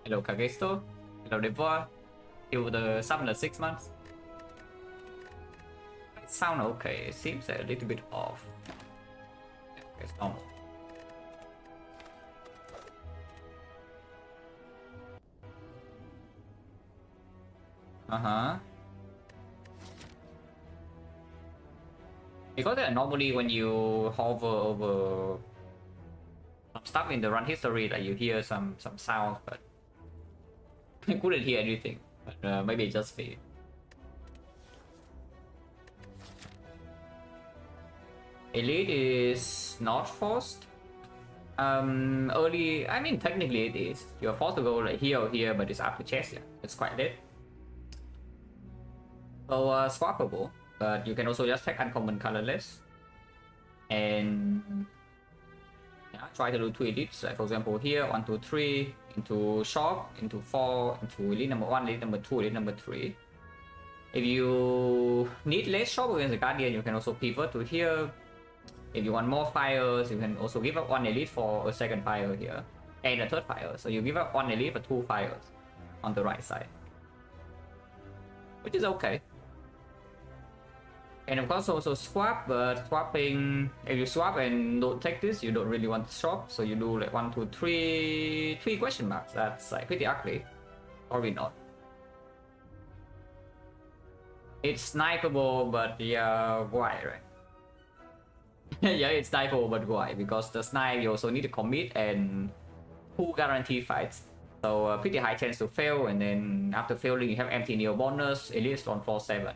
Hello Kagesto. Hello Devor. Till the summoner 6 months. It sound okay. It seems a little bit off. Okay, it's normal. Because normally when you hover over some stuff in the run history, like you hear some sounds, but I couldn't hear anything. But maybe it's just me. Elite is not forced. Early, I mean technically it is. You're forced to go like here or here, but it's after chest. Yeah, it's quite late. So swappable, but you can also just take uncommon colorless and yeah, try to do 2 elites. Like for example here, 1, 2, 3 into shop, into 4, into elite number 1, elite number 2, elite number 3. If you need less shop against the guardian, you can also pivot to here. If you want more fires, you can also give up 1 elite for a second fire here and a third fire. So you give up 1 elite for 2 fires on the right side, which is okay. And of course also swap, but swapping, if you swap and don't take this, you don't really want to swap, so you do like 1, 2, 3 question marks. That's like pretty ugly. Probably not. It's snipeable, but yeah, why, right? Yeah, it's snipeable, but why? Because the snipe you also need to commit and 2 guaranteed fights. So pretty high chance to fail, and then after failing you have empty neo bonus, elite on floor 7.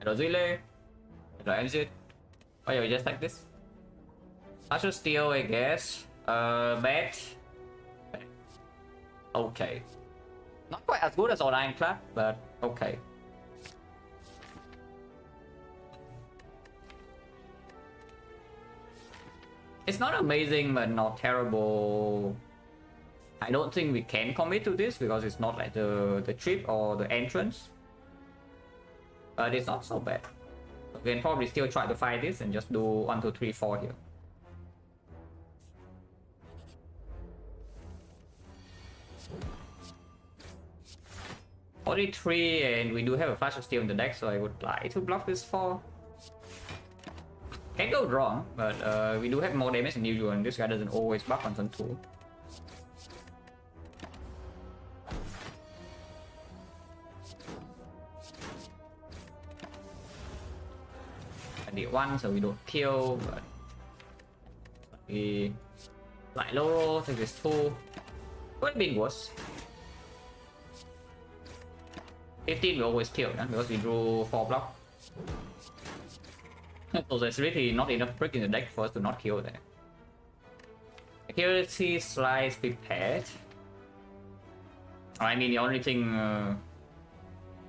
Hello Zile. Hello Exit. Oh yeah, we just like this. I should steal, I guess. Bet. Okay. Not quite as good as online club, but okay. It's not amazing, but not terrible. I don't think we can commit to this because it's not like the trip or the entrance. But it's not so bad. We can probably still try to fight this and just do 1, 2, 3, 4 here. Only 3, and we do have a Flash of Steel in the deck, so I would like to block this 4. Can't go wrong, but we do have more damage than usual, and this guy doesn't always buff on turn 2. I did 1, so we don't kill, but we like low roll, take this 2. Could have been worse. 15 we always kill, because we drew 4 block. So there's really not enough brick in the deck for us to not kill there. Accuracy, slice, prepared. I mean the only thing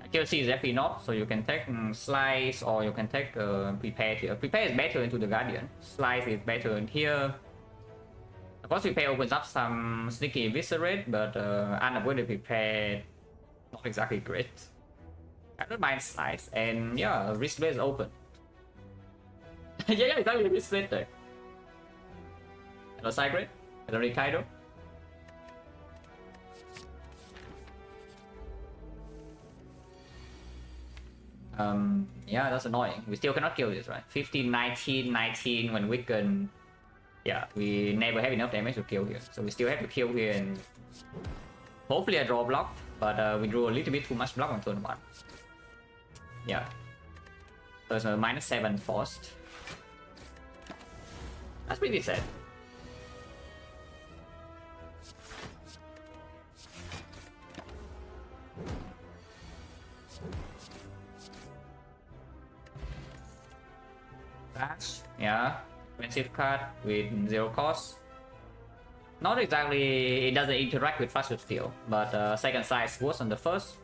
accuracy is FP not, so you can take slice or you can take prepared here. Prepare is better into the guardian. Slice is better in here. Of course prepare opens up some sneaky eviscerate, but unavoided prepared not exactly great. I don't mind slice, and yeah, wrist blade is open. Yeah, exactly, wrist blade there. Hello Sigrid. Hello Ricardo. Yeah, that's annoying. We still cannot kill this, right? 15, 19, 19 when weakened. Yeah, we never have enough damage to kill here. So we still have to kill here, and hopefully I draw block, but we drew a little bit too much block on turn 1. Yeah. So it's a -7 forced. That's pretty sad. Dash, yeah. Expensive card with 0 cost. Not exactly, it doesn't interact with Flash of Steel, but second size worse than the first,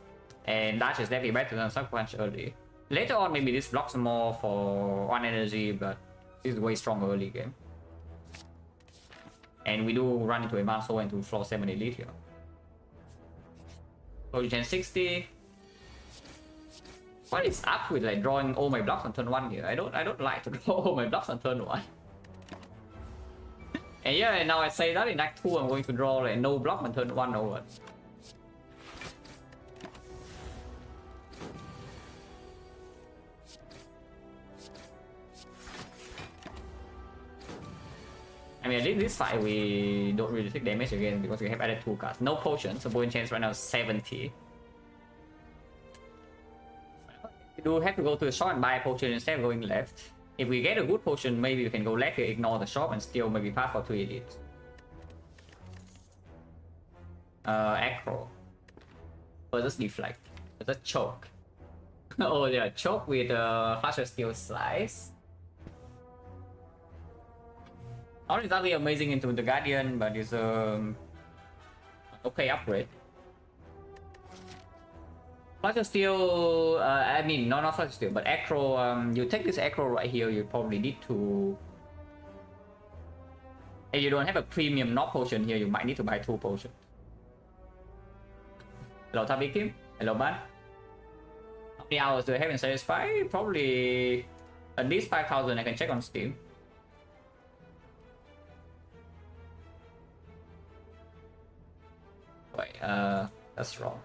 and dash is definitely better than Sucker Punch early. Later on, maybe this blocks more for 1 energy, but this is way stronger early game. And we do run into Advanced Soul into floor 7 elite here. So Gen 60. What is up with like drawing all my blocks on turn 1 here? I don't like to draw all my blocks on turn 1. And yeah, and now I say that in Act 2 I'm going to draw like no block on turn 1 over. I mean, in this fight we don't really take damage again because we have added 2 cards. No potions, so point chance right now is 70. We do have to go to the shop and buy a potion instead of going left. If we get a good potion, maybe we can go left, ignore the shop, and still maybe pass for 2 elites. Acro. Versus Deflect. Versus Choke. Oh yeah, Choke with Flasher Steel Slice. Not exactly amazing into the Guardian, but it's okay upgrade. Flasher Steel, I mean, not Flasher Steel, but Acro, you take this Acro right here, you probably need to... If you don't have a premium knock potion here, you might need to buy 2 potions. Hello, Tabby Kim. Hello, man. How many hours do I have in Satisfy? Probably at least 5,000. I can check on Steam. Wait, that's wrong.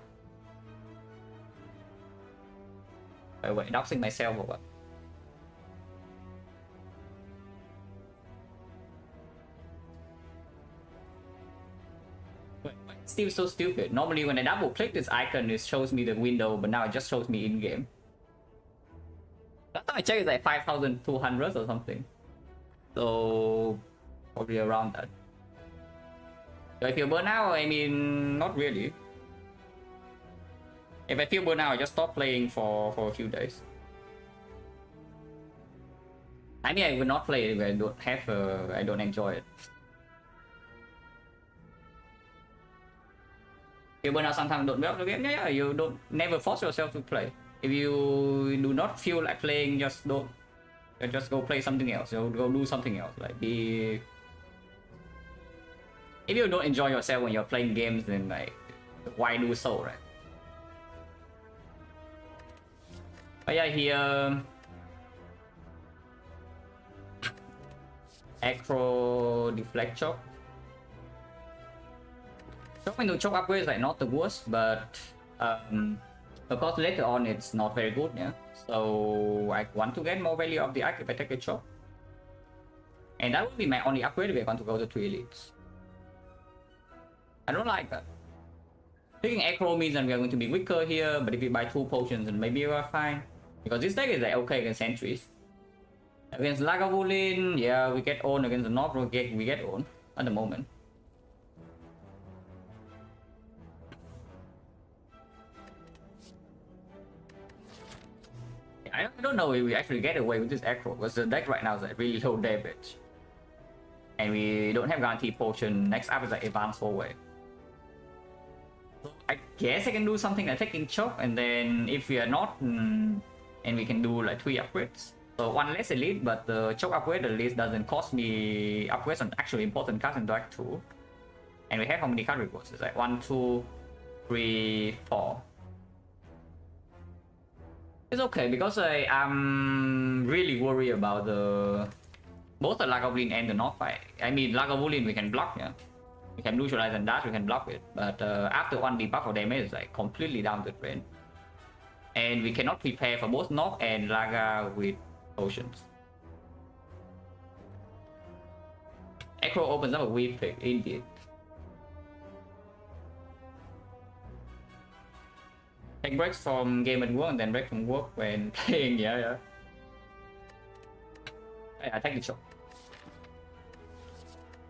Wait, doxing myself or what? Wait, Steam's so stupid. Normally when I double click this icon, it shows me the window, but now it just shows me in game. Last time I checked, it's like 5,200 or something. So probably around that. Do I feel burnt out? I mean, not really. If I feel burnt out, I just stop playing for a few days. I mean, I will not play it if I don't have, I don't enjoy it. You burn out sometimes, don't build the game. Yeah, you don't never force yourself to play. If you do not feel like playing, just don't. Just go play something else. Go do something else. Like be. If you don't enjoy yourself when you're playing games, then like, why do so, right? But yeah, here. Acro Deflect Choke. Choke into choke upgrade is like not the worst, but of course later on it's not very good, yeah. So I want to get more value of the arc if I take a choke. And that will be my only upgrade if I want to go to 2 elites. I don't like that. Taking Acro means that we are going to be weaker here, but if we buy 2 potions then maybe we are fine. Because this deck is like okay against sentries. Against Lagavulin, yeah, we get owned. Against the North, we get owned at the moment. I don't know if we actually get away with this Acro, because the deck right now is like really low damage. And we don't have guaranteed potion. Next up is like advanced forward. So I guess I can do something like taking choke, and then if we are not, and we can do like 3 upgrades. So 1 less elite, but the choke upgrade at least doesn't cost me upgrades on actually important cards in Act 2. And we have how many card rewards? It's like 1, 2, 3, 4. It's okay because I'm really worried about both the Lagavulin and the North fight. I mean, Lagavulin we can block, yeah. We can neutralize and dash, we can block it. But after 1 debuff or damage, it's like completely down the drain. And we cannot prepare for both North and Laga with potions. Acro opens up a weak pick, indeed. Take breaks from game at work and then break from work when playing, yeah. I take the choke.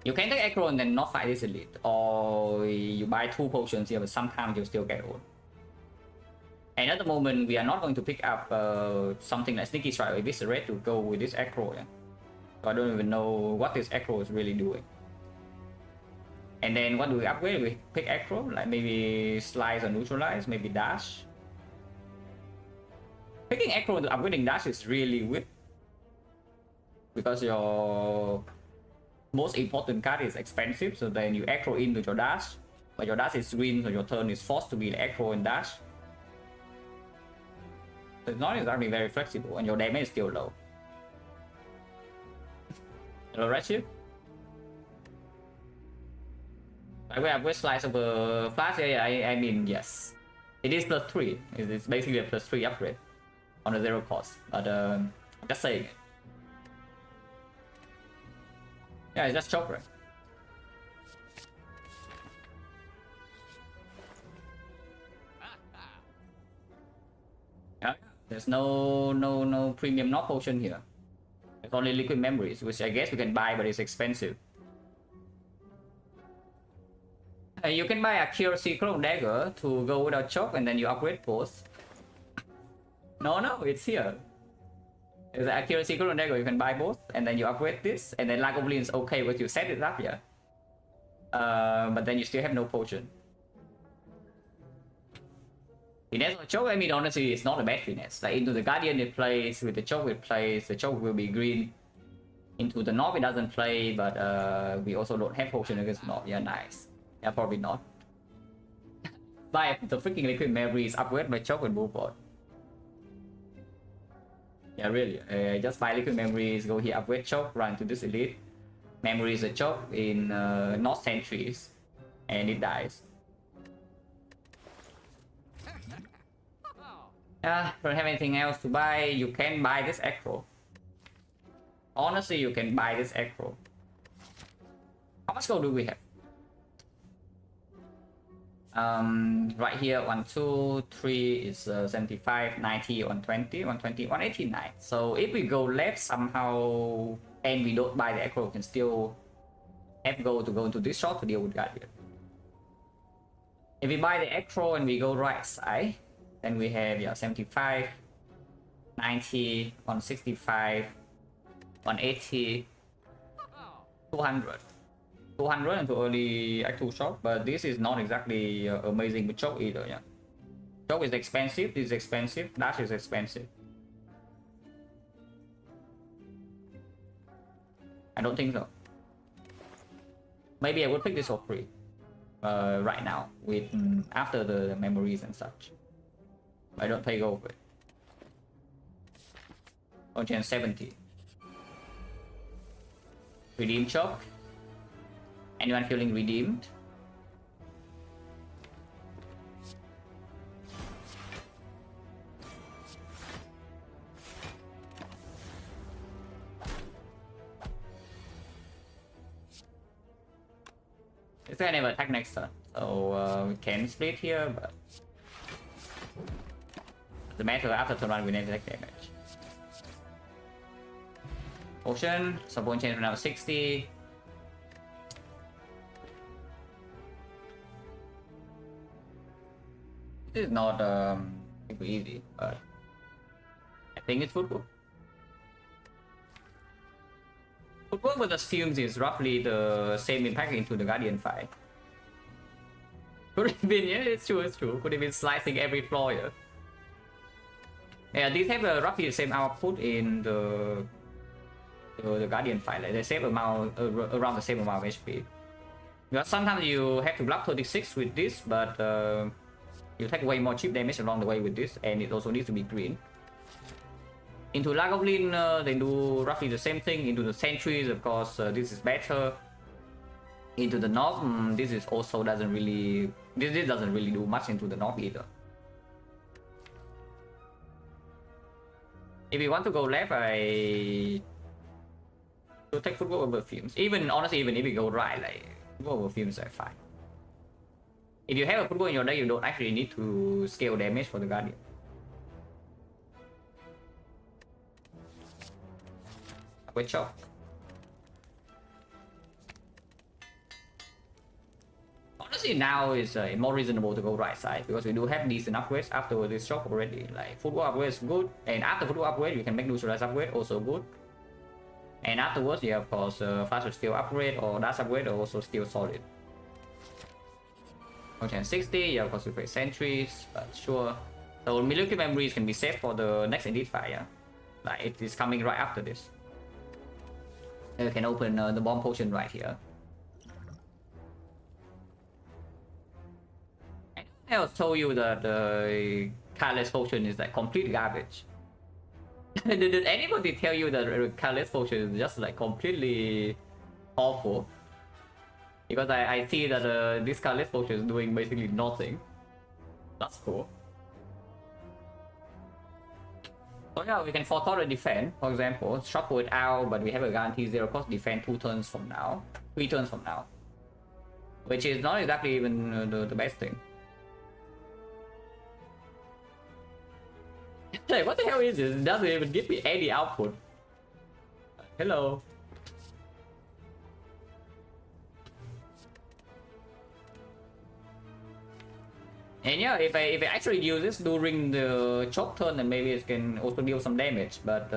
You can take Acro and then not fight this elite, or you buy 2 potions here, but sometimes you still get owned. And at the moment, we are not going to pick up something like Sneaky Strike or Eviscerate to go with this Acro. Yeah? So I don't even know what this Acro is really doing. And then what do we upgrade? We pick Acro, like maybe Slice or Neutralize, maybe Dash. Picking Acro into upgrading Dash is really weird. Because your most important card is expensive, so then you Acro into your Dash. But your Dash is green, so your turn is forced to be like Acro and Dash. So it's not exactly very flexible, and your damage is still low. Hello, Ratchet. We upgrade slice over flash. Yeah, I mean yes, it is +3. It's basically a +3 upgrade on a 0 cost. But just saying it. Yeah, it's just choke, right? Yeah, there's no premium not potion here. There's only liquid memories, which I guess you can buy, but it's expensive. You can buy accuracy clone dagger to go without choke, and then you upgrade both. No, it's here. There's the accuracy clone dagger. You can buy both, and then you upgrade this, and then Lagomlin is okay with you set it up, yeah. But then you still have no potion. Finesse or choke, I mean, honestly, it's not a bad finesse. Like, into the Guardian it plays, with the choke it plays, the choke will be green. Into the Knob it doesn't play, but we also don't have potion against Knob. Yeah, nice. Yeah, probably not. Buy the freaking liquid memories, upgrade my choke and move on. Yeah, really. Just buy liquid memories, go here, upgrade choke, run to this elite. Memories a choke in not sentries, and it dies. Don't have anything else to buy. You can buy this Acro. Honestly, you can buy this Acro. How much gold do we have? Right here, 1, 2, 3 is 75, 90, 120, 120, 189. So if we go left somehow and we don't buy the Acro, we can still have gold to go into this shot to deal with Guardian. If we buy the Acro and we go right side, then we have 75, 90, 165, 180, 200. 200 into early Act 2 shot, but this is not exactly amazing with choke either, yeah. Choke is expensive, this is expensive, dash is expensive. I don't think so. Maybe I would pick this for free right now, with after the memories and such. I don't pay gold for it. On 70. Redeem choke. Anyone feeling redeemed? This guy never attack next turn, so we can split here, but the matter after turn 1 we never take damage. Potion, support change now 60. This is not super easy, but I think it's footwork. Footwork with the fumes is roughly the same impact into the Guardian fight. Could have been, yeah, it's true. Could have been slicing every floor here. Yeah, these have roughly the same output in the Guardian fight. Like the same amount, around the same amount of HP. Because sometimes you have to block 36 with this, but you take way more cheap damage along the way with this, and it also needs to be green. Into Lagomlin, they do roughly the same thing. Into the sentries, of course, this is better. Into the Knob, this is also doesn't really do much into the Knob either. If you want to go left, I should take footwork over fumes. Honestly, even if you go right, like footwork over fumes are fine. If you have a football in your deck, you don't actually need to scale damage for the Guardian. With chop. Honestly, now is more reasonable to go right side because we do have decent upgrades after this shop already. Like football upgrade is good, and after football upgrade, you can make neutralize upgrade also good. And afterwards, you have of course faster steel upgrade or dash upgrade are also still solid. 60, yeah, of course we play sentries, but sure. So military memories can be saved for the next elite fight, yeah. Like it is coming right after this. You can open the bomb potion right here. I also told you that the Careless potion is like complete garbage. Did anybody tell you that Careless potion is just like completely awful? Because I see that this colorless potion is doing basically nothing. That's cool. So yeah, we can forethought a defend, for example, shuffle it out, but we have a guarantee 0 cost defend 2 turns from now, 3 turns from now. Which is not exactly even the best thing. Hey, what the hell is this? It doesn't even give me any output. Hello. And yeah, if I actually use this during the chop turn, then maybe it can also deal some damage. But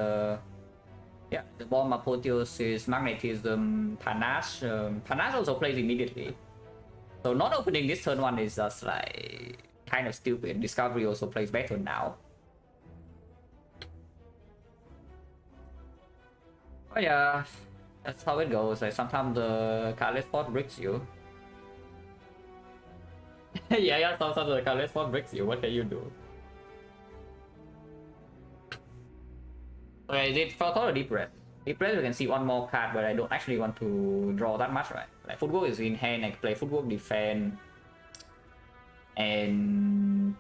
yeah, the bomb apotheosis, magnetism, panache. Panache also plays immediately. So not opening this turn 1 is just like kind of stupid. Discovery also plays better now. But yeah, that's how it goes. Like sometimes the cardless spot bricks you. yeah, sometimes the cardless spot bricks you. What can you do? Okay, I did for deep breath. Deep breath, you can see one more card, but I don't actually want to draw that much, right? Like footwork is in hand, I can play footwork, defend, and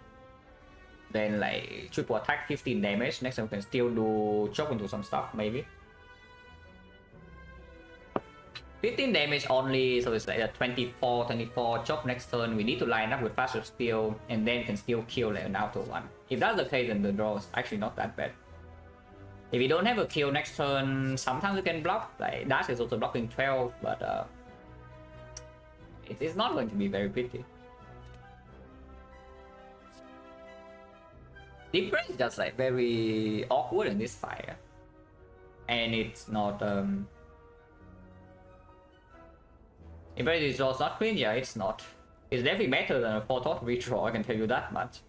then like triple attack, 15 damage. Next time we can still do chop into some stuff, maybe. 15 damage only, so it's like a 24 chop next turn. We need to line up with faster steel, and then can still kill like an auto one. If that's the case, then the draw is actually not that bad. If you don't have a kill next turn, sometimes you can block. Like Dash is also blocking 12, but it's not going to be very pretty. Deep breath is just like very awkward in this fire, and it's not If it draws not clean, yeah, it's not. It's definitely better than a 4-thought redraw, I can tell you that much.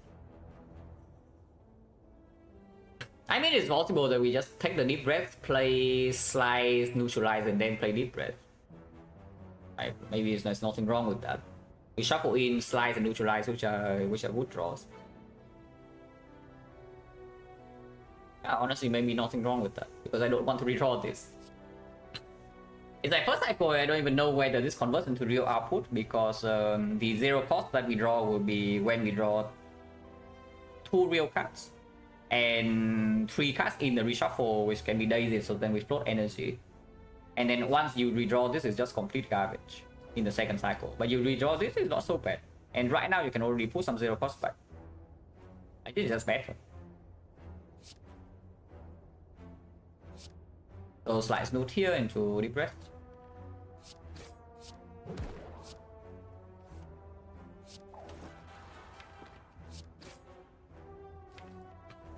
I mean, it's possible that we just take the deep breath, play slice, neutralize, and then play deep breath. Maybe there's nothing wrong with that. We shuffle in, slice, and neutralize, which are wood draws. Yeah, honestly, maybe nothing wrong with that, because I don't want to redraw this. It's like first cycle, I don't even know whether this converts into real output, because the 0 cost that we draw will be when we draw 2 real cards and 3 cards in the reshuffle, which can be daisy, so then we float energy. And then once you redraw this, it's just complete garbage in the second cycle. But you redraw this, it's not so bad. And right now you can already put some 0 cost back. I think it's just better. So slice note here into deep breath.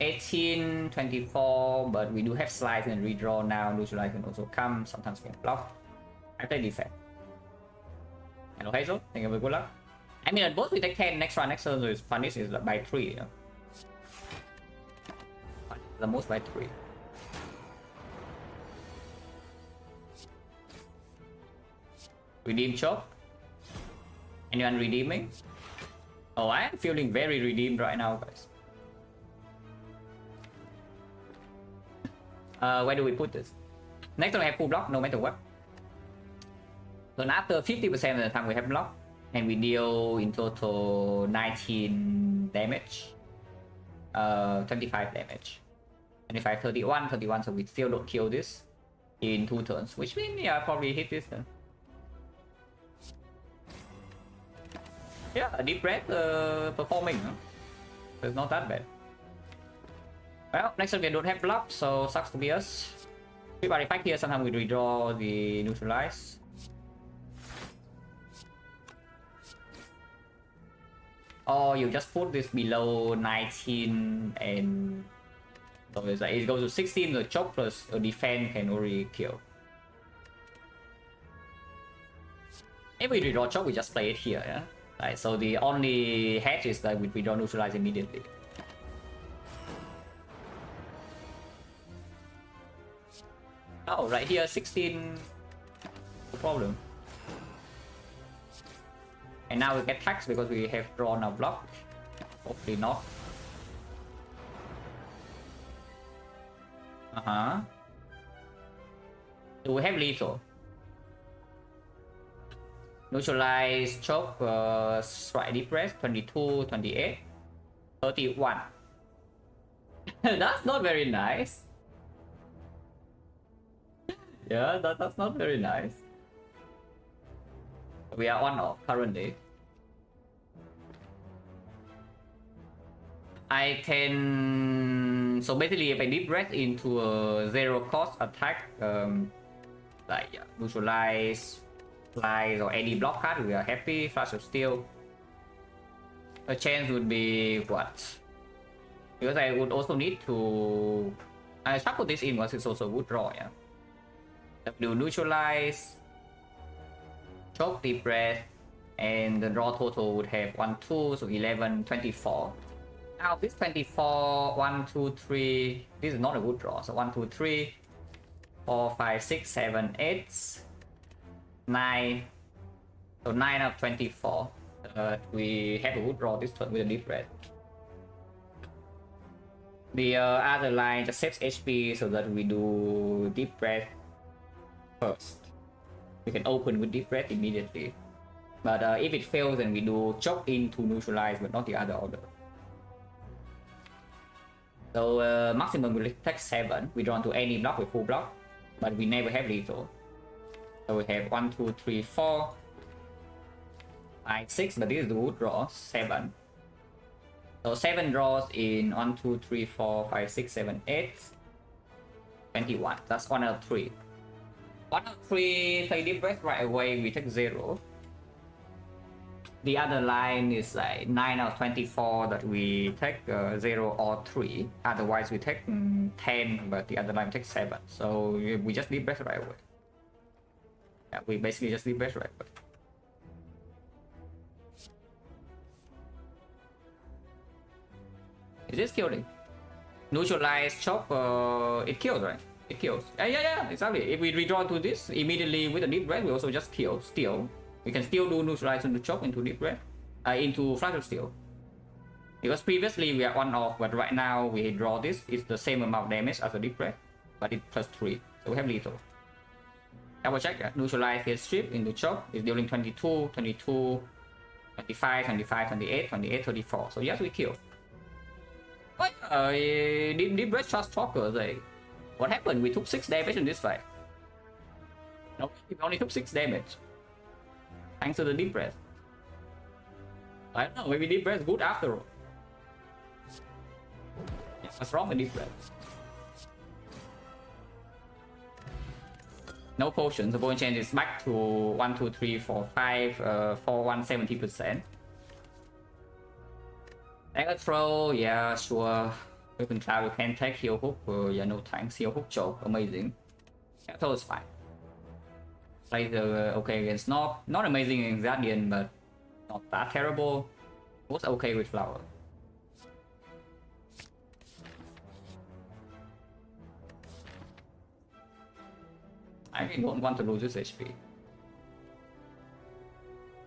$18, $24, but we do have slice and redraw now. Neutralize can also come. Sometimes we can block. I play defect. Hello Hazel, thank you for good luck. I mean, at both we take 10 next round, next turn, so it's punish is by 3. Yeah? The most by 3. Redeem chop. Anyone redeeming? Oh, I am feeling very redeemed right now, guys. Where do we put this? Next time we have full block, no matter what. So after 50% of the time we have block, and we deal in total 19 damage. 25 damage. 25, 31, 31, so we still don't kill this in 2 turns, which means, yeah, probably hit this turn. Yeah, a deep breath performing, huh? So it's not that bad. Well, next time we don't have block, so sucks to be us. If I fight here, sometimes we redraw the neutralize. Or you just put this below 19 and so it's like it goes to 16, the chop plus a defend can already kill. If we redraw chop, we just play it here, yeah? Right, so the only hedge is that we redraw neutralize immediately. Oh, right here, 16. No problem. And now we get taxed because we have drawn a block. Hopefully not. Do we have lethal? Neutralize, choke, strike, depress, 22, 28, 31. That's not very nice. Yeah, that's not very nice. We are on off currently. I can... So basically if I deep breath into a zero cost attack, like neutralize, flies or any block card, we are happy. Flash of Steel. A chance would be what? Because I would also need to... I shuffle this in once it's also a good draw, yeah. Do neutralize, choke, deep breath, and the draw total would have 1, 2, so 11, 24. Now this 24, 1, 2, 3, this is not a good draw, so 1, 2, 3, 4, 5, 6, 7, 8, 9, so 9 of 24. We have a good draw this turn with a deep breath. The other line just saves HP so that we do deep breath first. We can open with deep breath immediately. But if it fails, then we do choke in to neutralize, but not the other order. So maximum will take 7. We draw into any block with full block, but we never have lethal. So we have 1, 2, 3, 4, 5, 6, but this is the good draw, 7. So 7 draws in 1, 2, 3, 4, 5, 6, 7, 8, 21. That's 1 out of 3. 1 out of 3, play deep breath right away, we take 0. The other line is like 9 out of 24 that we take 0 or 3. Otherwise we take 10, but the other line takes 7. So we just deep breath right away. Yeah, we basically just deep breath right away. Is this killing? Neutralize, choke, it kills, right? It kills. Yeah, exactly. If we redraw to this immediately with a deep breath, we also just kill, steal. We can still do neutralize into choke, into deep breath, into flash of steel. Because previously we are on off, but right now we draw this, it's the same amount of damage as a deep breath, but it's plus 3. So we have lethal. Double check, neutralize, hit strip into choke, is dealing 22, 22, 25, 25, 28, 28, 34. So yes, we kill. But deep breath shot stalker, like, what happened? We took 6 damage in this fight. No, we only took 6 damage. Thanks to the deep breath. I don't know, maybe deep breath is good after all. Yeah, what's wrong with deep breath? No potions, the potion change is back to 1, 2, 3, 4, 5, for 170%. Dagger throw, yeah, sure. Weapon cloud, you can take heal hook, yeah, no thanks. Heal hook choke, amazing. Yeah, throw is fine. Play the okay against Snob. Not amazing in Guardian, but not that terrible. Was okay with Flower. I don't want to lose this HP.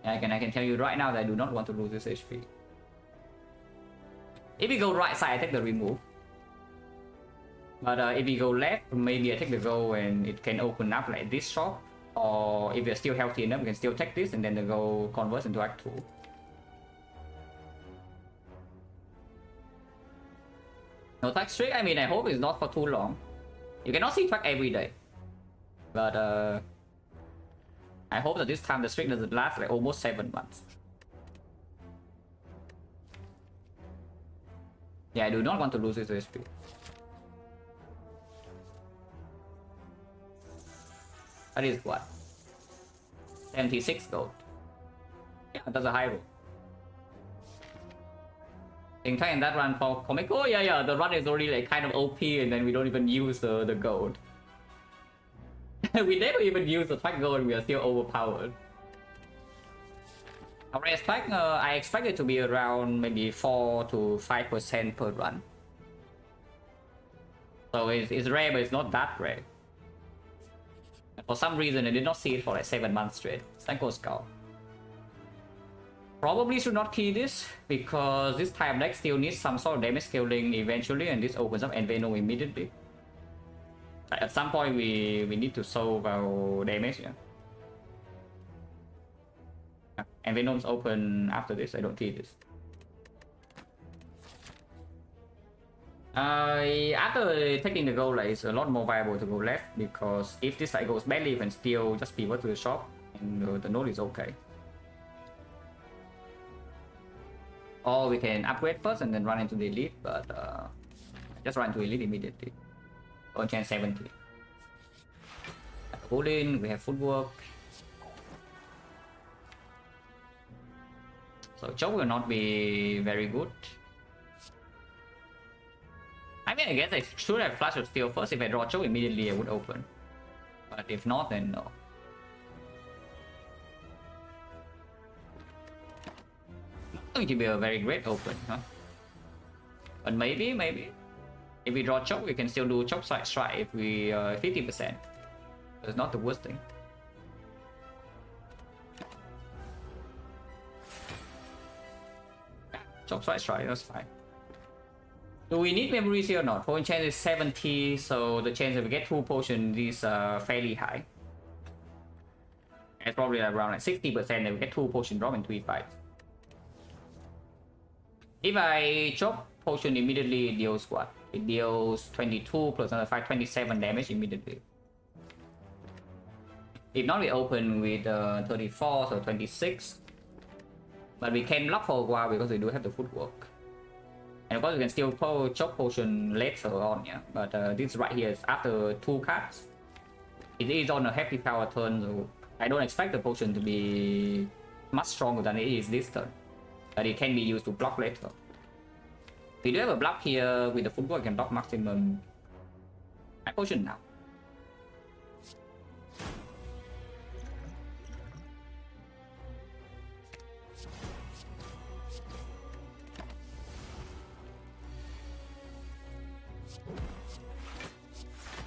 I can tell you right now that I do not want to lose this HP. If we go right side, I take the remove. But if we go left, maybe I take the go and it can open up like this shop. Or if we're still healthy enough, we can still take this and then the go converts into Act 2. No track streak, I mean, I hope it's not for too long. You cannot see track every day. But I hope that this time the streak doesn't last like almost 7 months. Yeah, I do not want to lose this HP. That is what? 76 gold. Yeah, that's a high roll. In fact, in that run for comic, oh yeah, the run is already like kind of OP and then we don't even use the gold. We never even use the track gold and we are still overpowered. Our expect, I expect it to be around maybe 4 to 5% per run. So it's rare, but it's not that rare. And for some reason, I did not see it for like 7 months straight. Sanko Skull. Probably should not key this, because this type deck still needs some sort of damage scaling eventually, and this opens up Enveno immediately. At some point, we need to solve our damage, yeah. And Venom's open after this. I don't see this. After taking the goal, like, it's a lot more viable to go left, because if this side goes badly, you can still just pivot to the shop and the node is okay. Or we can upgrade first and then run into the elite, but just run to elite immediately. On chance 70. Bowling, we have footwork. So choke will not be very good. I mean, I guess I should have flashed of steel first. If I draw choke immediately, I would open. But if not, then no. Not going to be a very great open, huh? But maybe. If we draw choke, we can still do choke side strike if we 50%. It's not the worst thing. Choke side strike, that's fine. Do we need memories here or not? Point chance is 70, so the chance that we get 2 potions is fairly high. It's probably around like 60% that we get 2 potion drop in 3 fights. If I choke potion immediately, it deals what? It deals 22 plus another 5, 27 damage immediately. If not, we open with 34, so 26. But we can block for a while because we do have the footwork. And of course, we can still choke potion later on, yeah. But this right here is after 2 cards. It is on a happy power turn, so I don't expect the potion to be much stronger than it is this turn. But it can be used to block later. We do have a block here with the footwork, we can block maximum. My potion now.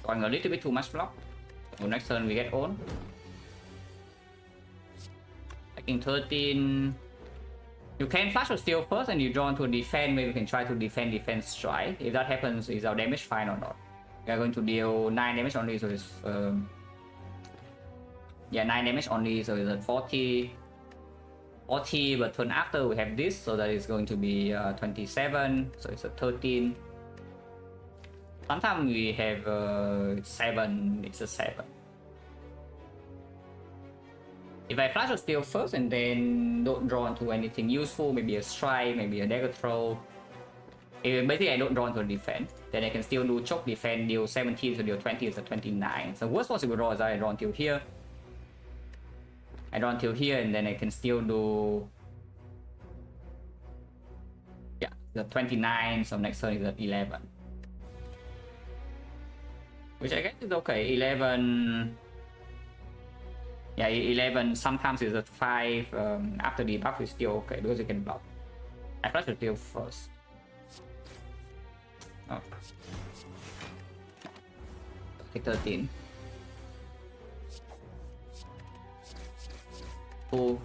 Going a little bit too much block. So next turn we get on. Taking 13. You can flash or steal first and you draw into a defense. Maybe we can try to defend strike. If that happens, is our damage fine or not? We are going to deal 9 damage only, so it's yeah, 9 damage only, so it's at 40. 40, but turn after we have this, so that is going to be 27, so it's a 13. Sometimes we have 7, it's a 7. If I flash or steal first and then don't draw into anything useful, maybe a strike, maybe a dagger throw. If basically I don't draw into a defense, then I can still do choke defense, deal 17 to deal 20 is a 29. So worst possible draw is I draw until here. I draw until here and then I can still do, yeah, the 29, so next turn is at 11. Which I guess is okay. 11. Yeah, 11 sometimes is at 5. After the buff is still okay because you can block. I flash the deal first. Oh. Take 13. Cool.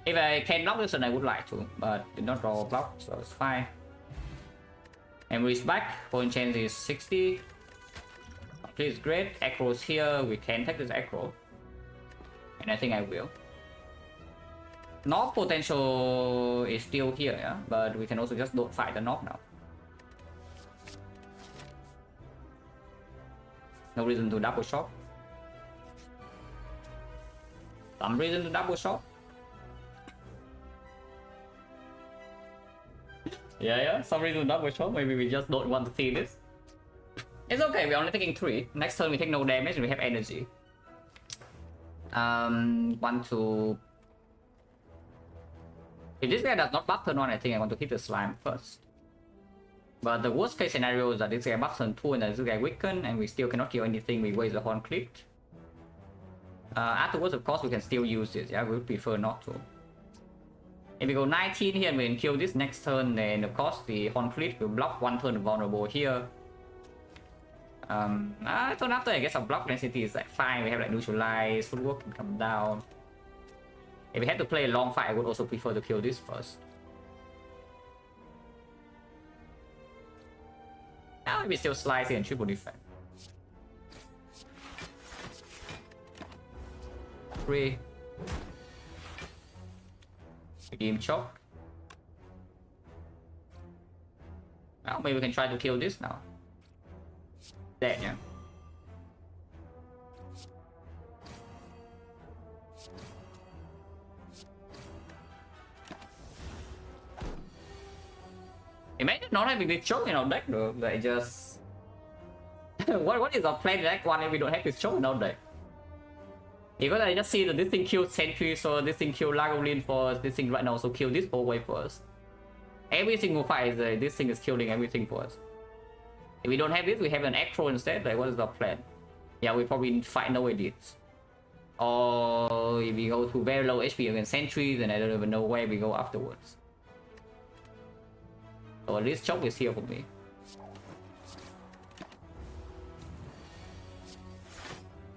If I can block this one, I would like to, but did not draw a block, so it's fine. Memory is back. Point chance is 60. This is great. Acro's here. We can take this acro. And I think I will. Knob potential is still here, yeah? But we can also just don't fight the knob now. No reason to double shot. Some reason to double shot. Yeah, some reason to double shot. Maybe we just don't want to see this. It's okay, we're only taking 3. Next turn we take no damage and we have energy. Want to... If this guy does not buff turn 1, I think I want to hit the slime first. But the worst case scenario is that this guy buffs turn 2 and then this guy weaken and we still cannot kill anything, we waste the horn clipped. Afterwards, of course, we can still use this, yeah, we would prefer not to. If we go 19 here and we can kill this next turn, then of course the horn clip will block 1 turn vulnerable here. Turn after I guess our block density is like fine, we have like neutralize, footwork can come down. If we had to play a long fight, I would also prefer to kill this first. Now we still slice and triple defense. 3. Redeem choke. Now maybe we can try to kill this now. Dead, yeah. Imagine not having this choke in our deck though, like just... what is our plan deck one if we don't have this choke in our deck? Because I just see that this thing kills Sentry, so this thing kills Lagavulin first, this thing right now also kill this Bowway first. Every single fight, this thing is killing everything for us. If we don't have this, we have an Acro instead, like what is our plan? Yeah, we probably fight no edits. Or if we go to very low HP against Sentry, then I don't even know where we go afterwards. So this choke is here for me.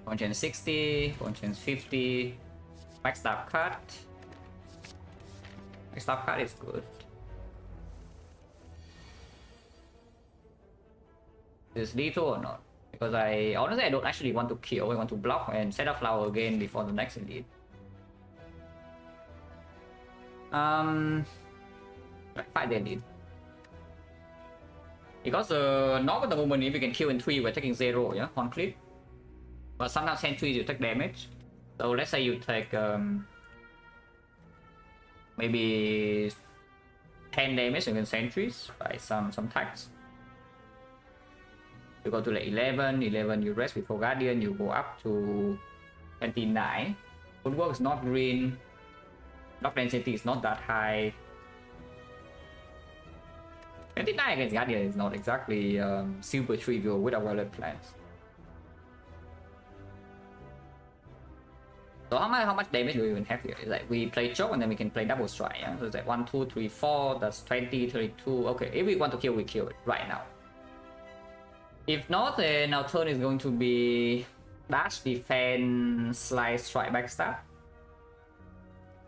Conscience 60, Conscience 50, Backstab cut. Backstab cut is good. Is lethal or not? Because I honestly I don't actually want to kill, I want to block and set up flower again before the next indeed. Right, fight the indeed. Because not at the moment if we can kill in 3 we're taking 0, yeah, on clip. But sometimes sentries you take damage. So let's say you take maybe 10 damage against sentries by some tags. You go to like 11, you rest before Guardian, you go up to 29. Footwork is not green. Block density is not that high. 29 against Guardian is not exactly super trivial with our wallet plans. So how much damage do we even have here? It's like we play choke and then we can play double strike. Yeah? So it's like 1, 2, 3, 4. That's 20, 32. Okay, if we want to kill, we kill it right now. If not, then our turn is going to be dash, defend, slice, strike, backstab.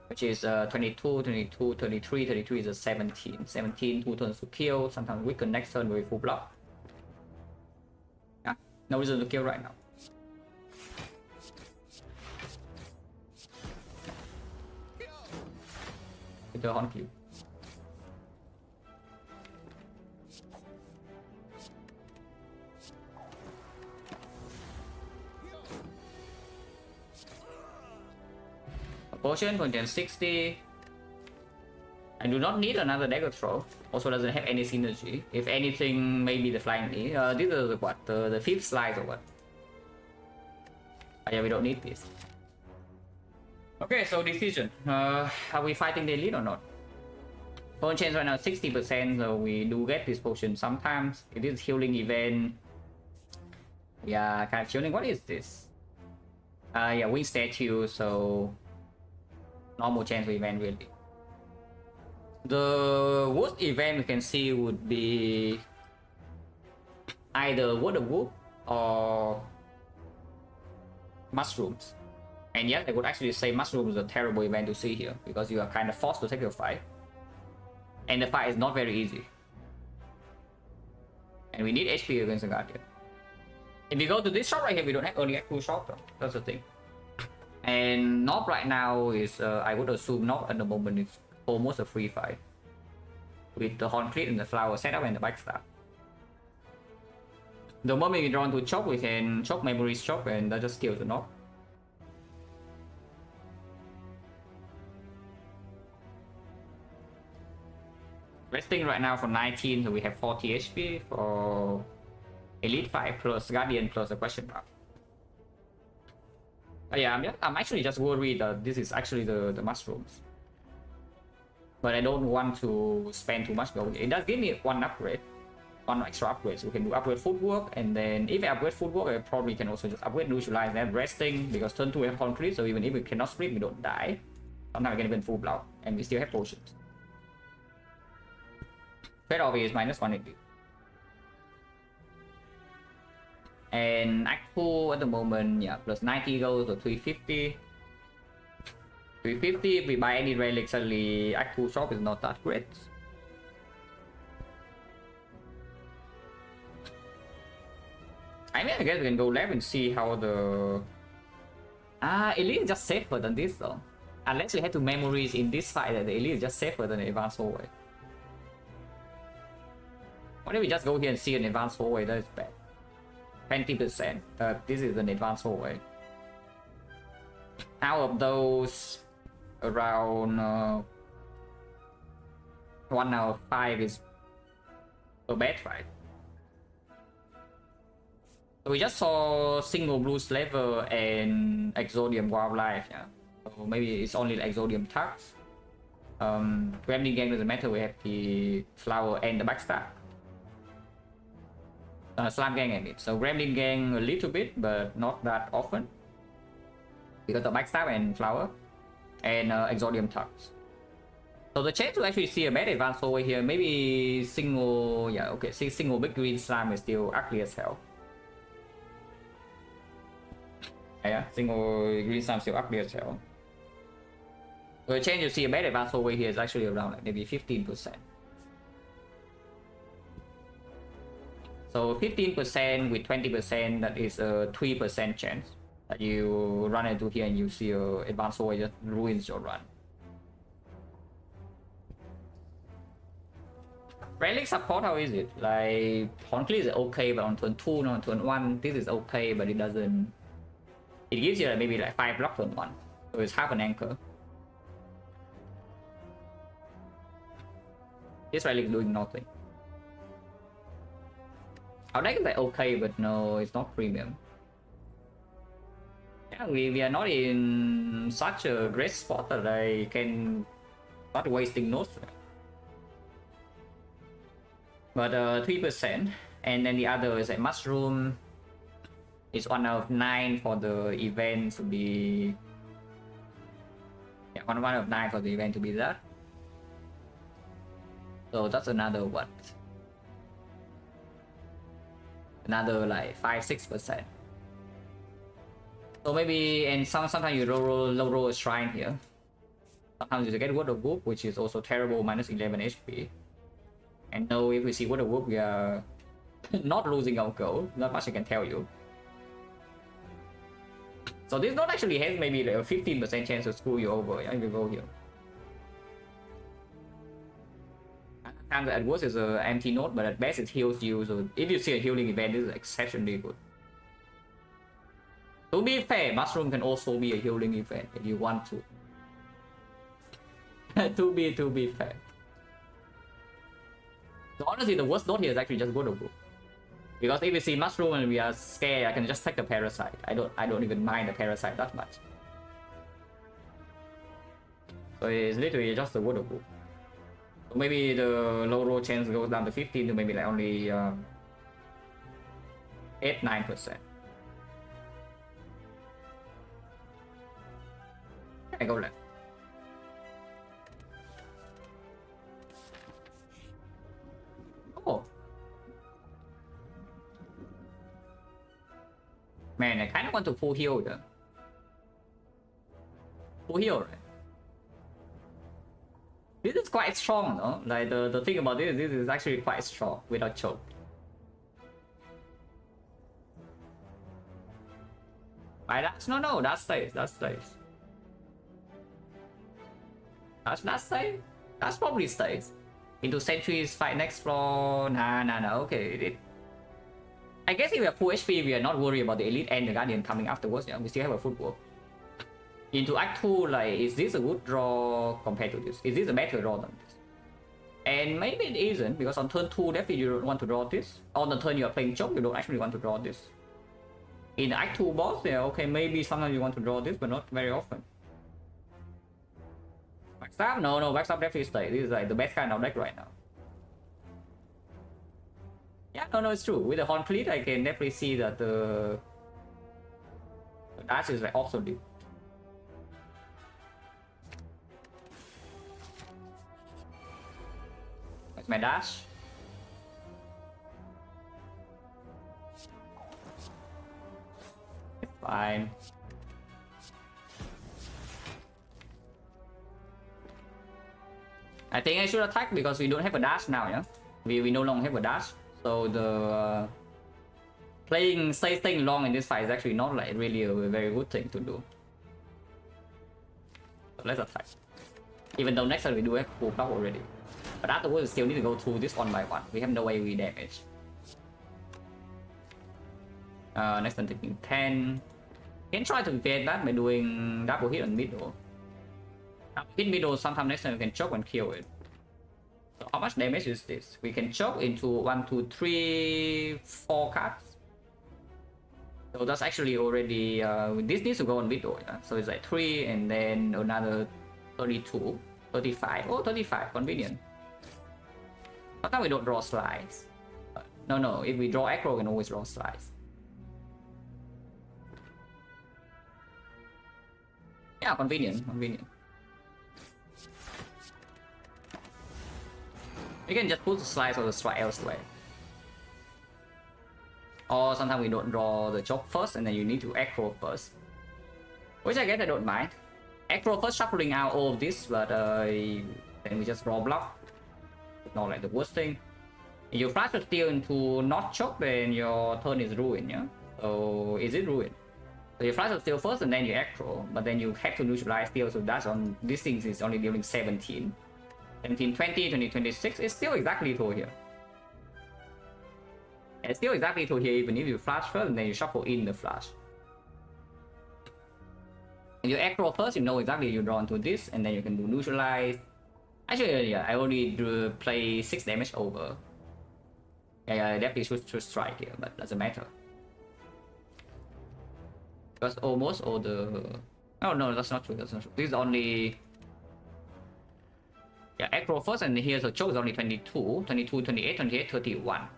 Which is 22, 22, 23, 33 is a 17. 17, 2 turns to kill. Sometimes weaken next turn with full block. Yeah, no reason to kill right now. With the horn kill. Potion, content 60. I do not need another dagger throw. Also doesn't have any synergy. If anything, maybe the flying knee. These are the what? The 5th slice or what? Yeah, we don't need this. Okay, so decision. Are we fighting the elite or not? Potion change right now 60%, so we do get this potion sometimes. It is healing event. Yeah, kind of healing. What is this? Yeah, wing statue, so normal chance of event really. The worst event we can see would be either Word of Wolf or Mushrooms. And yes, I would actually say Mushrooms is a terrible event to see here because you are kind of forced to take the fight. And the fight is not very easy. And we need HP against the Guardian. If we go to this shot right here, we don't have only have 2 shots though. That's the thing. And Knob right now is, I would assume Knob at the moment is almost a free fight. With the Horn Crit and the Flower setup and the Backstab. The moment we draw into Choke, we can Choke Memories Choke and that just kills the Knob. Resting right now for 19, so we have 40 HP for Elite 5 plus Guardian plus a question mark. Yeah, I'm actually just worried that this is actually the Mushrooms. But I don't want to spend too much gold. It does give me 1 upgrade. 1 extra upgrade. So we can do upgrade footwork, and then if I upgrade footwork, I probably can also just upgrade neutralize and resting because turn 2 we have concrete, so even if we cannot split, we don't die. Sometimes we can even full block, and we still have potions. Trade-off is -180. And Act 2 at the moment, yeah, plus 90 goes to 350. 350, if we buy any relic, suddenly Act 2 shop is not that great. I mean, I guess we can go left and see how the Elite is just safer than this though. Unless we have to memories in this fight, that the Elite is just safer than the advanced hallway. What if we just go here and see an advanced hallway? That is bad. 20%. This is an advanced hallway. Out of those, around 1 out of 5 is a bad fight. So we just saw single blue slaver and Exodium wildlife, yeah. So maybe it's only the Exodium tags. Gremlin gang doesn't matter, we have the flower and the backstab. Slam gang and it. So Gremlin gang a little bit, but not that often. Because the backstab and flower and Exodium tags. So the chance to actually see a bad advance over here, maybe single, yeah, okay, single big green slime is still ugly as hell. Yeah, single green slime still ugly as hell. So the chance you see a bad advance over here is actually around like maybe 15%. So 15% with 20%, that is a 3% chance that you run into here and you see a advance over just ruins your run. Relic support, how is it? Like, Honkley is okay, but on turn 2, not on turn 1, this is okay, but it doesn't... It gives you like maybe like 5 block turn 1, so it's half an anchor. This Relic is doing nothing. Our deck is like okay, but no, it's not premium. Yeah, we are not in such a great spot that I can start wasting notes. But 3%, and then the other is a mushroom. It's 1 out of 9 for the event to be... Yeah, 1 out of 9 for the event to be that. So that's another what? Another like 5-6%. So maybe, and sometimes you low roll a shrine here. Sometimes you get Word of Whoop, which is also terrible, minus 11 HP. And now if we see Word of Whoop, we are not losing our goal. Not much I can tell you. So this not actually has maybe like a 15% chance to screw you over. Yeah, if you go here. Sometimes at worst is an empty note, but at best it heals you. So if you see a healing event, this is exceptionally good. To be fair, mushroom can also be a healing event if you want to. to be fair. So honestly, the worst note here is actually just go to book. Because if we see mushroom and we are scared, I can just take the parasite. I don't even mind the parasite that much. So it's literally just the water book. So maybe the low roll chance goes down to 15 to maybe like only 8-9%. I go left. Oh. Man, I kind of want to full heal though. Full heal, right? This is quite strong, no? Like the thing about this is actually quite strong without choke. Right, no, that stays. That stays. That probably stays. Into sentries, fight next floor. Nah. Okay. I guess if we are full HP, we are not worried about the elite and the guardian coming afterwards. Yeah, we still have a footwork. Into Act 2, like, is this a good draw compared to this? Is this a better draw than this? And maybe it isn't, because on turn 2, definitely you don't want to draw this. On the turn you are playing choke, you don't actually want to draw this. In the Act 2 boss, yeah, okay, maybe sometimes you want to draw this, but not very often. Backstab? No, Backstab definitely stays. This is like the best kind of deck right now. Yeah, no, it's true. With the Horn Fleet, I can definitely see that the dash is like obsolete. That's my dash. It's fine. I think I should attack because we don't have a dash now, yeah? We no longer have a dash. So the staying long in this fight is actually not like really a very good thing to do. So let's attack. Even though next turn we do have full block already. But afterwards we still need to go through this one by one. We have no way we damage. Next turn taking 10. Can try to evade that by doing double hit on middle. Double hit middle, sometimes next turn we can choke and kill it. So how much damage is this? We can choke into 1, 2, 3, 4 cards. So that's actually already, this needs to go on middle, yeah? So it's like 3 and then another 32, 35, oh 35, convenient. Sometimes we don't draw slides. No, if we draw aggro we can always draw slides. Yeah, convenient. You can just put the slides or the strike elsewhere. Or sometimes we don't draw the choke first and then you need to aggro first. Which I guess I don't mind. Aggro first, shuffling out all of this, but then we just draw block. It's not like the worst thing. If you flash a steal into not choke, then your turn is ruined, yeah? So is it ruined? So you flash a steal first and then you aggro, but then you have to neutralize steal, so that's on these things is only dealing 17. 17, 20, 20, 26, it's still exactly to here. It's still exactly to here even if you flash first and then you shuffle in the flash. If you aggro first, you know exactly you draw into this and then you can do neutralize. Actually, yeah, I only play 6 damage over. Yeah, I definitely should strike here, but doesn't matter. Because almost all the... Oh no, that's not true, This is only... Yeah, aggro first and here, so choke is only 22, 22, 28, 28, 31.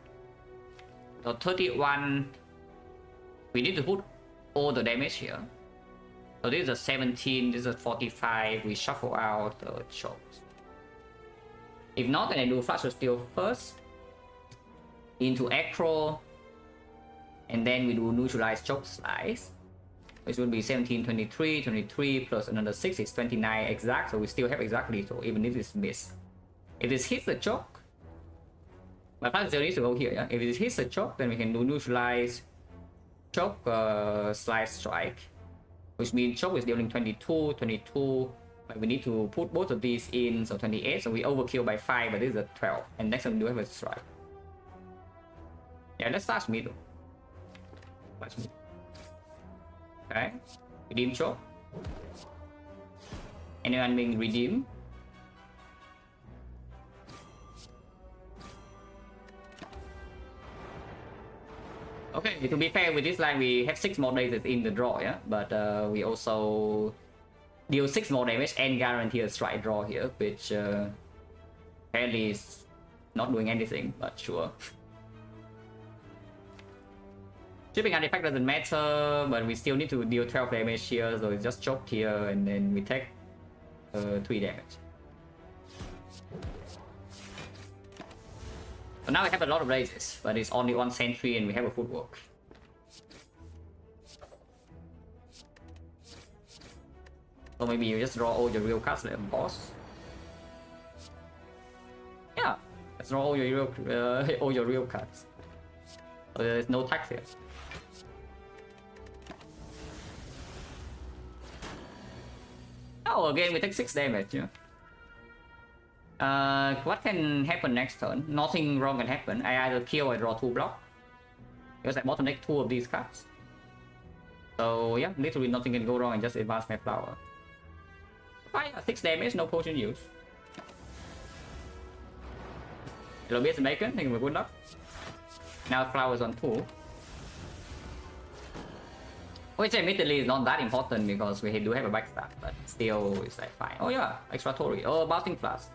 So 31, we need to put all the damage here. So this is a 17, this is a 45, we shuffle out the chokes. If not, then I do flash of steel first, into aggro, and then we do neutralize choke slice, which would be 17, 23, 23 plus another 6 is 29 exact, so we still have exactly, so even if it's missed. If this hits the choke, my flash still needs to go here, yeah? If it hits the choke, then we can do neutralize choke slice strike, which means choke is dealing 22, 22, but we need to put both of these in, so 28, so we overkill by 5, but this is a 12, and next time we do have a strike. Yeah, let's start middle. Flash middle. Okay, redeem choke. Anyone being redeemed? Okay, to be fair, with this line we have 6 more days in the draw, yeah? But we also deal 6 more damage and guarantee a strike draw here, which apparently is not doing anything, but sure. Shipping artifact doesn't matter, but we still need to deal 12 damage here, so it's just choked here, and then we take 3 damage. So now we have a lot of raises, but it's only 1 sentry and we have a footwork. So maybe you just draw all your real cards like a boss. Yeah, let's draw all your real cards. So there's no tax here. Oh, again we take 6 damage, yeah. What can happen next turn? Nothing wrong can happen. I either kill or draw 2 block. Because I bottleneck 2 of these cards. So yeah, literally nothing can go wrong and just advance my flower. 6 damage, no potion use. Hello, Beers and Bacon, thank you for good luck. Now flowers on 2. Which admittedly is not that important because we do have a backstab, but still it's like fine. Oh yeah, extra Torii. Oh, Bouncing Flask.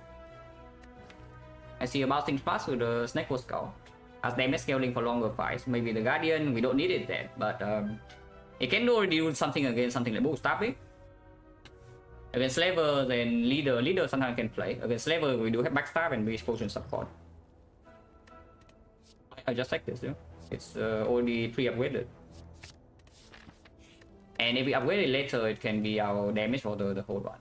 I see a Bouncing Flask with the Snake Wood Skull. As damage scaling for longer fights. Maybe the Guardian, we don't need it then, but it can already do something against something like Bookstabbing. Against Slaver, then Leader sometimes can play. Against Slaver, we do have Backstab and Beast Potion support. I just like this, yeah. It's already pre-upgraded. And if we upgrade it later, it can be our damage for the whole run.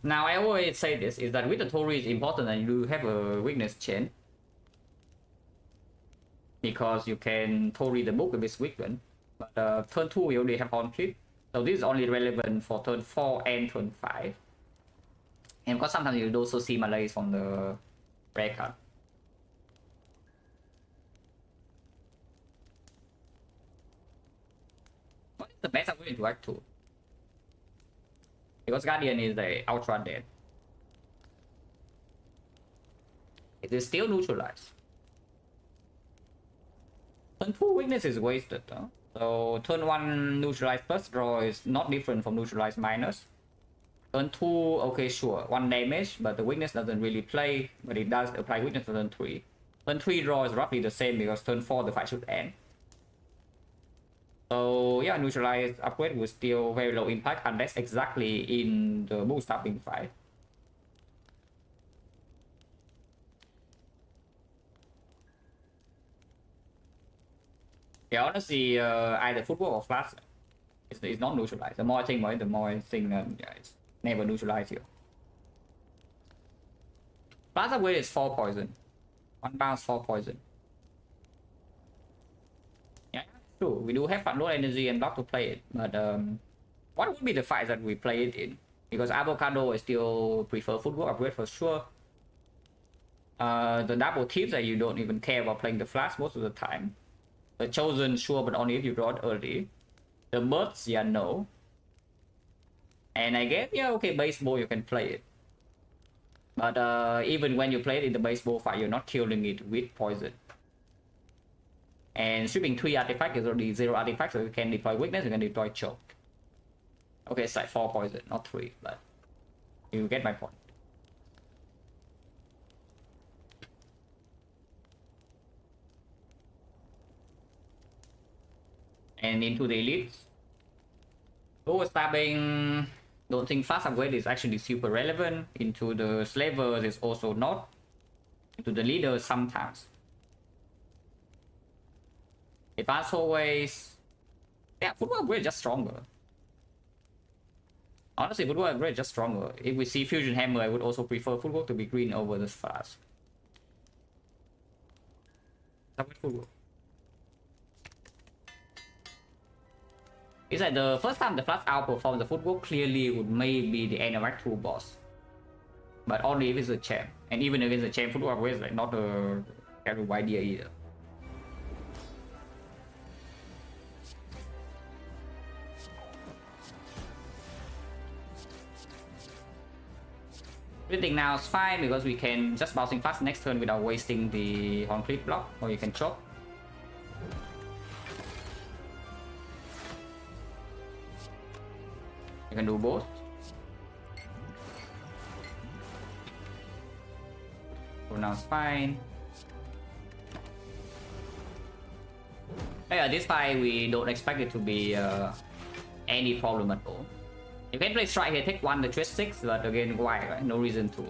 Now, I always say this, is that with the Torii it's important that you have a weakness chain. Because you can Torii the book if it's weakened. But turn 2 we only have on clip. So this is only relevant for turn 4 and turn 5. And because sometimes you also see malaise from the rare card. What is the best upgrade to Act 2? Because Guardian is the ultra dead. It is still neutralized. Turn 2 weakness is wasted though. So turn 1 neutralized plus draw is not different from neutralized minus. Turn 2, okay sure, 1 damage, but the weakness doesn't really play, but it does apply weakness to turn 3. Turn 3 draw is roughly the same because turn 4 the fight should end. So yeah, neutralized upgrade will still very low impact unless exactly in the bootstrapping fight. Yeah, honestly, either football or flash, it's not neutralized. The more I think about it, the more I think yeah, it's never neutralized here. Flash upgrade is 4 poison. 1 bounce 4 poison. Yeah, true. We do have low energy and block to play it, but what would be the fights that we play it in? Because avocado I still prefer football upgrade for sure. The double tips that you don't even care about playing the flash most of the time. The chosen, sure, but only if you draw it early. The birds, yeah, no. And I guess, yeah, okay, baseball, you can play it. But even when you play it in the baseball fight, you're not killing it with poison. And stripping 3 artifacts is already 0 artifacts, so you can deploy weakness, you can deploy choke. Okay, it's like 4 poison, not 3, but you get my point. And into the elites. Lower stabbing, don't think fast upgrade is actually super relevant. Into the slavers is also not. Into the leaders sometimes. Advanced always. Yeah, football upgrade just stronger. Honestly, football upgrade just stronger. If we see fusion hammer, I would also prefer football to be green over the fast. Football. It's like the first time the flash outperforms the football clearly would maybe the end of Act 2 boss. But only if it's a champ. And even if it's a champ, football upgrade is like not a terrible idea either. Everything now is fine because we can just bouncing fast next turn without wasting the on clip block, or you can choke. You can do both. So now it's fine. Yeah, this fight we don't expect it to be any problem at all. You can play strike here, take 1 the twist 6, but again, why? Right? No reason to.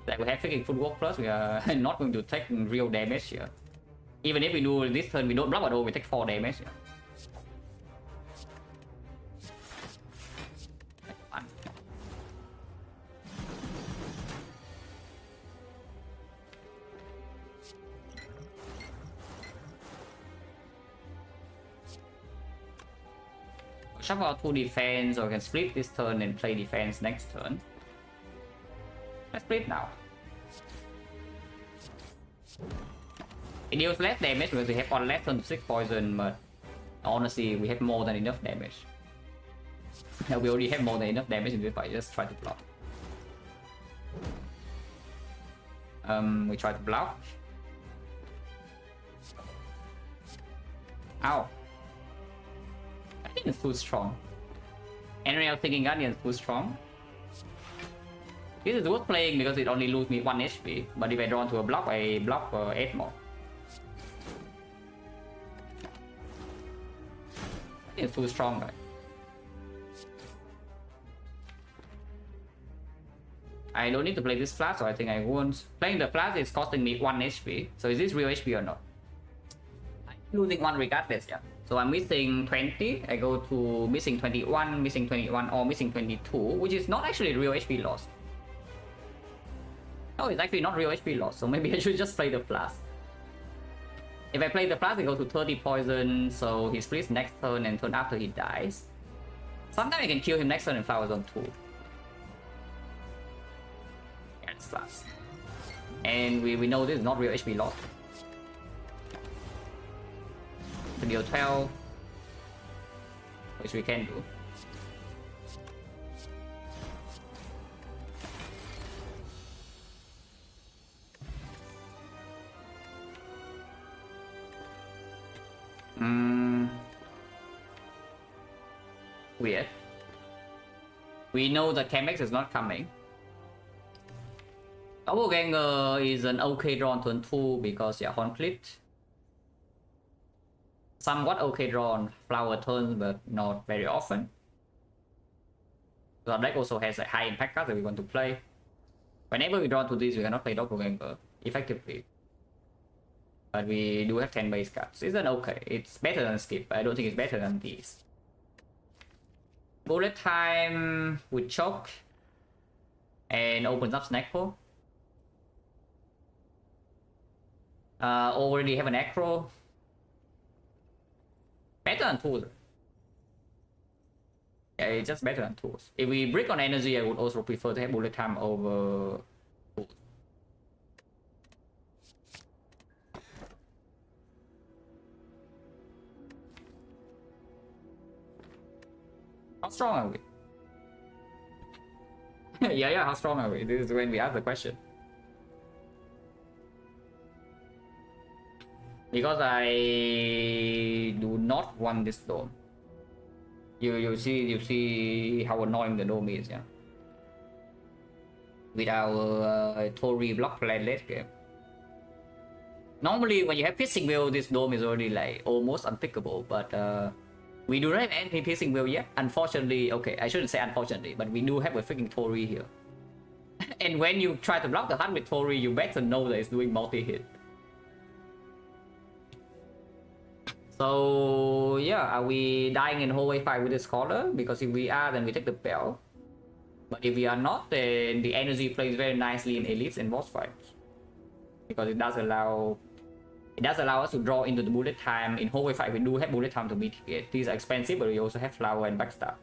Like we have freaking footwork plus, we are not going to take real damage here. Even if we do this turn, we don't block at all, we take 4 damage here. Shuffle out 2 defense, or we can split this turn and play defense next turn. Let's split now. It deals less damage because we have on less than 6 poison, but honestly, we have more than enough damage. We already have more than enough damage in this fight, just try to block. We try to block. Ow. I think it's too strong. Anyway, I was thinking Guardian is too strong. This is worth playing because it only loses me 1 HP, but if I draw into a block, I block 8 more. I think it's too strong, right? I don't need to play this flash, so I think I won't. Playing the flash is costing me 1 HP, so is this real HP or not? I'm losing 1 regardless, yeah. So I'm missing 20, I go to missing 21, missing 21, or missing 22, which is not actually real HP loss. No, it's actually not real HP loss, so maybe I should just play the flash. If I play the plus, it goes to 30 poison, so he splits next turn and turn after he dies. Sometimes I can kill him next turn and flowers on 2. Yeah, it's plus. And we know this is not real HP loss. To deal 12, which we can do. Weird. We know the Chemex is not coming. XecnaR is an okay draw on turn 2 because yeah, Horn Clit. Somewhat okay draw on flower turns, but not very often. The deck also has a high impact card that we want to play. Whenever we draw to this, we cannot play XecnaR effectively. But we do have 10 base cards. It's an okay. It's better than Skip, but I don't think it's better than these. Bullet Time with Choke and opens up Snack Hole. Already have an Acro. Better than Tools. Yeah, it's just better than Tools. If we brick on energy, I would also prefer to have Bullet Time over Tools. How strong are we? yeah, how strong are we? This is when we ask the question. Because I do not want this dome. You see how annoying the dome is, yeah. With our Torii block plan late game. Normally when you have Piercing Will, this dome is already like almost unpickable, but we do not have any Piercing Will yet. Unfortunately, okay, I shouldn't say unfortunately, but we do have a freaking Torii here. And when you try to block the hunt with Torii, you better know that it's doing multi-hit. So yeah, are we dying in hallway fight with the Scholar? Because if we are, then we take the bell. But if we are not, then the energy plays very nicely in elites and boss fights. Because it does allow us to draw into the bullet time. In hallway fight, we do have bullet time to mitigate. These are expensive, but we also have flower and backstab.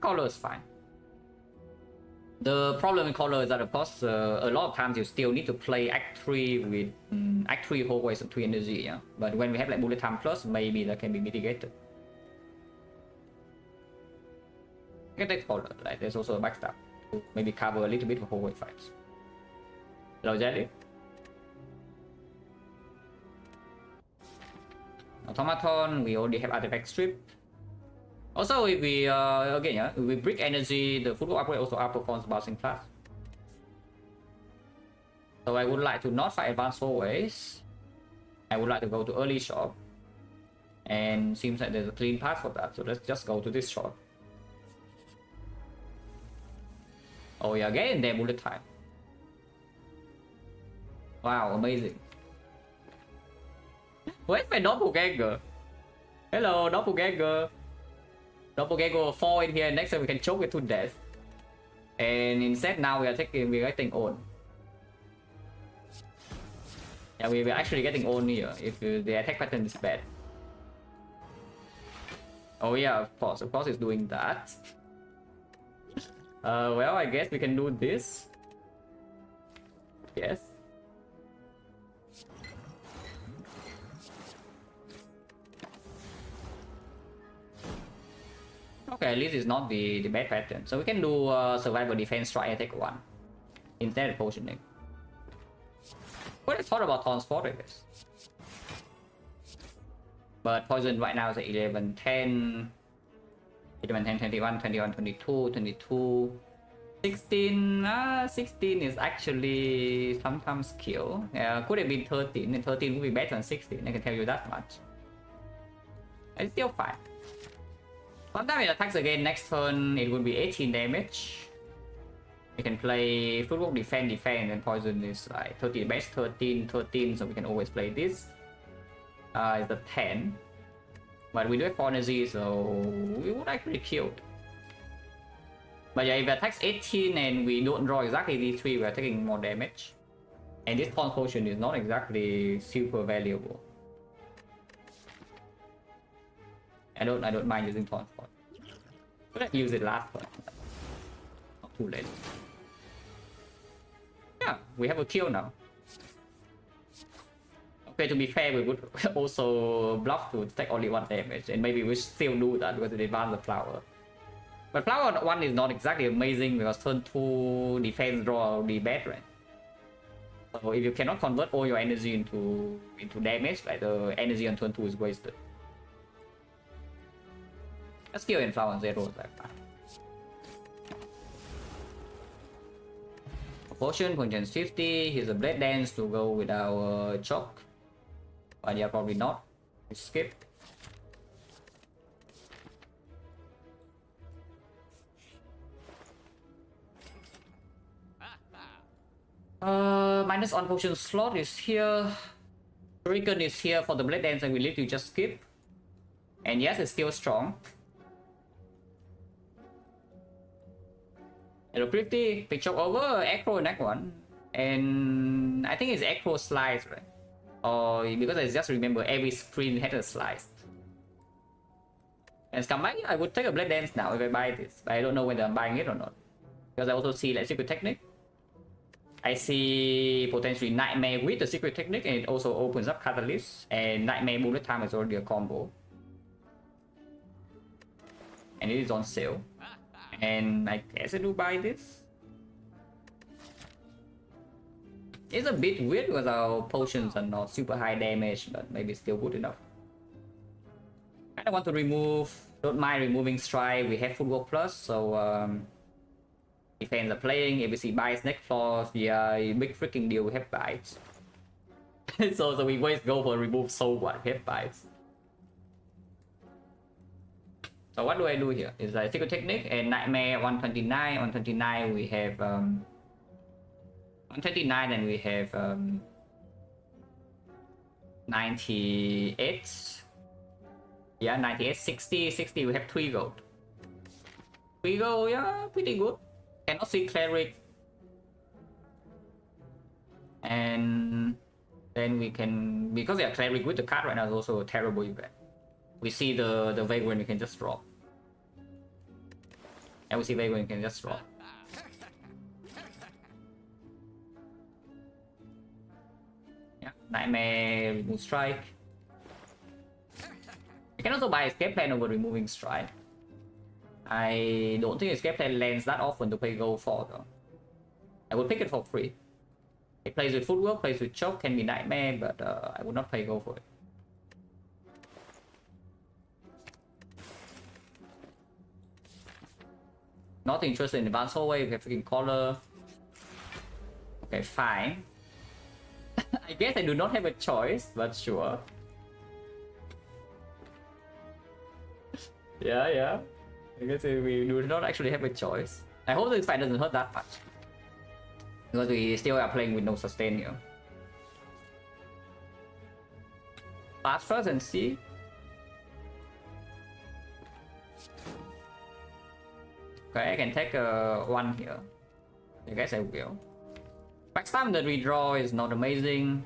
Color is fine. The problem with color is that of course a lot of times you still need to play Act 3 with Act 3 hallways and 3 energy, yeah. But when we have like bullet time plus, maybe that can be mitigated. You can take color, like there's also a backstab to maybe cover a little bit of hallway fights. Hello Jelly. Automaton, we already have artifact strip. Also, if we again, yeah, if we brick energy, the football upgrade also outperforms bouncing plus. So I would like to not fight advanced hallways. I would like to go to early shop, and seems like there's a clean path for that. So let's just go to this shop. Oh yeah, again there bullet time. Wow, amazing. Where's my doppelganger? Hello, doppelganger. Doppelganger will fall in here, and next time we can choke it to death. And instead now we're getting on. Yeah, we're actually getting on here if the attack pattern is bad. Oh yeah, of course it's doing that. Well, I guess we can do this. Yes. Okay, at least it's not the bad pattern. So we can do survival defense, try attack 1 instead of potioning. What I thought about transport, I guess. But poison right now is at 11, 10, 11, 10, 21, 21, 22, 22, 16. 16 is actually sometimes kill. Could have been 13, and 13 would be better than 16. I can tell you that much. It's still fine. Sometimes it attacks again next turn, it would be 18 damage. We can play footwork, defend, and poison is like 13 base, 13, 13, so we can always play this. It's a 10. But we do have 4 energy, so we would actually kill. But yeah, if it attacks 18 and we don't draw exactly these 3, we are taking more damage. And this taunt potion is not exactly super valuable. I don't mind using taunt potion. Let's use it last one. Not too late. Yeah, we have a kill now. Okay, to be fair, we would also bluff to take only 1 damage, and maybe we still do that because it advanced the flower. But flower 1 is not exactly amazing because turn 2 defense draw will be bad, right? So if you cannot convert all your energy into damage, like the energy on turn 2 is wasted. Let's kill in flower 0 is like that. Potion, contains 50. Here's a blade dance to go with our choke. But yeah, probably not. We skip. Minus on potion slot is here. Hurricane is here for the blade dance, and we need to just skip. And yes, it's still strong. Hello, pretty. Pick choke over Echo next one. And I think it's Echo slice, right? Or because I just remember every screen had a slice. And comeback, I would take a blade dance now if I buy this, but I don't know whether I'm buying it or not. Because I also see like secret technique. I see potentially nightmare with the secret technique, and it also opens up catalyst, and nightmare bullet time is already a combo. And it is on sale. And I guess I do buy this. It's a bit weird because our potions are not super high damage, but maybe still good enough. I want to remove, don't mind removing strike. We have footwork plus, so defense are playing. If we see bites next floor, yeah, big freaking deal. We have bites. so we always go for remove so what? We have bites. So what do I do here? It's like secret technique and nightmare 129. 129 we have 129 and we have 98. Yeah, 98, 60, 60. We have 3 gold. 3 gold, yeah, pretty good. Cannot see cleric. And then we can, because we are cleric with the card right now is also a terrible event. We see the vagrant, we can just drop. And we see vagrant, we can just drop. Yeah, nightmare, remove strike. You can also buy escape plan over removing strike. I don't think escape plan lands that often to play gold for though. I would pick it for free. It plays with footwork, plays with choke, can be nightmare, but I would not play gold for it. Not interested in advanced hallway, we have freaking collar. Okay, fine. I guess I do not have a choice, but sure. Yeah. I guess we do not actually have a choice. I hope this fight doesn't hurt that much. Because we still are playing with no sustain here. Pass first and see. Okay, I can take 1 here. I guess I will. Backstab the redraw is not amazing.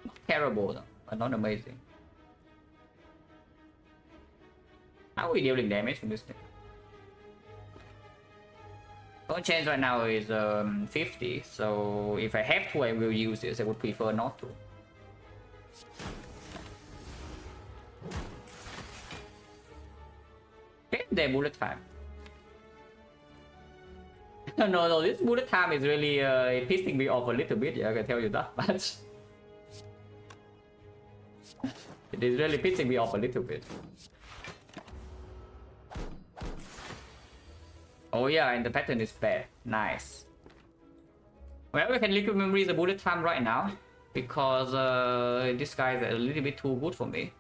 Not terrible though, but not amazing. How are we dealing damage from this thing? Current chance right now is 50, so if I have to, I will use this. I would prefer not to. Okay, their bullet time. no, this bullet time is really pissing me off a little bit. Yeah, I can tell you that much. It is really pissing me off a little bit. Oh yeah, and the pattern is bad. Nice. Well, we can liquid memory the bullet time right now because this guy is a little bit too good for me.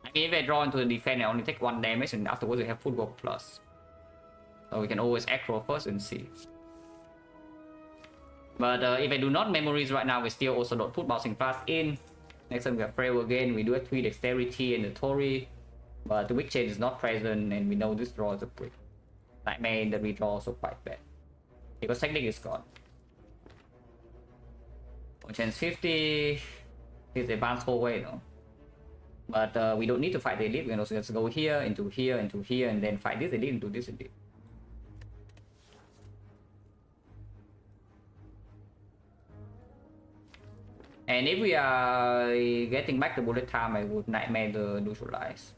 I mean, if I draw into the defense, I only take 1 damage, and afterwards we have footwork plus. So we can always acro first and see. But if I do not memories right now, we still also don't put bouncing fast in. Next time we have frail again, we do a 3 dexterity and the Tori. But the weak chain is not present, and we know this draw is a quick. Nightmare in the redraw also quite bad. Because technique is gone. Chance 50 is advanced whole way, no? But we don't need to fight the elite. We can also just go here, into here, into here, and then fight this elite into this elite. And if we are getting back the bullet time, I would nightmare the neutralize.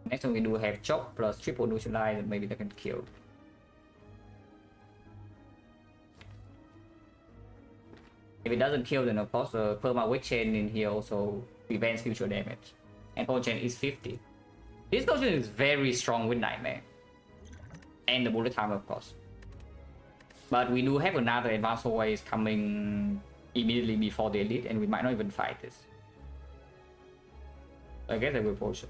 Next time we do have chop plus triple neutralize, and maybe they can kill. If it doesn't kill, then of course the perma weight chain in here also prevents future damage. And power chain is 50. This potion is very strong with nightmare. And the bullet time, of course. But we do have another advanced ways coming immediately before the elite, and we might not even fight this. I guess I will potion.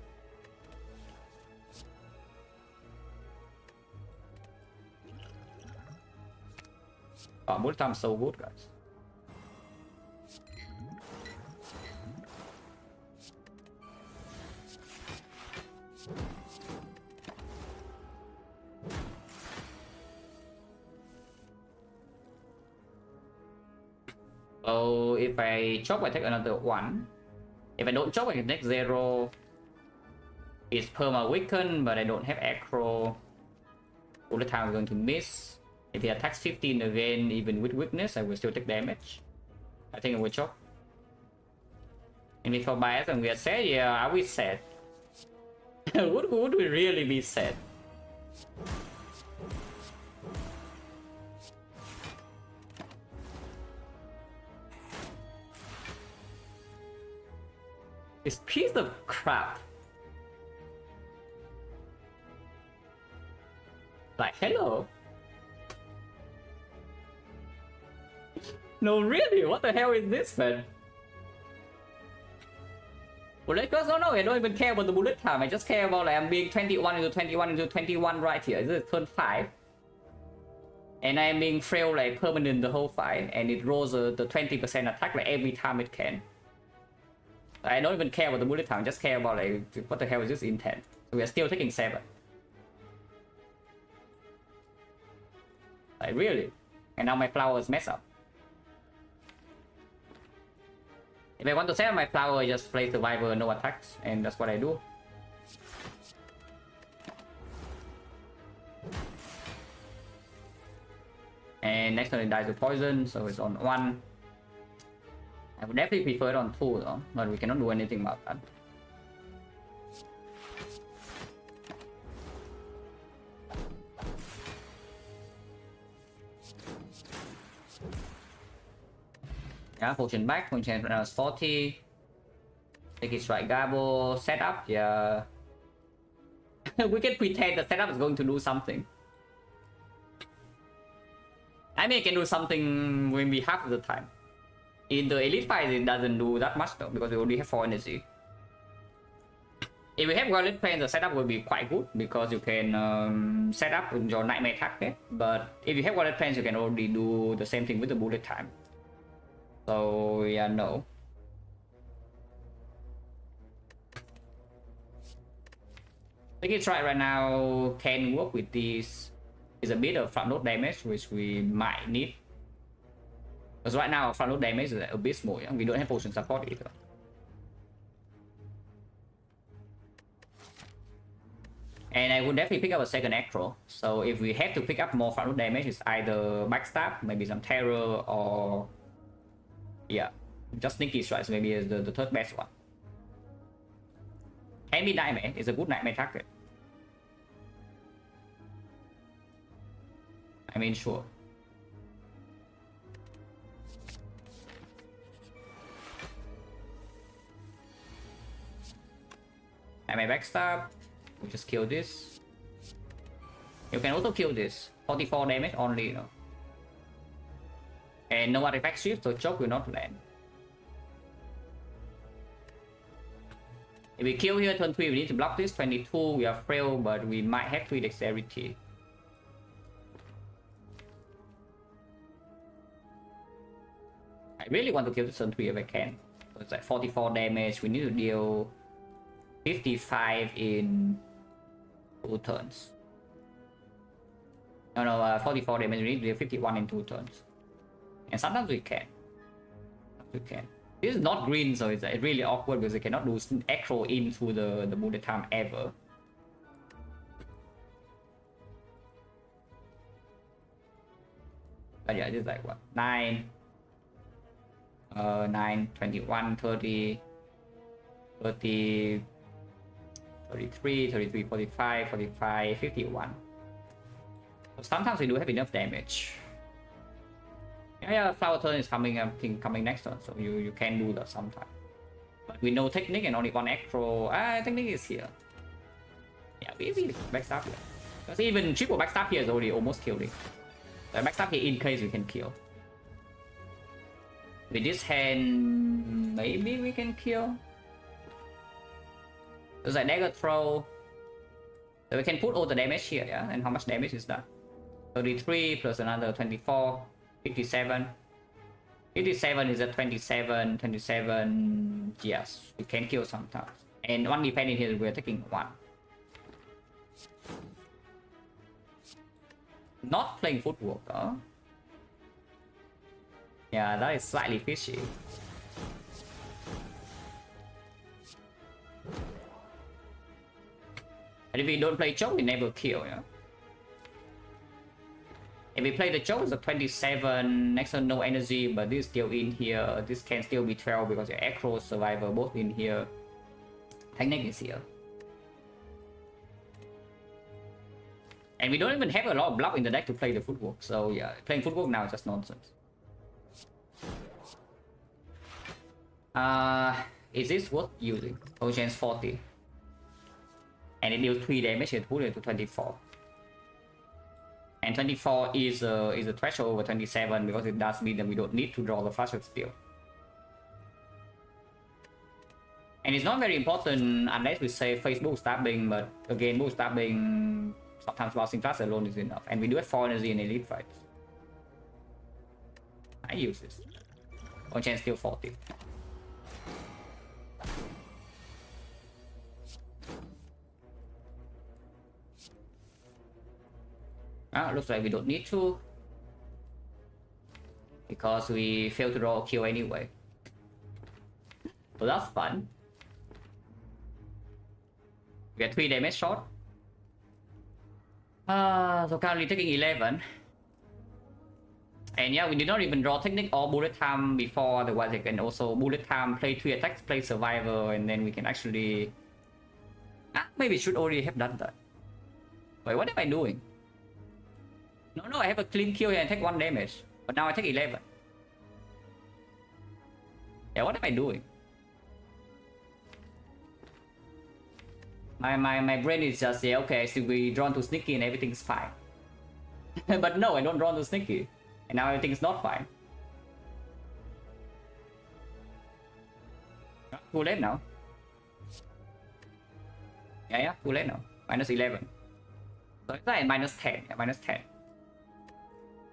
Oh, bullet time is so good, guys. So if I chop, I take another 1. If I don't chop, I can take 0. It's perma weaken, but I don't have acro. All the time I'm going to miss. If he attacks 15 again, even with weakness, I will still take damage. I think I will chop. And if I bias and we are sad, yeah, are we sad? would we really be sad? This piece of crap. Like, hello? No, really? What the hell is this, man? Bullet cost? No, I don't even care about the bullet time. I just care about like I'm being 21 into 21 into 21 right here. This is turn 5. And I'm being frail like permanent the whole fight. And it rolls the 20% attack like every time it can. I don't even care about the bullet time. I just care about like what the hell is this intent. So we are still taking 7. Like really? And now my flower is messed up. If I want to set up my flower, I just play survivor, no attacks, and that's what I do. And next turn it dies to poison, so it's on 1. I would definitely prefer it on 2 though, but we cannot do anything about that. Yeah, potion back, potion right now is 40. Take it strike Gabo, setup, yeah. We can pretend the setup is going to do something. I mean, it can do something maybe half of the time. In the elite fight, it doesn't do that much though, because we only have 4 energy. If we have Violet Plane, the setup will be quite good, because you can set up with your Nightmare target. But if you have Violet Planes, you can already do the same thing with the bullet time. So yeah, no. I think it's right now can work with this. Is a bit of front load damage which we might need. Because right now front load damage is abysmal, yeah? We don't have potion support either. And I would definitely pick up a second acro. So if we have to pick up more front load damage, it's either backstab, maybe some terror, or yeah, just sneaky strikes maybe is the third best one. Can be nightmare, it's a good nightmare target. I mean, sure. Nightmare backstab, we just kill this. You can also kill this, 44 damage only, you know. And no artifact shift, so choke will not land. If we kill here turn 3, we need to block this. 22, we are frail, but we might have 3 dexterity. I really want to kill this turn 3 if I can. So it's like 44 damage. We need to deal 55 in 2 turns. No, 44 damage. We need to deal 51 in 2 turns. And sometimes we can. This is not green, so it's really awkward because they cannot do echo into the bullet time ever. But yeah, this is like what? 9, 21, 30, 30, 33, 33, 45, 45, 51. So sometimes we do have enough damage. Yeah, flower turn is coming, I think coming next turn, so you can do that sometime. But we know technique and only one acro. Technique is here. Yeah, we easy backstab here. Because even triple backstab here is already almost killing. So backstab here in case we can kill. With this hand, maybe we can kill. There's a dagger throw. So we can put all the damage here, yeah? And how much damage is that? 33 plus another 24. 57. 57 is a 27. 27. Yes, we can kill sometimes. And one depending here, we're taking 1. Not playing footwork, though. Yeah, that is slightly fishy. And if we don't play choke, we never kill, yeah? If we play the choke, it's a 27, next turn no energy, but this is still in here. This can still be 12 because your acro survivor both in here. Technique is here. And we don't even have a lot of block in the deck to play the footwork, so yeah, playing footwork now is just nonsense. Is this worth using? Oh, chance 40. And it deals 3 damage, it put it to 24. And 24 is a threshold over 27 because it does mean that we don't need to draw the flasher still. And it's not very important unless we say Facebook stabbing, but again, book stabbing, sometimes bouncing flash alone is enough. And we do have 4 energy in elite fights. I use this. On chance still 40. Looks like we don't need to. Because we failed to draw a kill anyway. So that's fun. We get 3 damage shot. So currently taking 11. And yeah, we did not even draw technique or bullet time before, otherwise I can also bullet time, play 3 attacks, play survivor, and then we can actually... maybe should already have done that. Wait, what am I doing? No, I have a clean kill here and take 1 damage. But now I take 11. Yeah, what am I doing? My brain is just, yeah, okay, so we drawn to sneaky and everything's fine. But no, I don't draw to sneaky. And now everything's not fine. Too late now. Yeah, too late now. Minus 11. So it's like minus 10. Yeah, minus 10.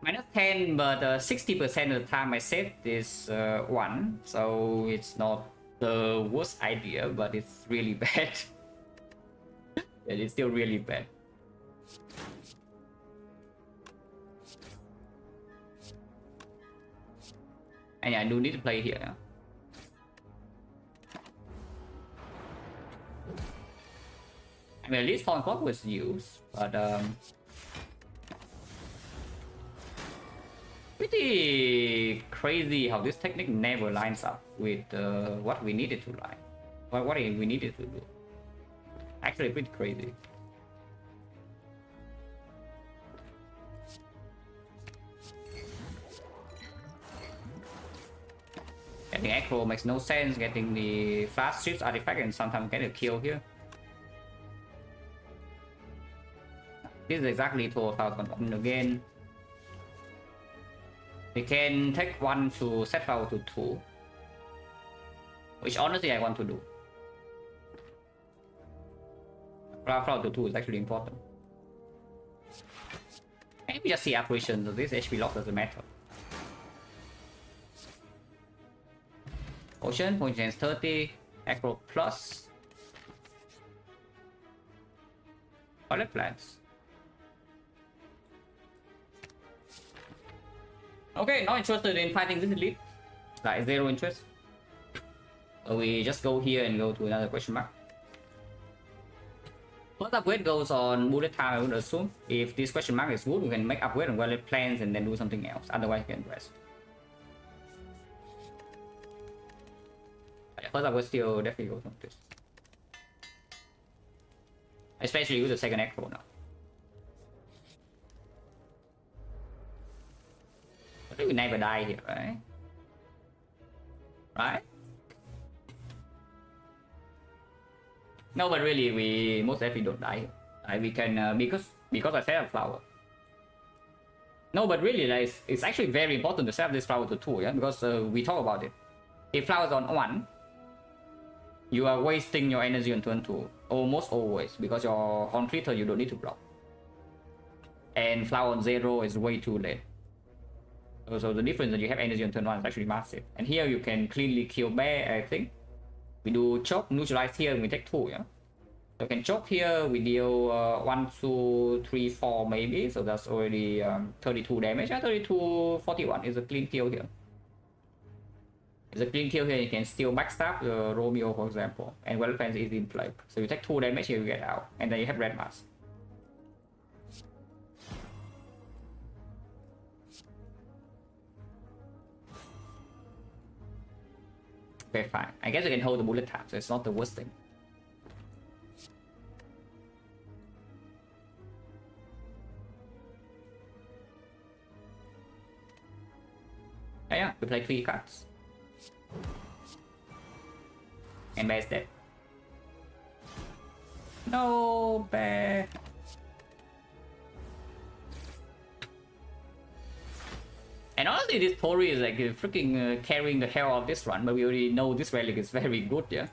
Minus 10, but 60% of the time I saved is 1. So it's not the worst idea, but it's really bad. It is still really bad. And yeah, I do need to play here. Yeah? I mean, at least Fallen Clock was used, but pretty crazy how this technique never lines up with what we needed to line. What we needed to do. Actually, pretty crazy. Getting Echo makes no sense, getting the fast shifts artifact and sometimes get a kill here. This is exactly 2000 again. We can take 1 to set power to 2. Which honestly I want to do. Flower to 2 is actually important. And we just see apparition, so this HP loss doesn't matter. Ocean, point chance 30, Acro plus. Toilet plants. Okay, not interested in fighting this elite. Like zero interest. So we just go here and go to another question mark. First upgrade goes on bullet time, I would assume. If this question mark is good, we can make upgrade on wallet plans and then do something else. Otherwise, we can rest. First upgrade still definitely goes on this. Especially with the second echo now. I think we never die here, right? Right? No, but really, we most definitely don't die. We can because I set up flower. No, but really, like, it's actually very important to set up this flower to 2, yeah, because we talk about it. If flower is on 1, you are wasting your energy on turn 2 almost always because your on critter you don't need to block, and flower on 0 is way too late. So the difference that you have energy on turn 1 is actually massive. And here you can cleanly kill bear, I think. We do choke, neutralize here, and we take 2, yeah? So we can choke here, we deal 1, 2, 3, 4 maybe, so that's already 32 damage. 32, 41 is a clean kill here. It's a clean kill here, you can still backstab Romeo, for example, and well defense is in play. So you take 2 damage here, you get out, and then you have red mask. Okay, fine. I guess you can hold the bullet tap, so it's not the worst thing. Yeah, we play 3 cards. And bear is dead. No, bear. And honestly, this Tori is like freaking carrying the hell of this run, but we already know this relic is very good, yeah.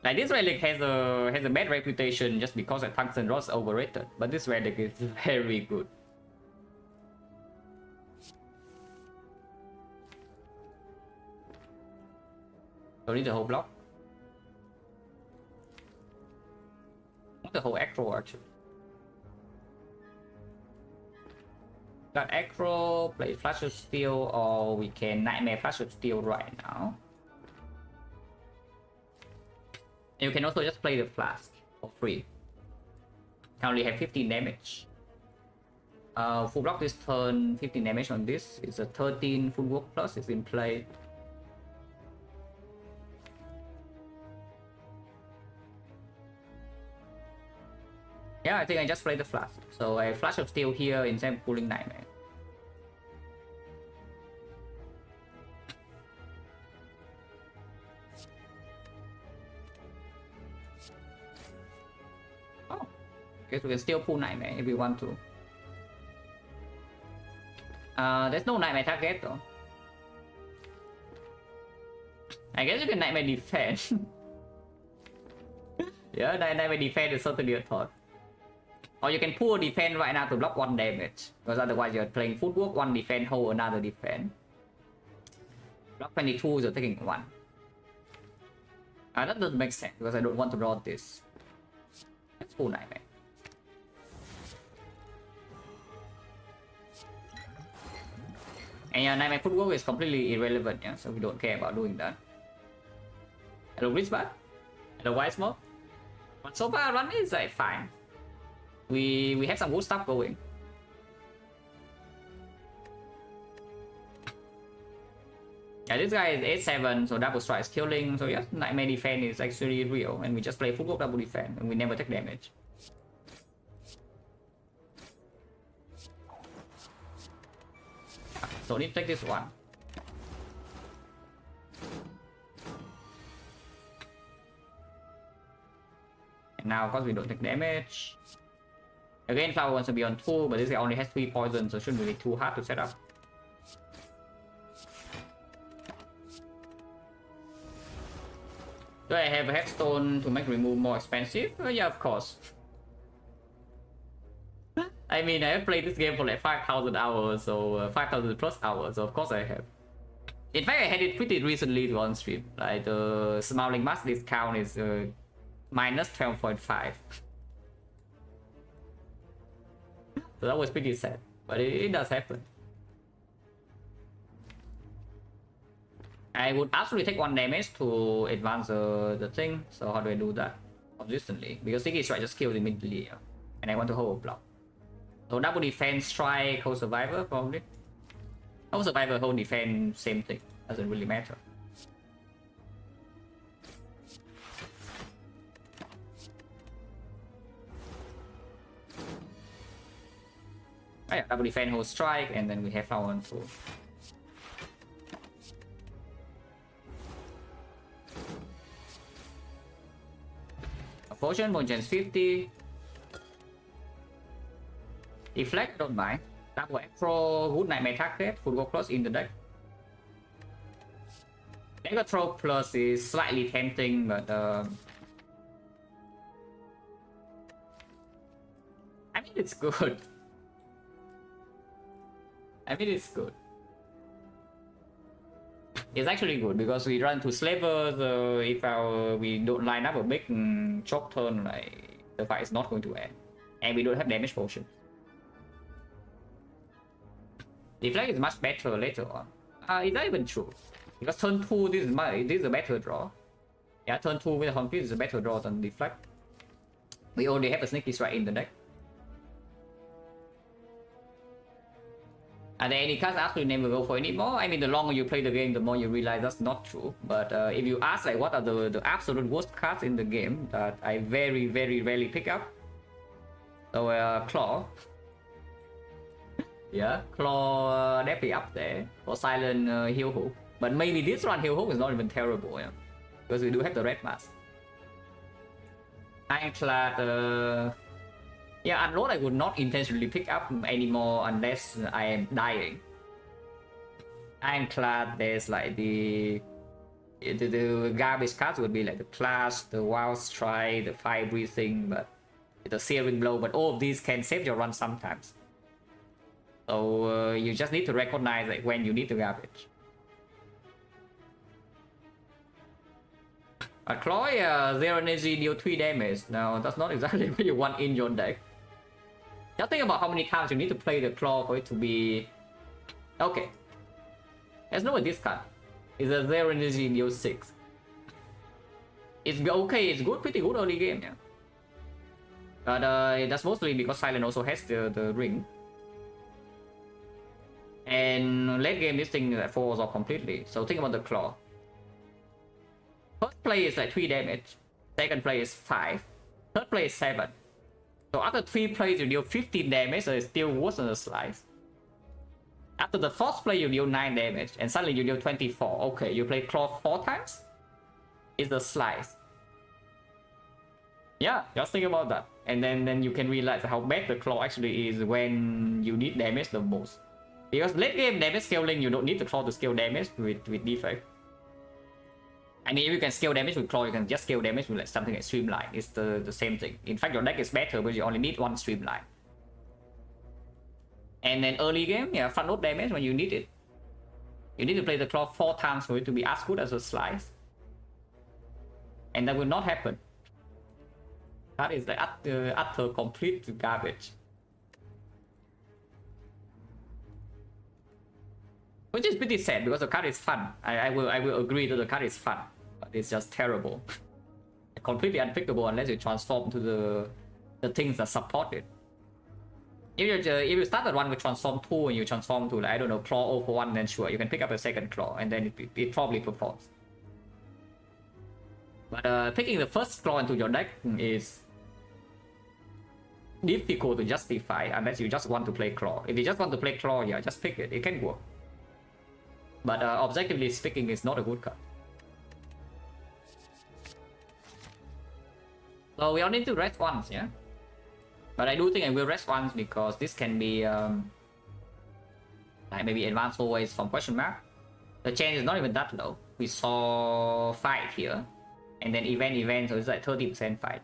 Like this relic has a bad reputation just because the tungsten rod is overrated, but this relic is very good. Don't need the whole block. Not the whole acro actually. Got acro, play Flash of Steel, or we can Nightmare Flash of Steel right now. You can also just play the Flask for free. Currently have 15 damage. Full block this turn, 15 damage on this. It's a 13 full work plus, it's in play. Yeah, I think I just play the Flask. So a Flash of Steel here instead of pulling Nightmare. Oh, guess we can still pull Nightmare if we want to. There's no Nightmare target though. I guess you can Nightmare defend. Yeah, Nightmare defend is certainly a thought. Or you can pull defense right now to block 1 damage. Because otherwise you're playing footwork, 1 defense, hold another defense. Block 22, you're taking 1. That doesn't make sense because I don't want to draw this. Let's pull Nightmare. And yeah, Nightmare footwork is completely irrelevant, yeah, so we don't care about doing that. Hello Grizzbot. Hello Wise Mode. But so far run is like fine. We have some good stuff going. Yeah, this guy is 8-7, so double strike is killing. So yes, Nightmare defense is actually real, and we just play full double defense, and we never take damage. So need to take this one. And now, of course, we don't take damage. Again, Flower wants to be on 2, but this guy only has 3 poison, so it shouldn't be too hard to set up. Do I have a Headstone to make remove more expensive? Yeah, of course. I mean, I have played this game for like 5,000 hours, so 5,000 plus hours, so of course I have. In fact, I had it pretty recently to on stream. Like the smiling mask discount is minus 12.5. So that was pretty sad, but it does happen. I would actually take 1 damage to advance the thing. So how do I do that? Consistently, because Sticky Strike just kills immediately, and I want to hold a block. So double defense, strike, hold survivor probably. Hold survivor, hold defense, same thing. Doesn't really matter. Oh yeah, double defense, hold strike, and then we have our one full. Potion, Motion's 50. Deflect, don't mind. Double Acro, Good Nightmare target, could go close in the deck. Dagger Throw Plus is slightly tempting, but I mean it's good. I mean it's good. It's actually good because we run to slavers. If we don't line up a big choke turn, like the fight is not going to end, and we don't have damage potion. Deflect is much better later on. Is that even true? Because turn 2, this is a better draw. Yeah, turn 2 with a complete is a better draw than Deflect. We already have a Sneaky Strike in the deck. And then any cards actually never go for anymore. I mean, the longer you play the game, the more you realize that's not true. But if you ask like what are the absolute worst cards in the game that I very rarely pick up, so Claw. Yeah, Claw definitely up there. For Silent, Heal Hook. But maybe this run Heal Hook is not even terrible, yeah, because we do have the red mask. Ironclad, yeah, Unload I would not intentionally pick up anymore unless I am dying. Ironclad, there's like the garbage cards would be like the Clash, the Wild Strike, the Fire Breathing, but the Searing Blow, but all of these can save your run sometimes. So you just need to recognize like when you need the garbage. A Claw, 0 energy, deal 3 damage. Now that's not exactly what you want in your deck. Just think about how many times you need to play the Claw for it to be... Okay. Let's know what this card. It's a 0 energy, deal 6. It's okay, it's good, pretty good early game, yeah. But that's mostly because Silent also has the ring. And late game this thing falls off completely. So think about the Claw. First play is like 3 damage. Second play is 5. Third play is 7. So after 3 plays you deal 15 damage, so it's still worse than a slice. After the fourth play you deal 9 damage, and suddenly you deal 24. Okay, you play Claw 4 times? It's the slice. Yeah, just think about that. And then you can realize how bad the Claw actually is when you need damage the most. Because late game damage scaling, you don't need the Claw to scale damage with Defect. I mean, if you can scale damage with Claw, you can just scale damage with like something like Streamline. It's the same thing. In fact, your deck is better because you only need 1 Streamline. And then early game, yeah, front load damage when you need it. You need to play the Claw 4 times for it to be as good as a slice. And that will not happen. That is the utter complete garbage. Which is pretty sad because the card is fun. I will agree that the card is fun, but it's just terrible. Completely unpickable unless you transform to the things that support it. If you start the run with transform 2 and you transform to like, I don't know, Claw 0 for 1, then sure you can pick up a second Claw and then it probably performs. But picking the first Claw into your deck is difficult to justify unless you just want to play Claw. If you just want to play Claw, yeah, just pick it. It can work. But objectively speaking, it's not a good card. So we all need to rest once, yeah? But I do think I will rest once because this can be like maybe advanced always from question mark. The chance is not even that low. We saw 5 here. And then event, so it's like 30% fight.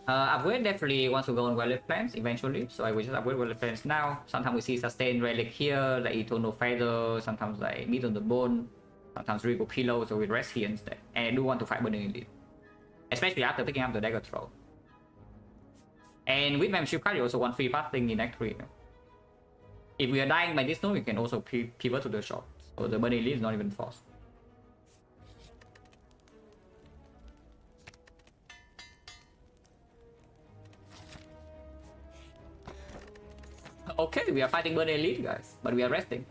Upgrade definitely wants to go on Violet Plants eventually, so I will just upgrade Violet Plants now. Sometimes we see Sustain Relic here, like Eternal Feather, sometimes like Meat on the Bone, sometimes Regal Pillow, so we rest here instead. And I do want to fight Burning Elite, especially after picking up the Dagger Throw. And with Membership card, you also want free passing in Act 3. If we are dying by this node, we can also pivot to the shot, so the Burning Elite is not even forced. Okay, we are fighting Burning Elite, guys, but we are resting.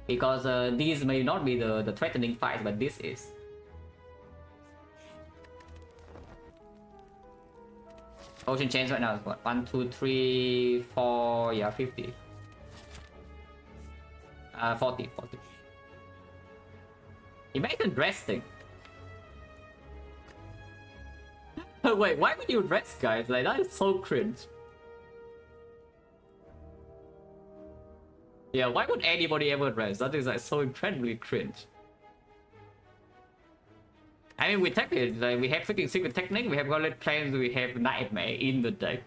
Because these may not be the threatening fights, but this is. Ocean Chains right now is what? 1, 2, 3, 4, yeah, 50. 40. Imagine resting. Wait, why would you rest, guys? Like, that is so cringe. Yeah, why would anybody ever rest? That is like so incredibly cringe. I mean, we take it, like, we have freaking Secret Technique, we have Violet Plans, we have Nightmare in the deck.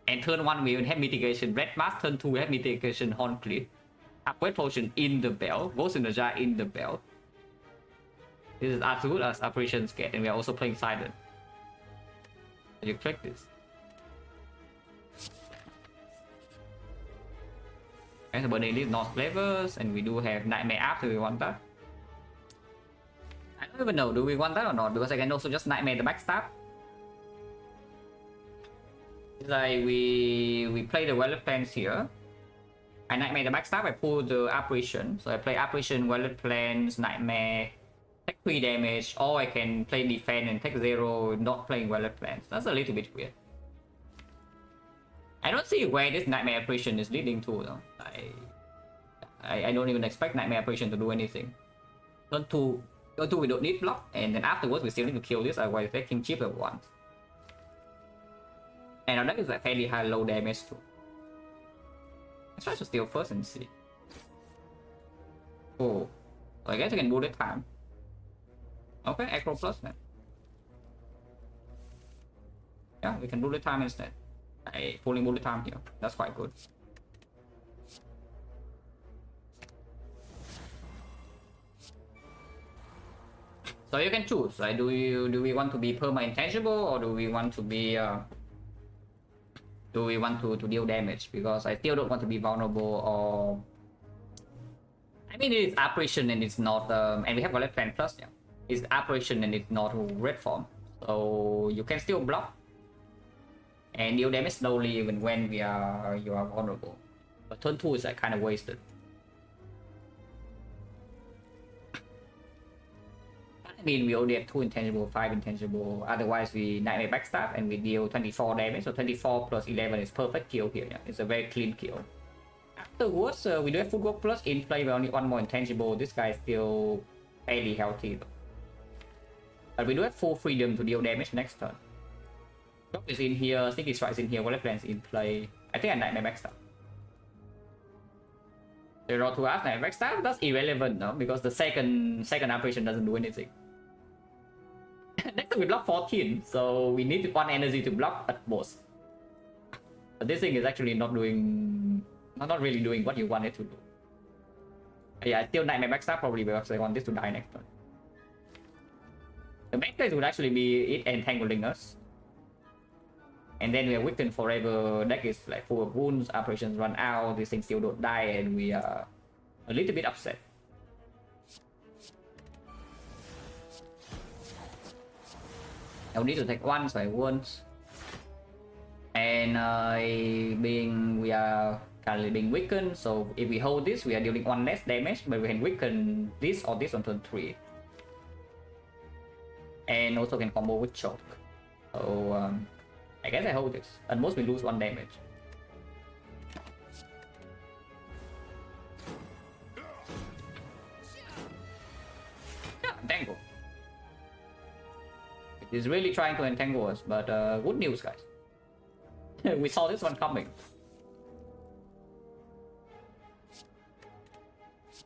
And turn 1 we will have Mitigation Red Mask, turn 2 we have Mitigation Horn Cliff. Upgrade Potion in the bell, Ghost in the Jar in the bell. This is as good as Apparition Skate, and we are also playing Silent. And you click this. Okay, so Burning Elite North Flavors, and we do have Nightmare after we want that. I don't even know, do we want that or not? Because I can also just Nightmare the backstab. It's like we play the Violet Plans here. I Nightmare the backstab, I pull the Apparition. So I play Apparition, Violet Plans, Nightmare, take 3 damage, or I can play Defend and take 0, not playing Violet Plans. That's a little bit weird. I don't see where this Nightmare Apparition is leading to though. I don't even expect Nightmare Apparition to do anything. Turn 2 we don't need block, and then afterwards we still need to kill this, otherwise they can chip level 1. And our deck is like fairly high low damage too. Let's try to steal first and see. Oh, so I guess I can bullet time. Okay, Acro plus then. Yeah, we can bullet time instead. Pulling bullet time here. That's quite good. So you can choose. Like, do we want to be perma intangible, or do we want to be do we want to deal damage? Because I still don't want to be vulnerable, or I mean it's Apparition and it's not and we have Violet Plan plus, yeah. It's Apparition and it's not red form. So you can still block and deal damage slowly even when you are vulnerable. But turn 2 is like kind of wasted. I mean, we only have 2 intangible, 5 intangible. Otherwise, we Nightmare backstab and we deal 24 damage. So 24 plus 11 is perfect kill here. Yeah. It's a very clean kill. Afterwards, we do have Footwork plus in play. We only 1 more intangible. This guy is still fairly healthy though. But we do have full freedom to deal damage next turn. Drop is in here, Sneaky Strike is in here, Violet Plans in play. I think I Nightmare backstab. The draw to us, Nightmare backstab, that's irrelevant now because the second Apparition doesn't do anything. Next time we block 14, so we need 1 energy to block at most. But this thing is actually not really doing what you want it to do. Yeah, I still Nightmare backstab probably because I want this to die next turn. The best case would actually be it entangling us. And then we are weakened forever, deck is like full of wounds, Apparitions run out, these things still don't die, and we are a little bit upset. I'll need to take 1, so I won't. And we are currently being weakened, so if we hold this, we are dealing 1 less damage, but we can weaken this or this on turn 3. And also can combo with Choke. So I guess I hold this. At most we lose 1 damage. Yeah, entangle. It is really trying to entangle us, but good news, guys. We saw this one coming.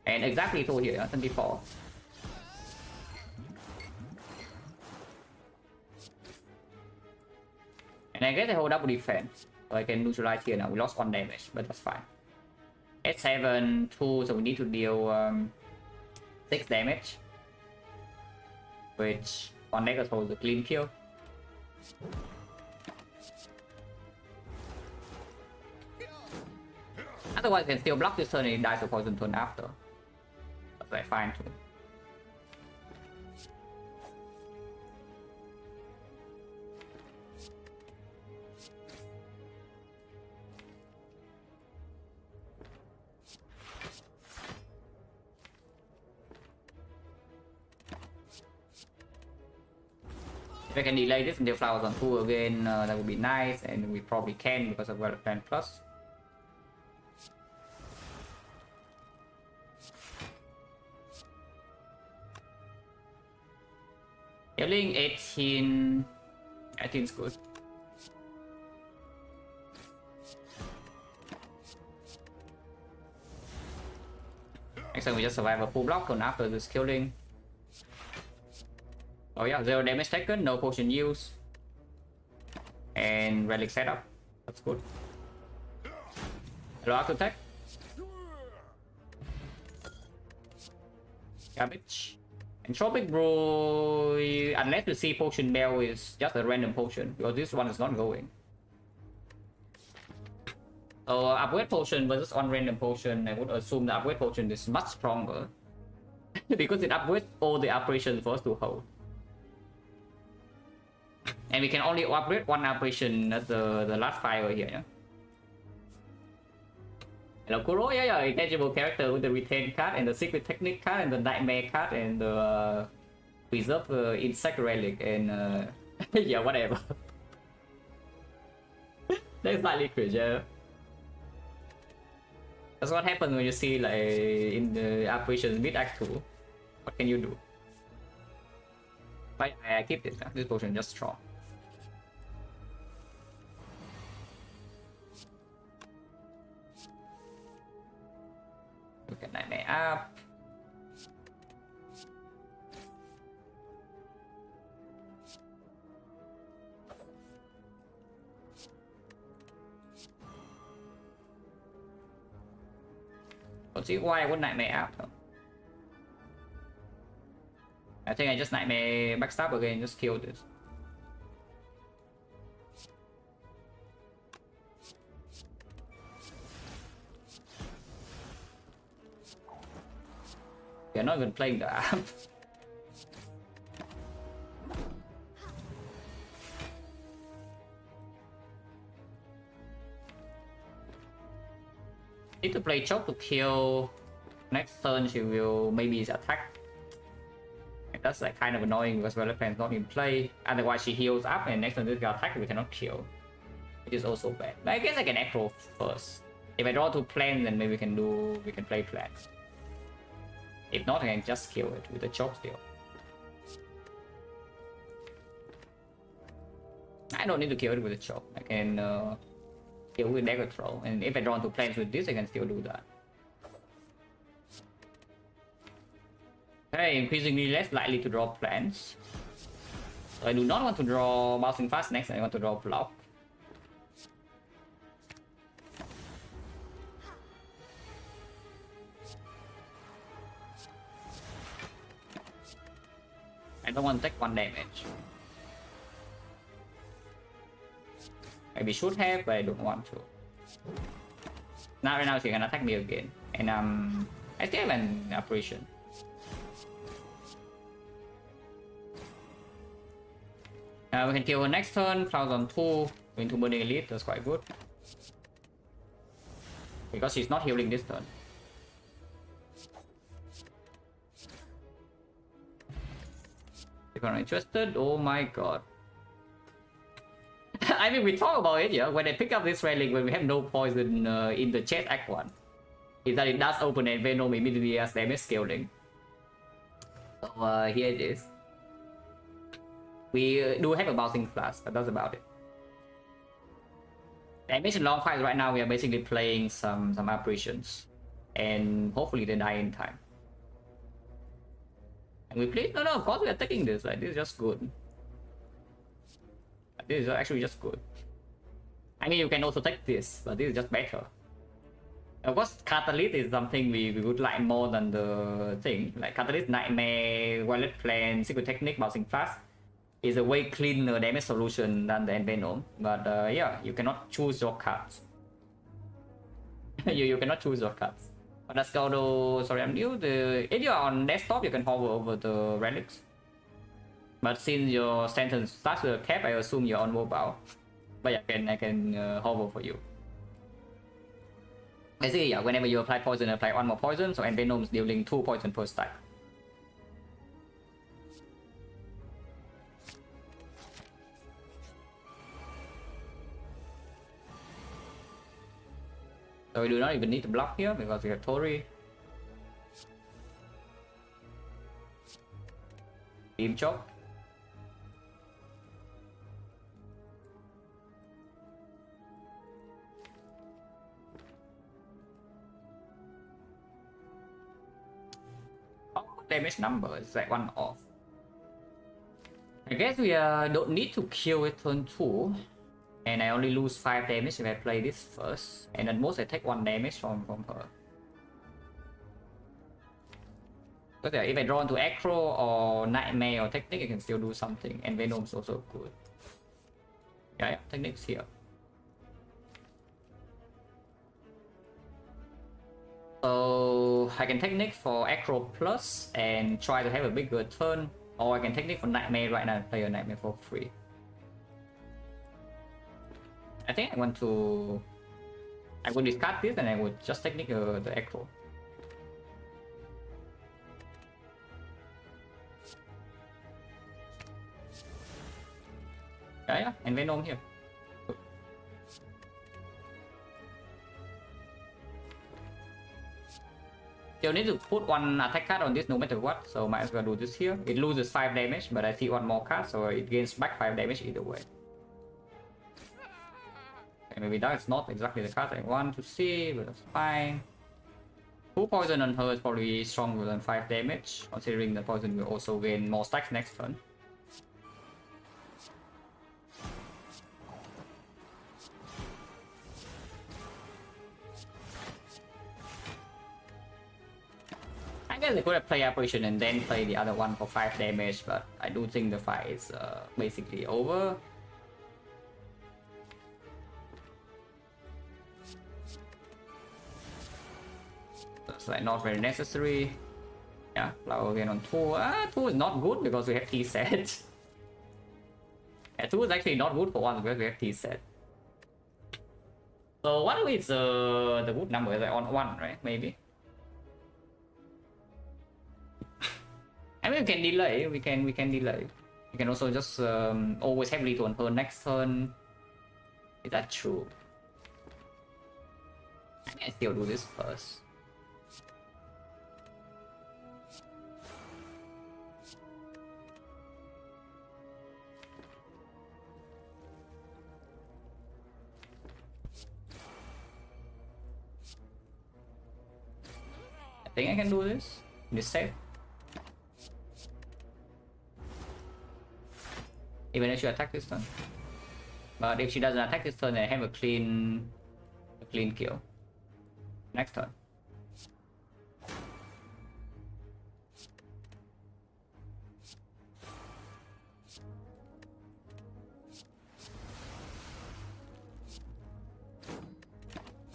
And exactly through here, 24. And I guess I hold double defense, so I can neutralize here now. We lost 1 damage, but that's fine. S7, 2, so we need to deal 6 damage. Which on Negas holds a clean kill. Otherwise, I can still block this turn and it dies to poison turn after. That's like fine too. If I can delay this until flowers on 2 again, that would be nice, and we probably can because of Plan Plus. Healing 18. 18 is good. Next time we just survive a full block and after this killing. Oh yeah, 0 damage taken, no potion use. And relic setup. That's good. Hello, Architect. Garbage. Entropic Brew, unless the sea potion bell is just a random potion, because this one is not going. So upgrade potion versus one random potion, I would assume the upgrade potion is much stronger. Because it upgrades all the operations for us to hold. And we can only upgrade one operation at the last fire here, yeah? Hello Kuro, yeah, intangible character with the retain card and the secret technique card and the nightmare card and the preserve insect relic and yeah, whatever. That's slightly cringe. That's what happens when you see like in the operations mid act 2. What can you do? But I keep this. This potion just strong. Look at nightmare up. Let's see why I would nightmare up though. I think I just nightmare backstab again, just kill this. They're not even playing the app. Need to play choke to kill. Next turn she will maybe attack. And that's like kind of annoying because Velopan's not in play. Otherwise she heals up and next turn this guy attack we cannot kill. Which is also bad. But I guess I can aggro first. If I draw 2 plans then maybe we can play plans. If not, I can just kill it with a choke still. I don't need to kill it with a choke. I can kill with dagger throw, and if I draw 2 plans with this, I can still do that. Okay, increasingly less likely to draw plans. So I do not want to draw bouncing fast next. I want to draw block. I don't want to take 1 damage. Maybe should have, but I don't want to. Now right now she can attack me again, and I still have an operation. We can kill her next turn. Flowers on 2 into Burning Elite. That's quite good because she's not healing this turn. If you're not interested, oh my god. I mean, we talk about it, yeah. When I pick up this relic, when we have no poison in the chest act 1, is that it does open and Venom immediately has damage scaling. So here it is. We do have a bouncing flash, but that's about it. Damage in long fights right now, we are basically playing some operations, and hopefully they die in time. And we play. No, of course we are taking this. Like this is just good. This is actually just good. I mean, you can also take this, but this is just better. Of course, Catalyst is something we would like more than the thing. Like Catalyst, Nightmare, Violet Plan, Secret Technique, Bouncing Fast is a way cleaner damage solution than the Envenom. But yeah, you cannot choose your cards. you cannot choose your cards. But let's go to, sorry, I'm new. If you are on desktop, you can hover over the relics. But since your sentence starts with a cap, I assume you're on mobile. But yeah, I can hover for you. Basically, yeah, whenever you apply poison, apply one more poison, so Envenom is dealing 2 poison per stack. So we do not even need to block here because we have Tori. Beam Chop. Damage number is like 1 off. I guess we don't need to kill it turn 2. And I only lose 5 damage if I play this first. And at most I take 1 damage from her. But yeah, if I draw into Acro or Nightmare or Technique, I can still do something. And Venom's also good. Yeah, Technique's here. So I can Technique for Acro Plus and try to have a bigger turn. Or I can Technique for Nightmare right now and play a Nightmare for free. I think I would discard this and I would just Technique the Acro. Yeah, and Venom here. You'll need to put 1 attack card on this no matter what, so might as well do this here. It loses 5 damage, but I see 1 more card, so it gains back 5 damage either way. And maybe that's not exactly the card I want to see, but that's fine. 2 poison on her is probably stronger than 5 damage, considering the poison will also gain more stacks next turn. I guess I could have played Apparition and then play the other one for 5 damage, but I do think the fight is basically over. That's like not very necessary. Yeah, flower again on 2. 2 is not good because we have T set. Yeah, 2 is actually not good for 1 because we have T set. So what is the good number? Is like on 1, right? Maybe. I mean, we can delay. We can delay. You can also just always heavily to on her next turn. Is that true? I still do this first. I think I can do this. This safe. Even if she attacks this turn. But if she doesn't attack this turn, I have a clean kill. Next turn.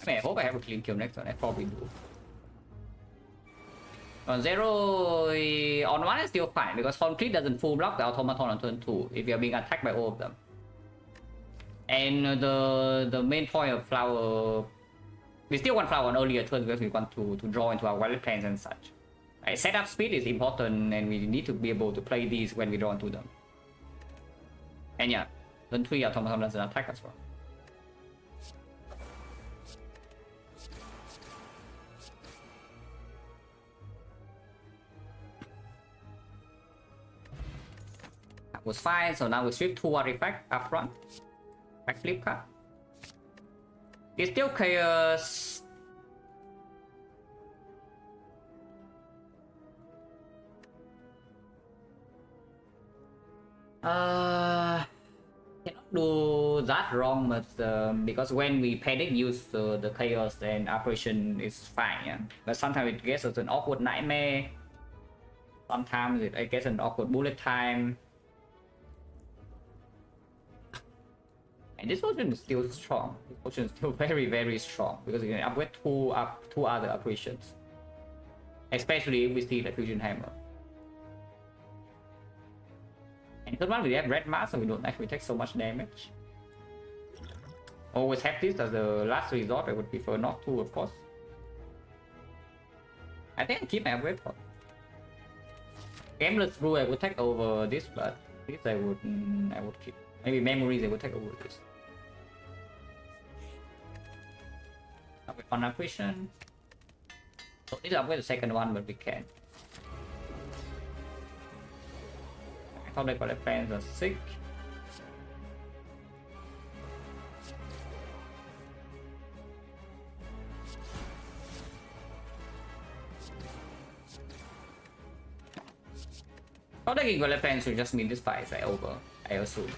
I mean, I hope I have a clean kill next turn. I probably do. On 0, on 1 is still fine because Concrete doesn't full block the Automaton on turn 2 if you're being attacked by all of them. And the main point of Flower, we still want Flower on earlier turns because we want to draw into our Violet Plans and such. Right, setup speed is important and we need to be able to play these when we draw into them. And yeah, turn 3 Automaton doesn't attack as well. Was fine, so now we sweep 2 artifact up front. Backflip card. It's still chaos. Cannot do that wrong, but because when we panic use the chaos, then operation is fine. Yeah? But sometimes it gets an awkward nightmare. Sometimes it gets an awkward bullet time. And this version is still strong. This version is still very strong because you can upgrade two other operations. Especially if we see the fusion hammer. And third one we have red mask, so we don't actually take so much damage. Always have this as the last resort. I would prefer not to, of course. I think I keep my upgrade for. Gameless Brew I would take over this, but this I would keep. Maybe memories I would take over this. Upgrade on operation. So need to upgrade the second one, but we can. I thought they got their plans are sick. All the Giggle plans will just mean this fight is over, I assume.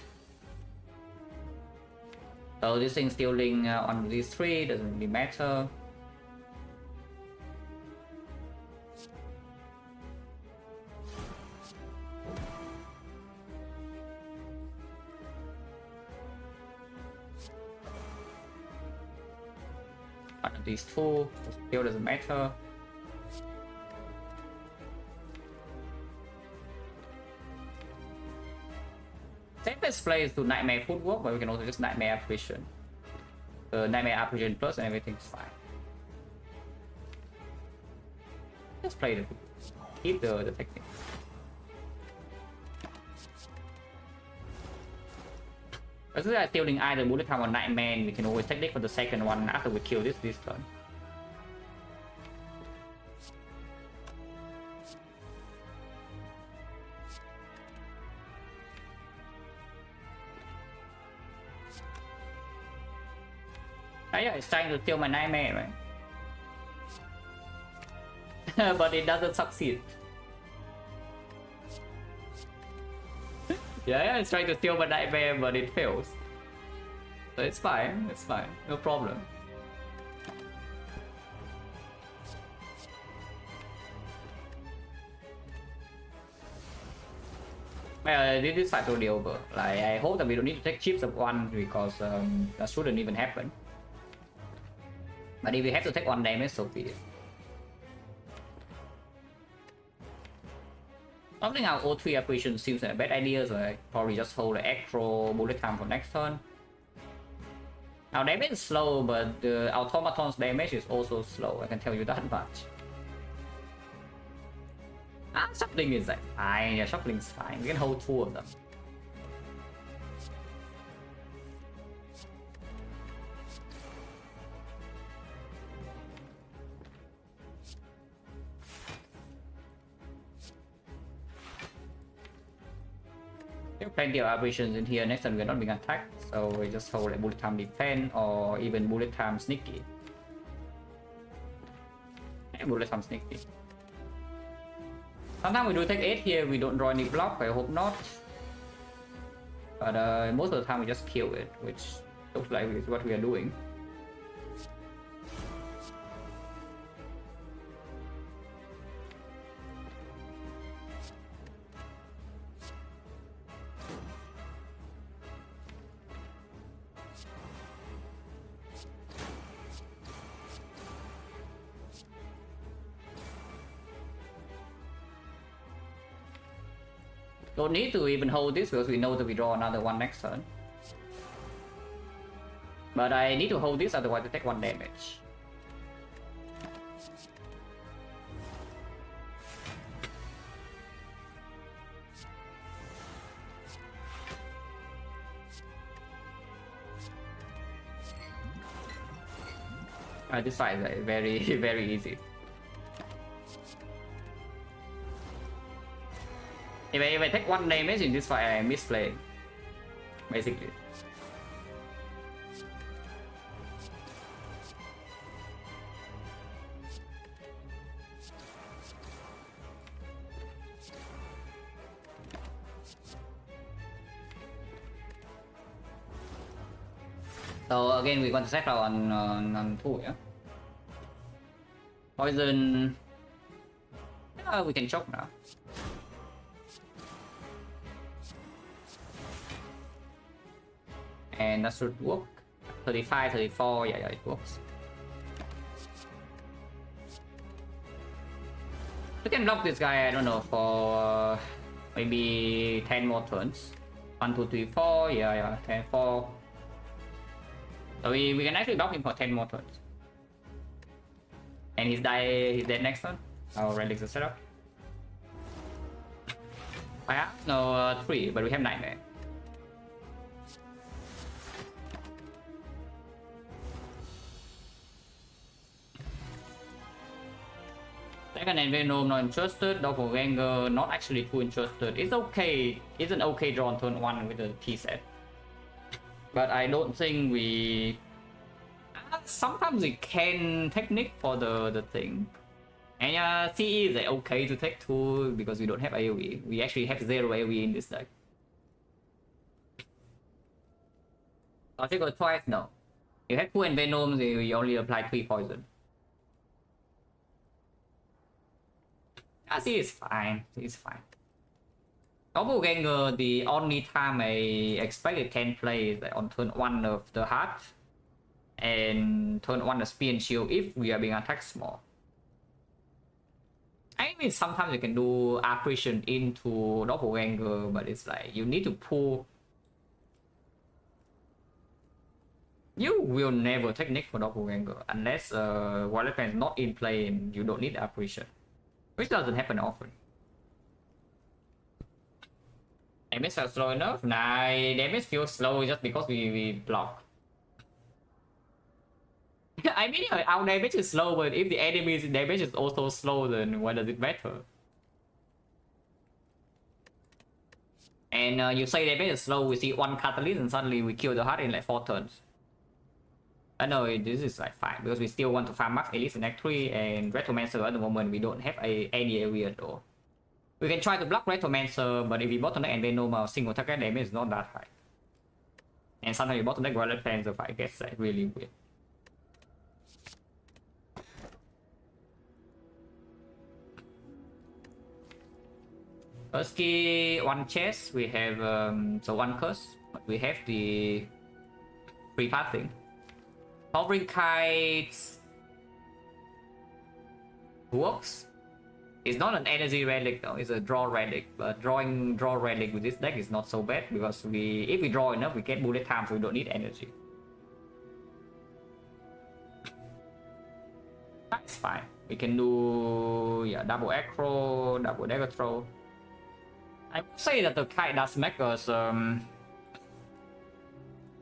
So this thing stealing on these three doesn't really matter. One of these two still doesn't matter. Safest play is to Nightmare Footwork, but we can also just Nightmare Apparition. Nightmare Apparition plus and everything's fine. Just play the keep the technique. As soon as stealing either bullet time or Nightmare, we can always technique for the second one after we kill this turn. Yeah, it's trying to steal my Nightmare, right? But it doesn't succeed. Yeah, it's trying to steal my Nightmare, but it fails. So it's fine, no problem. Well, this is fight already over. Like, I hope that we don't need to take chips of one because that shouldn't even happen. But if we have to take one damage, so be it. I don't think our O3 operation seems like a bad idea, so I probably just hold the extra bullet time for next turn. Our damage is slow, but the automaton's damage is also slow, I can tell you that much. Shuffling is like fine, yeah, shuffling is fine. We can hold two of them. There are plenty of operations in here. Next time we're not being attacked, so we just hold a bullet time defense or even bullet time sneaky. And bullet time sneaky. Sometimes we do take 8 here, we don't draw any block, I hope not. But most of the time we just kill it, which looks like is what we are doing. Don't need to even hold this because we know that we draw another one next turn. But I need to hold this, otherwise I take 1 damage. This fight is very easy. If I take 1 damage in this fight, I misplay, basically. So again, we want to settle on 2, yeah? Poison. We can choke now. And that should work. 35, 34, yeah, it works. We can block this guy, I don't know, for maybe 10 more turns. 1, 2, 3, 4, yeah, 10, 4. So we can actually block him for 10 more turns. And he's dead next turn. Our relics are set up. I have no 3, but we have 9 there. Second and Venom not interested, Doppelganger not actually too interested. It's okay, it's an okay draw on turn 1 with the T set. But I don't think we... sometimes we can technique for the thing. And yeah, CE is like, okay to take 2 because we don't have AoE. We actually have 0 AoE in this deck. I'll take it twice, no. You have 2 and Venoms, we only apply 3 poison. CE is fine, it's fine. Doppelganger, the only time I expect it can play is like on turn 1 of the heart and turn 1 of spear and shield if we are being attacked small. I mean, sometimes you can do apparition into Doppelganger, but it's like you need to pull. You will never technique for Doppelganger unless Violet Plan is not in play and you don't need apparition, which doesn't happen often. Damage feels slow enough? Nah, damage feels slow just because we block. I mean, our damage is slow, but if the enemy's damage is also slow, then why does it matter? And you say damage is slow, we see 1 catalyst and suddenly we kill the heart in like 4 turns. I know this is like fine because we still want to farm max Elise in Act 3 and Retromancer at the moment we don't have any area at all. We can try to block Retromancer, but if we bottleneck and Venom, our single target damage is not that high. And sometimes we bottleneck Violet Plan, the fight gets like really weird. First key, 1 chest, we have so 1 curse, but we have the free pathing. Hovering kites works. It's not an energy relic though, it's a draw relic. But draw relic with this deck is not so bad because if we draw enough, we get bullet time, so we don't need energy. That's fine. We can do double acro, double dagger throw. I would say that the kite does make us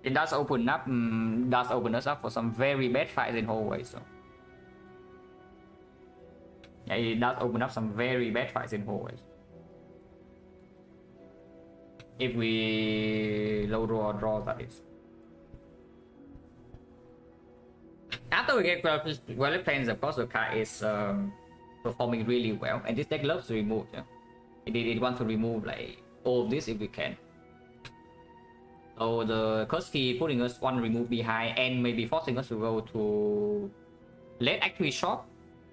it does open us up for some very bad fights in hallways. So yeah, it does open up some very bad fights in hallways. If we low draw that is. After we get Violet Plains, of course the card is performing really well, and this deck loves to remove. Yeah, it wants to remove like all of this if we can. So the curse key putting us 1 remove behind and maybe forcing us to go to late active shop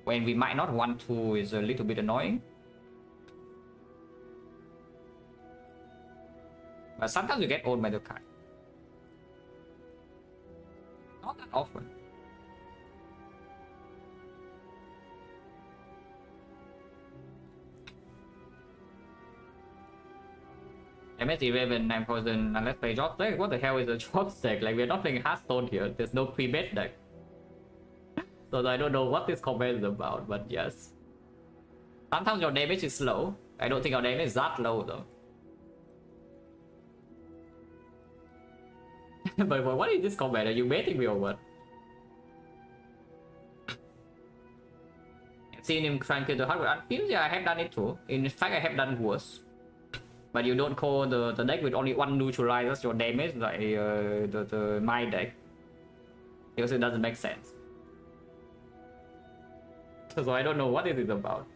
when we might not want to is a little bit annoying. But sometimes you get owned by the card. Not that often. MS11, 9 poison, and let's play drop deck. What the hell is a drop deck? Like, we're not playing Hearthstone here. There's no pre-bet deck. So I don't know what this comment is about, but yes. Sometimes your damage is low. I don't think our damage is that low though. But what is this comment? Are you baiting me or what? I've seen him try and kill the heart with unfused. Yeah, I have done it too. In fact, I have done worse. But you don't call the deck with only 1 neutralizes your damage like my deck. Because it doesn't make sense. So I don't know what it is about.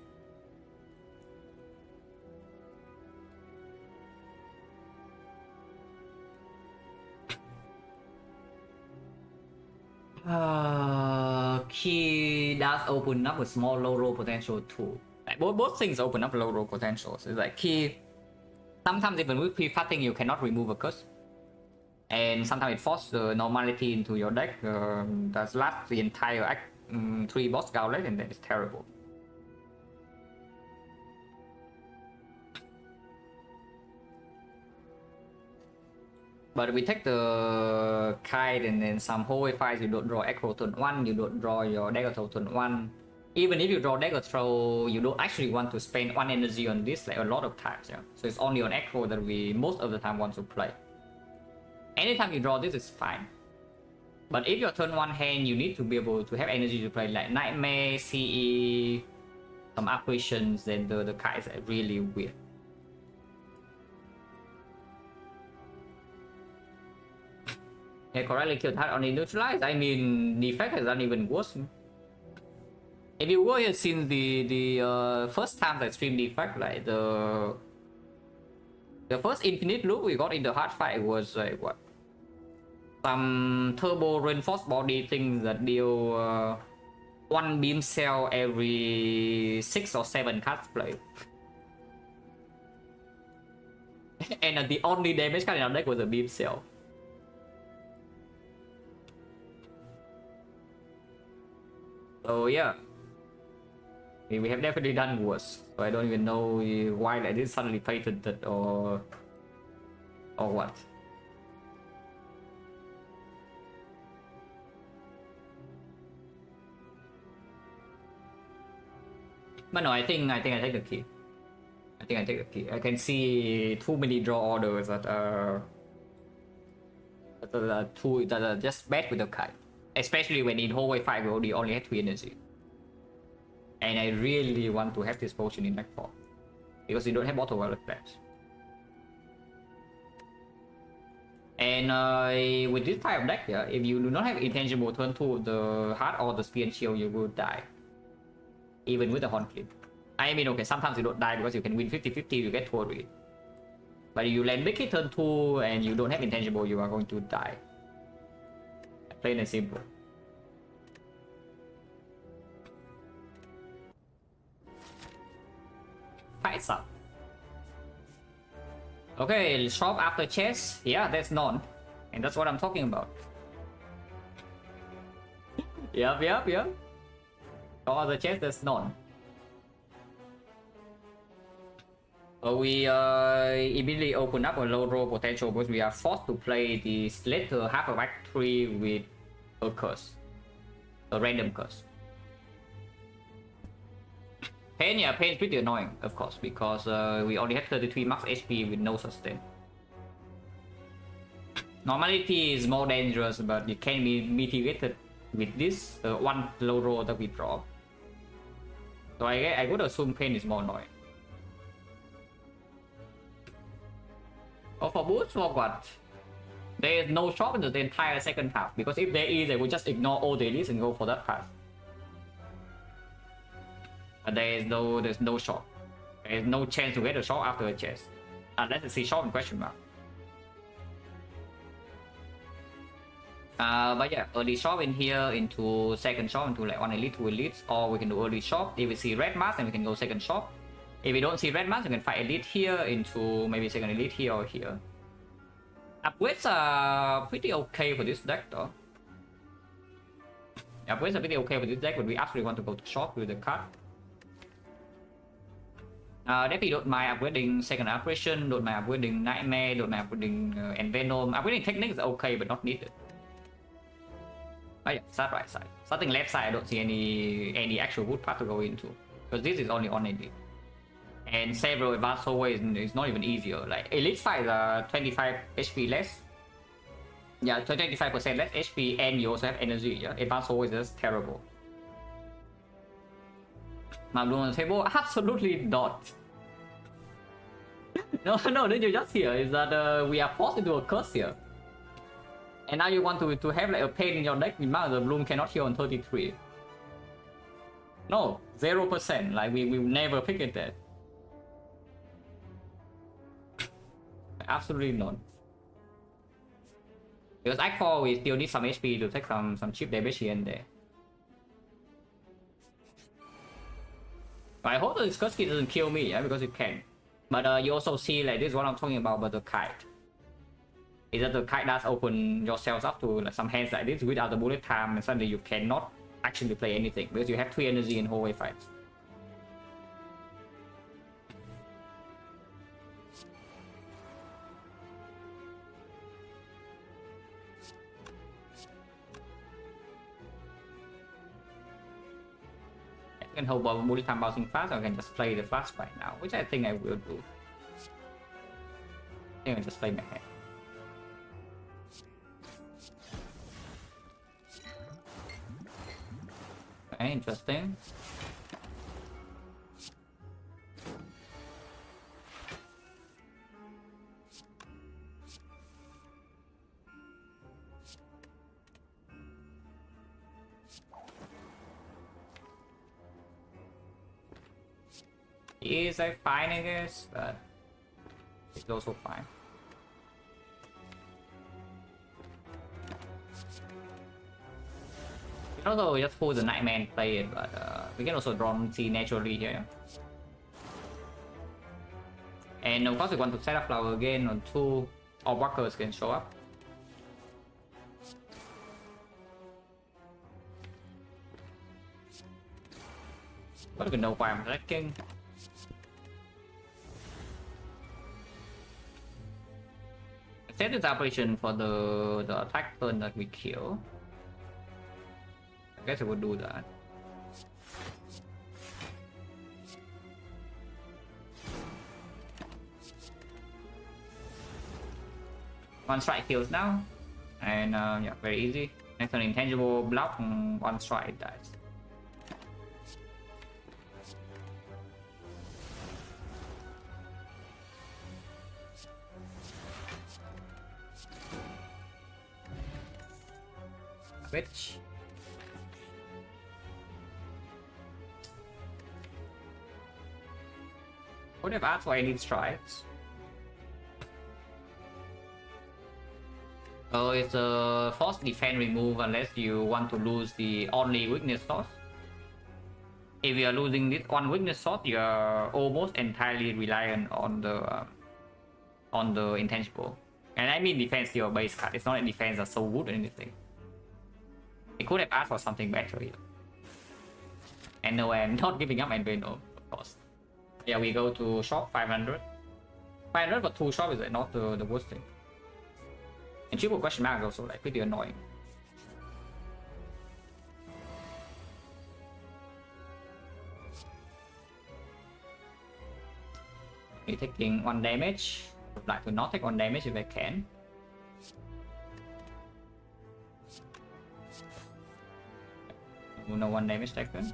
Key does open up a small low roll potential too. Like both things open up low roll potentials. It's like key. Sometimes even with pre-fatting you cannot remove a curse. And sometimes it forces the normality into your deck. That's last the entire act 3 boss gauntlet, and then it's terrible. But we take the kite and then some holy fights, you don't draw echo turn 1, you don't draw your dagger throw turn 1. Even if you draw dagger throw, you don't actually want to spend 1 energy on this like a lot of times, yeah. So it's only on echo that we most of the time want to play. Anytime you draw this is fine. But if your turn 1 hand, you need to be able to have energy to play like Nightmare, CE, some apparitions, then the kite is really weird. Yeah, correctly killed hard only neutralized. I mean, Defect has done even worse. If you were here since the first time I streamed Defect, like the first infinite loop we got in the hard fight was like what? Some turbo reinforced body things that deal 1 beam cell every 6 or 7 cards played. And the only damage card in our deck was a beam cell. So yeah, we have definitely done worse. So I don't even know why I did suddenly patented or what. But no, I think I take the key. I think I take the key. I can see too many draw orders that are just bad with the kite. Especially when in whole way 5 we only had 3 energy. And I really want to have this potion in deck 4. Because you don't have auto wallet flash. And with this type of deck, yeah, if you do not have intangible turn 2, the heart or the spear and shield, you will die. Even with the horn clip. I mean, okay, sometimes you don't die because you can win 50-50, you get 2 read. But if you land big hit turn 2 and you don't have intangible, you are going to die. Plain and simple. Fights up. Okay, shop after chess. Yeah, that's none. And that's what I'm talking about. Yep. Shop after chess, that's none. So we immediately open up a low roll potential because we are forced to play this later half of act 3 with a curse. A random curse. Pain, yeah, pain is pretty annoying, of course, because we only have 33 max HP with no sustain. Normality is more dangerous, but it can be mitigated with this 1 low roll that we draw. So I would assume pain is more annoying. Oh, for boost, for what? There is no shop in the entire second half, because if there is, they will just ignore all dailies and go for that path. But there's no shop. There's no chance to get a shop after a chest. Unless it's a shop in question mark. But yeah, early shop in here into second shop into like 1 elite, 2 elites, or we can do early shop. If we see red mask, then we can go second shop. If we don't see red mask, we can fight elite here into maybe second elite here or here. Upgrades are pretty okay for this deck though. Upgrades are pretty okay for this deck, but we actually want to go to shop with the card. Definitely don't mind upgrading second apparition, don't mind upgrading nightmare, don't mind upgrading envenom. Upgrading technique is okay, but not needed. Oh yeah, start right side. Starting left side, I don't see any actual good path to go into, because this is only on elite. And several advanced hallways is not even easier. Like elite fights are 25 HP less. Yeah, 25% less HP, and you also have energy. Yeah, advanced hallways is terrible. My blue on the table? Absolutely not. No, then you just here is that we are forced into a curse here. And now you want to have like a pain in your deck with the bloom cannot heal on 33. No, 0%. Like we will never pick it there. Absolutely not. Because Act 4 we still need some HP to take some cheap damage here and there. But I hope the Skullskin doesn't kill me, yeah, because it can. But you also see, like, this is what I'm talking about the kite. Is that the kite does open yourselves up to like, some hands like this without the bullet time, and suddenly you cannot actually play anything because you have 3 energy in hallway fights. I can hold bullet time bouncing fast, or I can just play the flash right now, which I think I will do. I think I'll just play my hand. Okay, interesting. Is like fine, I guess, but it's also fine. We can also just pull the Nightmare and play it, but we can also draw C naturally here. And of course, we want to set up flower again on 2, or walkers can show up. But we can know why I'm attacking. Set this operation for the attack turn that we kill. I guess I would do that. One strike kills now, and yeah, very easy. Next on intangible block, one strike dies. Which would have asked for any strikes. So it's a force defense remove unless you want to lose the only weakness source. If you are losing this one weakness source, you are almost entirely reliant on the intangible. And I mean defense your base card. It's not a defense that's so good or anything. It could have asked for something better here. And no, I'm not giving up and no, of course. Yeah, we go to shop 500. 500 but 2 shop is like not the worst thing. And triple question mark is also like pretty annoying. We're taking 1 damage. I'd like to not take 1 damage if I can. No 1 damage taken.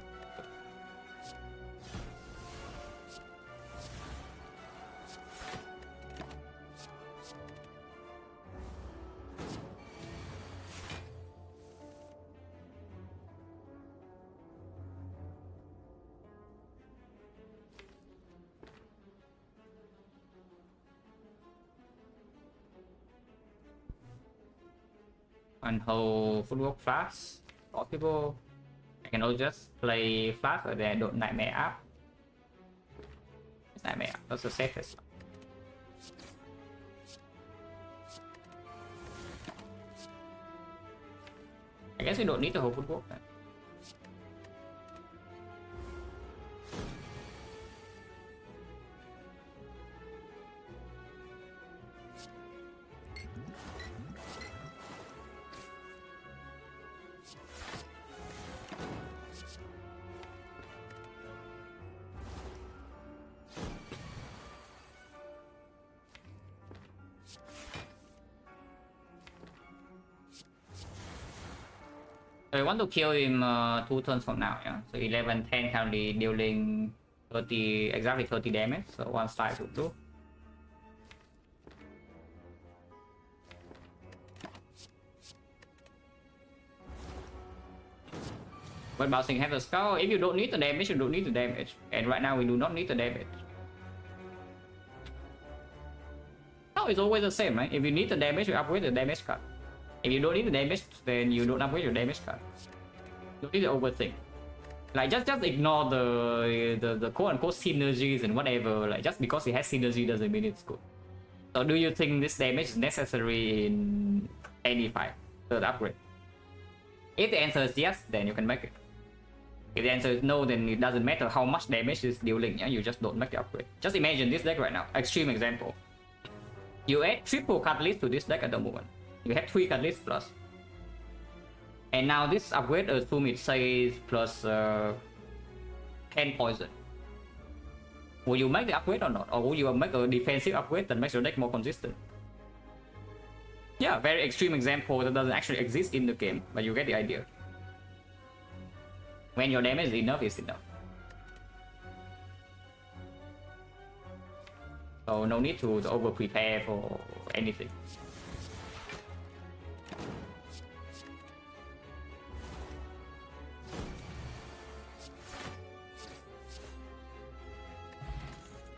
And hold footwork flash possible. I can also just play flash or then do nightmare up. Nightmare up, that's the safest. I guess we don't need to hold footwork then. So I want to kill him 2 turns from now, yeah. So 11-10 currently dealing 30, exactly 30 damage. So 1 strike would do. But bouncing has a skull. If you don't need the damage, you don't need the damage. And right now we do not need the damage. No, it's always the same, right? If you need the damage, you upgrade the damage card. If you don't need the damage, then you don't upgrade your damage card. Don't need to overthink. Like just ignore the quote unquote synergies and whatever. Like just because it has synergy doesn't mean it's good. So do you think this damage is necessary in any fight? Third upgrade. If the answer is yes, then you can make it. If the answer is no, then it doesn't matter how much damage is dealing. Yeah? You just don't make the upgrade. Just imagine this deck right now. Extreme example. You add triple catalyst to this deck at the moment. You have 3 catalysts plus. And now this upgrade assume it says plus 10 poison. Will you make the upgrade or not? Or will you make a defensive upgrade that makes your deck more consistent? Yeah, very extreme example that doesn't actually exist in the game, but you get the idea. When your damage is enough, it's enough. So no need to over prepare for anything.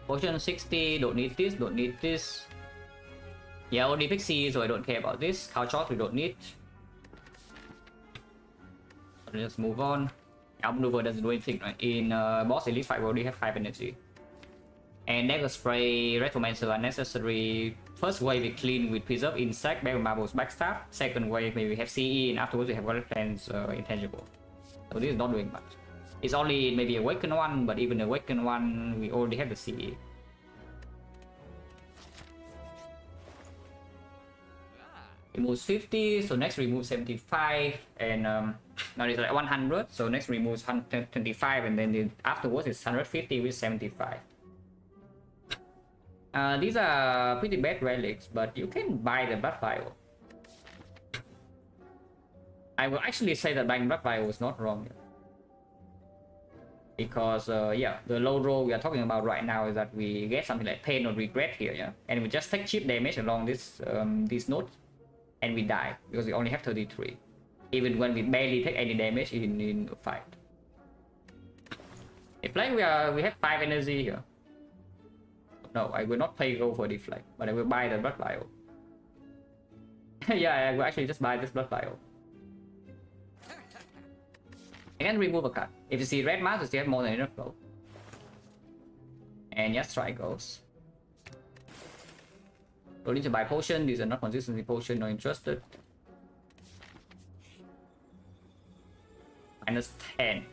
Potion 60, don't need this, don't need this. Yeah, only Pixie, so I don't care about this. Cow shot, we don't need. Let's move on. Outmaneuver doesn't do anything, right? In boss elite fight, we already have 5 energy. And Dagger Spray, Retromancer unnecessary. First wave we clean with Preserve Insect, Battle Marbles Backstab. Second wave maybe we have CE, and afterwards we have Water Plans Intangible. So this is not doing much. It's only maybe Awaken 1, but even Awaken 1, we already have the CE. Removes 50, so next remove 75, and now it's like 100, so next removes 125, and then afterwards it's 150 with 75. These are pretty bad relics, but you can buy the Blood Vial. I will actually say that buying Blood Vial was not wrong. Because yeah, the low roll we are talking about right now is that we get something like Pain or Regret here, yeah? And we just take cheap damage along this these nodes, and we die, because we only have 33. Even when we barely take any damage in a fight. If like we have 5 energy here. No, I will not go for Deflect, but I will buy the Blood Vial. Yeah, I will actually just buy this Blood Vial. And remove a card. If you see red mask, you still have more than enough gold. And yes, try goes. Don't need to buy potion, these are not consistency potion, not interested. Minus 10.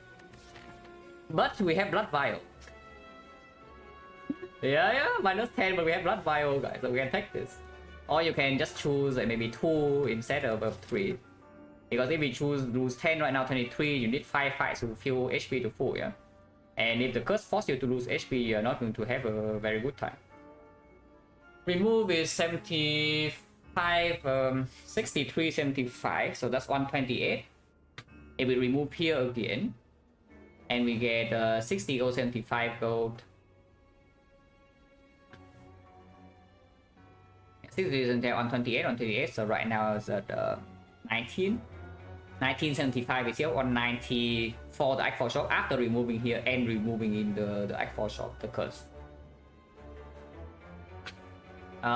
But we have Blood Vial. Yeah, minus 10, but we have Blood Vial, guys, so we can take this. Or you can just choose like maybe 2 instead of 3. Because if we choose lose 10 right now, 23, you need 5 fights to fill HP to full, yeah? And if the curse forces you to lose HP, you're not going to have a very good time. Remove is 75, 63, 75, so that's 128. If we remove here again, and we get 60 gold, 75 gold. 60 is until 128, 128, so right now it's at 19. 1975 is here on 90 for the Act 4 shop after removing here and removing in the Act 4 shop, the curse.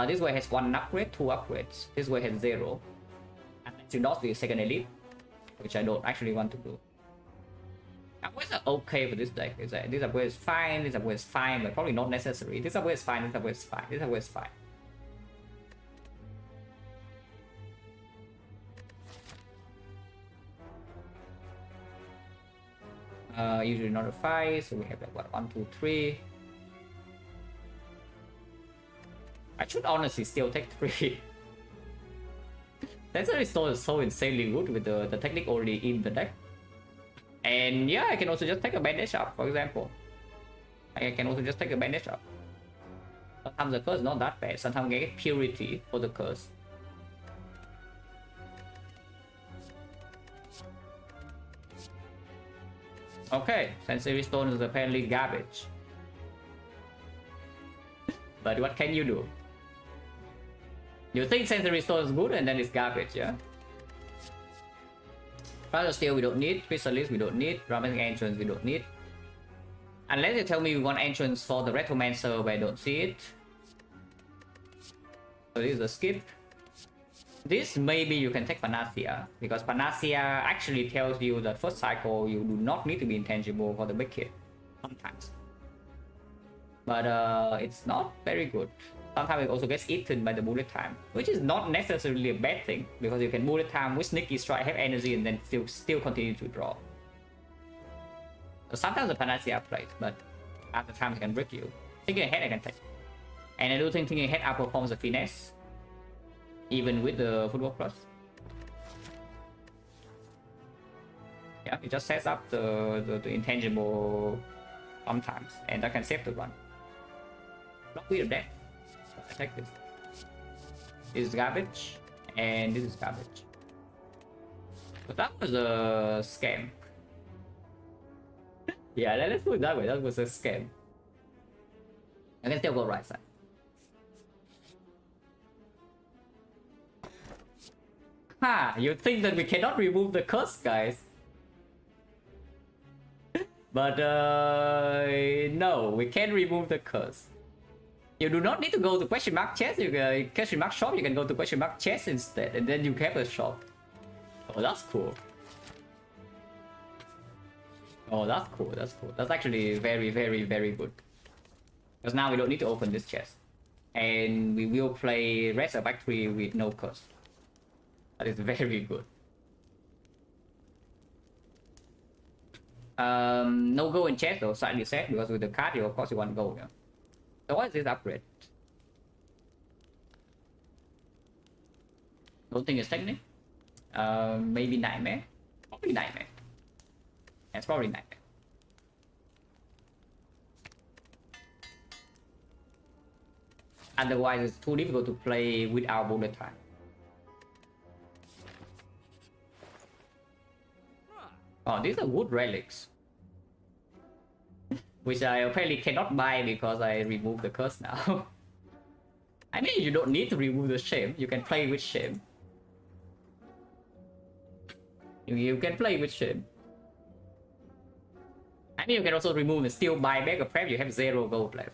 This way has 1 upgrade, 2 upgrades. This way has 0. Unless you dodge the second elite, which I don't actually want to do. Upgrades are okay for this deck. This upgrade is fine, this upgrade is fine, but probably not necessary. This upgrade is fine, this upgrade is fine, this upgrade is fine. Usually not a 5, so we have like what, 1, 2, 3. I should honestly still take 3. Sensory Stone is so insanely good with the technique already in the deck. And yeah, I can also just take a bandage up, for example. I can also just take a bandage up. Sometimes the curse is not that bad, sometimes I get purity for the curse. Okay, Sensory Stone is apparently garbage. But what can you do? You think Sensory Stone is good and then it's garbage, yeah? Rather Steel we don't need, Chrysalis we don't need, Dramatic Entrance we don't need. Unless you tell me you want entrance for the Retromancer, but I don't see it. So this is a skip. This maybe you can take Panacea, because Panacea actually tells you that first cycle you do not need to be intangible for the big hit sometimes. But it's not very good. Sometimes it also gets eaten by the bullet time, which is not necessarily a bad thing, because you can bullet time with sneaky strike, have energy, and then still continue to draw. So sometimes the Panacea played, but at the time it can break you. Thinking ahead I can take. And I do think thinking ahead outperforms the finesse, even with the football plus. Yeah, it just sets up the intangible sometimes, and that can save the run. Block with that. I take this. This is garbage, and this is garbage. But that was a scam. Yeah, let's put it that way. That was a scam. I can still go right side. Ha! You think that we cannot remove the curse, guys? But no, we can remove the curse. You do not need to go to question mark chest. You can question mark shop. You can go to question mark chest instead, and then you have a shop. Oh, that's cool. Oh, that's cool. That's cool. That's actually very, very, very good. Because now we don't need to open this chest, and we will play rest of factory with no curse. That is very good. No go in chest though, slightly sad, because with the card, you of course you want to go. Yeah. So what is this upgrade? Don't think it's technique. Maybe nightmare. Probably nightmare. It's probably nightmare. Otherwise, it's too difficult to play without bullet time. Oh, these are wood relics, which I apparently cannot buy because I removed the curse now. I mean, you don't need to remove the shame. You can play with shame. You can play with shame. I mean, you can also remove and still buy back a prep. You have 0 gold left.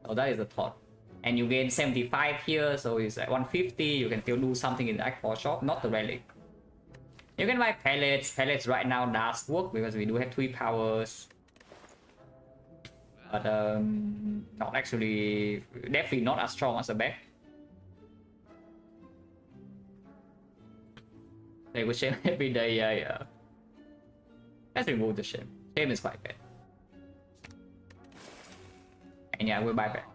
Oh, that is a thought. And you gain 75 here, so it's at 150. You can still do something in the X4 shop, not the relic. You can buy pellets. Pellets right now does work because we do have 3 powers. But not actually, definitely not as strong as the back. They would shame every day, yeah. Let's remove the shame. Shame is quite bad. And yeah, we'll buy back.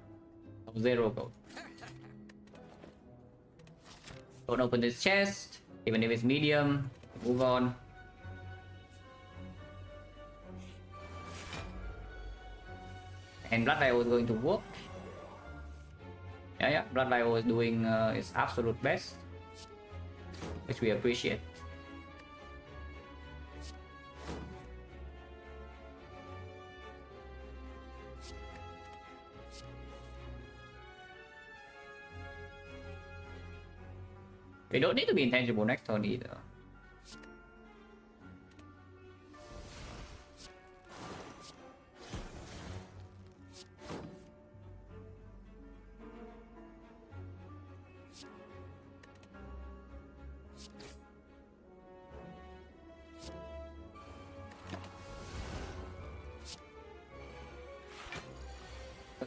0 gold. Don't open this chest, even if it's medium. Move on. And Blood Vial is going to work. Yeah, Blood Vial is doing its absolute best, which we appreciate. We don't need to be intangible next turn either.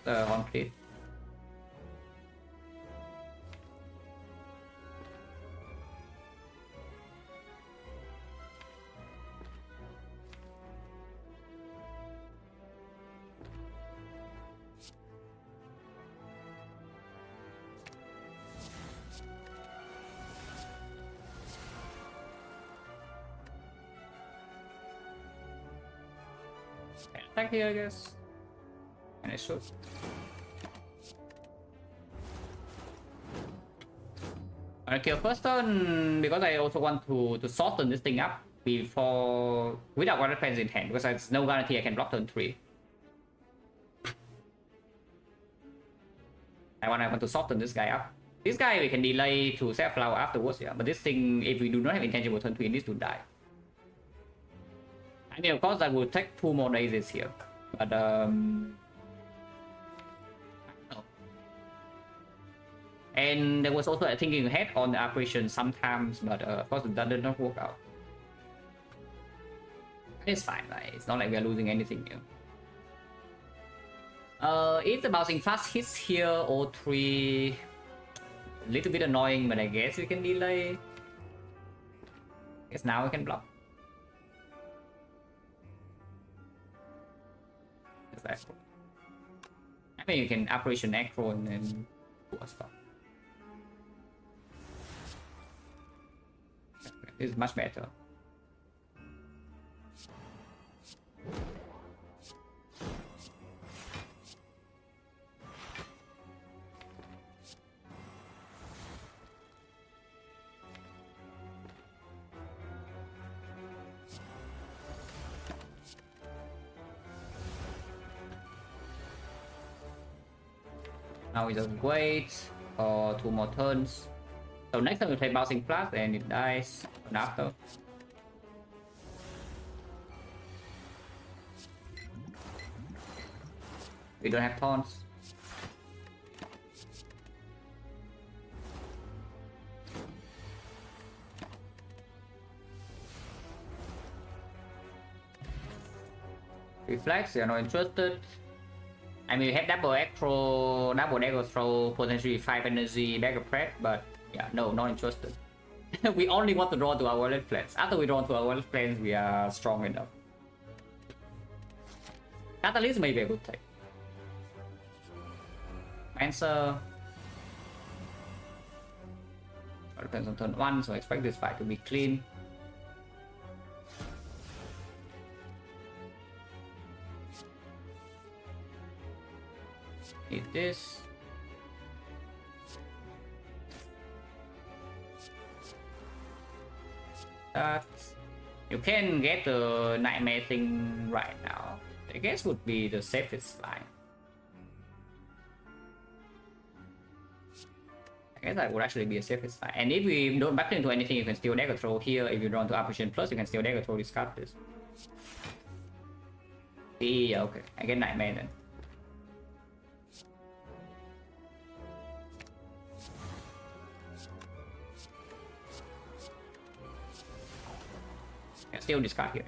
On cleat. Attack here, I guess. And I should. Okay, first turn, because I also want to soften this thing up before, without water plans in hand, because there's no guarantee I can block turn 3. I want to soften this guy up. This guy we can delay to set flower afterwards, yeah. But this thing, if we do not have intangible turn 3, it needs to die. I mean, of course, I will take 2 more days here, but And there was also a thinking ahead on the operation sometimes, but of course that did not work out. It's fine, right? It's not like we are losing anything here. If the bouncing fast hits here, O3, a little bit annoying, but I guess we can delay. I guess now we can block. Exactly. I mean, you can operation acro and then do a stop. This is much better. Now we just wait for 2 more turns. So next time we play bouncing flash and it dies after. We don't have taunts. Reflex, we are not interested. I mean, we have double acro, double dagger throw, potentially 5 energy, backup prep, but yeah, no, not interested. We only want to draw to our wallet plans. After we draw to our wallet plans, we are strong enough. Catalyst may be a good take. Answer. Depends on turn 1, so I expect this fight to be clean. Need this. That. You can get the nightmare thing right now. I guess would be the safest line. I guess that would actually be a safest line. And if we don't back into anything, you can still dagger throw here. If you draw into operation plus, you can still dagger throw, discard this. Yeah, okay. I get nightmare then. Still discard here.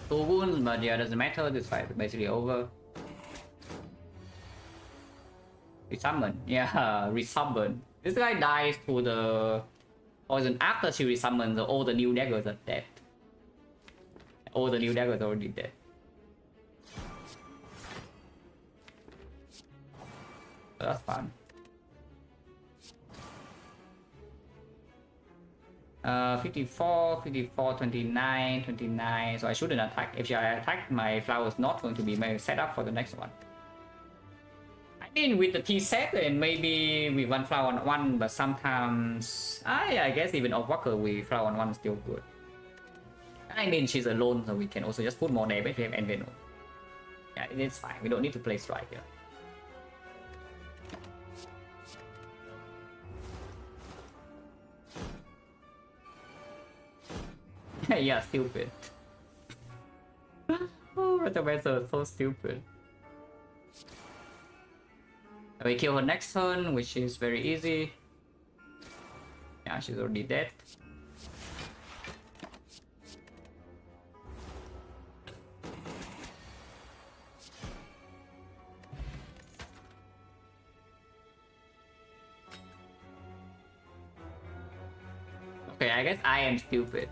Two wounds, but yeah, doesn't matter. This fight is basically over. Resummon, yeah, resummon. This guy dies to the poison after she resummons, so all the new daggers are dead. All the new daggers are already dead. So that's fun. 54, 54, 29, 29. So I shouldn't attack. If I attack, my flower is not going to be set up for the next one. I mean, with the T set, and maybe we one flower on one, but sometimes I guess even off Walker we flower on one is still good. I mean, she's alone, so we can also just put more damage. We have Enveno. Yeah, it's fine. We don't need to play strike here. Yeah, stupid. Oh, Retomancer is so stupid. We kill her next turn, which is very easy. Yeah, she's already dead. Okay, I guess I am stupid.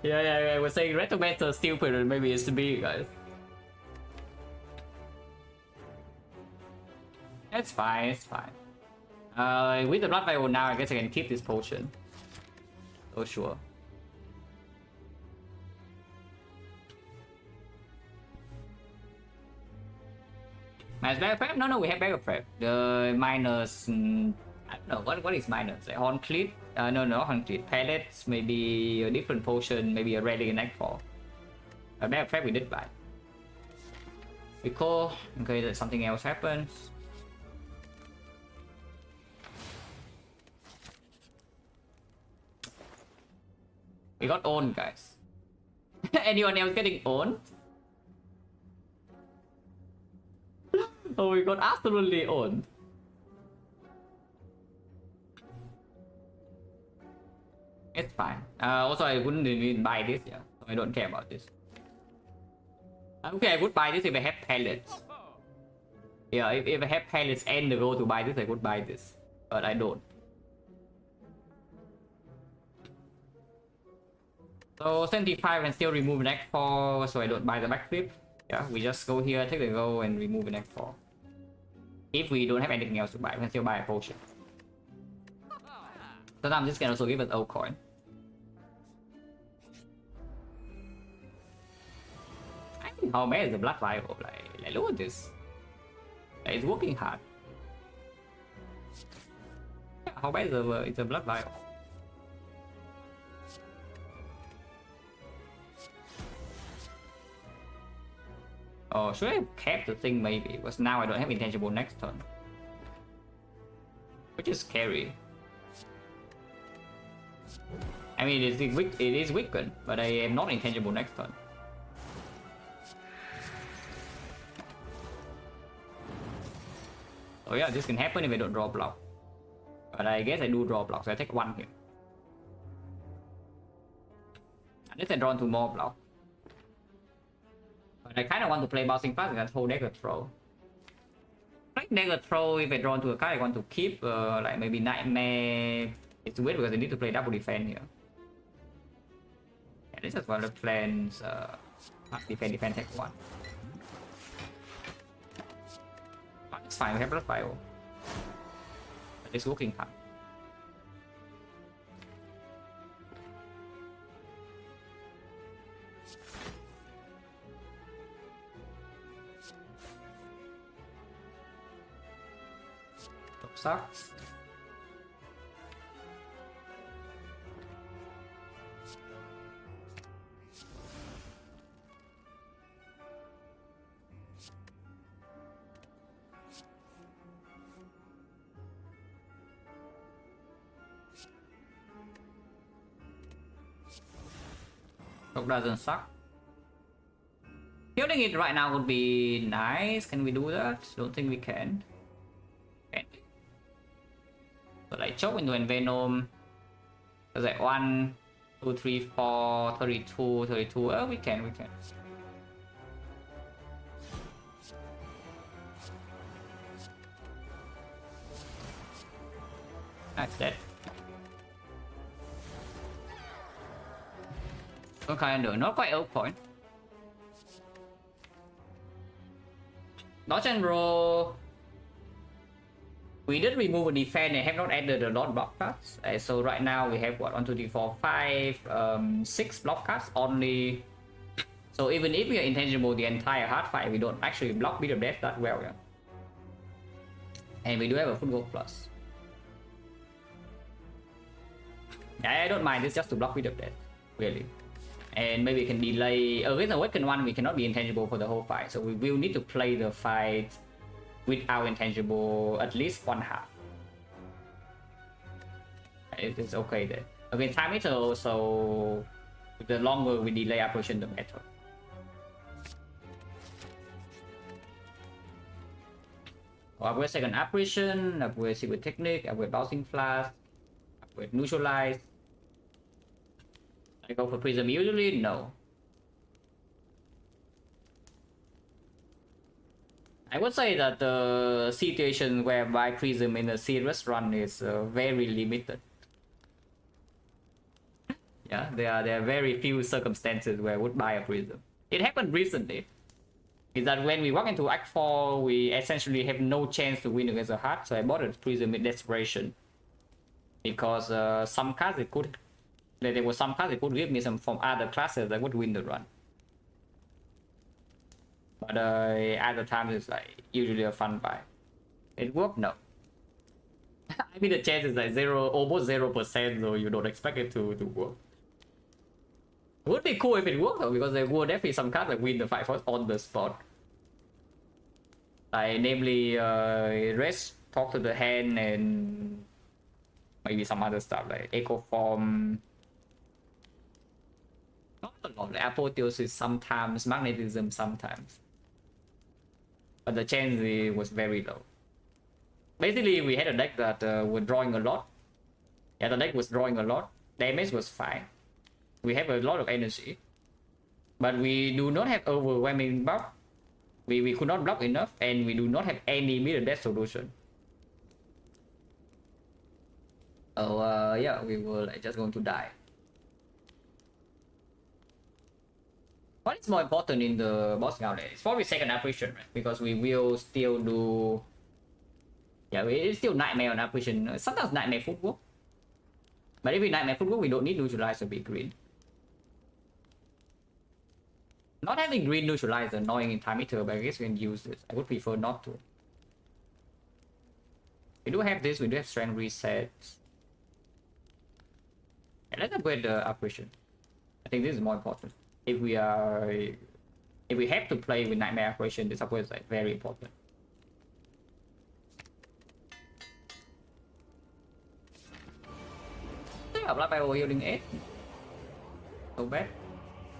Yeah, I was saying Retomancer is stupid, and maybe it's me, guys. It's fine, it's fine. With the blood vial now, I guess I can keep this potion. Oh sure. Nice backup prep? No, we have backup prep. The minus... I don't know what is minus. Like horn cleat? No, no, horn cleat. Pellets, maybe a different potion, maybe a relic in nightfall. A matter of fact, we did buy. We call in case that something else happens. We got owned, guys. Anyone else getting owned? Oh, we got absolutely owned. It's fine. Also, I wouldn't even buy this, yeah. So I don't care about this. Okay, I would buy this if I have pellets. Yeah, if I have pellets and the goal to buy this, I would buy this. But I don't. So 75 and still remove an X4, so I don't buy the backflip. Yeah, we just go here, take the goal, and remove an X4. If we don't have anything else to buy, we can still buy a potion. Sometimes this can also give us old coin. I think how bad is the blood vial? Like look at this. Like, it's working hard. Yeah, how bad is the blood vial? Oh, should I have kept the thing maybe? Because now I don't have intangible next turn. Which is scary. I mean, it is weakened, but I am not intangible next turn. Oh yeah, this can happen if I don't draw block. But I guess I do draw block, so I take one here. Unless I draw into more block. But I kind of want to play bouncing fast against whole dagger throw. Like dagger throw, if I draw into a card, I want to keep like maybe nightmare. It's weird because I need to play double defense here. Yeah, this is one of the plans. Defense, take one. Oh, it's fine, we have blood vial. But it's working hard. Sucks. Dog doesn't suck. Killing it right now would be nice. Can we do that? Don't think we can. Okay. So like choke into Envenom. There's like 1, 2, 3, 4, 32, 32. Oh, we can. That's that. Okay, not quite old point. Dodge and roll. We did remove a defense and have not added the lot block cards. So right now we have what 1, 2, 3, 4, 5, 6 block cards only. So even if we are intangible the entire hard fight, we don't actually block Beat of Death that well, yeah. And we do have a football plus. Yeah, I don't mind this just to block Beat of Death, really. And maybe we can delay. With the Awakened one, we cannot be intangible for the whole fight, so we will need to play the fight without intangible at least one half. It's okay there. Okay, time it so the longer we delay apparition, the better. Upgrade second apparition, upgrade secret technique, upgrade bouncing flash, upgrade neutralize. I go for prism usually? No. I would say that the situation whereby prism in a serious run is very limited. Yeah, there are very few circumstances where I would buy a prism. It happened recently. Is that when we walk into Act 4, we essentially have no chance to win against a heart, so I bought a prism with desperation. Because some cards it could, there were some cards it could give me some from other classes that would win the run. But at the time it's like usually a fun buy. It worked? No. I mean, the chance is like almost 0%, so you don't expect it to work. It would be cool if it worked though, because there would definitely some cards that win the fight first on the spot. Like, namely, rest, talk to the hand, and maybe some other stuff like Echo Form. Not a lot, like Apotheosis sometimes, Magnetism sometimes. But the chance was very low. Basically, we had a deck that was drawing a lot. Yeah, the deck was drawing a lot. Damage was fine. We have a lot of energy. But we do not have overwhelming buff. We could not block enough, and we do not have any middle death solution. Oh, yeah, we were like just going to die. What is more important in the boss now? It's probably second apparition, right? Because we will still do. Yeah, it's still nightmare on apparition. Sometimes nightmare footwork. But if we nightmare footwork, we don't need neutralize to be green. Not having green neutralize annoying in time meter, but I guess we can use this. I would prefer not to. We do have this, we do have strength resets. Yeah, let's upgrade the apparition. I think this is more important. If we have to play with nightmare apparition, this upgrade is like very important. Apply bio healing 8. So bad.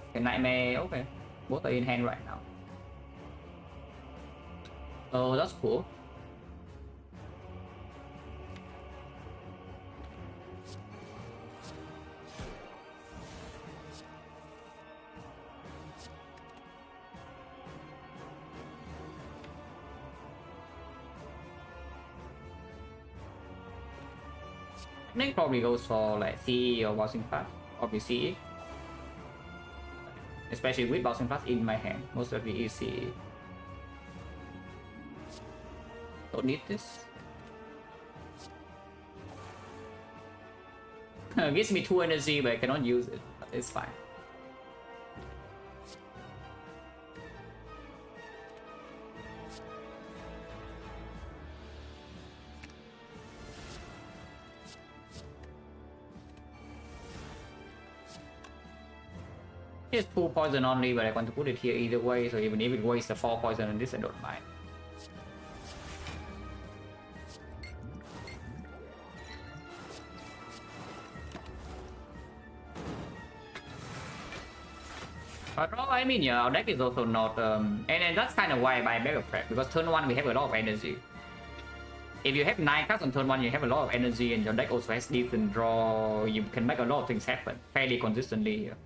Okay, nightmare, okay. Both are in hand right now. Oh, that's cool. I think probably goes for like CE or bouncing fast, probably CE. Especially with bouncing fast in my hand, most likely is CE. Don't need this. Gives me 2 energy, but I cannot use it. But it's fine. It's 2 poison only, but I want to put it here either way, so even if it wastes the 4 poison on this, I don't mind. But no, I mean, yeah, our deck is also not, and that's kind of why I buy Mega Prep, because turn 1 we have a lot of energy. If you have 9 cards on turn 1, you have a lot of energy, and your deck also has decent draw, you can make a lot of things happen fairly consistently here.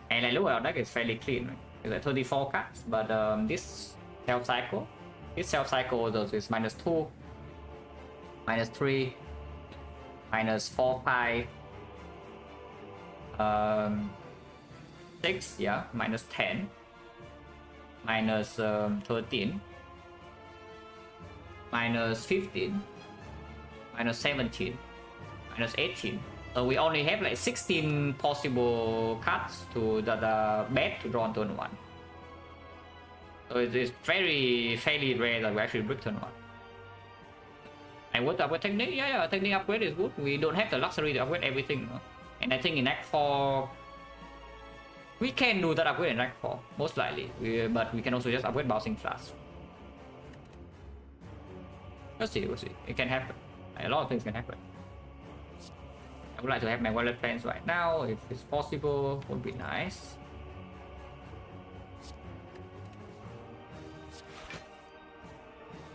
And I look at our deck is fairly clean, right? It's like 34 cards, but this self cycle is -2, -3, -4, 5, 6, yeah, -10, -13, -15, -17, -18. So we only have like 16 possible cards to that bad to draw on turn 1. So it is fairly rare that we actually break turn 1. And what upgrade technique? Yeah, technique upgrade is good. We don't have the luxury to upgrade everything. No? And I think in Act 4, we can do that upgrade in Act 4, most likely. But we can also just upgrade bouncing fast. We'll see. It can happen. A lot of things can happen. I would like to have my wallet plans right now, if it's possible, would be nice.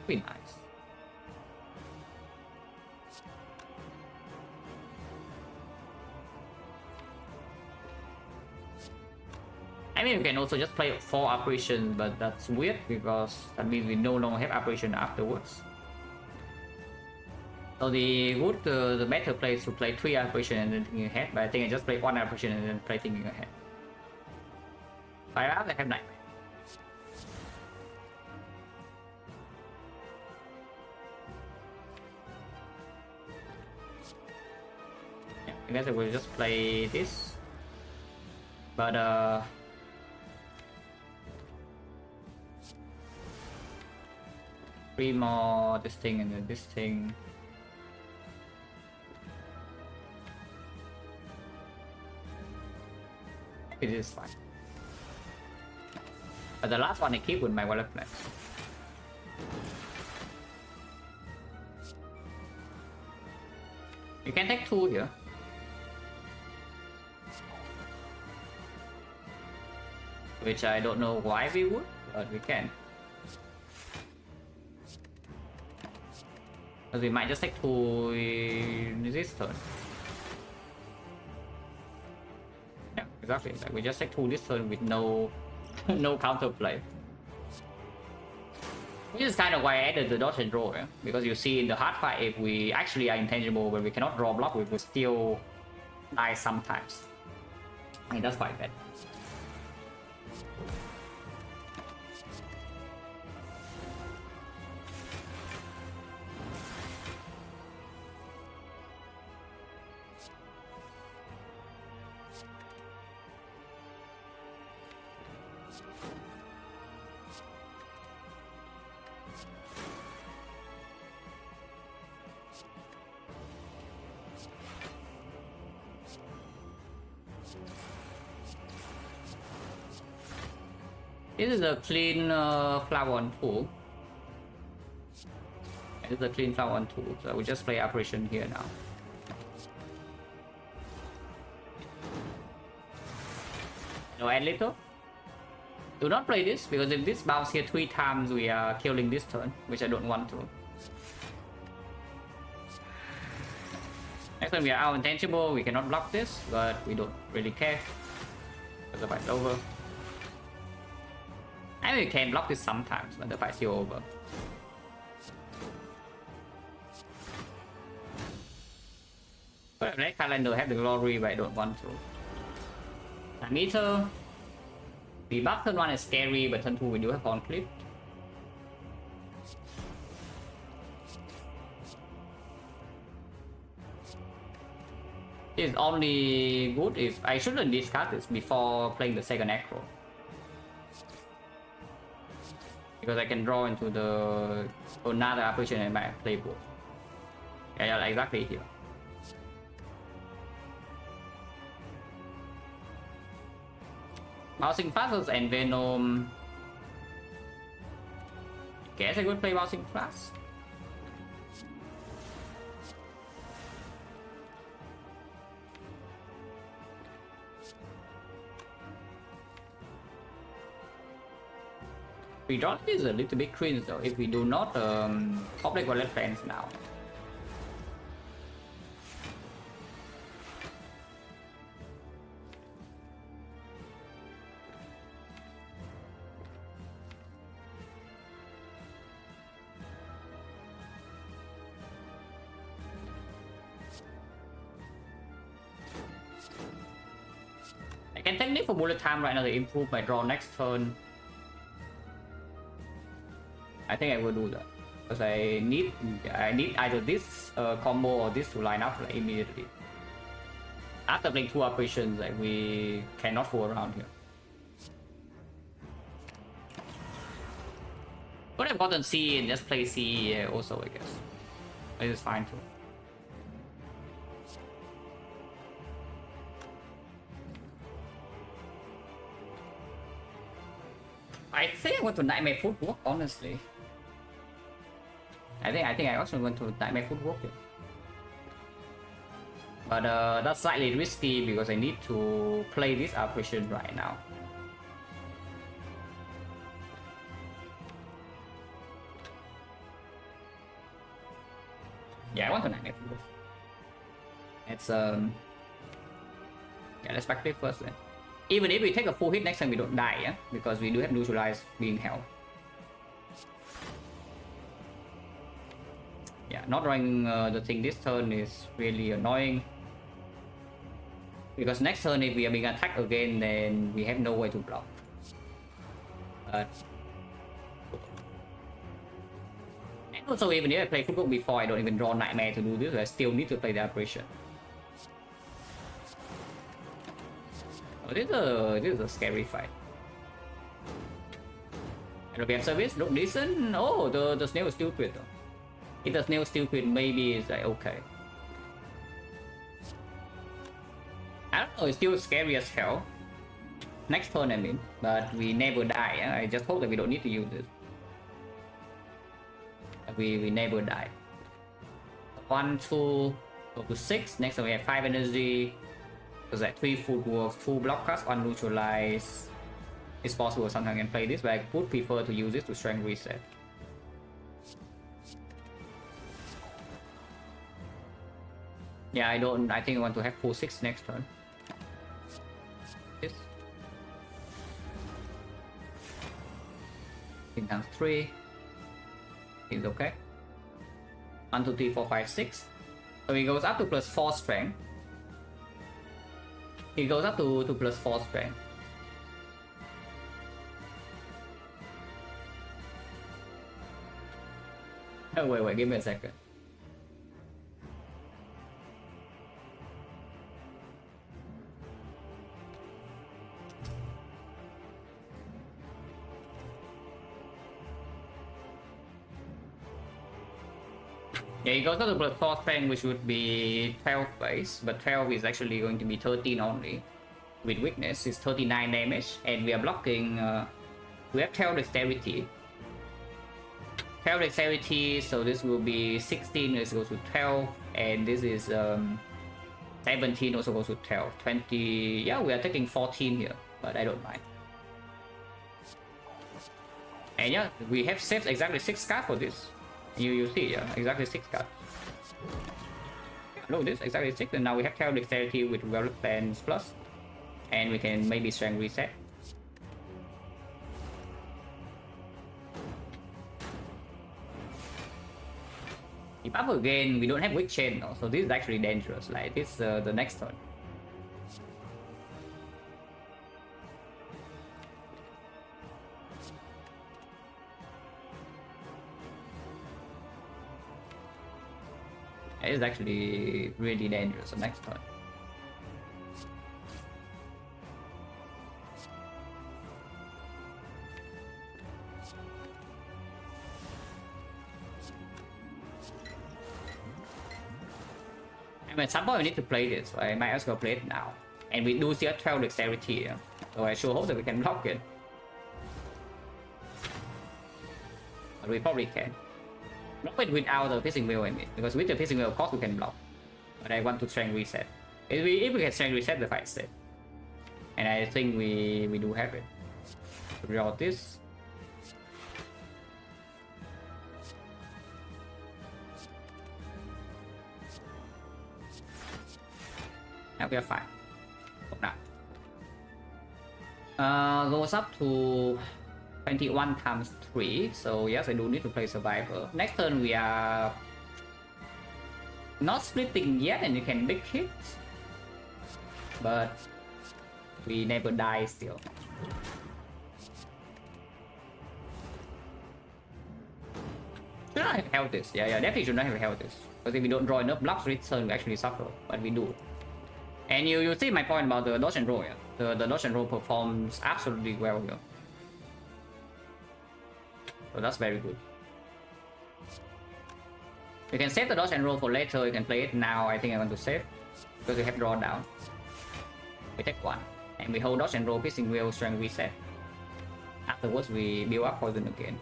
Be nice. I mean, we can also just play 4 operations, but that's weird because that means we no longer have operation afterwards. So the better play is to play 3 operation and then thinking ahead, but I think I just play 1 operation and then play thinking ahead. I rather have nightmare. Yeah, I guess I will just play this. But 3 more this thing and then this thing. It is fine. But the last one I keep with my wallet plan. You can take 2 here. Which I don't know why we would, but we can. Because we might just take 2 in this turn. Yeah, exactly. Like we just take 2 this turn with no no counterplay. Which is kind of why I added the dodge and draw, yeah? Because you see in the hard fight, if we actually are intangible where we cannot draw block, we will still die sometimes. I mean, that's quite bad. This is a clean flower on tool. This is a clean flower on tool, so we just play operation here now. No, add little. Do not play this because if this bounce here 3 times, we are killing this turn, which I don't want to. Next time we are out intangible, we cannot block this, but we don't really care. Because the fight's over. I mean, we can block this sometimes, but the fight's still over. But next calendar have the glory, but I don't want to. Meter. The buff turn 1 is scary, but turn 2 we do have conflict. It's only good if I shouldn't discard this before playing the second acro. Because I can draw into the another operation in my playbook. Yeah, exactly here. Bouncing Fast and Venom. Guess I could play Bouncing Fast. Redraw is a little bit cringe though if we do not public wallet plans now. I can technique for bullet time right now to improve my draw next turn. I think I will do that because I need either this combo or this to line up like immediately. After playing 2 operations, like we cannot fool around here. Could have gotten C and just play C also, I guess. It is fine too. I think I want to Nightmare Footwork, honestly. I think I also want to Nightmare Footwork here. But that's slightly risky because I need to play this operation right now. Yeah, I want to Nightmare Footwork. It's yeah, let's back it first then. Even if we take a full hit next time we don't die, yeah? Because we do have neutralize being held. Yeah, not drawing the thing this turn is really annoying. Because next turn if we are being attacked again, then we have no way to block. But... And also even if I play Footwork before, I don't even draw Nightmare to do this, I still need to play the operation. This is a scary fight. European service look decent. Oh, the snail is stupid though. If the snail is stupid, maybe it's like okay. I don't know, it's still scary as hell. next turn I mean, but we never die. I just hope that we don't need to use this. We never die. 1, 2, go to 6. Next turn we have 5 energy. So that 3 footwork, 2 block cast, 1 neutralize. It's possible sometimes I can play this, but I would prefer to use this to strength reset. Yeah, I think I want to have full 6 next turn. This. Thing times 3. It's okay. 1, 2, 3, 4, 5, 6. So he goes up to plus 4 strength. He goes up to plus 4 strength. Oh, wait, give me a second. Yeah, he goes up to plus 4 strength, which would be 12 base, but 12 is actually going to be 13 only. With weakness, it's 39 damage, and we are blocking. We have 12 dexterity. 12 dexterity, so this will be 16, this goes to 12, and this is 17 also goes to 12. 20, yeah, we are taking 14 here, but I don't mind. And yeah, we have saved exactly 6 cards for this. You see, yeah, exactly 6 cards. Look, this exactly 6, and now we have 12 dexterity with well plans plus, and we can maybe strength reset. If up again, we don't have weak chain though, so this is actually dangerous. Like this, the next turn. It is actually really dangerous the next turn. And at some point we need to play this, so I might as well play it now. And we do see a 12 dexterity, so I sure hope that we can block it. But we probably can. Block it without the piercing wheel, I mean, because with the piercing wheel, of course we can block. But I want to strength reset. If we can strength reset, the fight set. And I think we do have it. Reroll this. Now we are fine. Now. Goes up to 21 times 3, so yes, I do need to play Survivor. Next turn we are not splitting yet, and you can big hit, but we never die still. Should not have held this. Yeah, definitely should not have held this. Because if we don't draw enough blocks this turn, we actually suffer, but we do. And you see my point about the dodge and roll, yeah? The dodge and roll performs absolutely well here. So that's very good. You can save the dodge and roll for later, you can play it now. I think I want to save, because we have drawn down. We take 1, and we hold dodge and roll, piercing wheel, strength reset. Afterwards we build up poison again.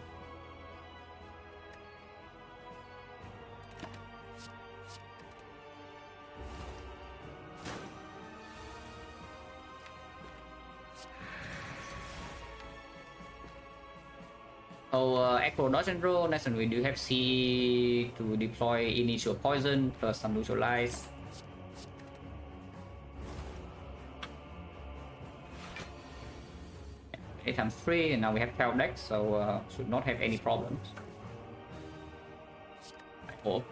So Echo dodge and roll. Next one we do have C to deploy initial poison plus some neutralize. Eight times 3, and now we have 12 decks, so should not have any problems. I hope.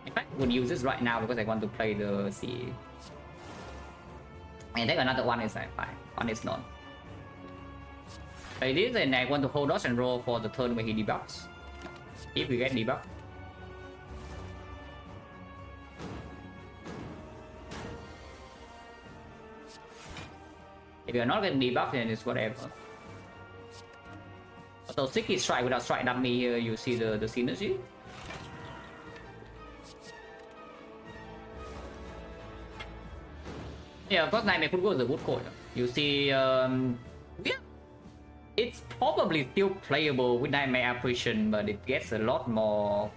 In fact, I would use this right now because I want to play the C. And then another one is like fine. One is not. Like this, and I want to hold dodge and roll for the turn when he debuffs. If we get debuff. If you're not getting debuff, then it's whatever. So 60 strike without strike dummy here, you see the synergy. Yeah, of course, Nightmare Football is a good call. You see, yeah, it's probably still playable with Nightmare Apparition, but it gets a lot more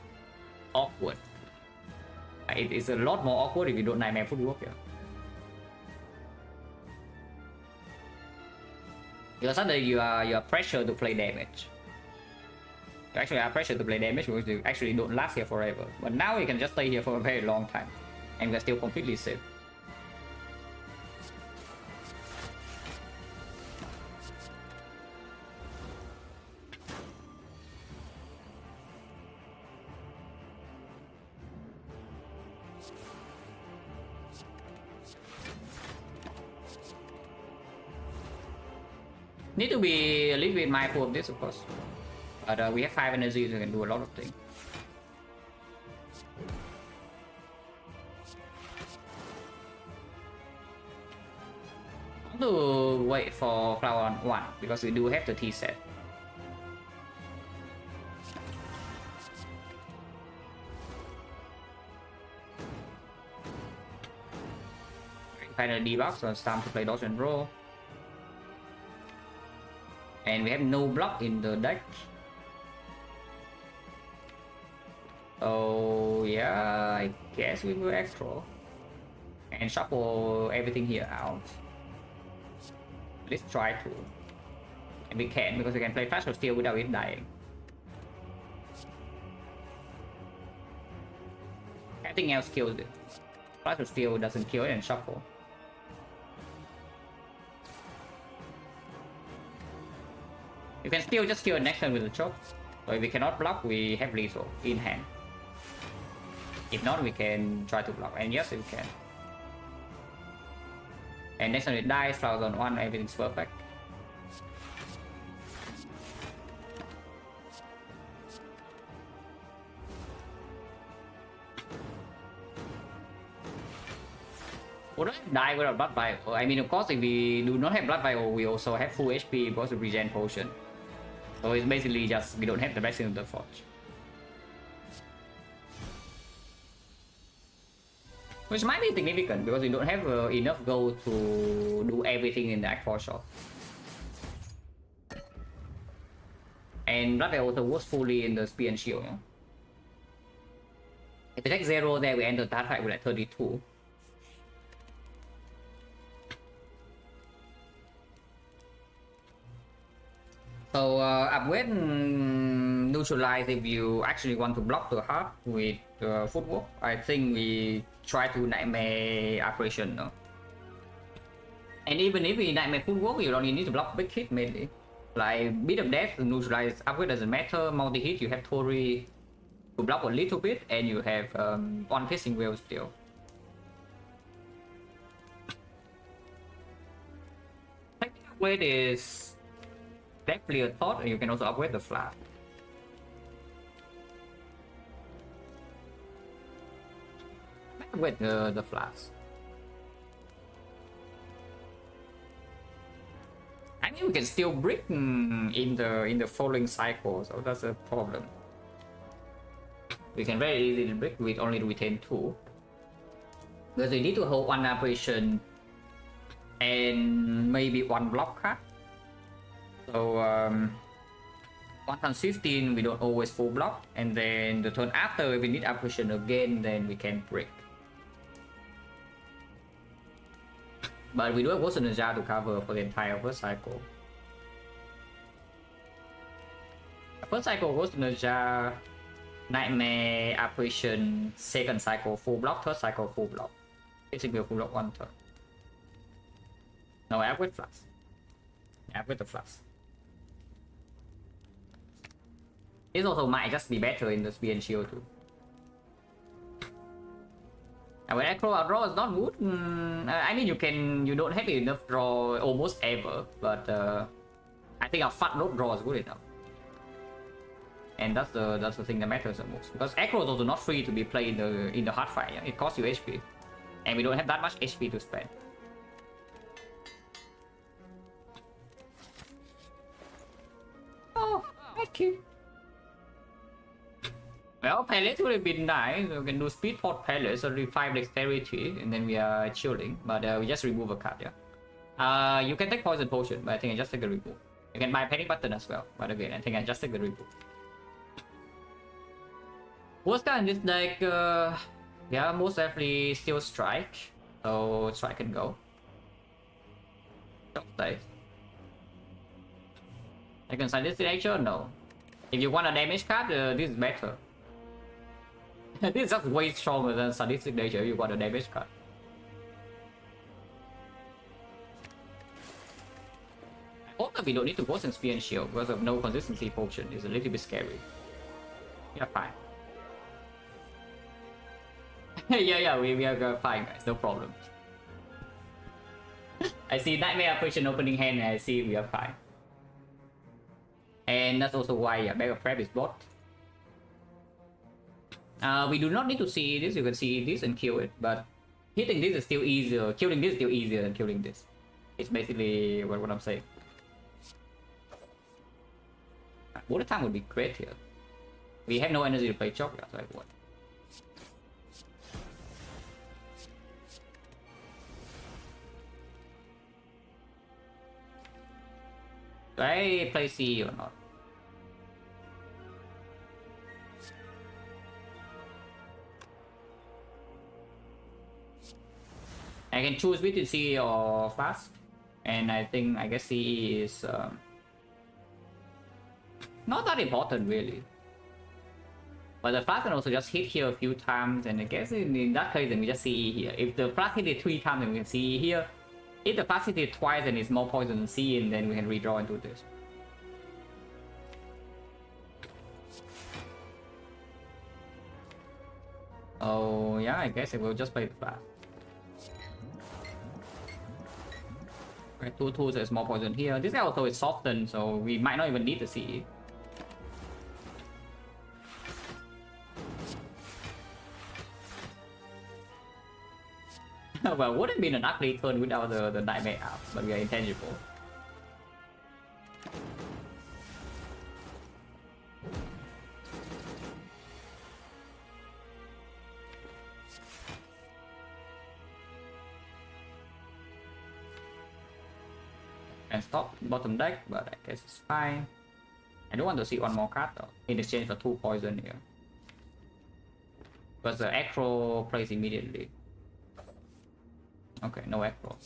awkward. It is a lot more awkward if you don't Nightmare Football. Yeah. Because suddenly you are pressured to play damage. You actually are pressured to play damage because you actually don't last here forever. But now you can just stay here for a very long time, and we're still completely safe. Need to be a little bit mindful of this, of course. But we have 5 energy, so we can do a lot of things. I want to wait for flower on 1 because we do have the T set. Finally debuff, so it's time to play dodge and roll. And we have no block in the deck. Oh yeah, I guess we will extra and shuffle everything here out. Let's try to. And we can because we can play Flash of Steel without it dying. Everything else kills it. Flash of Steel doesn't kill it and shuffle. You can still just kill next turn with the choke. So if we cannot block, we have lethal in hand. If not, we can try to block. And yes, we can. And next turn it dies, flowers on 1, everything's perfect. Wouldn't die without Blood Vial. I mean, of course, if we do not have Blood Vial, we also have full HP because of Regen Potion. So it's basically just we don't have the Blessing of the Forge. Which might be significant because we don't have enough gold to do everything in the Act 4 shop. And Blood Vial also was fully in the Spear and Shield. You know? If we take 0 there, we enter that fight with like 32. So upgrade neutralize if you actually want to block the heart with footwork. I think we try to Nightmare Apparition. No? And even if we Nightmare footwork, you only need to block big hit mainly. Like Beat of Death, neutralize upgrade doesn't matter. Multi hit, you have Tori to block a little bit, and you have one piercing wheel still. Technical upgrade is definitely a thought, and you can also upgrade the flash. Upgrade the flash. I mean, we can still brick in the following cycle, so that's a problem. We can very easily brick with only retain 2. Because we need to hold 1 apparition and maybe 1 block card. So 1 times 15 we don't always full block, and then the turn after if we need apparition again, then we can break. But we do have Ghost Ninja to cover for the entire first cycle. First cycle Ghost Ninja, Nightmare Apparition, second cycle full block, third cycle full block. Basically full block 1 turn. No, I have with flash. I have with the flash. This also might just be better in the Spear and Shield too. And when Acro out draw is not good. I mean, you don't have enough draw almost ever, but I think a fat rope draw is good enough. And that's the thing that matters the most, because Acro is also not free to be played in the hard fight. Yeah? It costs you HP, and we don't have that much HP to spend. Oh, thank you. Well, palace would have been nice. We can do speed port palace or 5 dexterity, and then we are chilling. But we just remove a card, yeah. You can take poison potion, but I think I just take the remove. You can buy panic button as well, but again, I think I just take the remove. Worst card in this deck, yeah, most definitely still strike. So strike can go. Don't stay. I can sign this signature? No. If you want a damage card, this is better. This is just way stronger than Sadistic Signature if you want a damage card. I hope that we don't need to go in Spear and Shield because of no consistency potion. It's a little bit scary. Yeah, fine. yeah, we are fine, guys. No problem. I see Nightmare Apparition opening hand and I see we are fine. And that's also why Bag of Prep is blocked. We do not need to see this. You can see this and kill it, but hitting this is still easier. Killing this is still easier than killing this. It's basically what I'm saying. Water time would be great here. We have no energy to play Chop, yeah, so I won. Do I play CE or not? I can choose between CE or Flask, and I guess CE is not that important really. But the Flask can also just hit here a few times, and I guess in that case then we just CE here. If the Flask hit it 3 times then we can CE here. If the Flask hit it twice and it's more poison than CE, and then we can redraw into this. Oh yeah, I guess I will just play the Flask. Right, 2 tools, there's more poison here. This guy also is softened, so we might not even need to see. Well, would have been an ugly turn without the nightmare out, but we are intangible. And stop bottom deck, but I guess it's fine. I don't want to see one more card though, in exchange for 2 poison here. Because the Acro plays immediately. Okay, no Acro.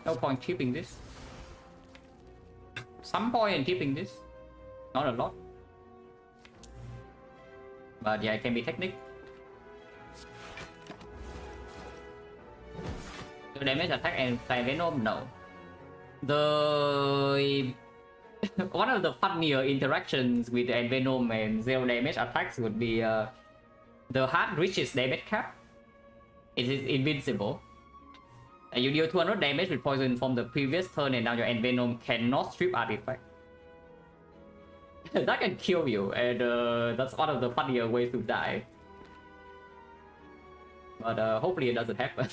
No point keeping this. Some point in keeping this. Not a lot. But yeah, it can be technique. The damage attack and Venom, no. The one of the funnier interactions with Venom and zero damage attacks would be the heart reaches damage cap. It is invincible. And you deal 200 damage with poison from the previous turn, and now your Venom cannot strip artifact. That can kill you, and that's one of the funnier ways to die. But hopefully it doesn't happen.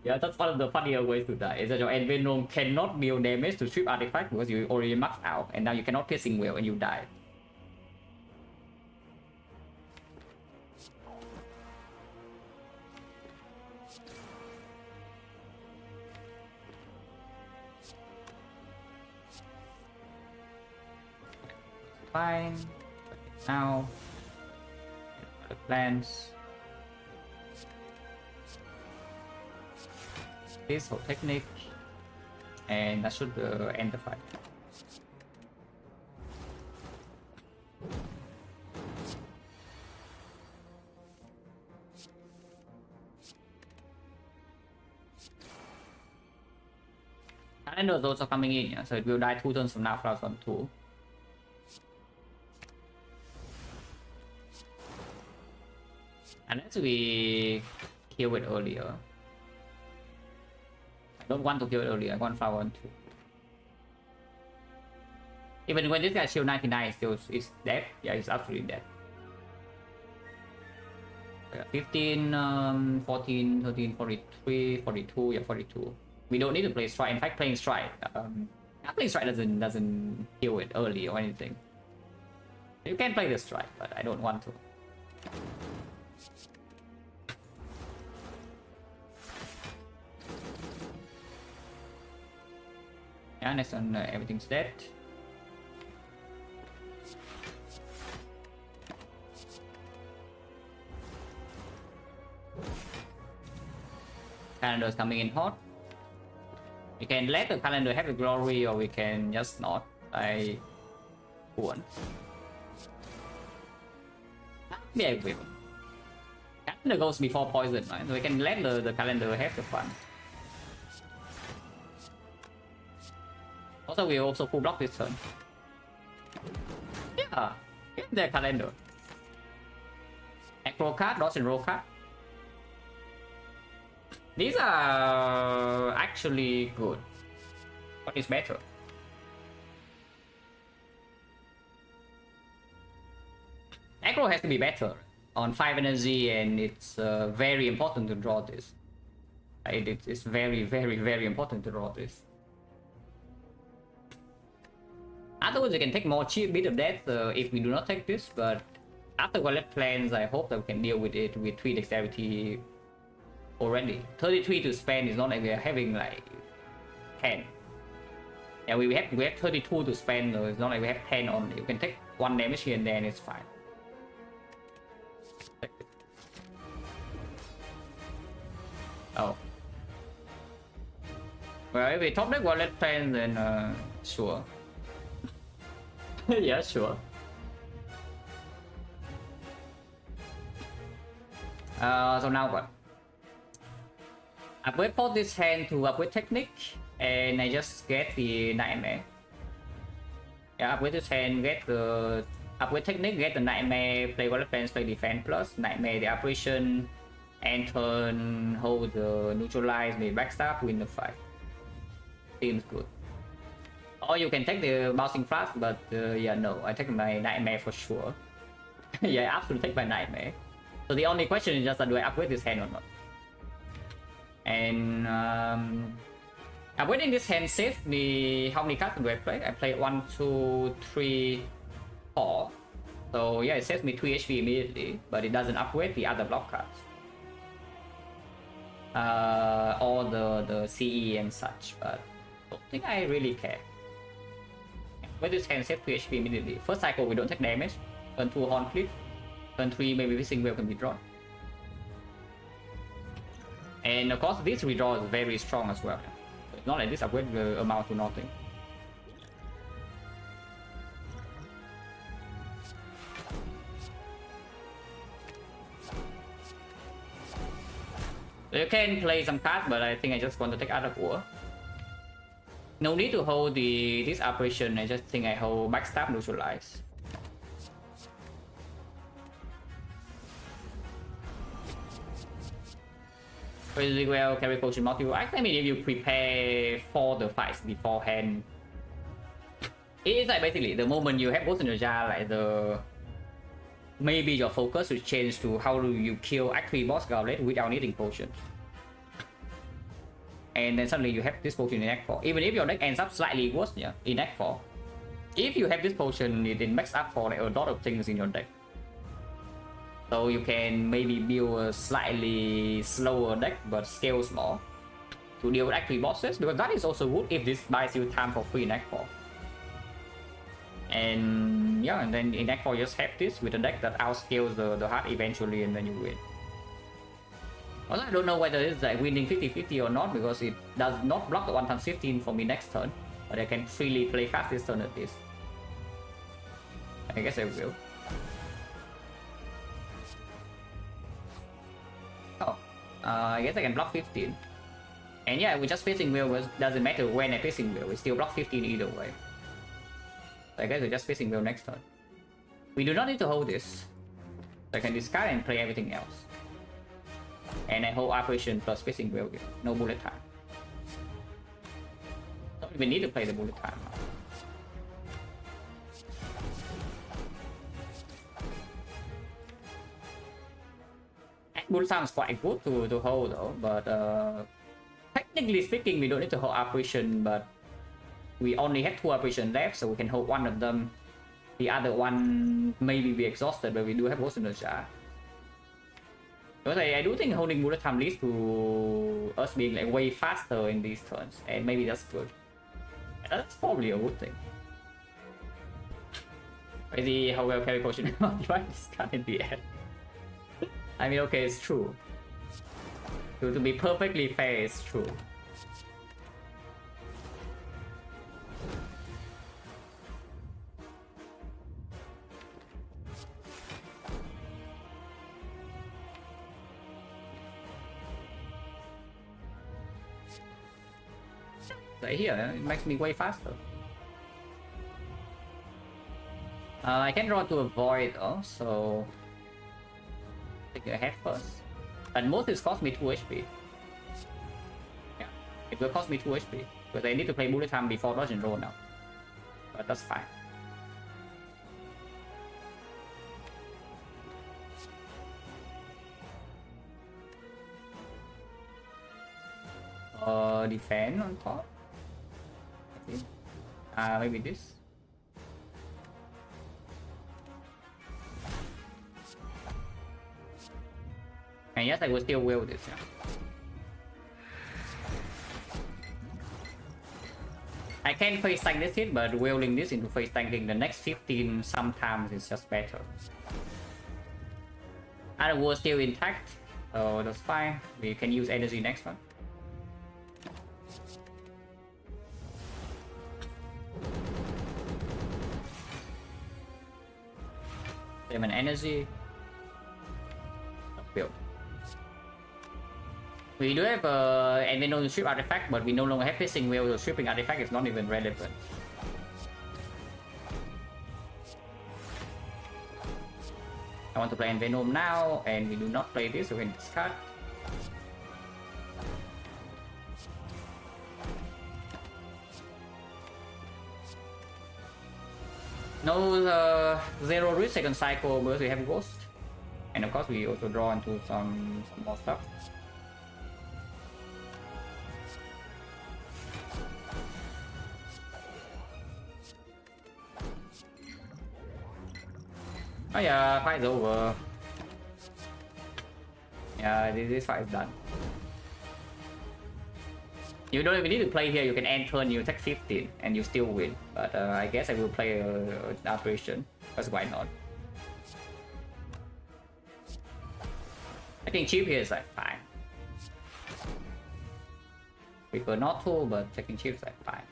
Yeah, that's one of the funnier ways to die, is that your Venom cannot deal damage to strip artifact because you already maxed out, and now you cannot piercing well and you die. Fine. Now, the plans. This whole technique, and that should end the fight. I know those are coming in, yeah, so it will die 2 turns from now, plus 1, 2. Unless we kill it earlier. Don't want to kill it earlier. I want flower 1, 2. Even when this guy shield 99 is dead. Yeah, he's absolutely dead. 15, 14, 13, 43, 42. Yeah, 42. We don't need to play strike. In fact, playing strike Playing strike doesn't kill it early or anything. You can play the strike, but I don't want to. Yeah, next one, everything's dead. Calendar's coming in hot. We can let the calendar have the glory, or we can just not. I won't. Yeah, we will. Calendar goes before poison, right? So we can let the calendar have the fun. Also, we also full block this turn. Yeah, get the calendar. Acro card, dodge and roll card. These are actually good. What is better? Aggro has to be better on 5 energy, and it's very important to draw this. It's very, very, very important to draw this. Afterwards, you can take more cheap bit of death if we do not take this, but after Wallet plans, I hope that we can deal with it with 3 dexterity already. 33 to spend is not like we are having like 10. Yeah, we have 32 to spend, so it's not like we have 10 only. You can take 1 damage here and there and it's fine. Oh. Well, if we top deck Wallet plan, then sure. Yeah, sure. So now what? Upgrade put this hand to upgrade technique, and I just get the nightmare. Yeah, upgrade this hand, get the upgrade technique, get the nightmare, play Wallet plans, play defense plus nightmare, the apparition, and turn, hold the neutralize, maybe backstab, win the fight. Seems good. Or you can take the bouncing flash, but yeah, no, I take my nightmare for sure. Yeah, I absolutely take my nightmare. So the only question is just, do I upgrade this hand or not? And upgrading this hand saves me. How many cards do I play? I play 1, 2, 3, 4. So yeah, it saves me 3 HP immediately, but it doesn't upgrade the other block cards. Or the CE and such, but I don't think I really care. With this hand, save 3 HP immediately. First cycle, we don't take damage. Turn 2, Horn Cliff. Turn 3, maybe Wishing Well can be drawn. And of course, this redraw is very strong as well. It's not like this upgrade will amount to nothing. You can play some cards, but I think I just want to take out of war. No need to hold this operation. I just think I hold backstab neutralize. Really well, carry potion multiple. I mean, if you prepare for the fights beforehand, it's like basically the moment you have both in your jar, like maybe your focus will change to how do you kill Act 3 boss gauntlet without needing potions. And then suddenly you have this potion in Act 4. Even if your deck ends up slightly worse, yeah, in Act 4, if you have this potion, it makes up for like a lot of things in your deck. So you can maybe build a slightly slower deck but scales more to deal with Act 3 bosses, because that is also good if this buys you time for free in Act 4. And yeah, and then in Act 4 you just have this with a deck that outscales the heart eventually, and then you win. Also, I don't know whether it's like winning 50-50 or not, because it does not block the 1 times 15 for me next turn, but I can freely play fast this turn at least. I guess I will. Oh, I guess I can block 15. And yeah, we just facing wheel, doesn't matter when I facing wheel, we still block 15 either way. So I guess we're just facing wheel next turn. We do not need to hold this. So I can discard and play everything else. And I hold operation plus facing wheel, no bullet time. Don't even need to play the bullet time. Bullet time is quite good to hold though, but technically speaking, we don't need to hold operation, but we only have 2 operations left, so we can hold one of them. The other one maybe be exhausted, but we do have Ghost in the Jar. Because I do think holding bullet time leads to us being like way faster in these turns, and maybe that's good. That's probably a good thing. Crazy how well carry potion right discard in the end. I mean, okay, it's true. To be perfectly fair, it's true. Right here, it makes me way faster. I can draw to avoid also. Take your head first. And most is cost me 2 HP. Yeah, it will cost me 2 HP. Because I need to play bullet time before dodge and roll now. But that's fine. Defend on top. Okay. Maybe this. And yes, I will still will this. Yeah. I can face tank this hit, but willing this into face tanking the next 15 sometimes is just better. Other war still intact, so that's fine. We can use energy next one. Save an energy. Build. We do have Enveno to strip artifact, but we no longer have Pissing Wheel, so stripping artifact is not even relevant. I want to play Envenom now, and we do not play this, so we can discard. No 0 risk second cycle because we have Ghost. And of course we also draw into some more stuff. Oh yeah, fight's over. Yeah, this fight is done. You don't even need to play here, you can end turn, you take 15 and you still win. But I guess I will play an operation, because why not? Taking cheap here is like fine. Prefer not to, but taking cheap is like fine.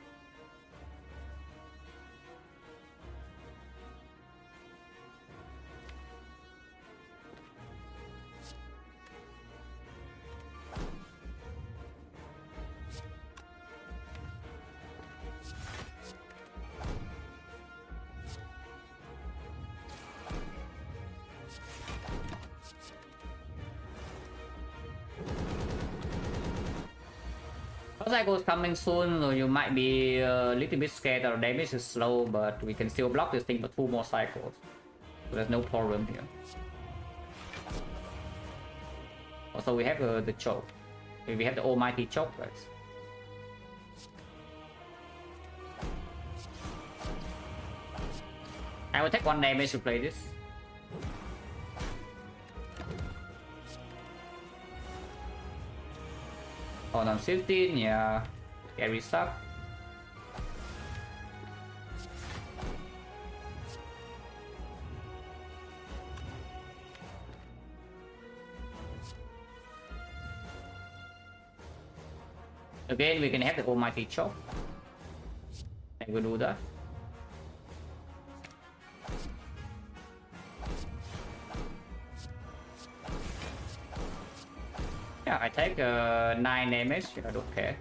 Cycle is coming soon, so you might be a little bit scared that our damage is slow, but we can still block this thing for 2 more cycles. So there's no problem here. Also, we have the choke. We have the almighty choke, right? I will take 1 damage to play this. Hold on 15, yeah. Carry stuff. Again, we can have the almighty choke. And we'll do that. Yeah, I take 9 damage, I don't care.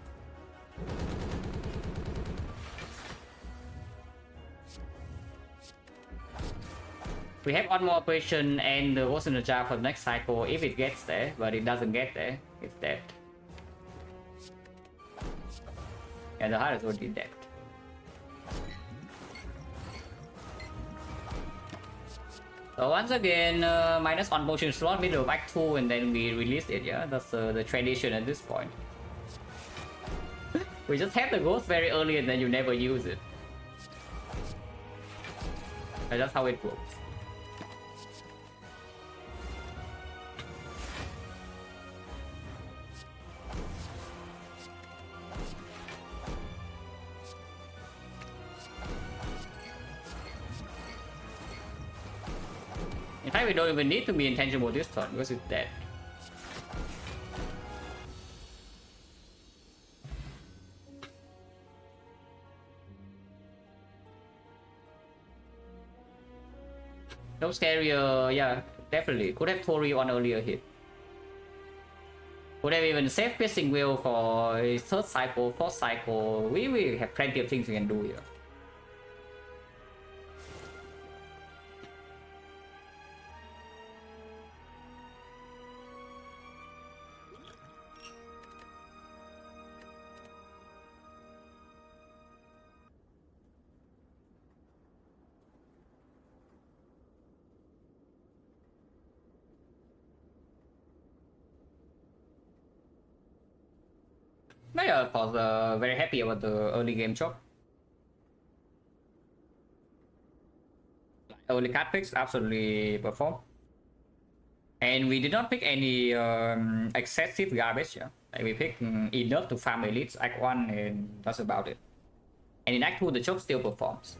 We have 1 more operation and the Ghost in the Jar for the next cycle if it gets there, but it doesn't get there, it's dead. Yeah, the heart is already dead. So once again, minus 1 potion slot, middle of Act 2, and then we release it, yeah? That's the tradition at this point. We just have the ghost very early and then you never use it. And that's how it works. In fact, we don't even need to be intangible this turn because it's dead. No scary, yeah, definitely. Could have Tori on earlier hit. Could have even saved Piercing Will for his third cycle, fourth cycle. We have plenty of things we can do here. Yeah, of course, very happy about the early game chop. Early card picks absolutely perform. And we did not pick any excessive garbage. Yeah? Like we picked enough to farm elites Act 1 and that's about it. And in Act 2 the chop still performs.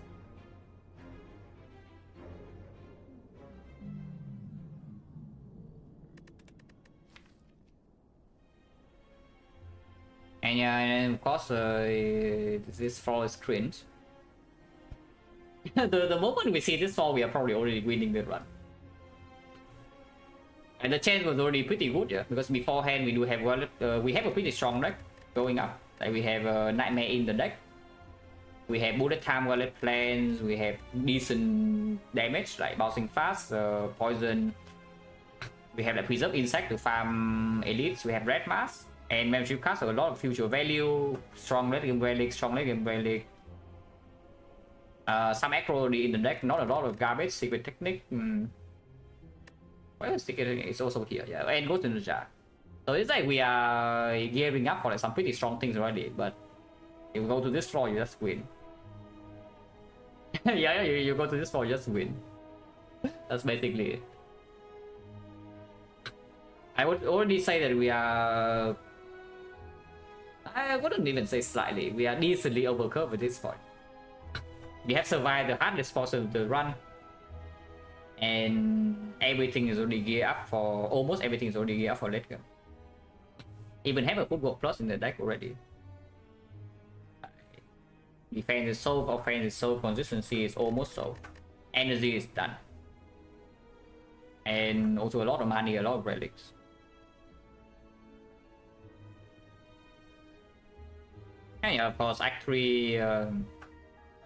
And yeah, and of course this fall is cringe. the moment we see this fall, we are probably already winning the run. And the chance was already pretty good, yeah, because beforehand we do have we have a pretty strong deck going up. Like we have Nightmare in the deck. We have bullet time wallet plans. We have decent damage like bouncing fast, poison. We have like preserve insect to farm elites. We have red mask. And membership cards have a lot of future value, strong red game relic, strong red game relic. Some aggro already in the deck, not a lot of garbage, secret technique. Well, secret technique is also here, yeah, and goes in the jar. So it's like we are gearing up for like some pretty strong things already, but if you go to this floor, you just win. Yeah, you go to this floor, you just win. That's basically it. I would already say that we are... I wouldn't even say slightly. We are decently overcurved at this point. We have survived the hardest portion of the run. And everything is already geared up for... Almost everything is already geared up for late game. Even have a football plus in the deck already. Defense is so, offense is so, consistency is almost so. Energy is done. And also a lot of money, a lot of relics. And yeah, of course, Act 3,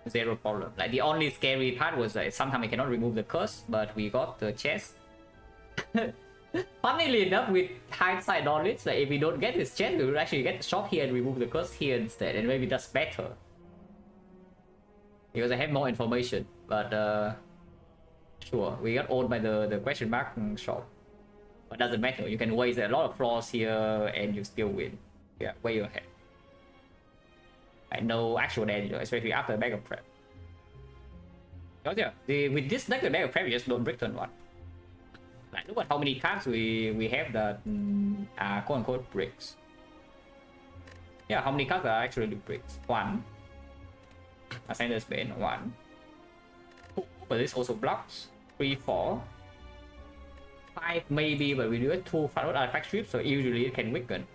zero problem. Like the only scary part was that sometimes we cannot remove the curse, but we got the chest. Funnily enough, with hindsight knowledge, like if we don't get this chest, we will actually get the shot here and remove the curse here instead, and maybe that's better. Because I have more information, but sure, we got owned by the question mark shop. But doesn't matter, you can waste a lot of flaws here and you still win. Yeah, way ahead. I know actual danger, especially after bag of prep. Because yeah, with this deck, the bag of prep, you just don't break turn 1. Like, look at how many cards we have that are quote unquote breaks. Yeah, how many cards are actually breaks? 1. Ascender's Bane, 1. 2, but this also blocks. 3, 4. 5 maybe, but we do it 2 Pharaoh artifact strips, so usually it can weaken.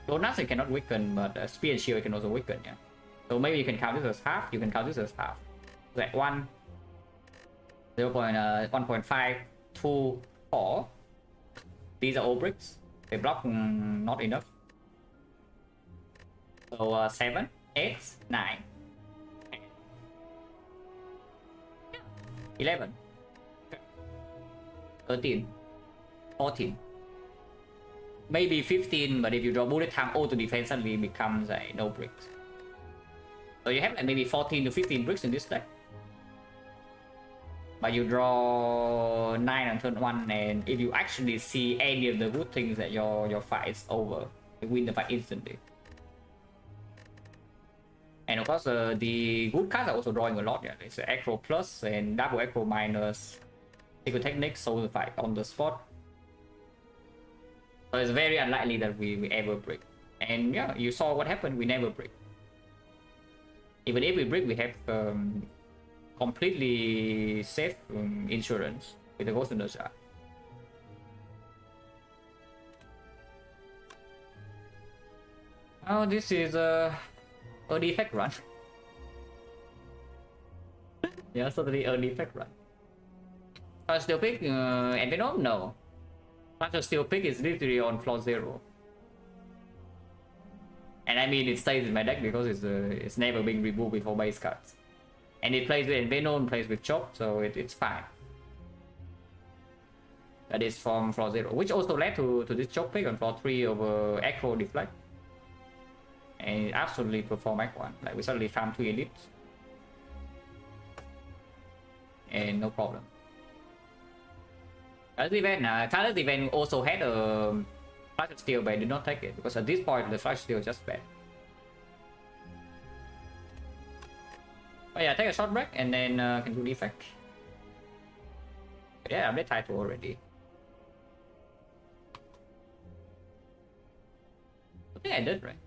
Donuts it cannot weaken, but Spear and Shield can also weaken, yeah. So maybe you can count this as half, you can count this as half. So at 1, 1.5, 2, 4. These are all bricks. They block not enough. So 7, 8, 9. 11. 13. 14. Maybe 15, but if you draw bullet time auto defense suddenly becomes no bricks. So you have like maybe 14 to 15 bricks in this deck. But you draw 9 on turn 1, and if you actually see any of the good things that your fight is over, you win the fight instantly. because the good cards are also drawing a lot. Yeah, it's Acro Plus and Double Acro minus Eco Technique, Soul Fight on the spot. So it's very unlikely that we ever break. And yeah, you saw what happened. We never break. Even if we break, we have completely safe insurance with the Ghost in the Shard. Oh, this is a defect run. Yeah, totally a defect run. Steel pick and Venom? No. After steel pick is literally on floor 0. And I mean it stays in my deck because it's never been removed before base cards. And it plays with Venom, plays with Chop, so it's fine. That is from floor 0, which also led to this Chop pick on floor 3 over Acro Deflect. And it absolutely performed Act 1. Like we suddenly farm 2 elites. And no problem. This event also had a Flash of Steel, but I did not take it because at this point the Flash of Steel is just bad. Oh yeah, take a short break and then can do Defect. Yeah, update title already. I think I did, right?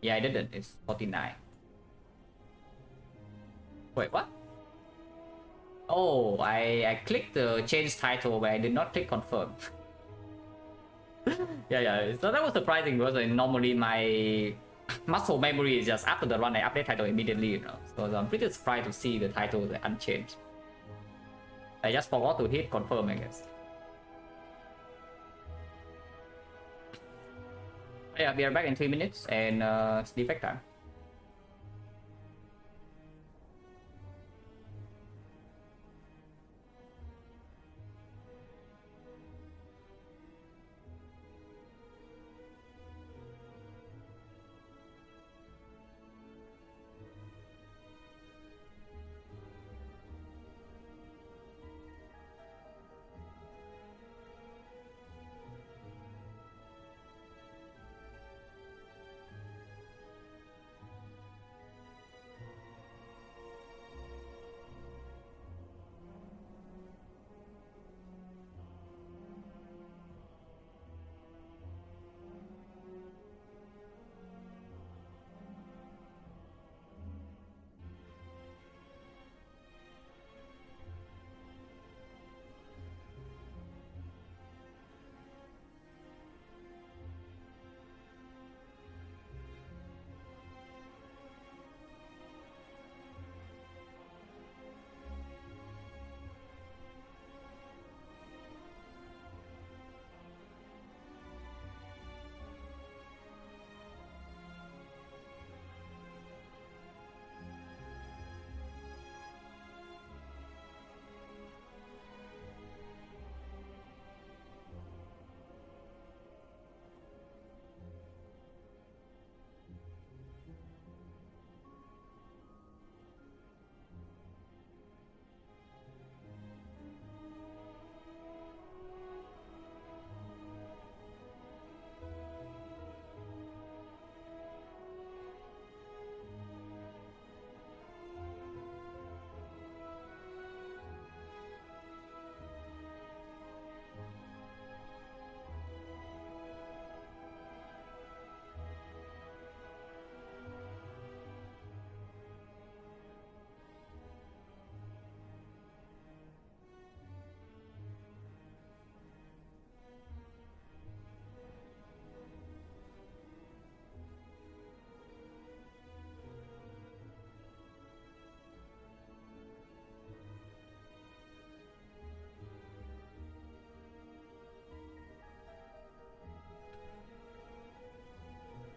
Yeah, I didn't. It's 49. Wait, what? Oh, I clicked the change title, but I did not click confirm. yeah. So that was surprising because normally my muscle memory is just after the run, I update title immediately, you know. So I'm pretty surprised to see the title unchanged. I just forgot to hit confirm, I guess. Yeah, we are back in 3 minutes and it's defect time.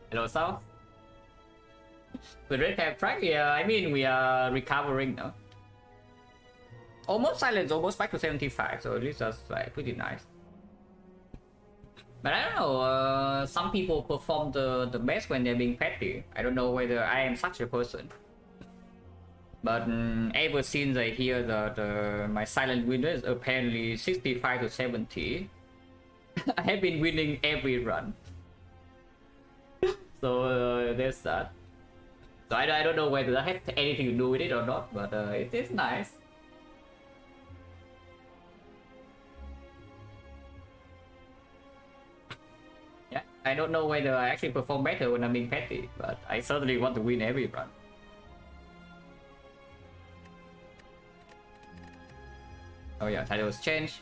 Hello, South. With red cap track, yeah, I mean we are recovering now. Almost silence, almost back to 75, so at least that's like pretty nice. But I don't know, some people perform the best when they're being petty. I don't know whether I am such a person. But ever since I hear that my silent winner is apparently 65 to 70, I have been winning every run. So there's that. So I don't know whether that has anything to do with it or not, but it is nice. Yeah, I don't know whether I actually perform better when I'm being petty, but I certainly want to win every run. Oh yeah, titles change.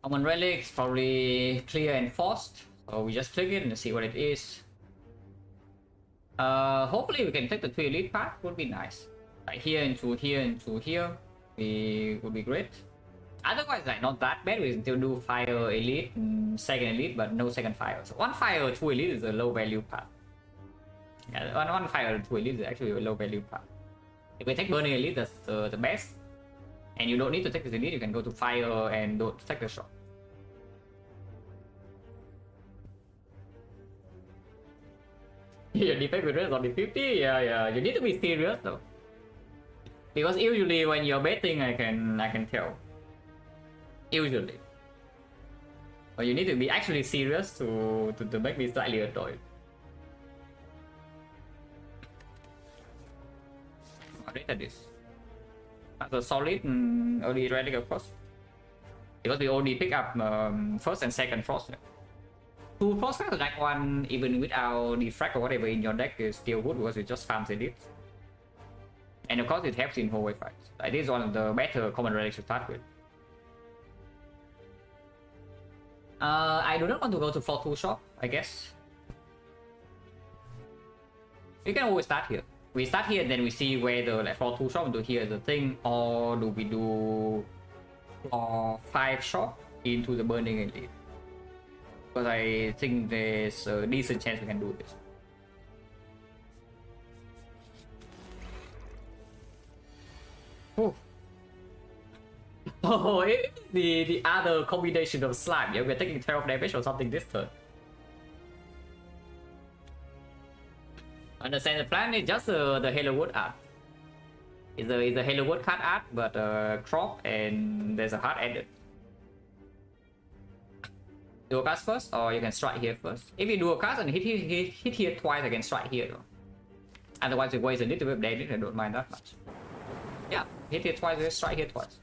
Common relics, probably clear and forced. So we just click it and see what it is. Hopefully we can take the 2 elite path, would be nice. Like here into here into here, would be great. Otherwise, like not that bad. We still do fire elite, second elite, but no second fire. So 1 fire, 2 elite is a low value path. Yeah, one fire, 2 elite is actually a low value path. If we take burning elite, that's the best. And you don't need to take this elite, you can go to fire and don't take the shot. Your defect with rest on the 50? Yeah, you need to be serious though. Because usually when you're betting, I can tell. Usually. But you need to be actually serious to make me slightly annoyed. I'll read this. The solid early relic, of course. Because we only pick up first and second frost. 2 frost is like 1 even without defect or whatever in your deck is still good because it just farms it. And of course it helps in hallway fights. It is one of the better common relics to start with. I do not want to go to floor 2 shop, I guess. We can always start here. We start here and then we see whether like floor 2 shop into here is a thing, or do we do floor 5 shop into the burning elite? Because I think there's a decent chance we can do this. Oh, oh, the other combination of slime. Yeah, we're taking 12 damage or something this turn. Understand the plan is just the Halo Wood art. It's a Halo Wood card art, but crop and there's a heart added. Do a cast first, or you can strike here first. If you do a cast and hit here twice, I can strike here though. Otherwise, it waste a little bit of damage. I don't mind that much. Yeah, hit here twice, strike here twice.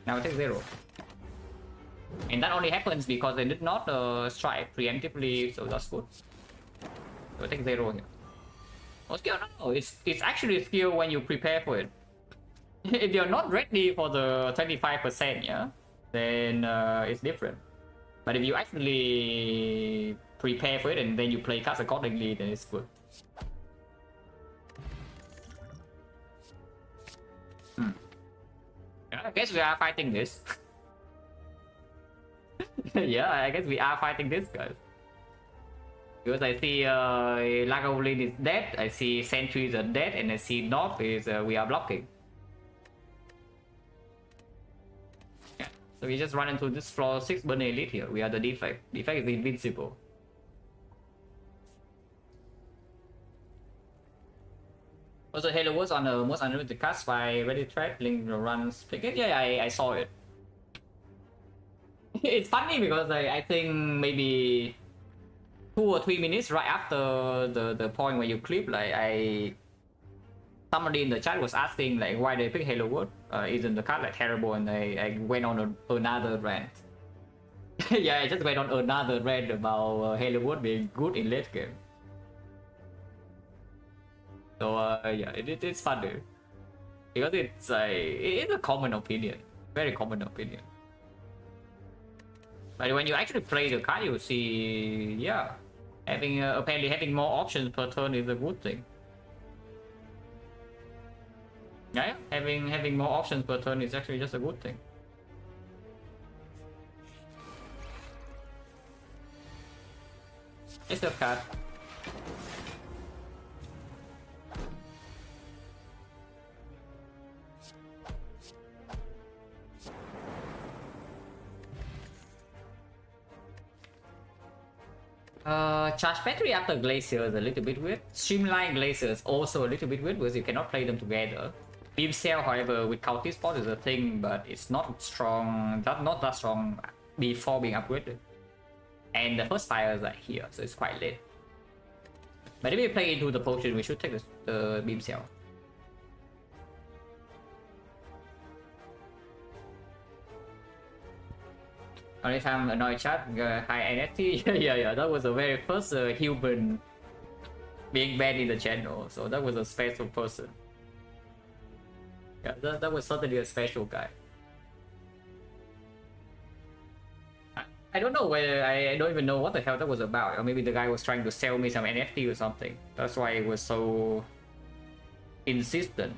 Now it takes 0. And that only happens because they did not strike preemptively, so that's good. So it takes 0 here. Oh, skill? No, it's actually a skill when you prepare for it. If you're not ready for the 25%, yeah, then it's different. But if you actually prepare for it and then you play cards accordingly, then it's good. Yeah, I guess we are fighting this. Yeah, I guess we are fighting this, guys. Because I see Lagavulin is dead, I see sentries are dead, and I see North is we are blocking. Yeah, so we just run into this floor 6 burning elite here. We are the defect. Defect is invincible. Also, Halo was on the most unlimited cast by Ready Thread, link runs. Yeah, I saw it. It's funny because I think maybe 2 or 3 minutes right after the point where you clip, like somebody in the chat was asking like why they pick Halo Wood. Isn't the card like terrible? And I went on another rant. Yeah, I just went on another rant about Halo Wood being good in late game. So yeah, it's funny because it's a common opinion, very common opinion. But when you actually play the card, you see, yeah, apparently having more options per turn is a good thing. Yeah, having more options per turn is actually just a good thing. It's the card. Charge battery after Glacier is a little bit weird. Streamline Glacier is also a little bit weird because you cannot play them together. Beam Cell, however, with County Spot is a thing, but it's not strong, not that strong before being upgraded. And the first fire is like here, so it's quite late. But if we play into the potion, we should take the Beam Cell. Only time annoyed chat, high NFT. yeah, that was the very first human being banned in the channel, so that was a special person. Yeah, that was certainly a special guy. I don't know whether, I don't even know what the hell that was about, or maybe the guy was trying to sell me some NFT or something. That's why it was so insistent.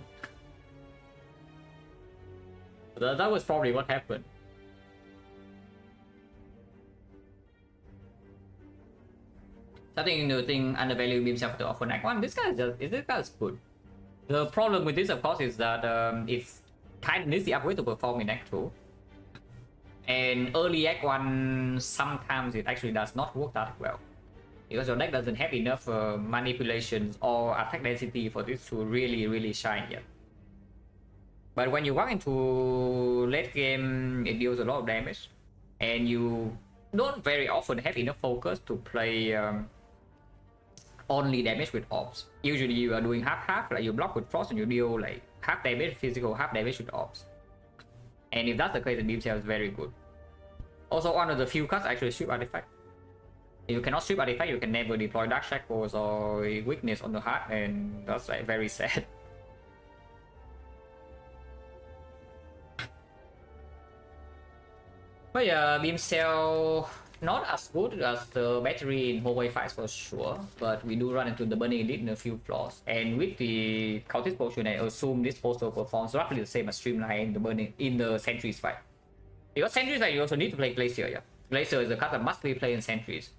That was probably what happened. Starting to think undervalue himself to offer Act 1. This guy is good. The problem with this, of course, is that it's kind of needs the upgrade to perform in Act 2. And early Act 1, sometimes it actually does not work that well. Because your deck doesn't have enough manipulations or attack density for this to really shine yet. But when you walk into late game, it deals a lot of damage. And you don't very often have enough focus to play only damage with orbs. Usually you are doing half-half, like you block with frost and you deal like half damage physical, half damage with orbs. And if that's the case, the Beam Cell is very good. Also, one of the few cards actually strip artifact. If you cannot strip artifact, you can never deploy Dark Shackles or Weakness on the heart, and that's like very sad. But yeah, Beam Cell not as good as the battery in hallway fights for sure, but we do run into the Burning Elite in a few flaws. And with the Cultist Potion, I assume this also performs roughly the same as Streamline in the Sentries fight. Because Sentries fight, you also need to play Glacier, yeah. Glacier is a card that must be played in Sentries.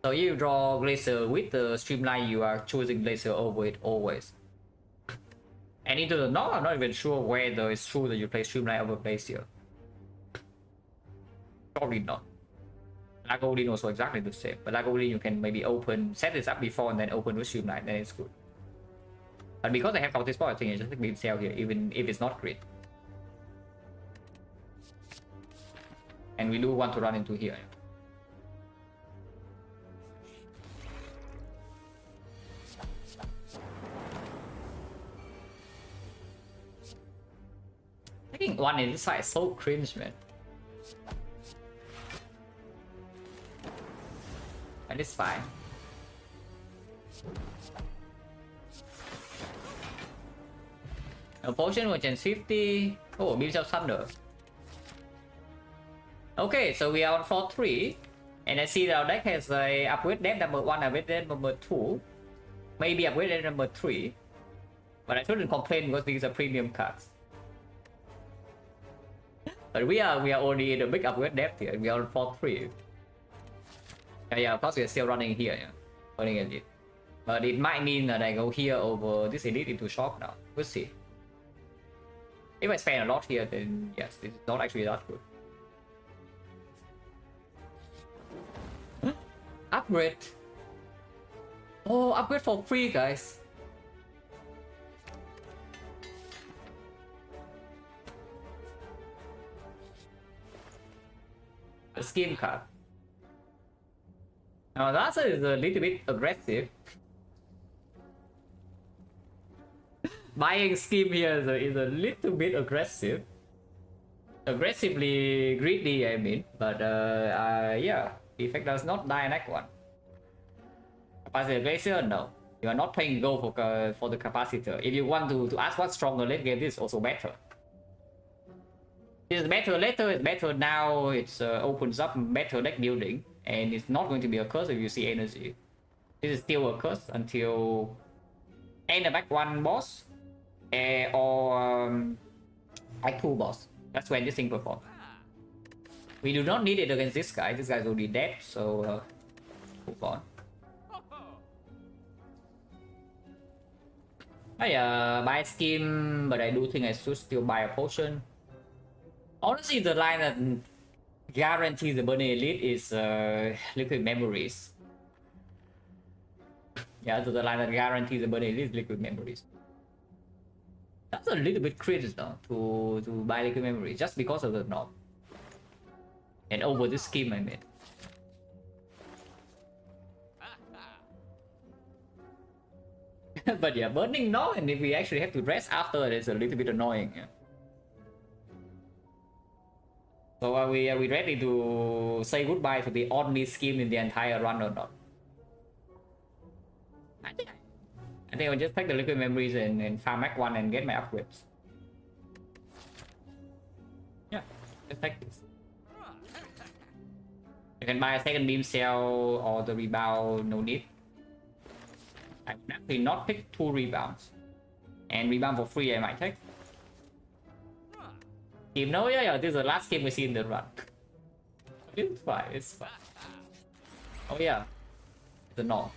So if you draw Glacier with the Streamline, you are choosing Glacier over it always. And into the North, I'm not even sure whether it's true that you play Streamline over Glacier. Probably not. Lagolin also exactly the same, but Lagolin you can maybe set this up before and then open with Streamline, then it's good. But because I have Counter Spot, I think I just take Beam Cell here, even if it's not great. And we do want to run into here. Taking one in this side is so cringe, man. And it's fine. A potion was gen 50. Oh, Beam Cell Thunder. Okay, so we are on floor 3. And I see that our deck has a upgrade depth number 1, upgrade depth number 2. Maybe upgrade depth number 3. But I shouldn't complain because these are premium cards. But we are already in a big upgrade depth here. We are on floor 3. Yeah, of course we are still running here, yeah. Running Elite. But it might mean that I go here over this Elite into Shock now. We'll see. If I spend a lot here, then yes, this is not actually that good. Upgrade! Oh, upgrade for free, guys! A skin card. Now that is a little bit aggressive. Buying scheme here is a little bit aggressive. Aggressively greedy, I mean. But yeah, Defect does not die in Act 1. Capacitor Glacier, no. You are not playing gold for the capacitor. If you want to ask what's stronger late game, this is also better. It's better later, it's better now, it opens up better deck building. And it's not going to be a curse if you see energy. This is still a curse until end of Act 1 boss or Act 2 boss. That's when this thing performs. We do not need it against this guy. This guy's already dead, so move on. I buy scheme, but I do think I should still buy a potion. Honestly, the line that guarantees the Burning Elite is Liquid Memories. Yeah, so the line that guarantees the burning is liquid memories. That's a little bit cringe though to buy liquid memory just because of the knob. And over this scheme I made. But yeah, burning knob, and if we actually have to rest after, it's a little bit annoying. Yeah. So are we ready to say goodbye to the only scheme in the entire run or not? I think I'll just take the liquid memories and farm Mac 1 and get my upgrades. Yeah, just take this. You can buy a second beam cell or the rebound, no need. I would actually not pick 2 rebounds. And rebound for free I might take. Team no, yeah, this is the last game we see in the run. It's fine, it's fine. Oh yeah, it's a no.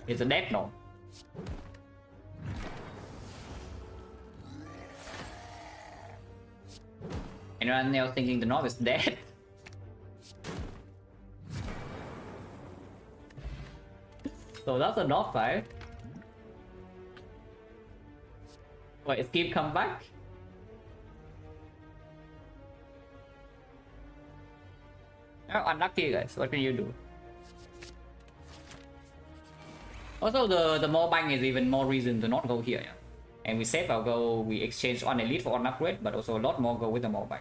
It's a dead no. Anyone else thinking the knob is dead? So that's a knob, right? Wait, skip come back? Oh, unlucky guys, what can you do? Also the more bang is even more reason to not go here, yeah? And we save our go, we exchange on elite for on upgrade, but also a lot more go with the more bang.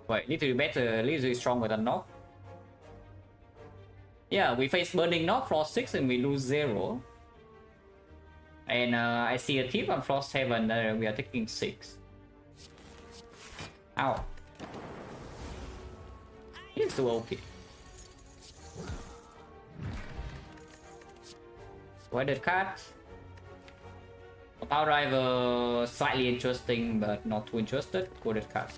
Wait, need to be better, need to be stronger than knock. Yeah, we face burning knock, floor 6 and we lose 0. And I see a tip on floor 7, we are taking 6. Ow. He's too OP. Weathered card. Power driver slightly interesting but not too interested. Coded card.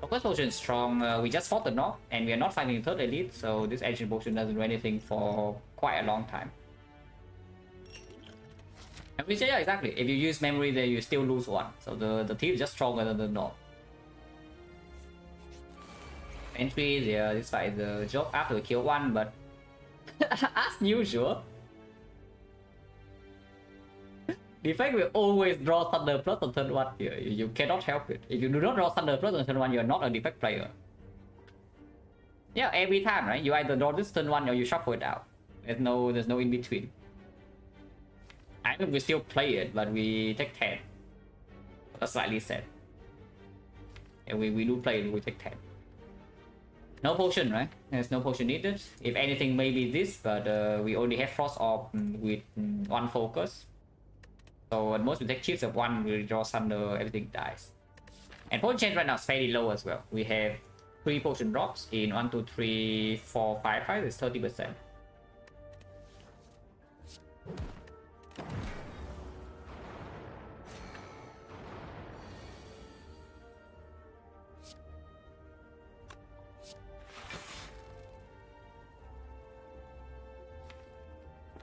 Focus potion is strong. We just fought the knock and we are not fighting third elite, so this ancient potion doesn't do anything for quite a long time. And we say yeah, exactly. If you use memory then you still lose 1. So the team is just stronger than the knock. Entries, yeah, this fight is a joke after we kill 1, but as usual, Defect will always draw Thunder Plus on turn 1 here. You cannot help it. If you do not draw Thunder Plus on turn 1, you are not a Defect player. Yeah, every time, right? You either draw this turn 1 or you shuffle it out. There's no in between. I think we still play it, but we take 10. That's slightly sad. Yeah, we do play it, we take 10. No potion, right? There's no potion needed. If anything, maybe this, but we only have Frost Orb with 1 focus. So at most we take chips of 1, we draw Thunder, everything dies. And potion change right now is fairly low as well. We have 3 potion drops in 1, 2, 3, 4, 5, 5 is 30%.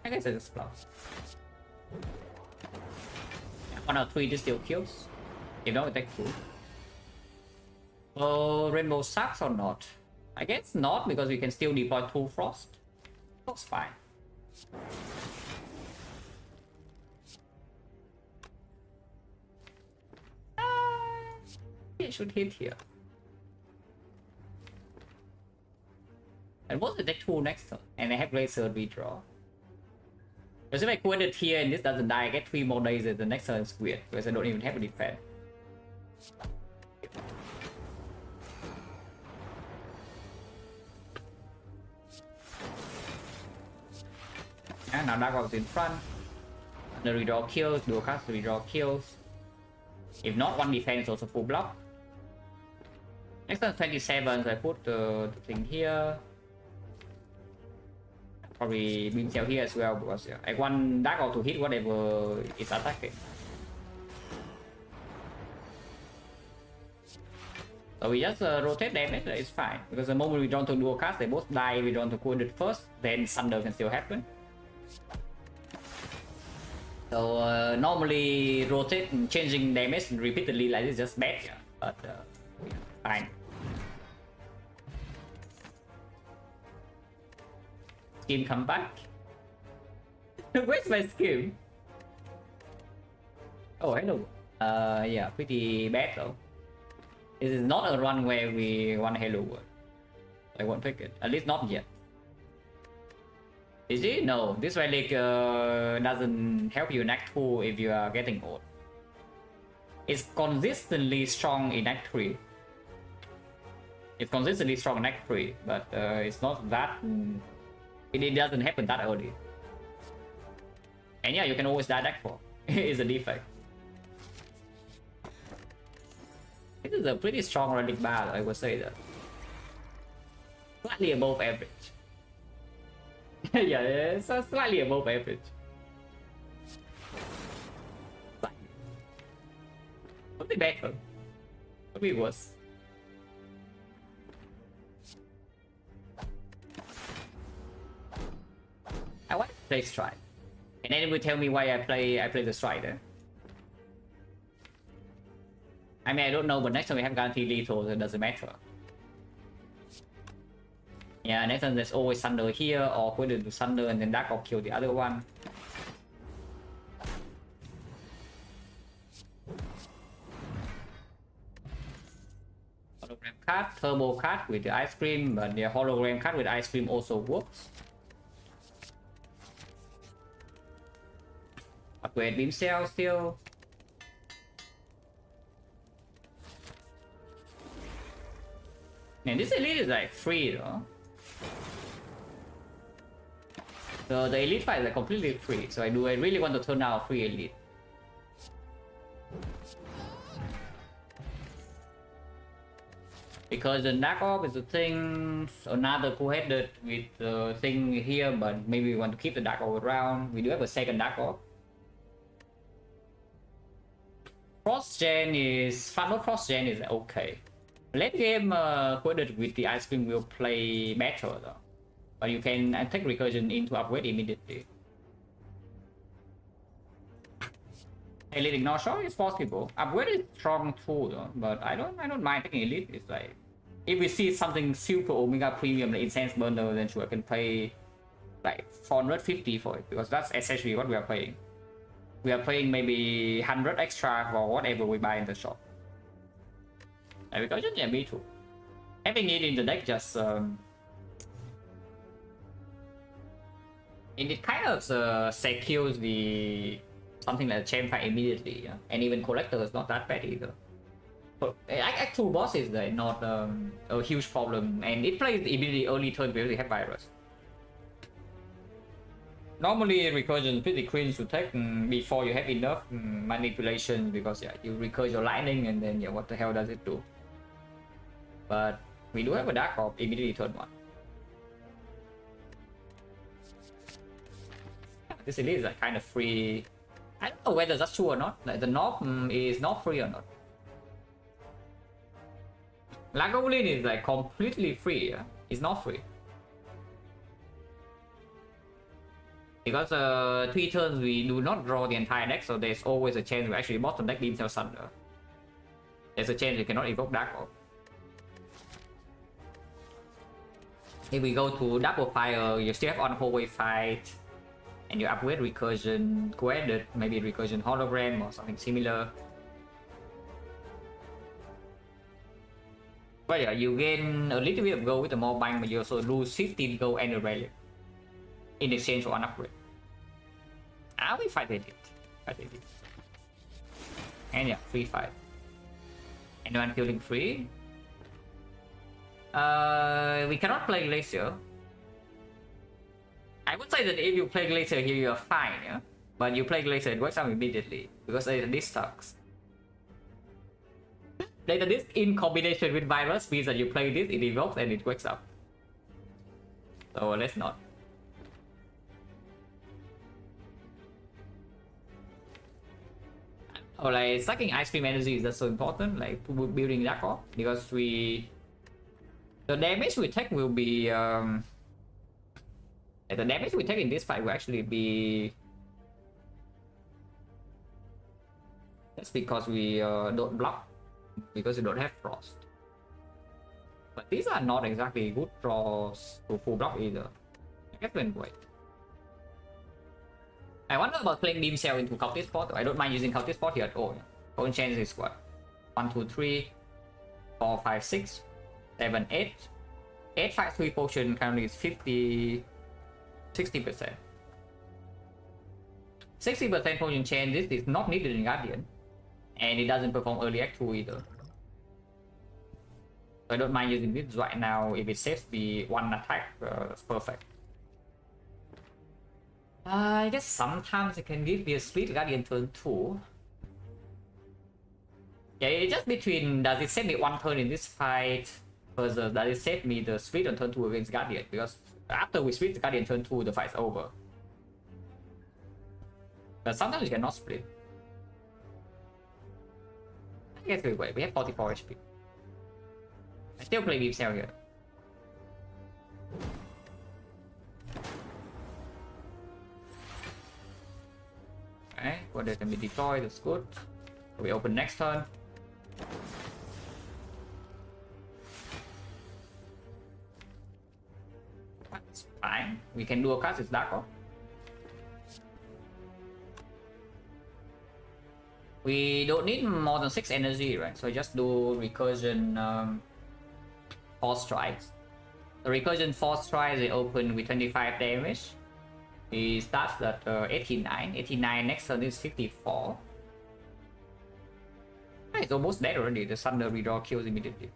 I guess I just plus. 1 or 3 this still kills. If not, we take 2. Oh, Rainbow sucks or not? I guess not, because we can still deploy 2 Frost. Looks fine. It should hit here. And what's the deck 2 next turn? And I have Laser redraw. Because if I quit it here and this doesn't die, I get 3 more days and the next turn is weird, because I don't even have a defense. And now Dark Ox in front. The redraw kills, dual cast redraw kills. If not, 1 defense also full block. Next turn 27, so I put the thing here. Probably beam cell here as well, because yeah, I want Dark Ox to hit whatever is attacking. So we just rotate damage, it's fine. Because the moment we draw to dual cast, they both die. We draw to cooled first, then Thunder can still happen. So normally rotate and changing damage repeatedly like this is just bad, yeah. But yeah, fine. scheme come back. Where's my scheme? Oh, hello. Yeah, pretty bad though. This is not a run where we want hello world. I won't pick it. At least not yet. Is it? No. This relic doesn't help you in Act 2 if you are getting old. It's consistently strong in Act 3. It's consistently strong in Act 3, but it's not that... It doesn't happen that early. And yeah, you can always die Act 4. It's a defect. This is a pretty strong relic battle, I would say that. Slightly above average. Yeah, it's slightly above average. Could be better. Could be worse. I want to play Strike. And then it will tell me why I play the Strider. I mean, I don't know, but next time we have guaranteed lethal, so it doesn't matter. Yeah, next time there's always Thunder here, or we do Thunder and then Dark or kill the other one. Hologram card, Turbo card with the ice cream, but the hologram card with ice cream also works. Upgrade beam cell still. And this elite is like free though. So the elite fight is like completely free. So I really want to turn out a free elite. Because the Dark Orb is a thing, another co-headed with the thing here, but maybe we want to keep the Dark Orb around. We do have a second Dark Orb. Cross-gen is... Final cross-gen is okay. Late game co-headed with the ice cream will play better though. But you can take recursion into upgrade immediately. Elite ignore shot is possible. Upgrade is strong too though, but I don't mind taking elite. It's like if we see something super omega premium like incense burner, then sure I can pay like 450 for it, because that's essentially what we are paying. We are paying maybe 100 extra for whatever we buy in the shop. And recursion, yeah, me too. Having it in the deck just it kind of secures the something like a chain fight immediately, yeah? And even collector is not that bad either. But Act 2 boss is like not a huge problem, and it plays immediately early turn because they have virus. Normally recursion is pretty cringe to take before you have enough manipulation, because yeah, you recurse your lightning and then yeah, what the hell does it do? But we do have a Dark Orb immediately turn 1. This elite is like kind of free. I don't know whether that's true or not. Like the knob is not free or not. Lagavulin is like completely free. Yeah? It's not free. Because 3 turns we do not draw the entire deck, so there's always a chance we actually bottom deck Beam Cell Thunder. There's a chance you cannot evoke Dark Orb. If we go to Double Fire, you still have on hallway fight. And you upgrade recursion, co-added, maybe recursion hologram or something similar. But yeah, you gain a little bit of gold with the more bang, but you also lose 15 gold and a relic in exchange for an upgrade. We fight it. And yeah, free fight. Anyone killing free? We cannot play Glacier. I would say that if you play Glacier here, you're fine, yeah? But you play Glacier, it works out immediately, because this sucks. Later, this in combination with Virus means that you play this, it evokes and it wakes up. So let's not. Or like sucking ice cream energy is just so important, like building Dark Orb, because the damage we take will be the damage we take in this fight will actually be... That's because we don't block, because we don't have Frost. But these are not exactly good draws to full block either. guess we'll wait. I wonder about playing Beam Cell into Cultist Spot. I don't mind using Cultist Spot here at all. Current chance is what? 1, 2, 3, 4, 5, 6, 7, 8. 8, 5, 3 potion currently is 50, 60%. 60% potion chain, this is not needed in Guardian. And it doesn't perform early act 2 either. So I don't mind using this right now. If it saves the one attack, it's perfect. I guess sometimes it can give me a split Guardian turn 2. Yeah, it's just between does it save me one turn in this fight versus does it save me the split on turn 2 against Guardian, because after we split the Guardian turn 2, the fight's over. But sometimes you cannot split. I guess we wait. We have 44 HP. I still play Beam Cell here. Okay, what well, can be deployed, that's good. We open next turn. That's fine. We can do a cast, it's Dark Oak. We don't need more than 6 energy, right? So I just do recursion 4 strikes. The recursion 4 strikes, they open with 25 damage. He starts at 89. 89 next turn is 54. It's almost dead already. The Thunder redraw kills immediately.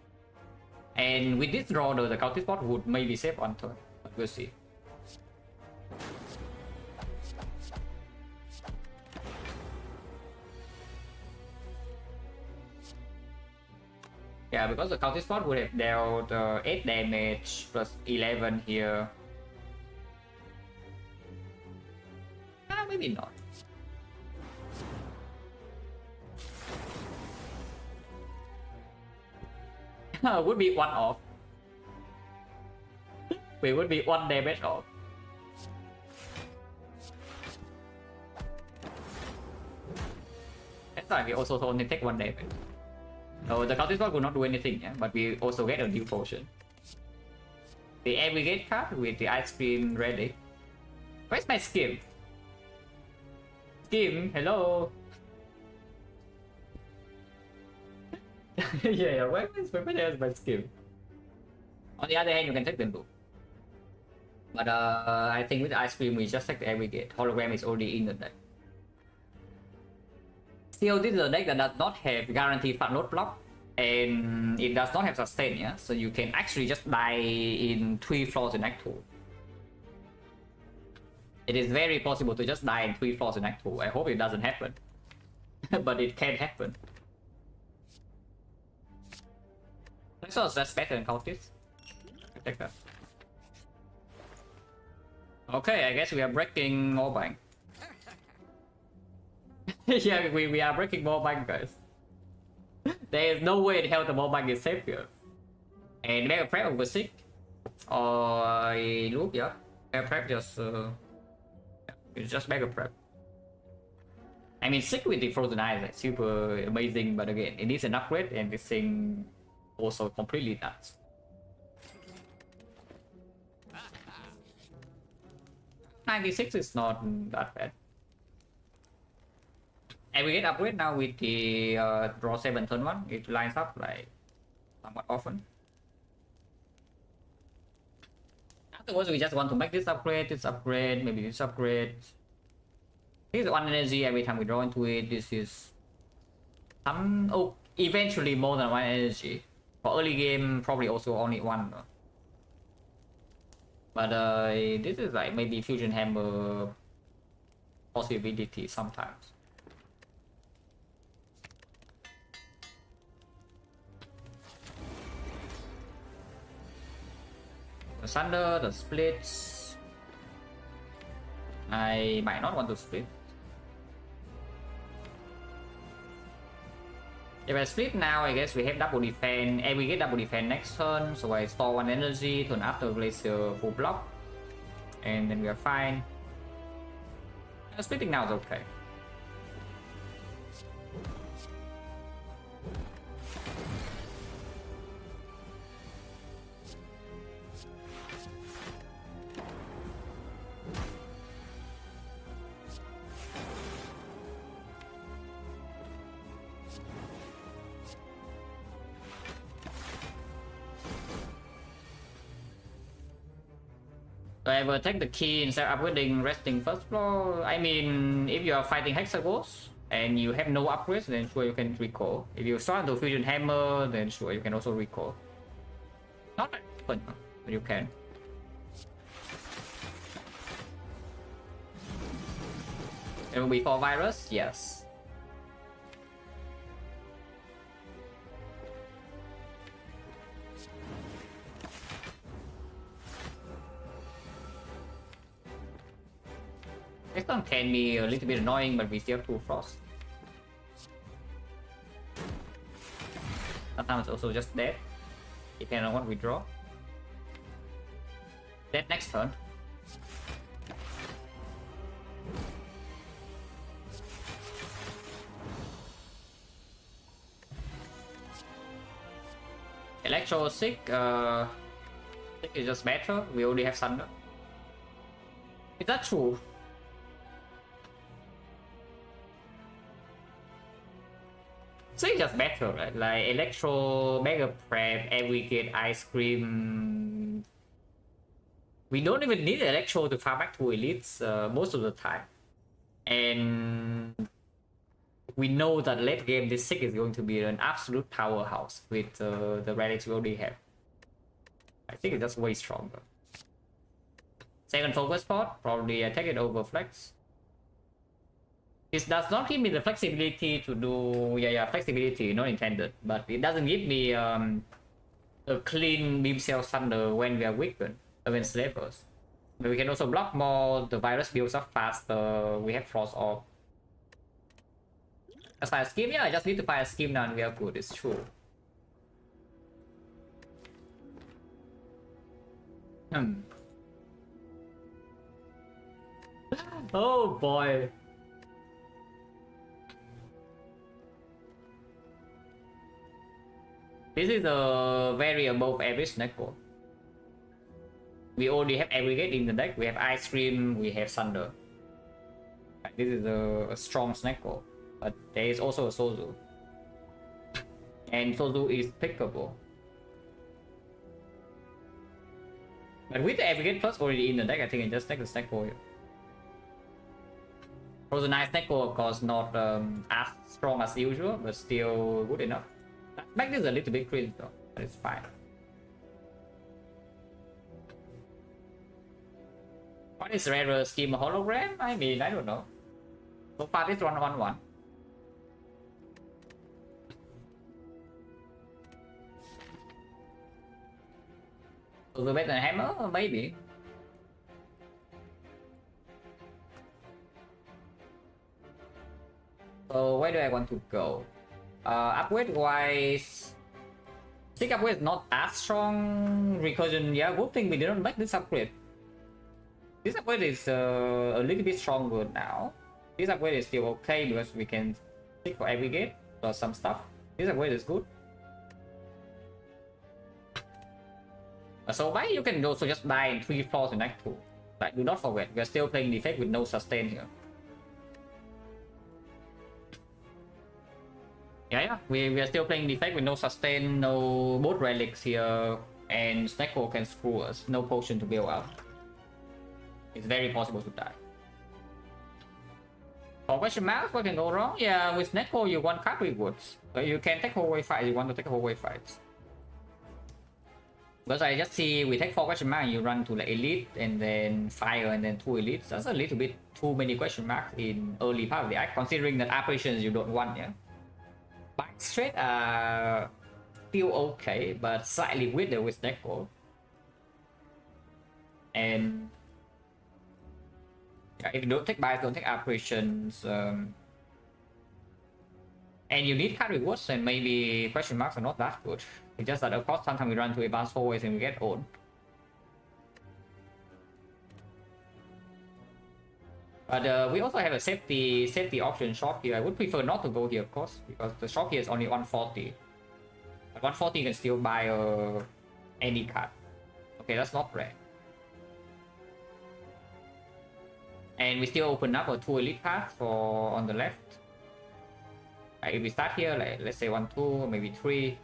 And with this draw, the Cultist Spot would maybe save one turn. But we'll see. Yeah, because the Cultist Spot would have dealt 8 damage plus 11 here. Maybe not. Would be 1 off. We would be 1 damage off. That's why we also only take 1 damage. So the Cultist Spot will not do anything, yeah? But we also get a new potion. The Aggregate card with the ice cream ready. Where's my skim? Skim, hello. Yeah, where is my skim? On the other hand, you can take them too. But I think with the ice cream, we just take the Aggregate. Hologram is already in the deck. Still, this is a deck that does not have guaranteed fat load block, and it does not have sustain, yeah? So you can actually just die in 3 floors in Act 2. It is very possible to just die in 3 floors in Act 2. I hope it doesn't happen. But it can happen. So that's better than Cultist. Take that. Okay, I guess we are breaking more bank. Yeah, we are breaking more bank, guys. There is no way in hell the more bank is safe here. And Mega Prep over sick. Or look, yeah. Mega Prep just it's just Mega Prep. I mean, sick with the Frozen Eyes is like super amazing, but again, it needs an upgrade, and this thing also completely nuts. $96 is not that bad. And we get upgrade now with the draw 7 turn 1. It lines up like somewhat often. Afterwards, we just want to make this upgrade, maybe this upgrade. This is 1 energy every time we draw into it. This is some eventually more than 1 energy. For early game, probably also only 1. But this is like maybe Fusion Hammer possibility sometimes. The Thunder, the splits. I might not want to split. If I split now, I guess we have double defense, and we get double defense next turn, so I store 1 energy, turn after Glacier full block, and then we are fine. Splitting now is okay. Do I ever take the key instead of upgrading resting first floor? I mean, if you are fighting Hexagons and you have no upgrades, then sure you can recall. If you start to Fusion Hammer, then sure you can also recall. Not that often, but you can. It will be for virus? Yes. This one can be a little bit annoying, but we still have 2 frost. Sometimes it's also just dead, depending on what we draw. Dead next turn. Electro Sick, Sick is just better. We already have Thunder. Is that true? So it's just better, right? Like Electro, Mega Prep, Aggregate, Ice Cream. We don't even need Electro to farm back to elites most of the time. And we know that late game this Sick is going to be an absolute powerhouse with the relics we already have. I think it's just way stronger. Second focus spot, probably I take it over Flex. It does not give me the flexibility to do, flexibility, not intended, but it doesn't give me a clean beam cell thunder when we are weakened against slavers. But we can also block more, the virus builds up faster, we have frost off. As fire scheme, yeah, I just need to fire scheme now and we are good, it's true. Oh boy. This is a very above average deck board. We already have aggregate in the deck. We have Ice Cream, we have Thunder. This is a strong snack board. But there is also a Sozu. And Sozu is pickable. But with the aggregate plus already in the deck, I think I just take the snack board here. Frozen Ice snack board, of course, not as strong as usual, but still good enough. Back this is a little bit cringe though, but it's fine. What is rarer scheme hologram? I mean, I don't know. So far it's 1-1-1. So the better hammer? Maybe. So where do I want to go? Upgrade wise, I think upgrade is not as strong. Recursion, yeah, good thing we didn't make this upgrade. This upgrade is a little bit stronger now. This upgrade is still okay because we can stick for aggregate or some stuff. This upgrade is good. So why you can also just die in 3 floors in Act 2. Like, do not forget, we are still playing Defect with no sustain here. Yeah, we are still playing Defect with no sustain, no both relics here, and Snecko can screw us. No potion to bail out. It's very possible to die. For question marks, what can go wrong? Yeah, with Snecko you want card rewards. But you can take hallway fight, you want to take hallway fights. Because I just see we take 4 question marks, you run to the elite and then fire and then 2 elites. That's a little bit too many question marks in early part of the act, considering that operations you don't want, yeah. Back straight are still okay, but slightly weaker with Snecko. And yeah, if you don't take buys, don't take operations, and you need card rewards, and maybe question marks are not that good. It's just that of course sometimes we run to advanced hallways and we get owned. But we also have a safety option shop here. I would prefer not to go here, of course, because the shop here is only 140. But 140 you can still buy any card. Okay, that's not rare. And we still open up a 2 elite path for on the left. If we start here, like let's say 1, 2, maybe 3,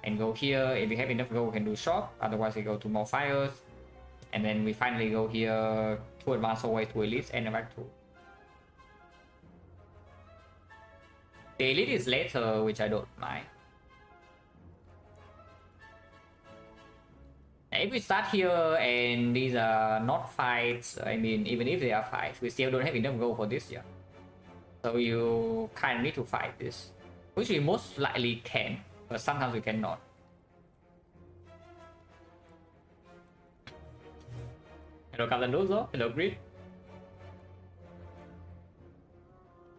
and go here. If we have enough gold, we can do shock. Otherwise, we go to more fires, and then we finally go here to advance always to elites and back to. The elite is later, which I don't mind. If we start here and these are not fights, I mean, even if they are fights, we still don't have enough gold for this yet. So you kind of need to fight this, which we most likely can, but sometimes we cannot. Hello Captain Dozo, hello Grid.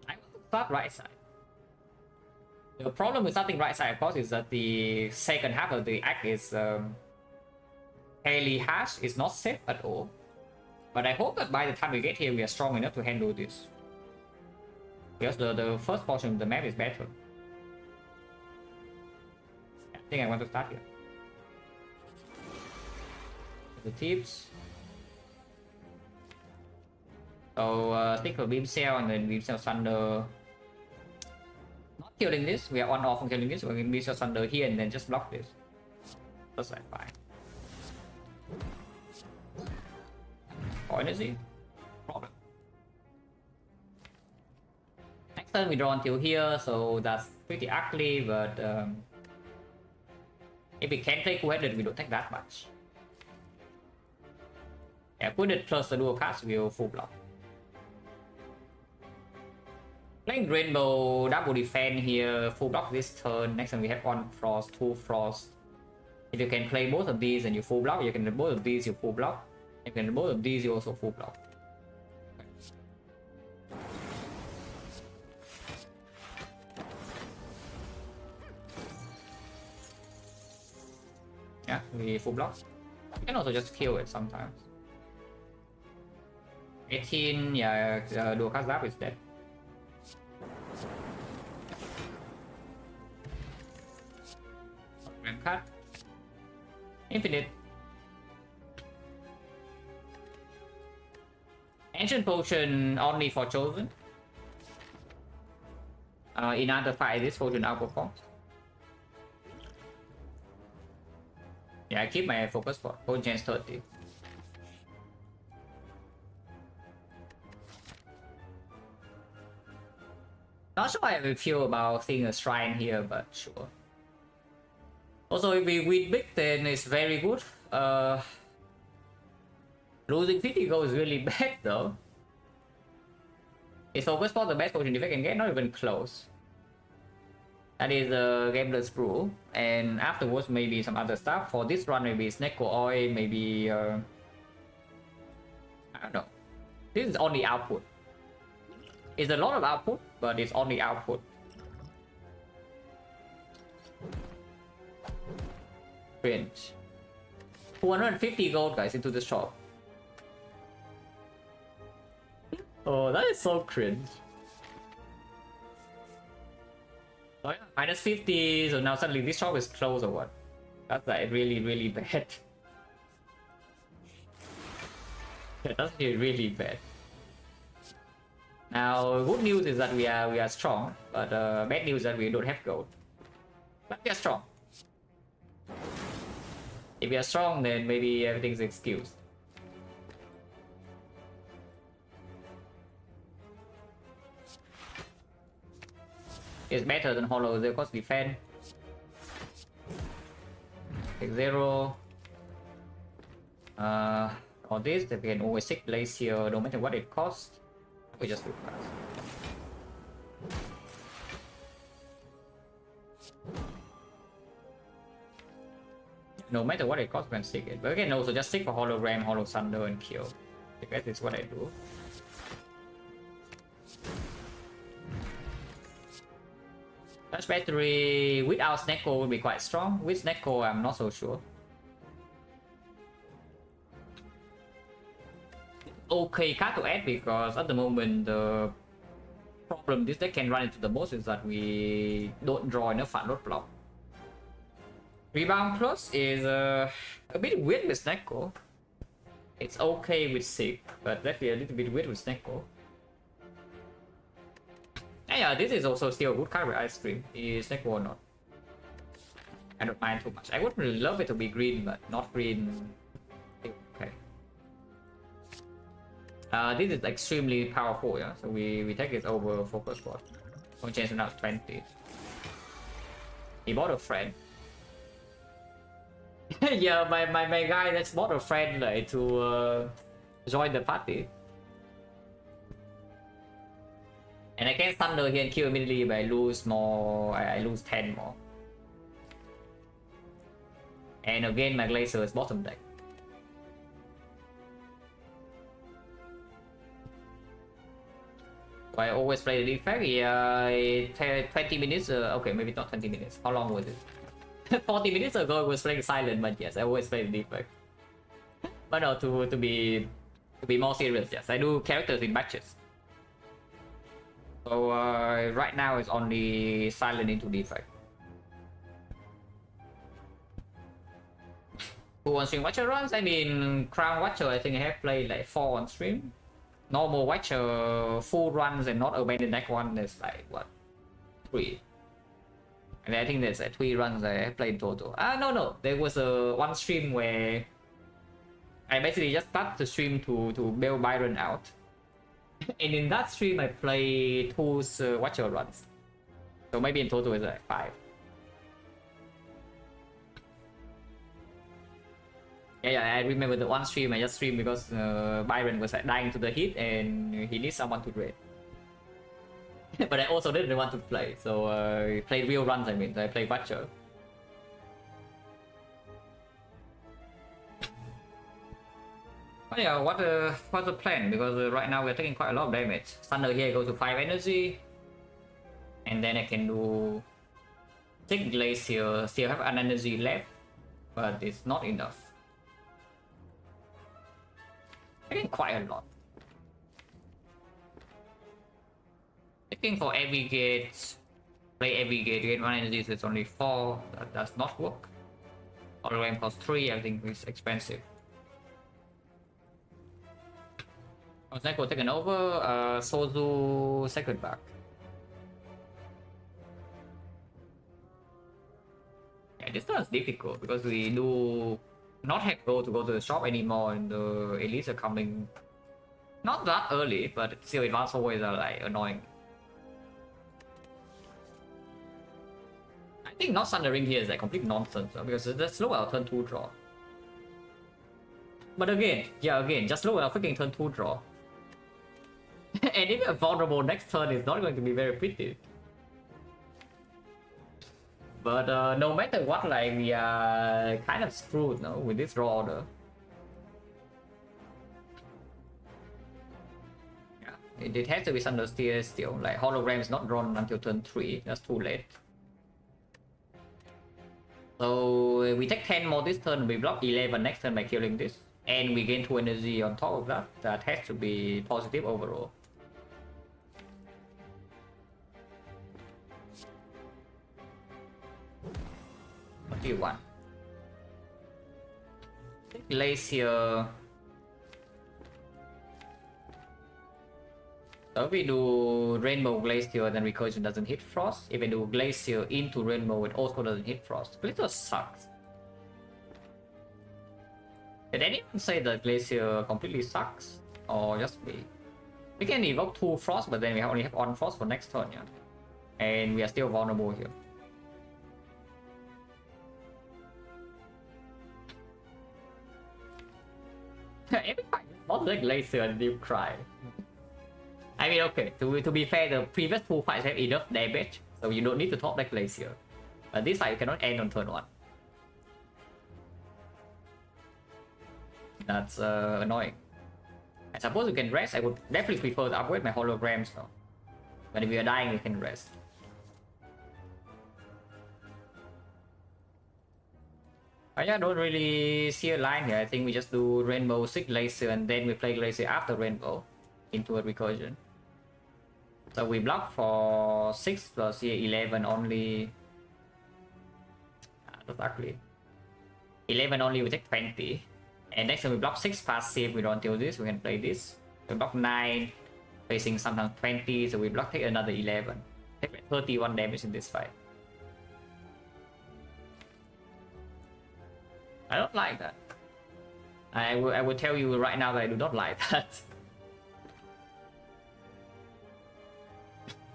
I want to start right side. The problem with starting right side, of course, is that the second half of the act is fairly harsh. It's not safe at all. But I hope that by the time we get here, we are strong enough to handle this. Because the first portion of the map is better. I think I want to start here. The tips. So stick for beam cell and then beam cell thunder. Not killing this. We are on off from killing this. We're going to beam cell thunder here and then just block this. That's like fine. Or energy. Problem. Next turn we draw until here, so that's pretty ugly, but if we can play cool-headed, we don't take that much. Yeah, put it plus the dual cards will full block. Playing Rainbow double defense here, full block this turn. Next time we have 1 frost, 2 frost. If you can play both of these and you full block, you can do both of these, you full block. If you can do both of these, you also full block. Yeah, we full block. You can also just kill it sometimes. 18, yeah, dual cast zap is dead. Grand cut. Infinite. Ancient potion only for chosen. In other fight, this potion outperforms. Yeah, I keep my focus for potion chance 30. Not sure how I feel about seeing a shrine here, but sure. Also, if we win big, then it's very good. Losing 50 gold is really bad though. Is focus for the best potion defect can get? Not even close. That is a Gambler's Brew, and afterwards maybe some other stuff. For this run, maybe Snecko Oil, maybe I don't know. This is only output. It's a lot of output, but it's only output. Cringe. 250 gold, guys, into the shop. Oh, that is so cringe. Oh yeah, minus 50, so now suddenly this shop is closed or what? That's like really, really bad. Yeah, that's really bad. Now, good news is that we are strong, but bad news is that we don't have gold. But we are strong. If we are strong, then maybe everything's excused. It's better than Hollow Zero cost defense. Take 0. Or this, that we can always 6 place here, no matter what it costs. We just do fast. No matter what it costs, we can stick it. But we can also just stick for Hologram, Hollow Thunder, and kill. I guess that's what I do. Touch battery without Snecko will be quite strong. With Snecko, I'm not so sure. Okay card to add, because at the moment the problem this deck can run into the most is that we don't draw enough front road block. Rebound plus is a bit weird with Snecko. It's okay with Sig, but definitely a little bit weird with Snecko. Yeah, this is also still a good card with Ice Cream. Is Neck Walnut. I don't mind too much. I would really love it to be green, but not green. Okay. This is extremely powerful, yeah. So we take it over Focus Board. We'll change it now to 20. He bought a friend. Yeah, my guy that's bought a friend like to join the party. And I can thunder here and kill immediately, but I lose more. I lose 10 more. And again, my Glacier is bottom deck. So I always play the Defect. Yeah, 20 minutes. Okay, maybe not 20 minutes. How long was it? 40 minutes ago, I was playing Silent, but yes, I always play the Defect. But no, to be more serious, yes, I do characters in batches. So right now it's only Silent into Defect. Who on stream Watcher runs? I mean, Crown Watcher, I think I have played like 4 on stream. Normal Watcher full runs and not abandoned deck one is like what, 3. And I think there's like 3 runs I have played in total. No, there was one stream where I basically just started the stream to bail Byron out. And in that stream I played 2 Watcher runs. So maybe in total it's like 5. Yeah, I remember the one stream I just streamed because Byron was like dying to the heat and he needs someone to raid. But I also didn't want to play, so I played real runs. I mean, I played Watcher. But yeah, what's the plan? Because right now we're taking quite a lot of damage. Thunder here goes to 5 energy, and then I can do 6 Glacier. Still have an energy left, but it's not enough. Taking quite a lot. Taking for every gate, play every gate, get 1 energy, so it's only 4. That does not work. Hologram costs 3, I think it's expensive. Oseko taken over, Sozu second back. Yeah, this one's difficult because we do not have goal to go to the shop anymore, and the elites are coming not that early, but still advanced always are like annoying. I think not thundering here is like complete nonsense because that's slow our turn 2 draw. But again, just slow our freaking turn 2 draw. And if you're vulnerable next turn, it's not going to be very pretty. But no matter what, like we are kind of screwed now with this draw order. Yeah, it has to be Thundersteer still. Like Hologram is not drawn until turn 3. That's too late. So we take 10 more this turn. We block 11 next turn by killing this, and we gain 2 energy on top of that. That has to be positive overall. What do you want? Glacier. So if we do Rainbow Glacier, then Recursion doesn't hit Frost. If I do Glacier into Rainbow, it also doesn't hit Frost. Glacier sucks. Did anyone say that Glacier completely sucks? Or just me? We can evoke 2 Frost, but then we only have 1 Frost for next turn, yeah? And we are still vulnerable here. Every fight, not like Glacier and you cry. I mean, okay, to be fair, the previous 2 fights have enough damage, so you don't need to top like Glacier. But this fight you cannot end on turn 1. That's annoying. I suppose you can rest. I would definitely prefer to upgrade my holograms though. But if you are dying, you can rest. I don't really see a line here. I think we just do Rainbow 6 Glacier and then we play Glacier after Rainbow into a Recursion. So we block for 6 plus here 11 only. That's ugly. 11 only, we take 20. And next time we block 6 passive, we don't deal this, we can play this. We block 9. facing sometimes 20, so we block, take another 11. Take like 31 damage in this fight. I don't like that. I will tell you right now that I do not like that.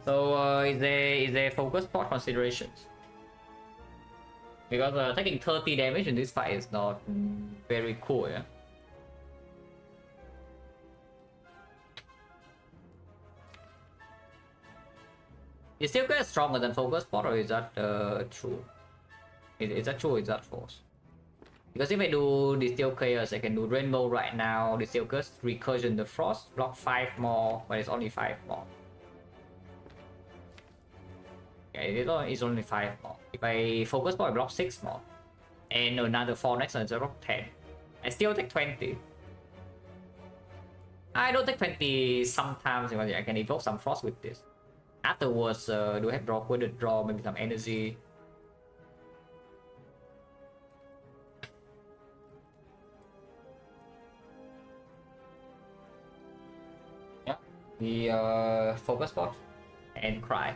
So is there focus pot considerations? Because taking 30 damage in this fight is not very cool, yeah? Is still get stronger than focus pot, or is that true? Is that true or is that false? Because if I do Distill Chaos, I can do Rainbow right now, Distill Chaos, Recursion the Frost, block 5 more, but it's only 5 more. Okay, it's only 5 more. If I focus pot, I block 6 more. And another 4 next turn, so I block 10. I still take 20. I don't take 20 sometimes because I can evoke some Frost with this. Afterwards, do I have draw, Coded Draw, maybe some energy? Yeah, the focus pot and cry.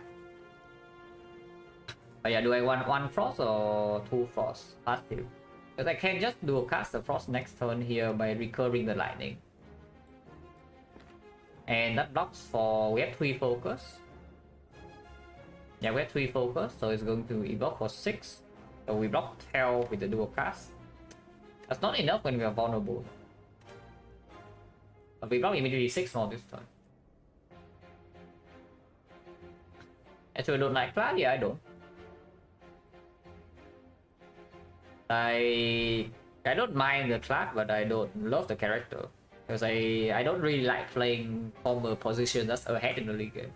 But yeah, do I want 1 Frost or 2 Frost? Passive. Because I can just do cast the Frost next turn here by recurring the lightning. And that blocks for, we have 3 focus. Yeah, we have 3 focus, so it's going to evoke for 6. So we block 12 with the dual cast. That's not enough when we are vulnerable. But we block immediately 6 more this turn. And so I don't like Clad? Yeah, I don't. I don't mind the Clad, but I don't love the character. Because I don't really like playing former position that's ahead in the league game.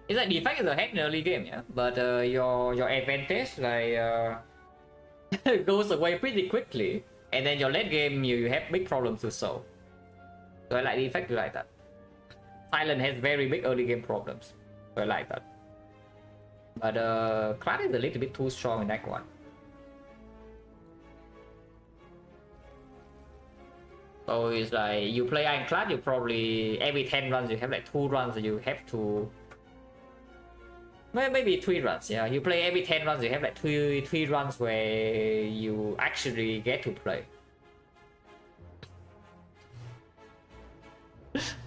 It's like Defect is ahead in the early game, yeah, but your advantage like goes away pretty quickly, and then your late game you have big problems to solve. So I like Defect like that. Silent has very big early game problems, so I like that. But Clad is a little bit too strong in that one. So it's like you play Ironclad, you probably every 10 runs you have like 2 runs that you have to. Well, maybe 3 runs, yeah. You play every 10 runs, you have like 3 runs where you actually get to play.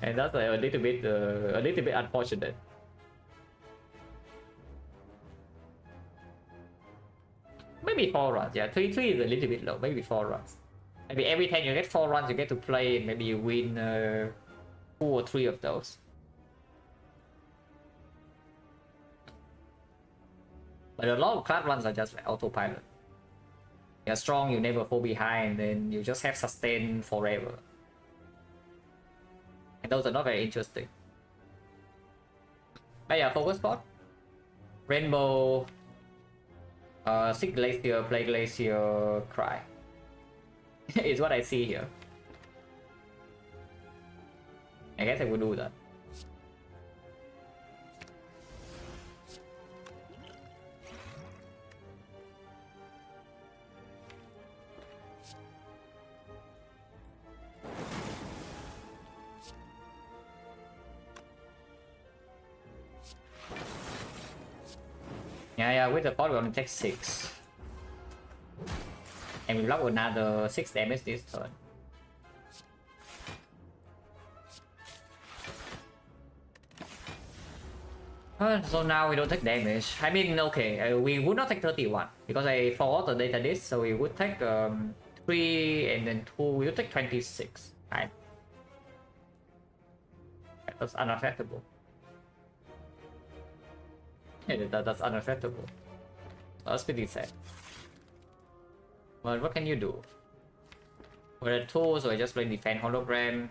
And that's a little bit unfortunate. Maybe 4 runs, yeah. 3 is a little bit low, maybe 4 runs. Maybe every time you get 4 runs, you get to play, and maybe you win 2 or 3 of those. But a lot of Clad runs are just like autopilot. You're strong, you never fall behind, then you just have sustain forever. And those are not very interesting. But yeah, focus spot. Rainbow. Sick Glacier, Play Glacier, Cry. Is what I see here. I guess I will do that. Yeah, with the pot we only take 6. And we block another 6 damage this turn. So now we don't take damage. I mean, okay, we would not take 31 because I forgot the data disk, so we would take 3 and then 2. We would take 26. Right? That's unacceptable. Yeah, that's unacceptable. That's pretty sad. But what can you do? For the 2, so I just play Defend Hologram.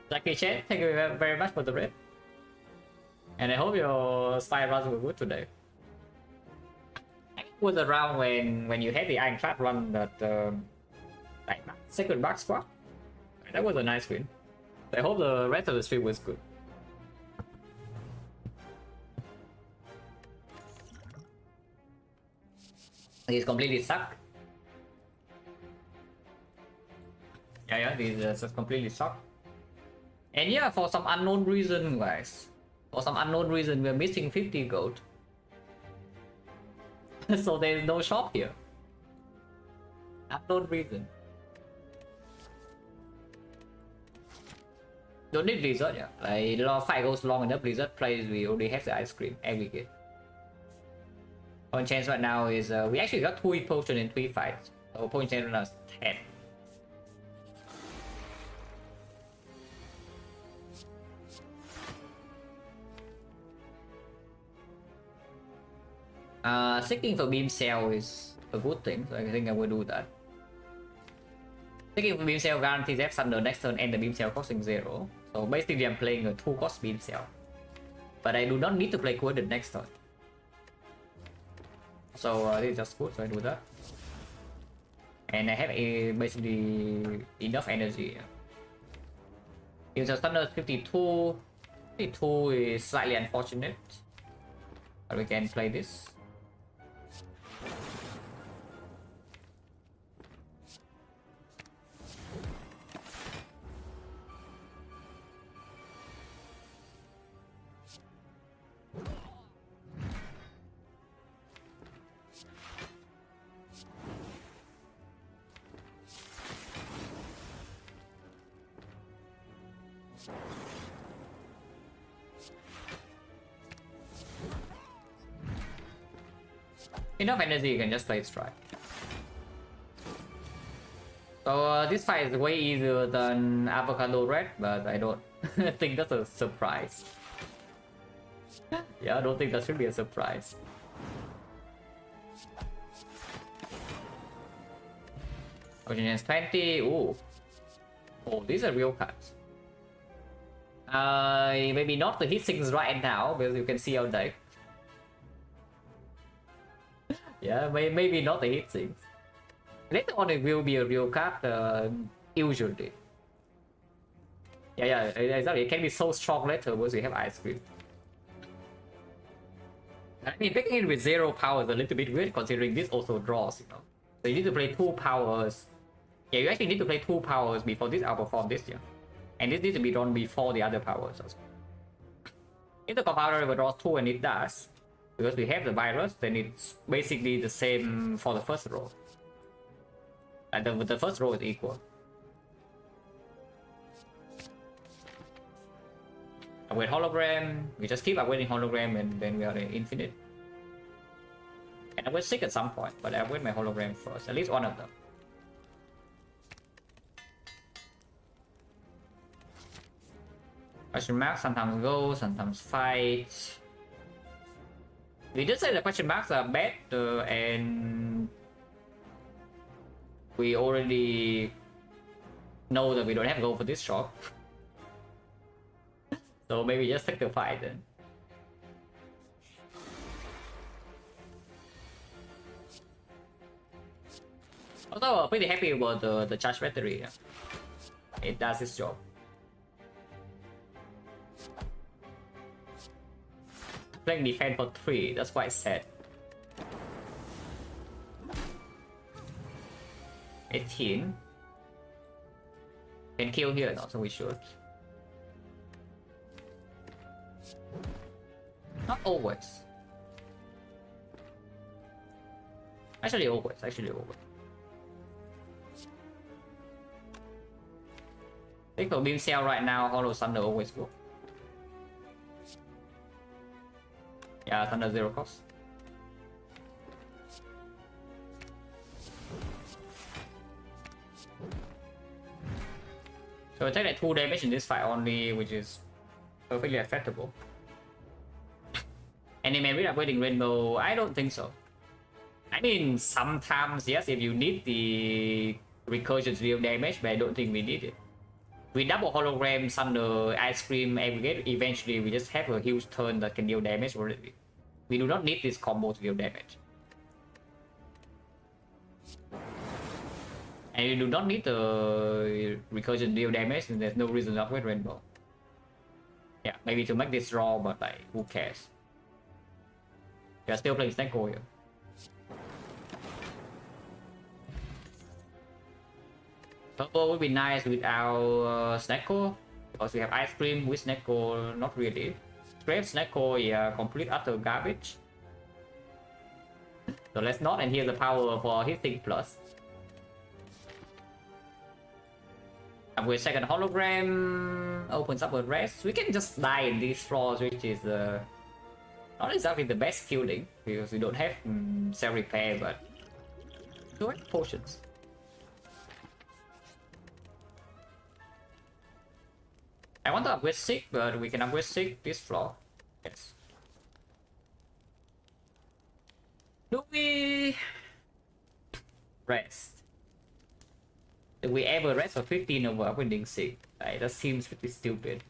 Lucky Chat, thank you very much for the raid. And I hope your spy runs were good today. I was around when you had the Ironclad run that like second back squad. that was a nice win. I hope the rest of the stream was good. These completely suck. Yeah, these just completely suck. And yeah, for some unknown reason, guys, for some unknown reason, we're missing 50 gold. So there's no shop here. Unknown reason. Don't need Blizzard, yeah. Like, the fight goes long enough, Blizzard plays, we already have the ice cream aggregate. Point chance right now is, we actually got 2 potion in 3 fights. So point chance right now is 10. Seeking for beam cell is a good thing, so I think I will do that. Seeking for beam cell guarantees F Thunder next turn and the beam cell costing 0. So basically I'm playing a 2 cost beam cell. But I do not need to play Quaded next turn. So this is just good, so I do that. And I have basically enough energy. Beam cell Thunder 52. 52 is slightly unfortunate. But we can play this. Enough energy, you can just play strike. So this fight is way easier than Avocado Red, but I don't think that's a surprise. Yeah, I don't think that should be a surprise. Ocean 20, ooh. Oh, these are real cards. Maybe not the hit things right now, because you can see our deck. Yeah, maybe not the hit things. Later on it will be a real card, usually. Yeah, exactly. It can be so strong later once we have ice cream. I mean, picking it with 0 power is a little bit weird considering this also draws, you know. So you need to play 2 powers. Yeah, you actually need to play 2 powers before this outperform this, yeah. And this needs to be drawn before the other powers also. If the compounder ever draws 2 and it does, because we have the virus, then it's basically the same for the first row. And the first row is equal. With hologram, we just keep upgrading hologram and then we are in infinite. And I will sick at some point, but I upgrade my hologram first, at least one of them. Question mark sometimes go, sometimes fight. We just say the question marks are bad, and we already know that we don't have to go for this shot. So maybe just take the fight then. Also, pretty happy about the charge battery. Yeah. It does its job. Playing defense for 3, that's quite sad. 18. Can kill here now, so we should. Not always. Actually always. I think for beam cell right now, Hollow Thunder always work. Yeah, Thunder 0 cost. So I take that 2 damage in this fight only, which is perfectly acceptable. Any man with upgrading Rainbow? I don't think so. I mean, sometimes yes, if you need the recursion real damage, but I don't think we need it. We double hologram, Thunder, Ice Cream, aggregate, eventually we just have a huge turn that can deal damage already. We do not need this combo to deal damage. And you do not need the recursion deal damage, and there's no reason to upgrade Rainbow. Yeah, maybe to make this raw, but like, who cares? You're still playing XecnaR here. Purple would be nice without XecnaR, because we have Ice Cream with XecnaR, not really. Scrape XecnaR, yeah, complete utter garbage. So let's not, and here's the power for hitting plus. And with second hologram opens up a rest. We can just die in these straws, which is not exactly the best feeling because we don't have cell repair, but do have potions. I want to upgrade Sick, but we can upgrade Sick this floor. Yes. Do we rest? Do we ever rest for 15 over upgrading Sick? Like, that seems pretty stupid.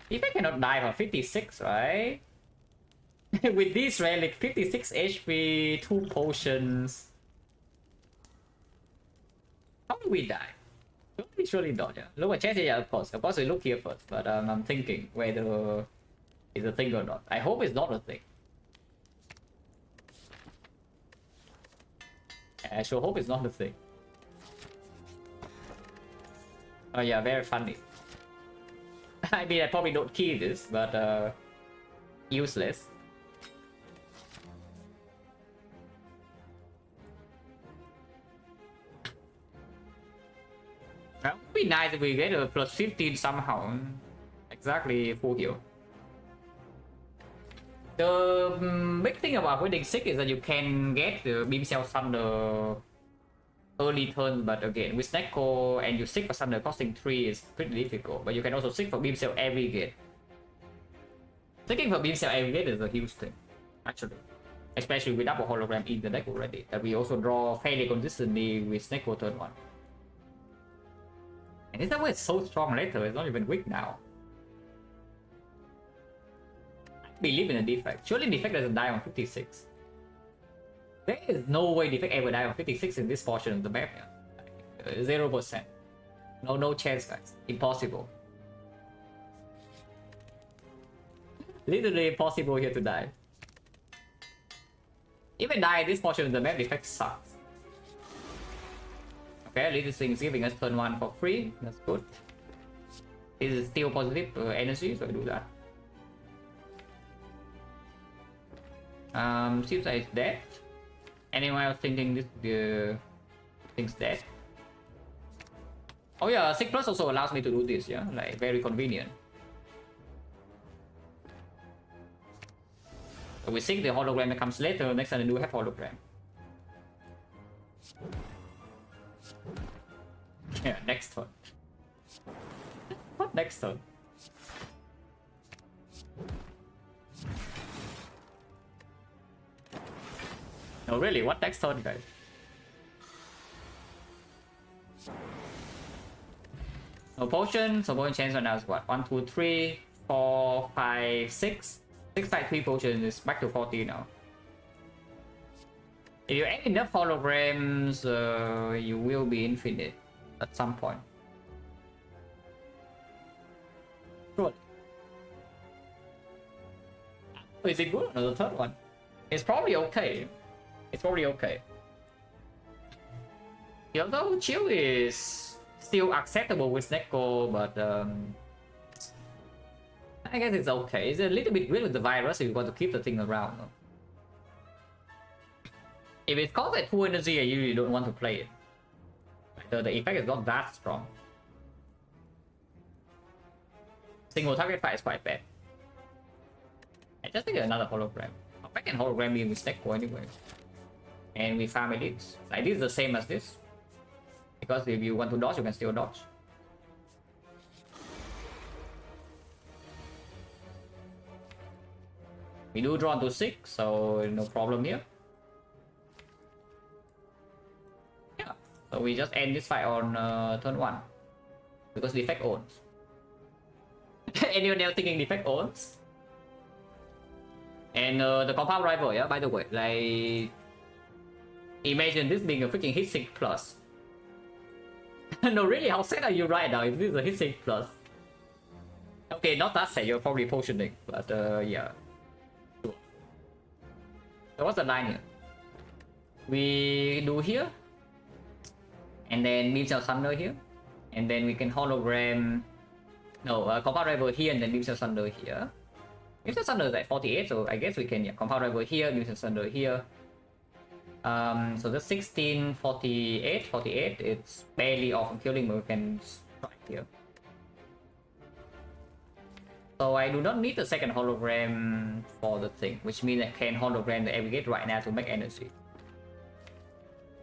If I cannot die for 56, right? With this relic, 56 HP, 2 potions. How do we die? We surely don't, yeah. Look at chance, yeah, of course. Of course, we look here first, but I'm thinking whether it's a thing or not. I hope it's not a thing. I sure hope it's not a thing. Oh yeah, very funny. I mean, I probably don't key this, but useless. That would be nice if we get a plus 15 somehow. Exactly full heal. The big thing about winning Sick is that you can get the Beam Cell Thunder early turn, but again, with XecnaR and you Sick for Thunder costing 3 is pretty difficult, but you can also Sick for Beam Cell every gate. Sicking for Beam Cell every gate is a huge thing, actually. Especially with double hologram in the deck already, that we also draw fairly consistently with XecnaR turn 1. And this way it's so strong later, it's not even weak now. I believe in a Defect. Surely Defect doesn't die on 56. There is no way Defect ever die on 56 in this portion of the map. Yeah. 0%. No chance, guys. Impossible. Literally impossible here to die. Even die in this portion of the map, Defect sucks. Okay, at least this thing is giving us turn 1 for free. That's good. This is still positive energy, so I do that. Seems like it's dead. Anyway, I was thinking this thing's dead. Oh yeah, 6 plus also allows me to do this, yeah? Like, very convenient. So we think the hologram that comes later, next time I do have hologram. Yeah, next turn. What next turn? No, really, what next turn, guys? No potion, so potion chance right now is what? 1, 2, 3, 4, 5, 6. 6 5 3 potion is back to 40 now. If you add enough holograms, you will be infinite at some point. Sure. Oh, is it good? No, the third one. It's probably okay. It's probably okay. Although chill is still acceptable with XecnaR, but I guess it's okay. It's a little bit weird with the virus if you want to keep the thing around. No? If it's caused at full energy, I usually don't want to play it. The effect is not that strong. Single target fight is quite bad. I just need another hologram. I can hologram me with XecnaR anyway. And we farm elites. Like this is the same as this. Because if you want to dodge, you can still dodge. We do draw to 6, so no problem here. Yeah, so we just end this fight on turn 1. Because Defect owns. Anyone else thinking Defect owns? And the compound rival, yeah, by the way, like Imagine this being a freaking hit sync plus. No, really, how sad are you right now if this is a hit sync plus? Okay, not that sad, you're probably potioning, but yeah. Sure. So what's the line here? We do here, and then Beam Cell Thunder here, and then we can hologram. No, Compound Rival here, and then Beam Cell Thunder here. Beam Cell Thunder is at 48, so I guess we can, yeah, Compound Rival here, Beam Cell Thunder here. So the 16, 48, 48, it's barely off on killing, but we can strike here. So I do not need the second hologram for the thing, which means I can hologram the Aggregate right now to make energy.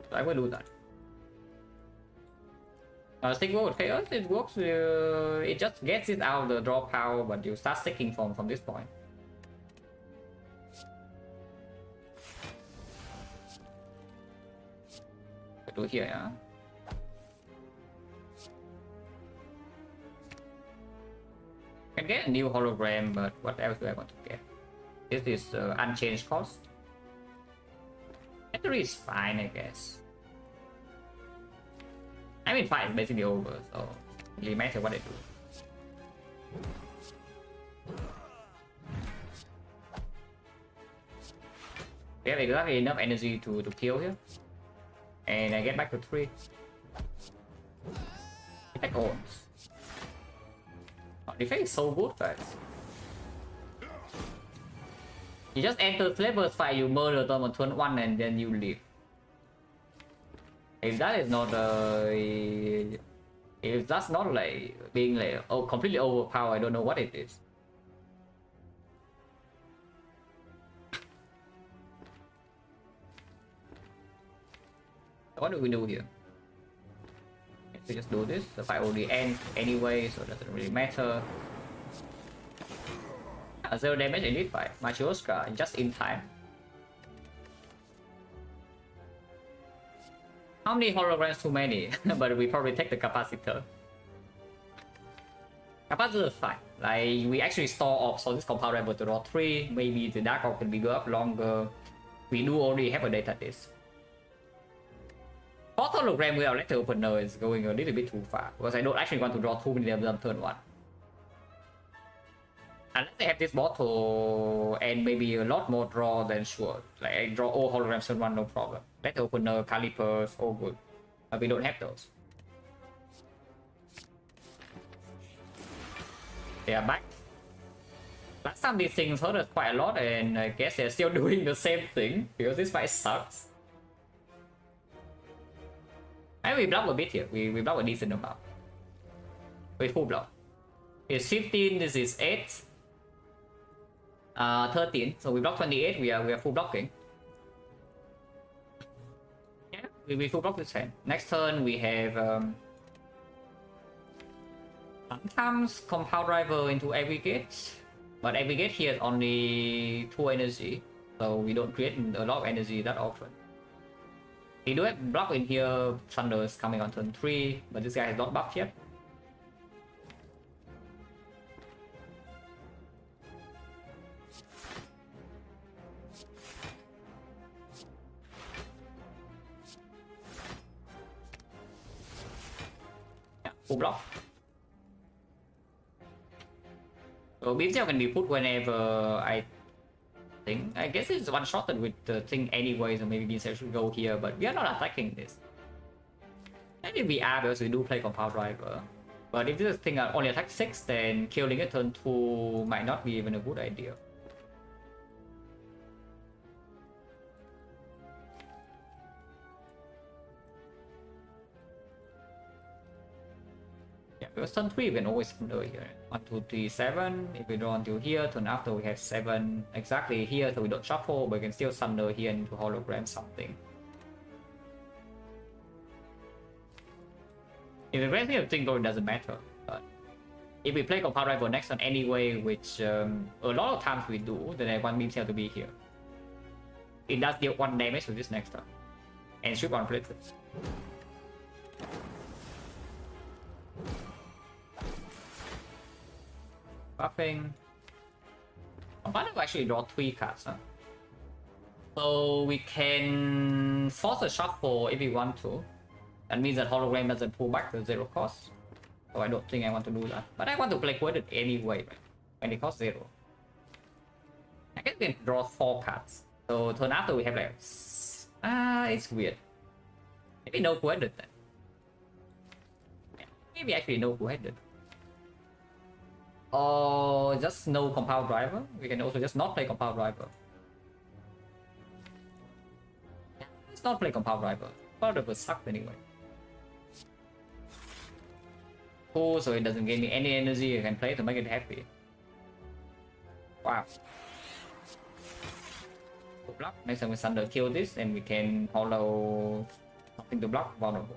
So I will do that. Stick with Chaos, it works, it just gets it out of the draw power, but you start sticking from this point. Do here, yeah. Can get a new hologram, but what else do I want to get? This is unchanged cost. Battery is fine, I guess. I mean, fight is basically over, so it really matter what I do. We have exactly enough energy to kill here. And I get back to 3. Attack owns. Oh, defense is so good, guys. You just enter Flavor's fight, you murder them on turn 1 and then you leave. If that is not if that's not like being like completely overpowered, I don't know what it is. What do we do here? We just do this. The fight already ends anyway, so it doesn't really matter. 0 damage elite fight. Machioska just in time. How many holograms? Too many, but we probably take the capacitor. Capacitor is fine. Like we actually store off, so this compound rebel to draw 3. Maybe the dark orb can be go up longer. We do already have a data disk. 4 hologram without letter opener is going a little bit too far because I don't actually want to draw too many of them turn 1. Unless I have this bottle and maybe a lot more draw, then sure. Like I draw all holograms turn 1, no problem. Letter opener, calipers, all good. But we don't have those. They are back. Last time these things hurt us quite a lot, and I guess they're still doing the same thing because this fight sucks. And we block a bit here. We block a decent amount. We full block. It's 15. This is 8. 13. So we block 28. We are full blocking. Yeah, we full block this hand. Next turn we have sometimes compound rival into aggregate, but aggregate here is only 2 energy, so we don't create a lot of energy that often. We do have block in here. Thunder is coming on turn 3, but this guy has not buffed yet. Yeah, full block. So beam cell can be put whenever I think. I guess it's one-shotted with the thing anyway, so maybe beam cell should go here, but we are not attacking this. And if we are, because we do play compound driver. But if this thing only attack 6, then killing it turn 2 might not be even a good idea. Yeah, because turn 3 we can always thunder here. 1, 2, 3, 7. If we draw until here, turn after we have 7 exactly here, so we don't shuffle, but we can still thunder here into hologram something. If we play the thing, though, it doesn't matter. But if we play compound rival next turn anyway, which a lot of times we do, then I want beam cell to be here. It does deal 1 damage with this next turn, and shoot on places. Buffing. Compound will actually draw 3 cards, huh? So we can force a shuffle if we want to. That means that hologram doesn't pull back the 0 cost. So I don't think I want to do that. But I want to play Quoted anyway, right? When it costs 0. I guess we can draw 4 cards. So turn after we have like... it's weird. Maybe no Quoted then. Maybe actually no Quoted. Or just no Compound Driver. We can also just not play Compound Driver. Let's not play Compound Driver. Compound Driver sucks anyway. Cool, so it doesn't give me any energy I can play to make it happy. Wow. Block. Next time we Thunder kill this and we can hollow something to block vulnerable.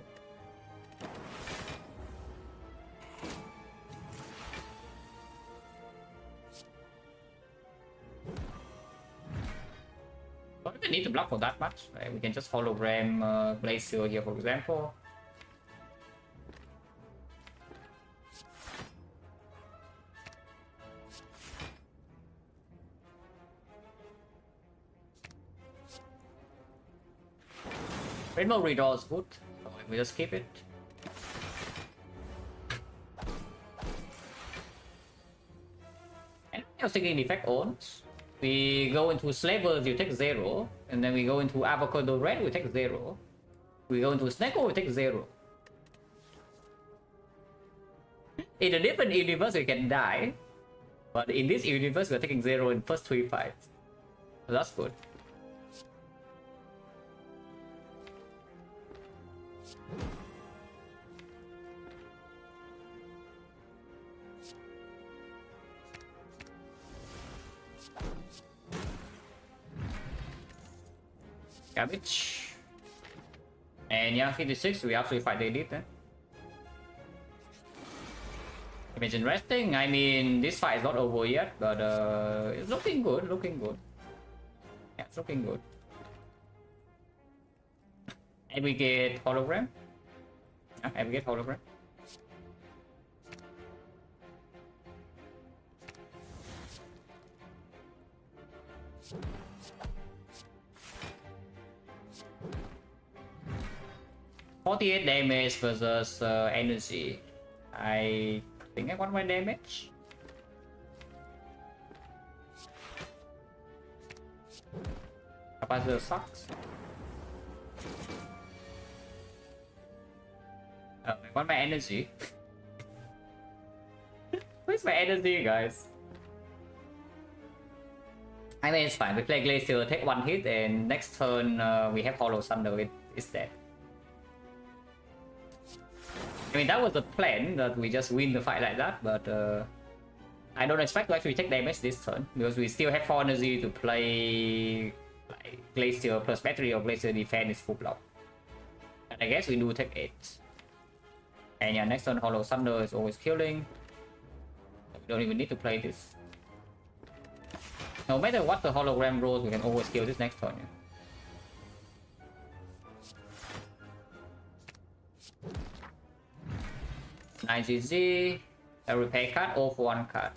Don't even need to block for that much, right? We can just hologram Glacier here, for example. Rainbow Redraw is good, so we just keep it. And I was thinking Defect owns. We go into Slavers, you take 0, and then we go into Avocado Red, we take 0. We go into Snecko, we take 0. In a different universe, we can die, but in this universe, we're taking 0 in first 3 fights. So that's good. Garbage. And yeah, 56, we actually fight the elite then. Imagine resting, I mean, this fight is not over yet, but it's looking good, looking good. Yeah, it's looking good. And we get hologram. Yeah, and we get hologram. $48 damage versus energy. I think I want my damage. Capacitor sucks. I want my energy. Where's my energy, guys? I mean, it's fine. We play Glacier, take 1 hit, and next turn we have Hollow Thunder. It's dead. I mean, that was the plan, that we just win the fight like that, but I don't expect to actually take damage this turn, because we still have 4 energy to play like Glacier plus battery or Glacier defense is full block. And I guess we do take 8. And yeah, next turn Hollow Thunder is always killing. We don't even need to play this. No matter what the hologram rolls, we can always kill this next turn. Yeah. Nine GG, a repair card, all for 1 card.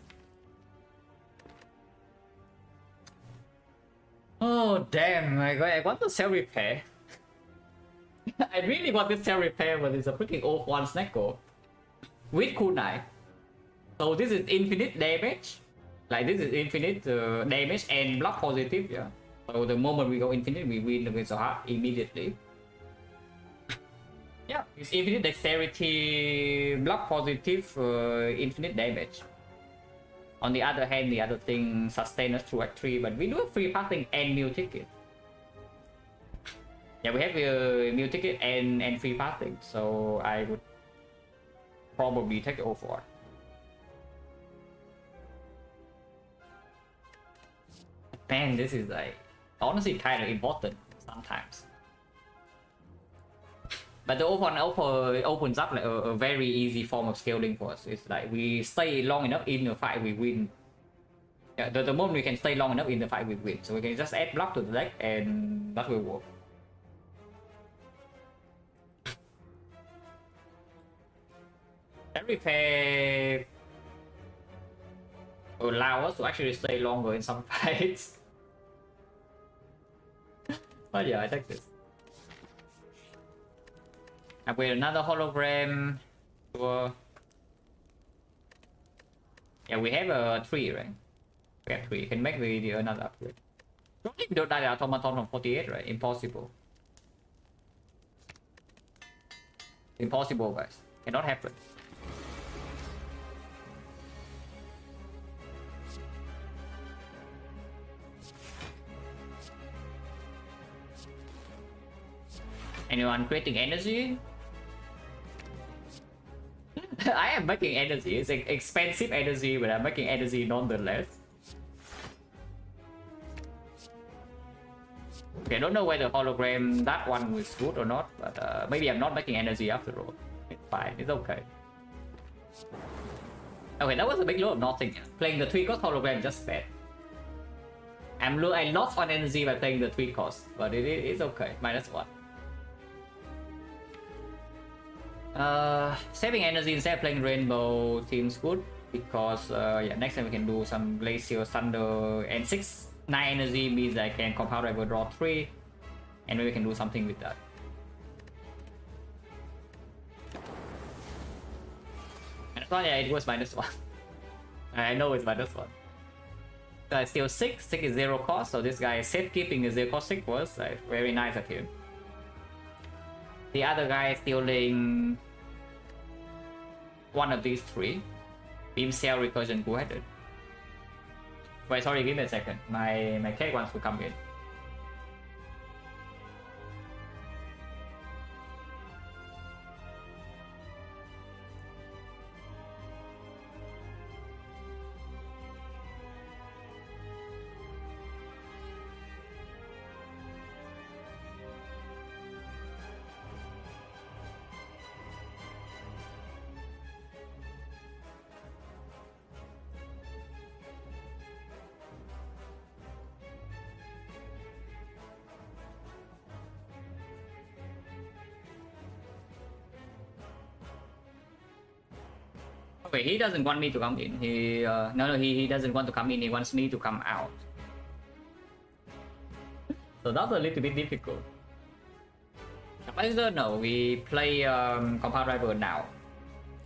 Oh damn, I want to sell repair. I really want to sell repair, but it's a freaking off 1 Snecko with kunai. So this is infinite damage. Like this is infinite damage and block positive, yeah. So the moment we go infinite, we win against the heart immediately. Yeah, it's infinite dexterity, block positive, infinite damage. On the other hand, the other thing sustain us through Act 3, but we do have free passing and meal ticket. Yeah, we have meal ticket and free passing, so I would probably take the O4. Man, this is like honestly kind of important sometimes. But the open opens up like a very easy form of scaling for us. It's like we stay long enough in the fight, we win. Yeah, the moment we can stay long enough in the fight, we win. So we can just add block to the deck and that will work. That repair allow us to actually stay longer in some fights. But yeah, I take this. Upgrade another hologram. Sure. Yeah, we have a 3, right? We have 3. Can make the another upgrade. Don't think we don't die the automaton from 48, right? Impossible. Impossible, guys. Cannot happen. Anyone creating energy? I am making energy. It's expensive energy, but I'm making energy nonetheless. Okay, I don't know whether hologram that one was good or not, but maybe I'm not making energy after all. It's fine. It's okay. Okay, that was a big load of nothing. Playing the 3 cost hologram just bad. I lost on energy by playing the 3 cost, but it's okay. -1. Saving energy instead of playing rainbow seems good because yeah, next time we can do some glacier, thunder, and 9 energy means I can compound rival draw 3, and maybe we can do something with that. And so yeah, it was -1. I know it's -1. So I steal 6. 6 is 0 cost, so this guy is safekeeping the 0 cost 6 was very nice of him. The other guy is stealing one of these 3. Beam cell recursion go-headed. Wait, sorry, give me a second. My cake wants to come in. Okay, he doesn't want me to come in. He doesn't want to come in. He wants me to come out. So that's a little bit difficult. Either no, we play compound rival now.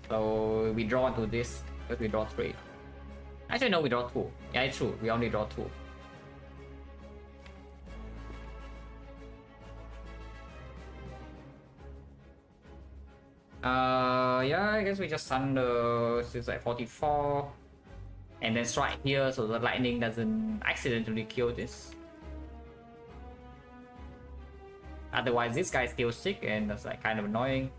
So we draw into this, but we draw 3. Actually, no, we draw 2. Yeah, it's true. We only draw 2. Yeah, I guess we just thunder. It's like 44, and then strike here so the lightning doesn't accidentally kill this. Otherwise, this guy's still sick, and that's like kind of annoying.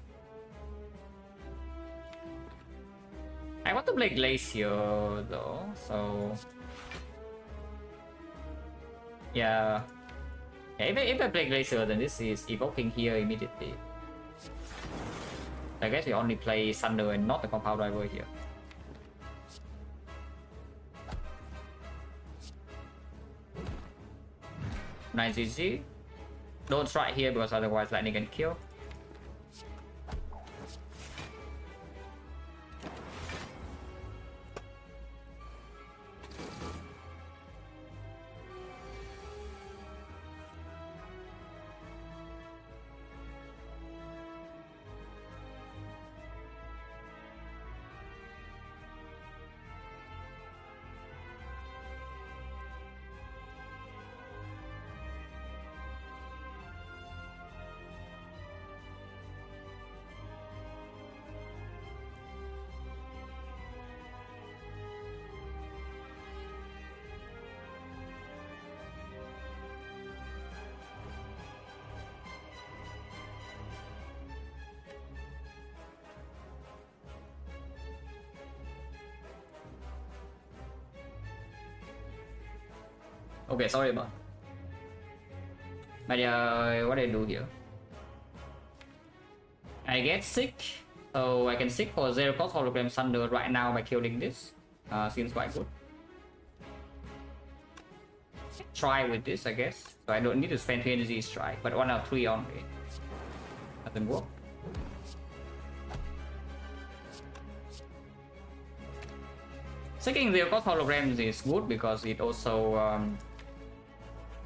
I want to play Glacier though, so yeah. If I play Glacier, then this is evoking here immediately. I guess we only play Thunder and not the compound rival here. Nice GG. Don't strike here because otherwise lightning can kill. Okay, sorry about. But what I do here? I get sick, so I can sick for 0 cost hologram thunder right now by killing this. Seems quite good. Try with this, I guess. So I don't need to spend 3 energy strike, but 1 out of 3 only. Doesn't work. Sicking 0 cost holograms is good because it also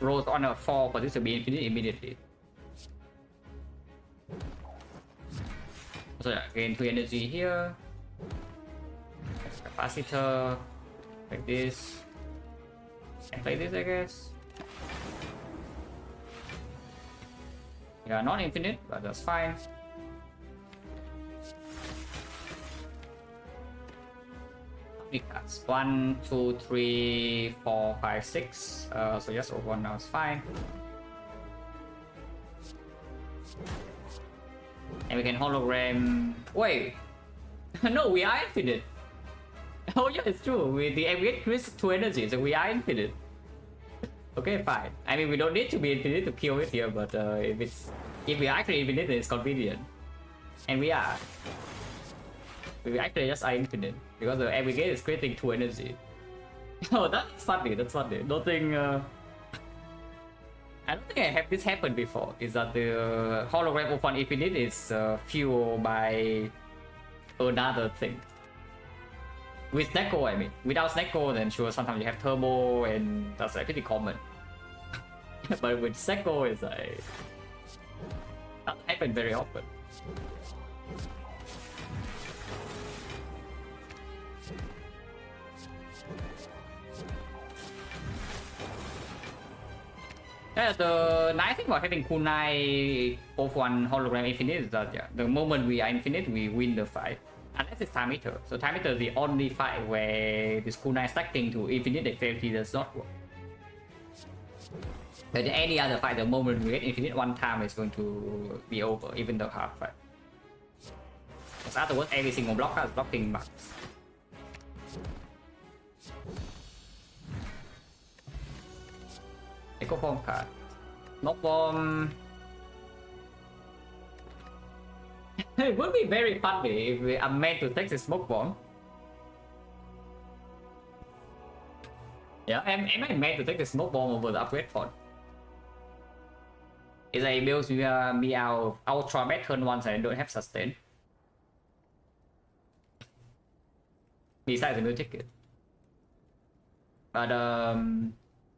rolls on a 4 for this to be infinite immediately. So yeah, gain 2 energy here. Capacitor. Like this. And play this, I guess. Yeah, not infinite, but that's fine. Cards 1, 2, 3, 4, 5, 6. So just over 1 now is fine. And we can hologram. Wait, no, we are infinite. Oh yeah, it's true. We get risk 2 energy, so we are infinite. Okay, fine. I mean, we don't need to be infinite to kill it here, but if we are actually infinite, it's convenient, and we are. We actually just are infinite because every game is creating 2 energy. Oh, that's funny. That's funny. Nothing. I don't think I have this happen before. Is that the hologram of 1 infinite is fueled by another thing. With Snecko, I mean. Without Snecko, then sure, sometimes you have turbo, and that's like pretty common. But with Snecko, it's like that happen very often. Yeah, the nice thing about having kunai of 1 hologram infinite is that the moment we are infinite, we win the fight. Unless it's time meter. So time meter is the only fight where this kunai stacking to infinite dexterity does not work. But any other fight, the moment we get infinite 1 time is going to be over, even the hard fight. Because afterwards, every single block has blocking marks. Echo Bomb card. Smoke Bomb. It would be very funny if we are meant to take the Smoke Bomb. Yeah, am I meant to take the Smoke Bomb over the upgrade pod? Is a builds me out ultra bad turn once I don't have sustain. Besides the new ticket. But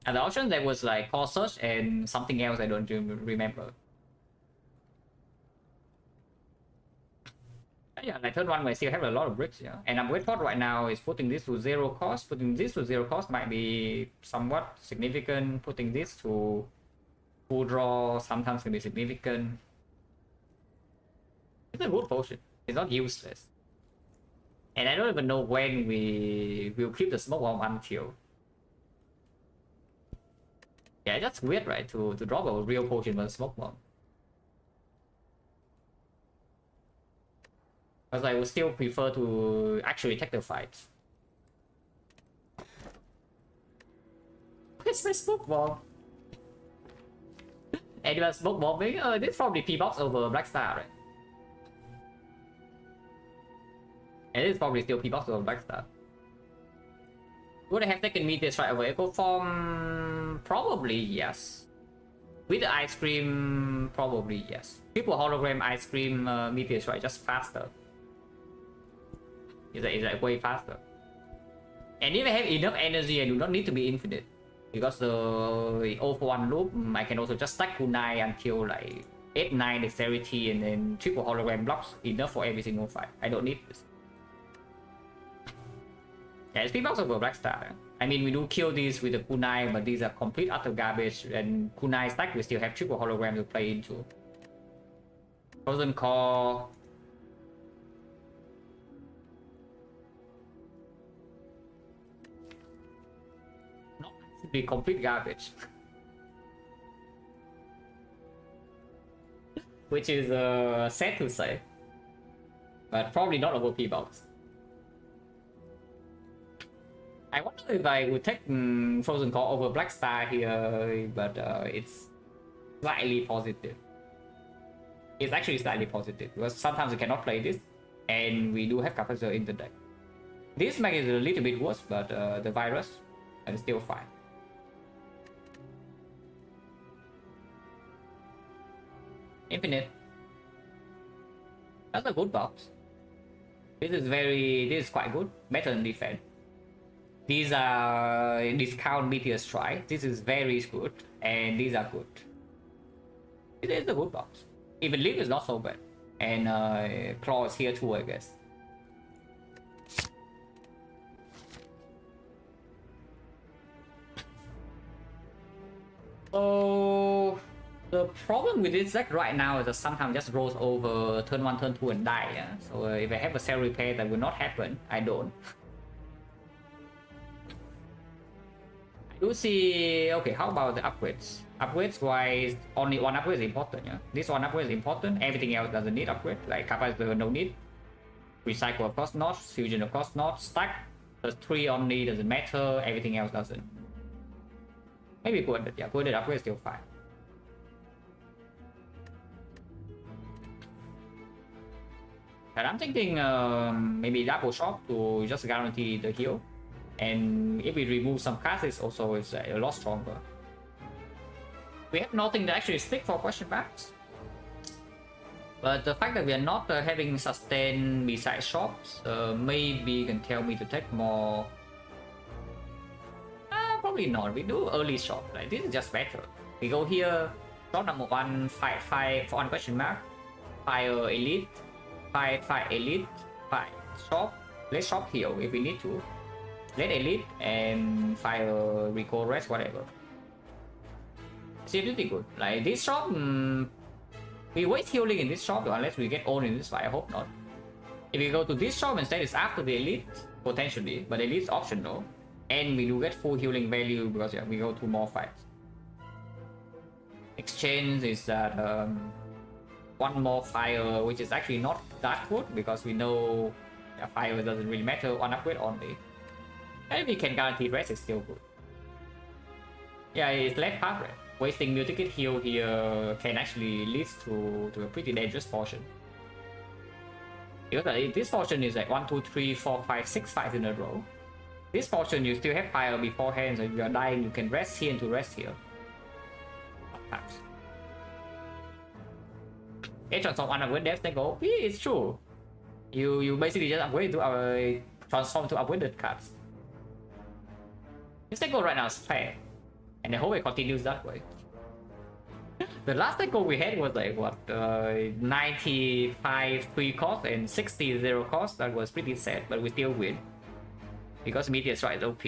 and the option there was like Core Search and something else I don't remember. Yeah, like turn 1 we still have a lot of bricks, yeah. And upgrade pod right now is putting this to 0 cost. Putting this to 0 cost might be somewhat significant. Putting this to full draw sometimes can be significant. It's a good potion. It's not useless. And I don't even know when we will keep the smoke bomb until. Yeah, that's weird, right? To drop a real potion with a smoke bomb. Because I would still prefer to actually take the fight. Where's my smoke bomb? Anyone smoke bombing? This probably P-box over Black Star, right? And this is probably still P-box over Black Star. Would I have taken Meteor Strike over Echo Form? Probably yes. With the Ice Cream, probably yes. Triple Hologram Ice Cream Meteor Strike just faster. It's like way faster. And if I have enough energy, I do not need to be infinite. Because the 0 for 1 loop, I can also just stack kunai until like 8-9 dexterity and then triple hologram blocks enough for every single fight. I don't need this. Yeah, it's P-box over Black Star. I mean, we do kill these with the kunai, but these are complete utter garbage. And kunai stack, we still have triple hologram to play into. Frozen Core. Not be complete garbage. Which is sad to say. But probably not over P-box. I wonder if I would take Frozen Core over Black Star here, but it's slightly positive. It's actually slightly positive, because sometimes we cannot play this, and we do have capacitor in the deck. This makes it a little bit worse, but the virus is still fine. Infinite. That's a good box. This is quite good, better than Defect. These are discount meteor strike. This is very good, and these are good. It is a good box. Even leaf is not so bad, and claw is here too, I guess. So the problem with this deck right now is that sometimes just rolls over turn 1, turn 2 and die. Yeah? So if I have a cell repair, that will not happen. I don't. I do see. Okay, how about the upgrades? Upgrades wise, only one upgrade is important. Yeah, this one upgrade is important. Everything else doesn't need upgrade. Like capacitor, no need. Recycle of course not. Fusion of course not. Stack. There's 3 only, doesn't matter. Everything else doesn't. Maybe good. Yeah, good upgrade is still fine. And I'm thinking maybe double shot to just guarantee the heal. And if we remove some cards, it's also a lot stronger. We have nothing to actually stick for question marks. But the fact that we are not having sustain besides shops, maybe can tell me to take more. Probably not. We do early shop. Like this is just better. We go here. Shot number 1, fight for one question mark. Fire elite. Fight elite. Fight shop. Let's shop heal if we need to. Let elite and fire recall rest whatever. Seems pretty good. Like this shop, we waste healing in this shop unless we get owned in this fight. I hope not. If we go to this shop instead, it's after the elite potentially, but elite's optional, and we do get full healing value because yeah, we go to more fights. Exchange is that one more fire, which is actually not that good because we know yeah, fire doesn't really matter. One upgrade only. And we can guarantee rest is still good. Yeah, it's less path rate. Wasting multi-kit heal here can actually lead to a pretty dangerous portion. Because this portion is like 1, 2, 3, 4, 5, 6 fights in a row. This portion you still have fire beforehand, so if you are dying, you can rest here and to rest here. Sometimes. Transform one upgrade death, they go. Yeah, it's true. You basically just upgrade to transform to upgraded cards. This deck right now is fair, and I hope it continues that way. The last deck we had was like what 95 3 cost and 60 0 cost. That was pretty sad, but we still win because meteor strike is OP.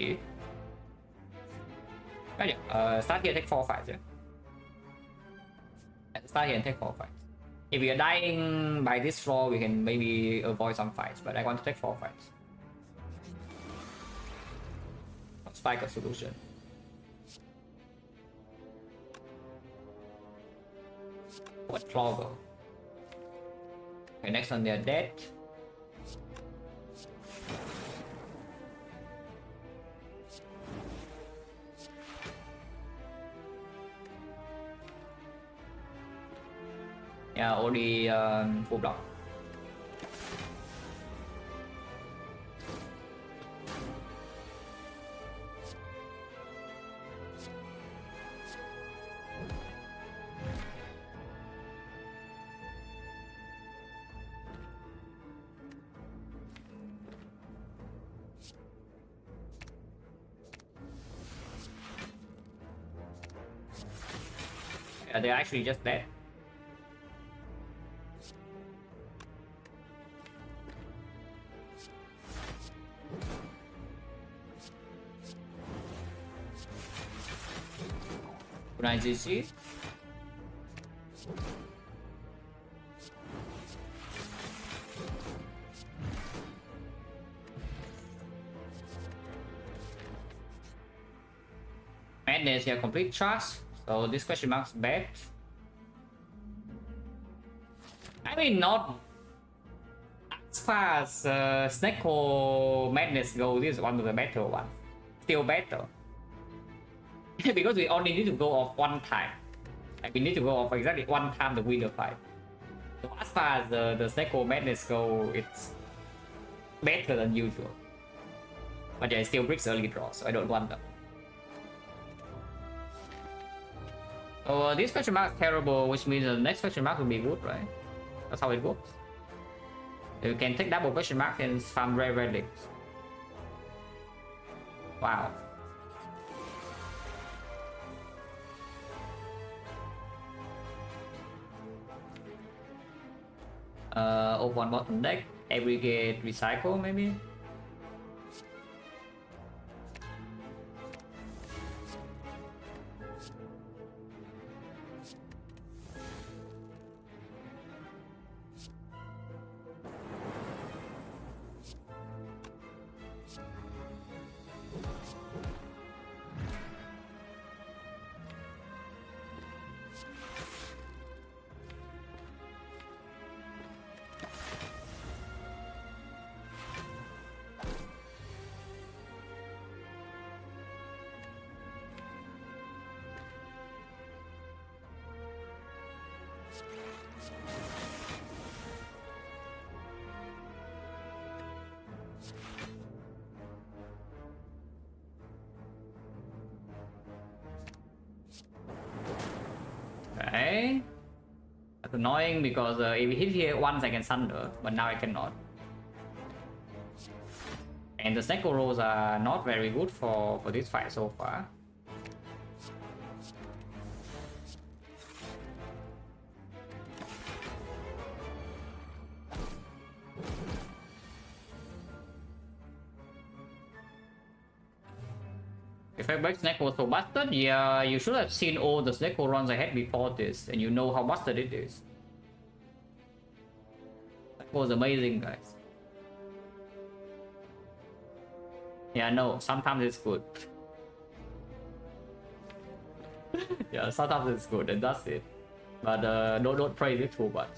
But yeah, start here, take 4 fights. Yeah, start here and take 4 fights. If we are dying by this floor, we can maybe avoid some fights, but I want to take 4 fights. Spike a solution. What Clogger? Okay, next one they are dead. Yeah, only full block. Yeah, they're actually just dead. Nice GG. Madness here, complete charge. So this question mark's bad. I mean, not as far as XecnaR Madness go. This is one of the better ones. Still better. Because we only need to go off one time. Like we need to go off exactly one time to win the fight. So as far as the XecnaR Madness go, it's better than usual. But yeah, it still brings early draw, so I don't want them. So this question mark is terrible, which means the next question mark will be good, right? That's how it works. You can take double question mark and farm rare relics. Wow. Open bottom deck, aggregate, recycle maybe. Okay. That's annoying because if we hit here once I can Sunder, but now I cannot. And the Snecko rolls are not very good for this fight so far. If I break Snecko was so busted, yeah, you should have seen all the Snecko runs I had before this, and you know how busted it is. That was amazing, guys. Yeah, no, sometimes it's good. Yeah, sometimes it's good, and that's it. But don't praise it too much.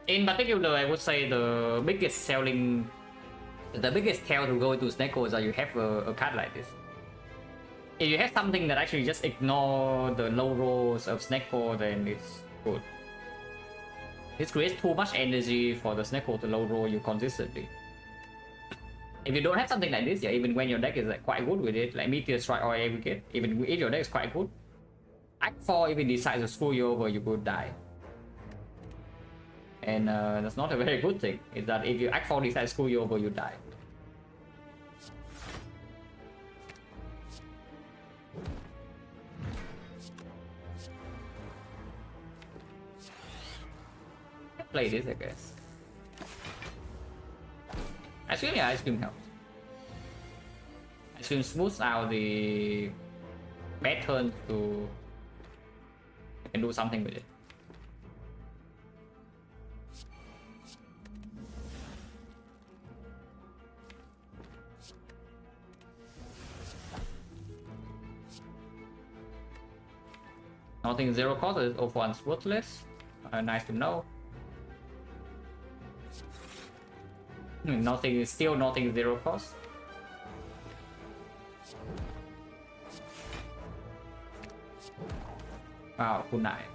In particular, I would say the biggest tell to go into Snecko is that you have a card like this. If you have something that actually just ignore the low rolls of Snecko, then it's good. This creates too much energy for the Snecko to low roll you consistently. If you don't have something like this, yeah, even when your deck is like quite good with it, like Meteor Strike or Aggregate, even if your deck is quite good, Act 4 if it decides to screw you over, you could die. And that's not a very good thing, is that if you Act 4 decides to screw you over, you die. Play this, I guess. Ice cream, yeah, ice cream helps. Ice cream smooths out the bad turns to I can do something with it. Nothing zero cost is of one's worthless. Nice to know. Nothing, still nothing zero cost. Wow, good night.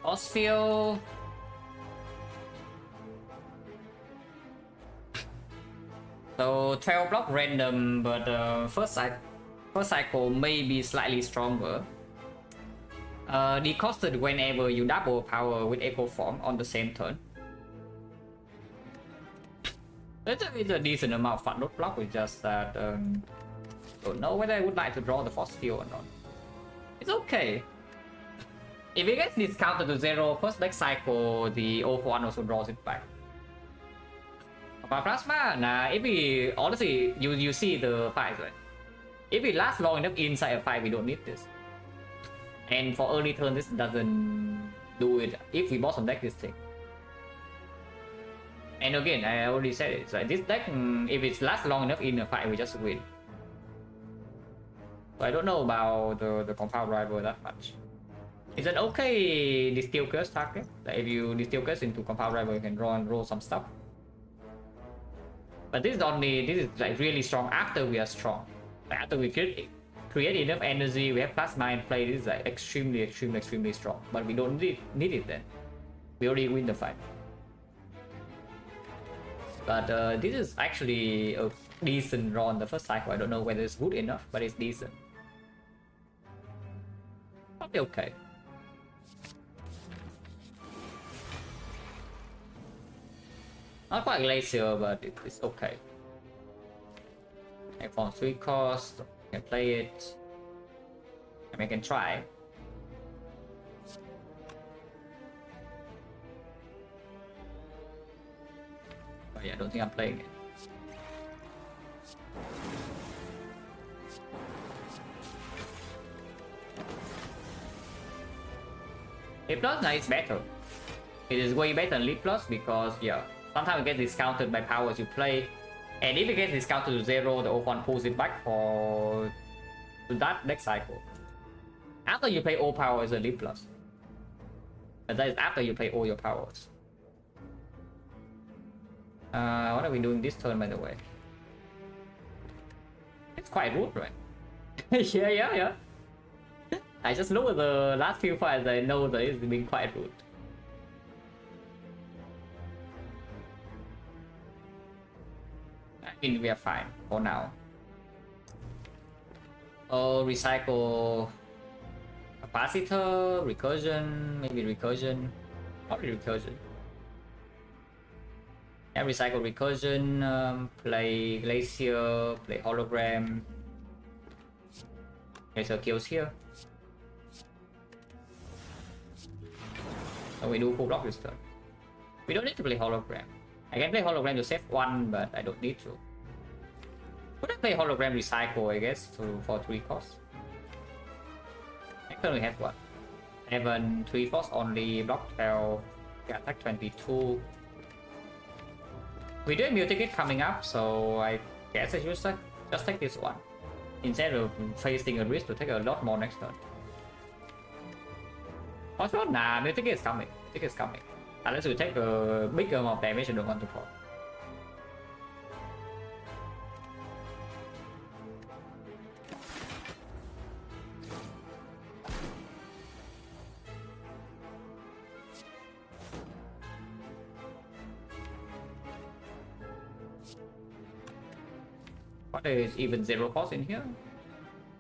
Osphil. So 12 block random, but first cycle may be slightly stronger. Decosted whenever you double power with Echo Form on the same turn. It's a decent amount of fun not block, with just that don't know whether I would like to draw the Force Field or not. It's okay. If it gets discounted to 0, first next cycle the 0-1 also draws it back. About Plasma, nah, if we honestly you see the fight, right? If it lasts long enough inside a fight, we don't need this. And for early turn, this doesn't do it if we bottom deck this thing. And again, I already said it, so this deck, if it lasts long enough in a fight, we just win. So I don't know about the compound rival that much. It's an okay Distill Curse target. Like if you Distill Curse into compound rival, you can draw and roll some stuff. But this is like really strong after we are strong. Like after we create enough energy, we have plasma in play. This is like extremely strong. But we don't need it then. We already win the fight. But this is actually a decent draw on the first cycle. I don't know whether it's good enough, but it's decent. Probably okay. Not quite glacier, but it's okay. I found 3 cost. I can play it. I mean, I can try. But yeah, I don't think I'm playing it. Leap Plus now is better. It is way better than Leap Plus because yeah, sometimes it gets discounted by powers you play. And if it gets discounted to 0, the O1 pulls it back for to that next cycle. After you play all powers, a Leap Plus. And that is after you play all your powers. What are we doing this turn, by the way? It's quite rude, right? yeah. I just know the last few fights, I know that it's been quite rude. I mean, we are fine for now. Oh, recycle capacitor, recursion, maybe recursion, probably recursion. Yeah, recycle recursion, play glacier, play hologram. Glacier kills here. So we do full block this turn. We don't need to play hologram. I can play hologram to save 1, but I don't need to. Could I play hologram recycle, I guess, for 3 costs? Next turn we have what? 7, 3 costs only, block 12, attack 22. We do have Mutigate coming up, so I guess I should just take this one. Instead of facing a risk to take a lot more next turn. Also, nah, Mutigate is coming. Mutigate is coming. Unless we take a bigger amount of damage and don't want to fall. What is even 0 cost in here?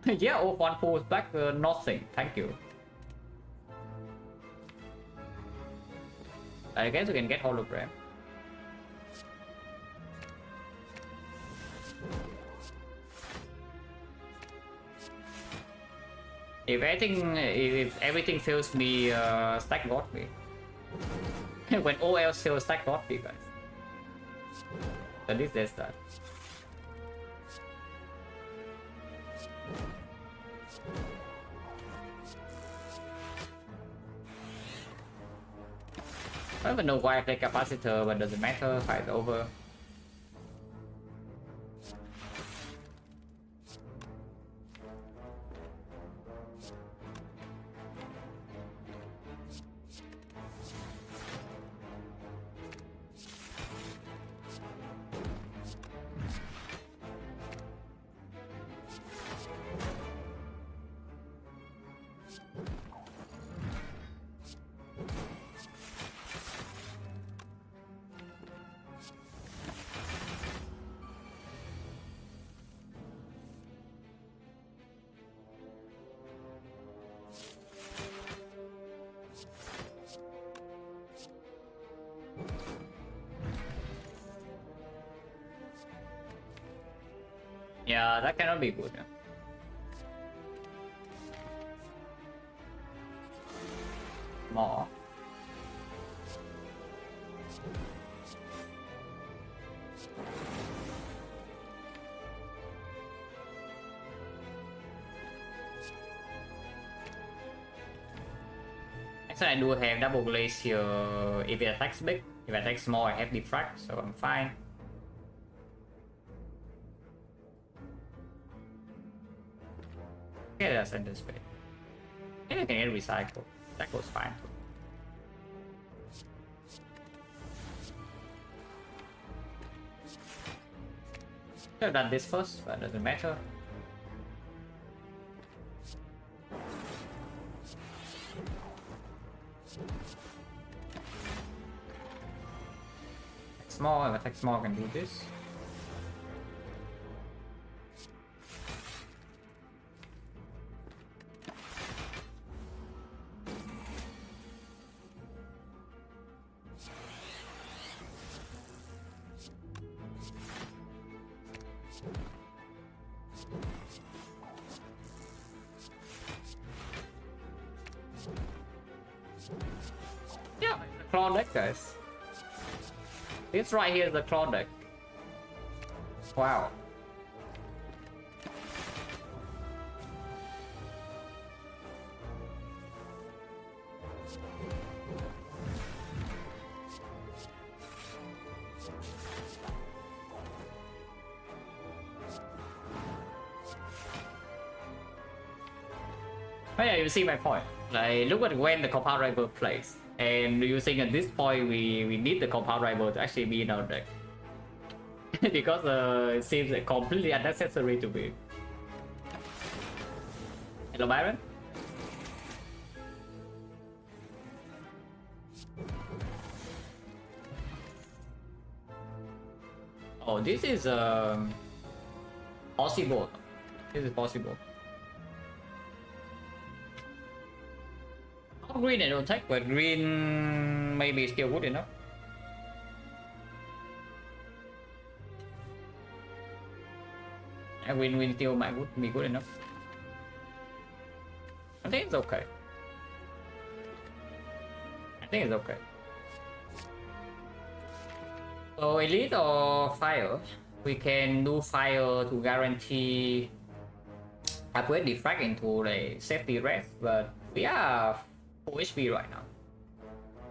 Yeah, oh, 1 pulls back, nothing. Thank you. I guess we can get hologram. If everything fails me, stack got me. When all else fails, stack got me, guys. At least there's that. I don't even know why I play capacitor, but doesn't matter. Fight over. Yeah, that cannot be good. More. Actually, I do have double glacier if it attacks big. If it attacks small, I have Defect, so I'm fine. Get a center space. Maybe I can get recycle. That goes fine. Should have done this first, but it doesn't matter. small. If attack small, I can do this. Yeah, the claw deck, guys. This right here is the claw deck. Wow. Oh yeah, you see my point. Like, look at when the compound rival plays. And you think at this point we need the compound rival to actually be in our deck. Because it seems like completely unnecessary to be. Hello Byron? Oh, this is possible. This is possible. Green I don't take, but green maybe still good enough. Green still might be good enough. I think it's okay. I think it's okay. So elite or fire? We can do fire to guarantee upgrade defect into like safety rest, but we are full HP right now.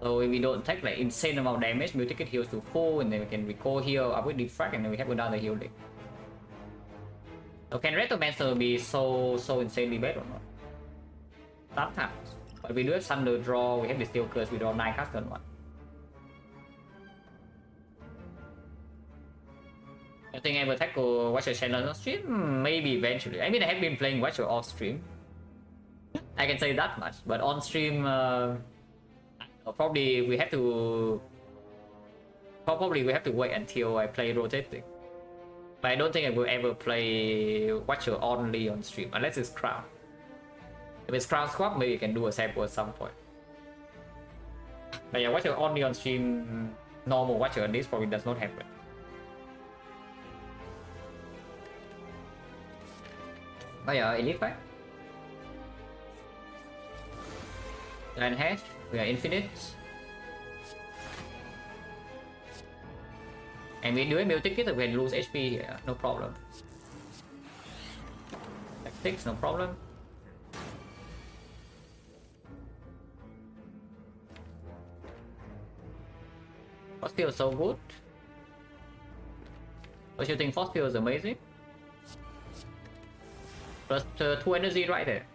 So if we don't take like insane amount of damage, we'll take it heals to full, and then we can recall heal, upgrade defect, and then we have another heal deck. So can Retromancer be so insanely bad or not? Sometimes. But we do have Thunder draw, we have the Steel Curse, we draw 9 cards turn 1. I think I will tackle Watcher channel on stream? Maybe eventually. I mean, I have been playing Watcher off stream. I can say that much, but on stream, probably we have to wait until I play rotating. But I don't think I will ever play Watcher only on stream, unless it's Crown. If it's Crown Squad, maybe you can do a sample at some point. But yeah, Watcher only on stream, normal Watcher on this probably does not happen. But yeah, Elite Fight. 20H, we are infinite. And we do a meal ticket, we can lose HP here, no problem. Tactics, no problem. Force Field is so good. Don't you think Force Field is amazing? Plus 2 energy right there.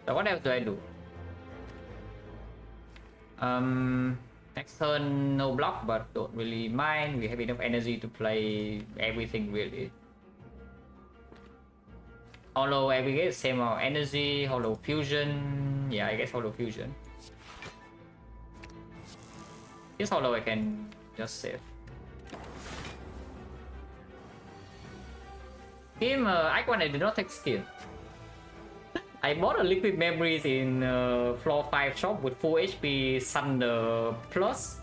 So what else do I do? Next turn no block, but don't really mind. We have enough energy to play everything really. Hollow every get same amount of energy. Hollow fusion. Yeah, I guess hollow fusion. This hollow I can just save. Game Icon I did not take skill. I bought a liquid memories in floor 5 shop with full HP Thunder Plus.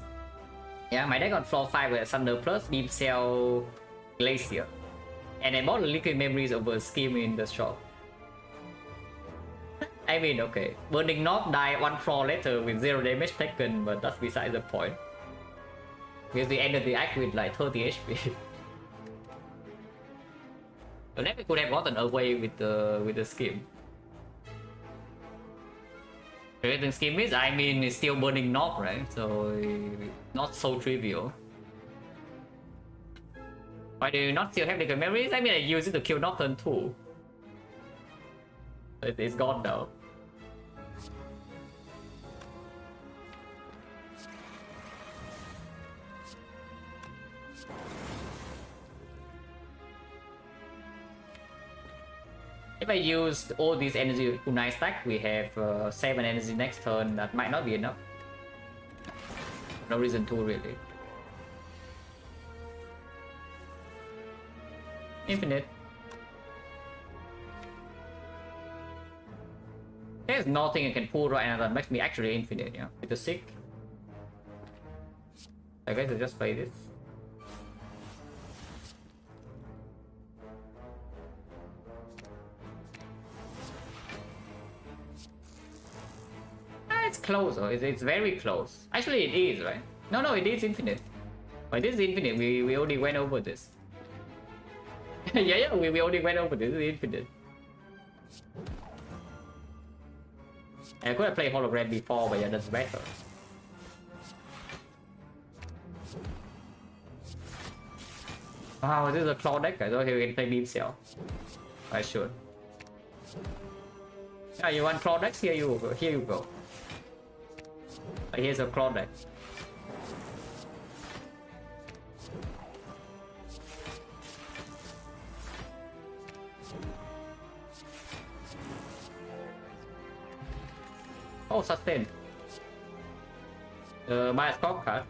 Yeah, my deck on floor 5 with Thunder Plus, Beam Cell, Glacier. And I bought a liquid memories over Scheme in the shop. I mean, okay, Burning Knob died 1 floor later with 0 damage taken, but that's beside the point. Because we ended the act with like 30 HP. So then we could have gotten away with the Scheme. The scheme is, I mean, it's still Burning Knob, right? So not so trivial. Why do you not still have the memories? I mean, I use it to kill Knob turn 2. It's gone now. If I used all these energy kunai stack, we have 7 energy next turn. That might not be enough. No reason to really. Infinite. There's nothing I can pull right now that makes me actually infinite, yeah. With the sick. I guess I just play this. It's close, or it's very close. Actually, it is, right? No, it is infinite. But this is infinite. We already went over this. yeah, we already went over this. This is infinite. I could have played hologram before, but yeah, that's better. Wow, this is a claw deck. I thought he can play beam cell. I should. Yeah, you want claw decks? Here you go. Here you go. Here's a claw deck. Oh, sustain. My score card.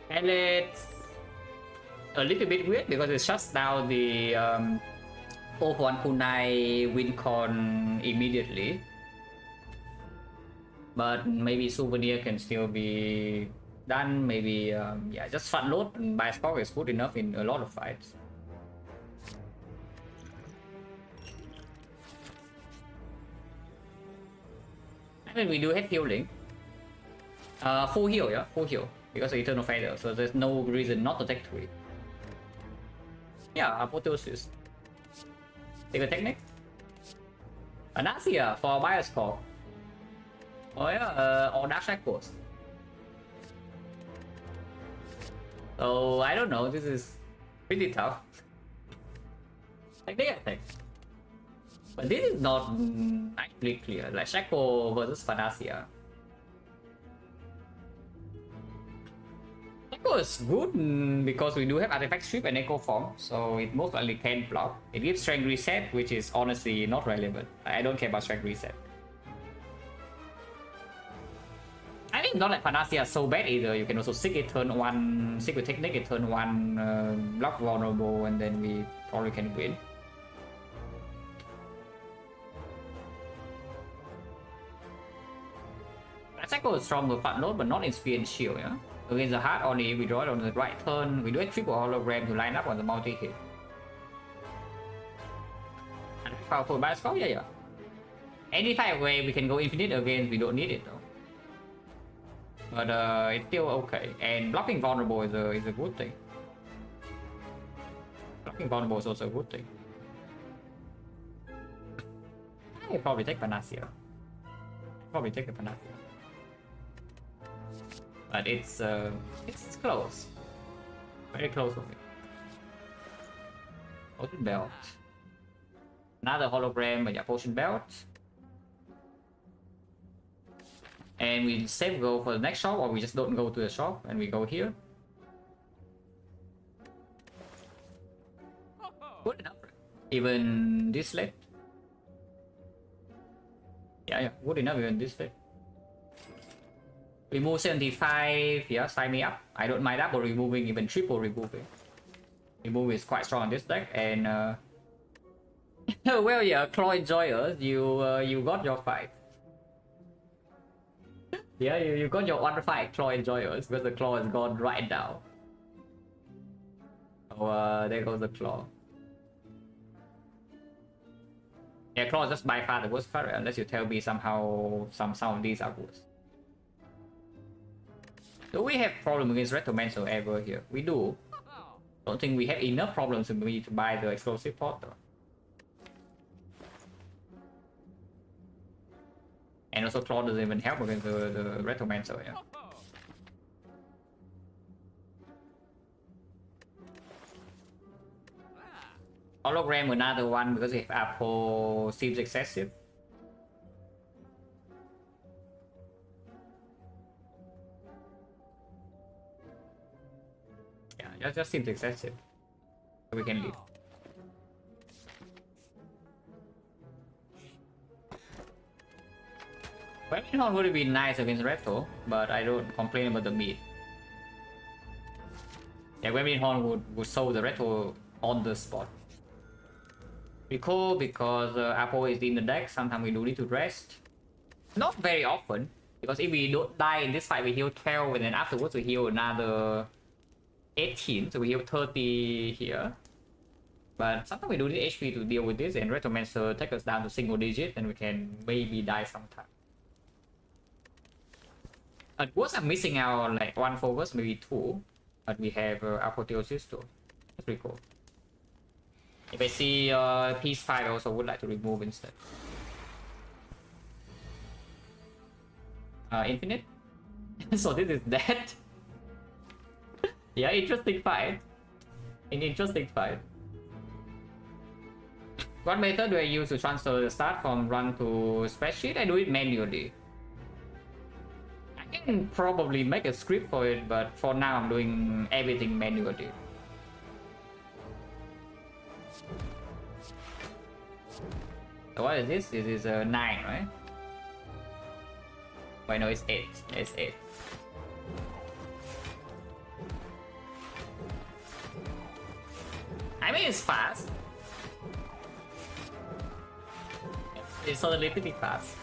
And it's a little bit weird because it shuts down the O1 Kunai Wincon immediately. But maybe souvenir can still be done. Maybe yeah, just front load and buy score is good enough in a lot of fights. And then we do head healing. Full heal, yeah, full heal. Because of Eternal Failure, so there's no reason not to take 3. Yeah, Apotheosis. Take a technique. Anasia for Bioscore. Oh yeah, or Dark Shackles. So I don't know, this is pretty tough. Technique attack. But this is not actually clear, like Shackle versus Panasia. Shackle is good because we do have Artifact Strip and Echo Form, so it most likely can block. It gives Strength Reset, which is honestly not relevant. I don't care about Strength Reset. I think not like Panasia so bad either. You can also Sick it turn 1, Sick with Technique it turn 1, block vulnerable, and then we probably can win. Shackle is strong with front load, but not in Spear and Shield, yeah? Against the Heart only, we draw it on the right turn. We do a triple hologram to line up on the multi-hit. And powerful Bioscope, yeah. Any fight way we can go infinite against, we don't need it though. But it's still okay. And blocking vulnerable is a good thing. Blocking vulnerable is also a good thing. I probably take Panacea. Probably take a Panacea. But it's close. Very close of it. Potion Belt. Another hologram, but yeah, Potion Belt. And we save go for the next shop, or we just don't go to the shop and we go here. Good enough. Even this late. Yeah, good enough even this late. Remove 75, yeah, sign me up. I don't mind double removing, even triple removing. Remove is quite strong on this deck, and well, yeah, Claw Enjoyer, you got your fight. Yeah, you got your one fight, Claw Enjoyers, because the Claw has gone right down. Oh, there goes the Claw. Yeah, Claw is just by far the worst card, unless you tell me somehow some of these are worse. Do we have problem against Retromancer ever here? We do. Don't think we have enough problems for me to buy the explosive pot though. And also Claw doesn't even help against the Retromancer, yeah. Hologram another one because if Apple seems excessive. Yeah, just seems excessive. We can leave. Weapon Horn would be nice against Retro, but I don't complain about the meat. Yeah, Weapon Horn would solve the Retro on the spot. Recall because Apple is in the deck, sometimes we do need to rest. Not very often, because if we don't die in this fight, we heal 12, and then afterwards we heal another 18, so we heal 30 here. But sometimes we do need HP to deal with this, and Retromancer take us down to single digit, and we can maybe die sometime. At worst, I'm missing out like one focus, maybe two, but we have Apotheosis too. That's pretty cool. If I see Peace 5, I also would like to remove instead. Infinite? So this is dead? Yeah, interesting fight. An interesting fight. What method do I use to transfer the start from run to spreadsheet? I do it manually. I can probably make a script for it, but for now I'm doing everything manually. So what is this? This is 9, right? Wait, no, it's 8. It's 8. I mean, it's fast. It's certainly pretty fast.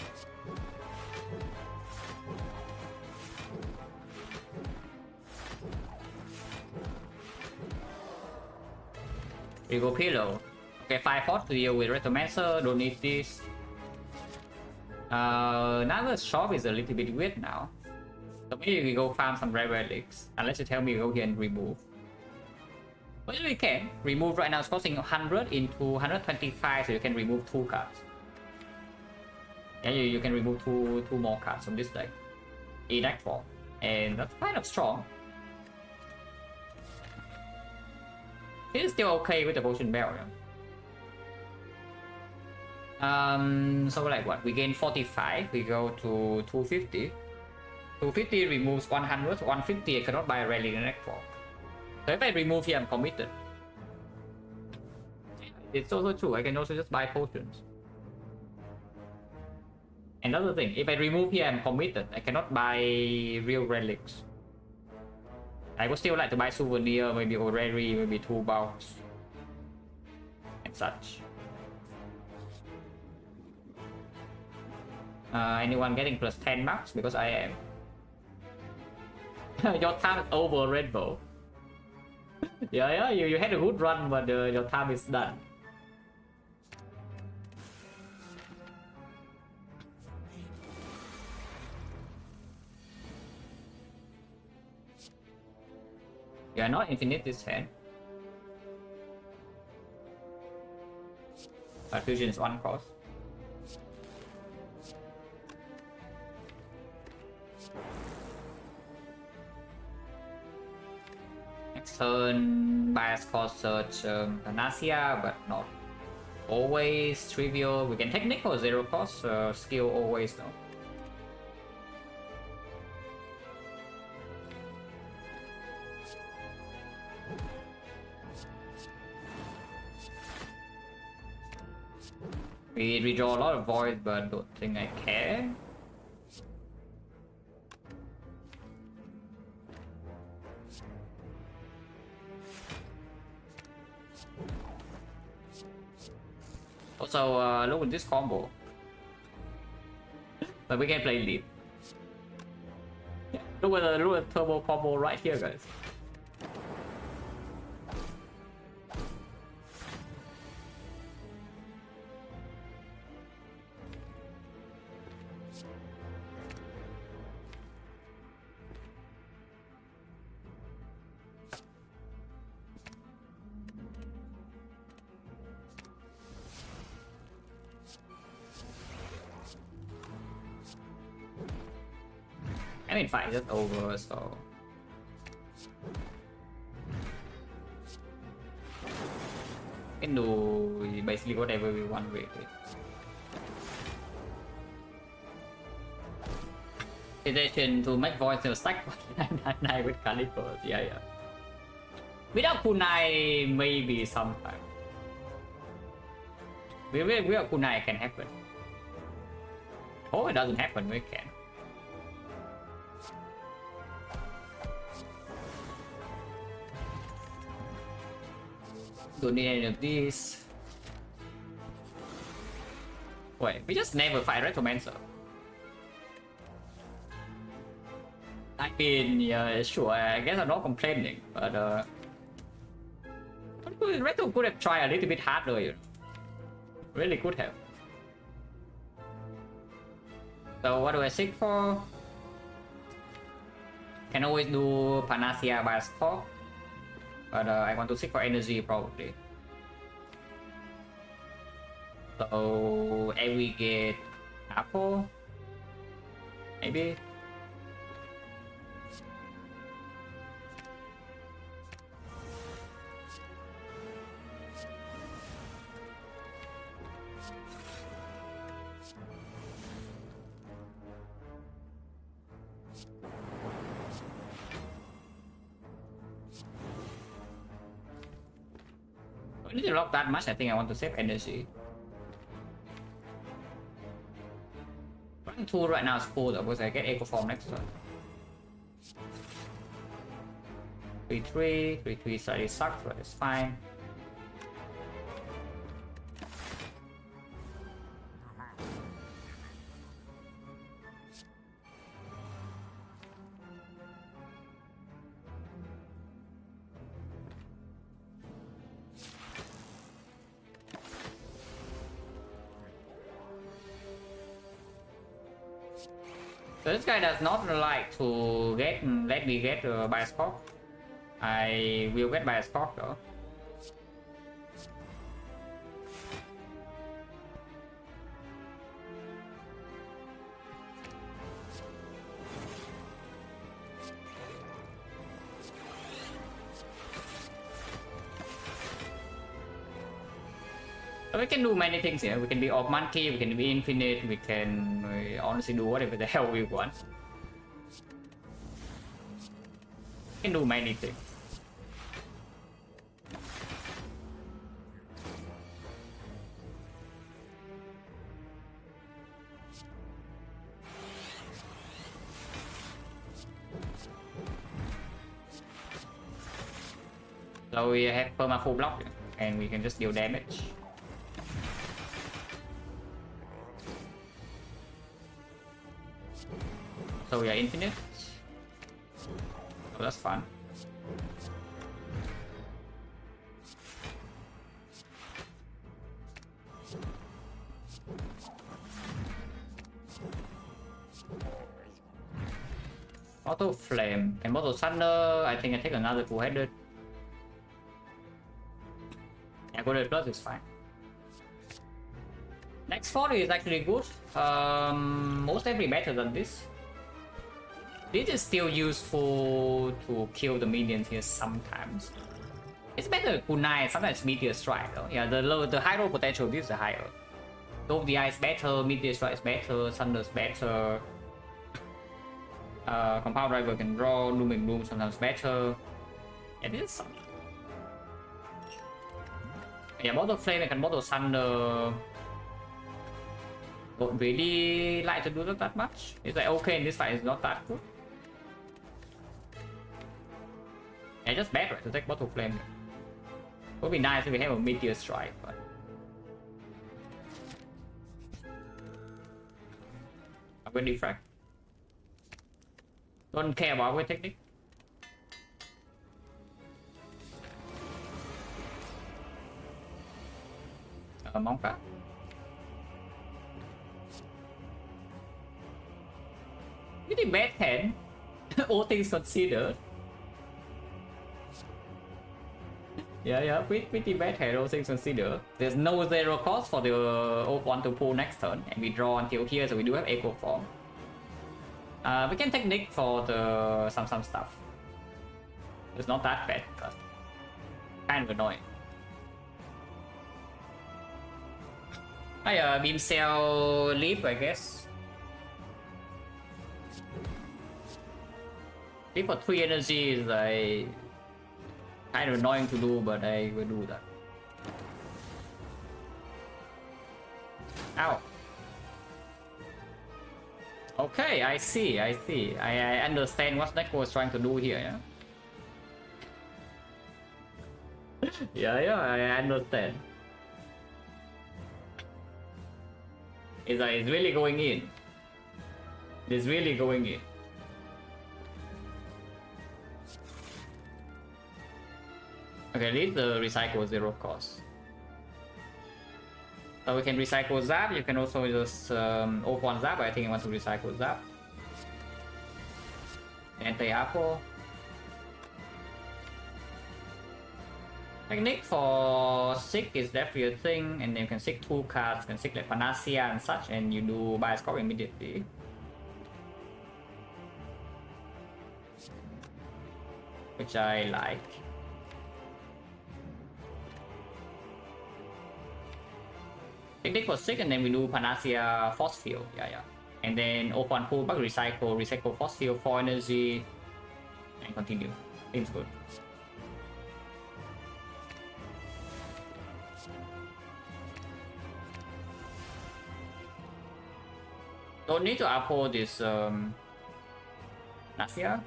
We go pillow. Okay, 5 pot to deal with Retromancer, don't need this. Now the shop is a little bit weird now. So maybe we go farm some rare relics. Unless you tell me we go here and remove. Well, we can. Remove right now is costing 100 into 125, so you can remove 2 cards. Yeah, you can remove two more cards from this deck. In deck form. And that's kind of strong. It is still okay with the potion bell, yeah. So like what? We gain 45, we go to 250. 250 removes 100, 150 I cannot buy a relic in deck form. So if I remove here, I'm committed. It's also true, I can also just buy potions. Another thing, if I remove here, I'm committed. I cannot buy real relics. I would still like to buy souvenir, maybe Orrery, maybe 2 bulks. And such. Anyone getting plus 10 marks? Because I am. Your time is over, Red Bull. Yeah, you had a good run, but your time is done. You are not infinite this hand. But fusion is 1 cost. Next turn, bias cost search Panacea, but not always trivial. We can technical 0 cost, skill always though. We redraw a lot of void, but don't think I care. Also, look at this combo. But we can play lead. Yeah, look at the turbo combo right here, guys. I mean, fight is over, so we can do basically whatever we want with it. Intention to make voice to stack 999 with calipers, yeah. Without kunai, maybe sometime. Without kunai can happen. hope it doesn't happen. We can. Don't need any of these. Wait, we just never fight Retromancer. I mean, yeah, sure, I guess I'm not complaining, but Retro could have tried a little bit harder, you know? Really could have. So what do I seek for? Can always do Panacea by Spark, but I want to seek for energy probably. So we get apple, maybe. I need to lock that much. I think I want to save energy. Running 2 right now is cool though, because I get Echo Form next turn. 3-3, 3-3 slightly sucks, but it's fine. So this guy does not like to let me get Bias Corp. I will get Bias Corp though. So we can do many things here. We can be off monkey, we can be infinite, we can honestly do whatever the hell we want. We can do many things. So we have perma full block and we can just deal damage. So we are infinite. Oh, that's fun. Auto flame and bottle thunder. I think I take another two-headed. Yeah, go to the plus is fine. Next 40 is actually good. Most definitely better than this. This is still useful to kill the minions here sometimes. It's better kunai, sometimes meteor strike though. Yeah, the high roll potential this is higher. Dove the ice better, meteor strike is better, thunder's better. Compound driver can draw, looming bloom sometimes better. Yeah, this is something. Yeah, bottle flame and bottle thunder. Don't really like to do that much. It's like okay in this fight, it's not that good. Yeah, just better to take bottle flame. Would be nice if we have a meteor strike, but I'm going to defect. Don't care about with technique. Monka. Pretty bad hand. All things considered. Yeah, pretty bad hand, all things considered. There's no zero cost for the O1 to pull next turn, and we draw until here, so we do have Echo Form. We can technique for the some stuff. It's not that bad, but kind of annoying. Beam Cell Leap, I guess. Leap for 3 energy is like kind of annoying to do, but I will do that. Ow. Okay, I see, I see. I understand what Neko was trying to do here, yeah? Yeah, I understand. It's really going in. It's really going in. Okay, leave the recycle 0 cost. So we can recycle Zap. You can also just open Zap, but I think I want to recycle Zap. Anti-Apple. Technique for Sick is definitely a thing, and then you can Sick 2 cards, you can Sick like Panacea and such, and you do buy score immediately. Which I like. Technique for Sick, and then we do Panacea Force Field, yeah. And then open pull back, recycle Force Field, 4 energy, and continue. Seems good. Don't need to uphold this Nasia.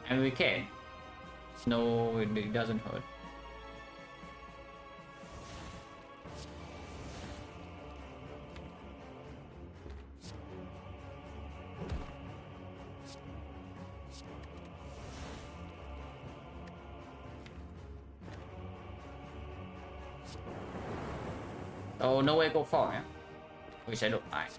And we can. No, it doesn't hurt. Oh, no way go for, yeah? Which I don't mind.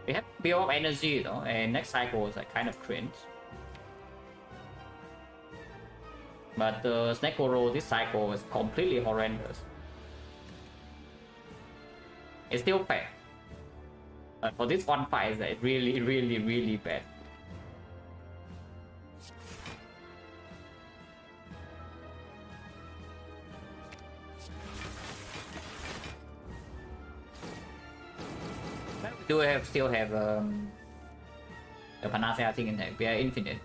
We have build up energy though, and next cycle is like kind of cringe. But the Snake roll this cycle is completely horrendous. It's still bad. But for this one fight, it's like really bad. Do still have the Panacea thing in there. We are infinite.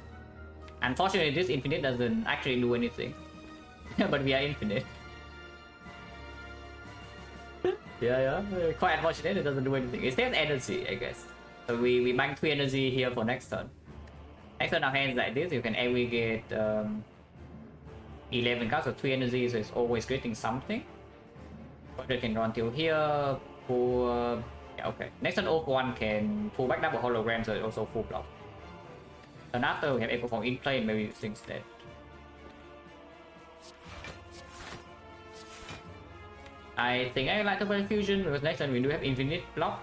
Unfortunately, this infinite doesn't actually do anything. But we are infinite. yeah. Quite unfortunate, it doesn't do anything. It stays energy, I guess. So we bank 3 energy here for next turn. Next turn our hands like this, you can aggregate 11 cards, so 3 energy, so it's always creating something. But you can run till here, pull. Yeah, okay. Next turn Oak 1 can pull back double hologram, so it also full block. And after we have Echo from in play, maybe things that. I think I like to play Fusion because next turn we do have infinite block.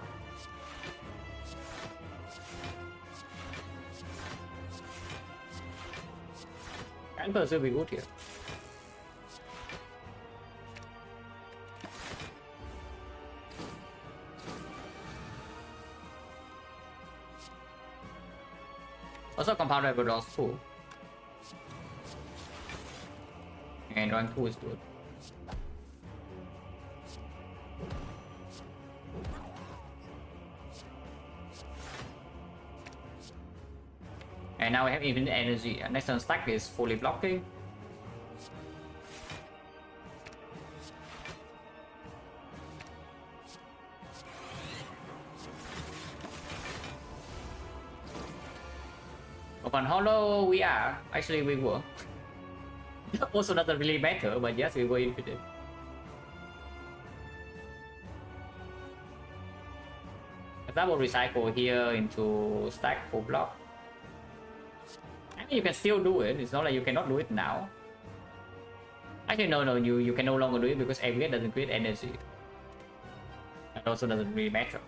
And will be good here. Also compound rebel draws 2. And rank 2 is good. And now we have infinite energy. Next turn stack is fully blocking. Open hollow, we are. Actually, we were. Also doesn't really matter, but yes, we were infinite. That will recycle here into stack full block. I mean, you can still do it. It's not like you cannot do it now. Actually, no, you can no longer do it because aggregate doesn't create energy. It also doesn't really matter.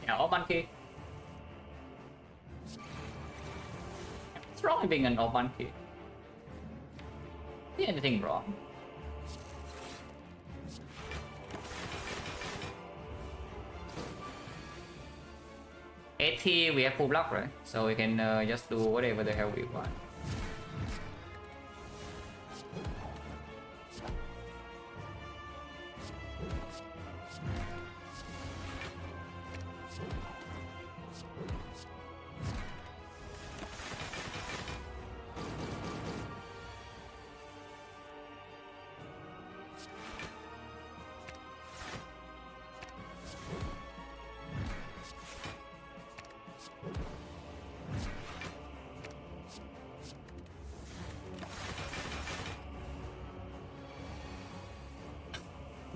Yeah, all monkey. What's wrong with being an all monkey? See anything wrong? AT, we have full block, right? So we can just do whatever the hell we want.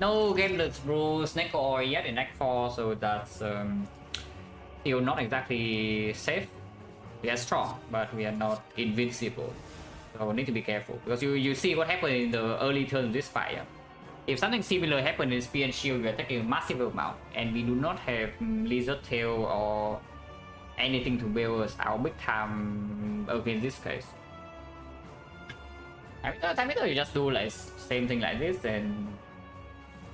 No Gameless Brew Snake Oil yet in Act 4, so that's still not exactly safe. We are strong, but we are not invincible. So we need to be careful, because you see what happened in the early turn of this fight. Yeah? If something similar happened in Spear and Shield, we are taking a massive amount, and we do not have Lizard Tail or anything to bail us out big time against this case. Time you just do like same thing like this and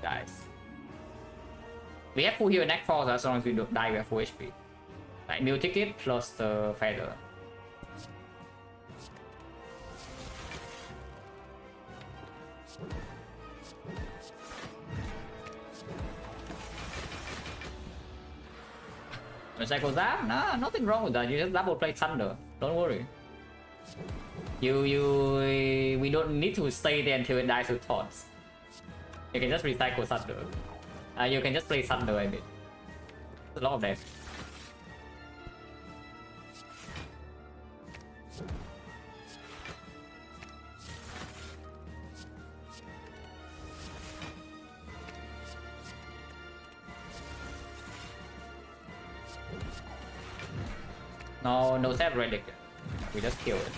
guys. We have full heal in Act 4, so as long as we don't die we have full HP. Like new ticket plus the feather. Recycle that? Nah, nothing wrong with that. You just double play Thunder. Don't worry. We don't need to stay there until it dies with taunts. You can just recycle Thunder. You can just play Thunder, I mean. There's a lot of them. No self relic. We just kill it.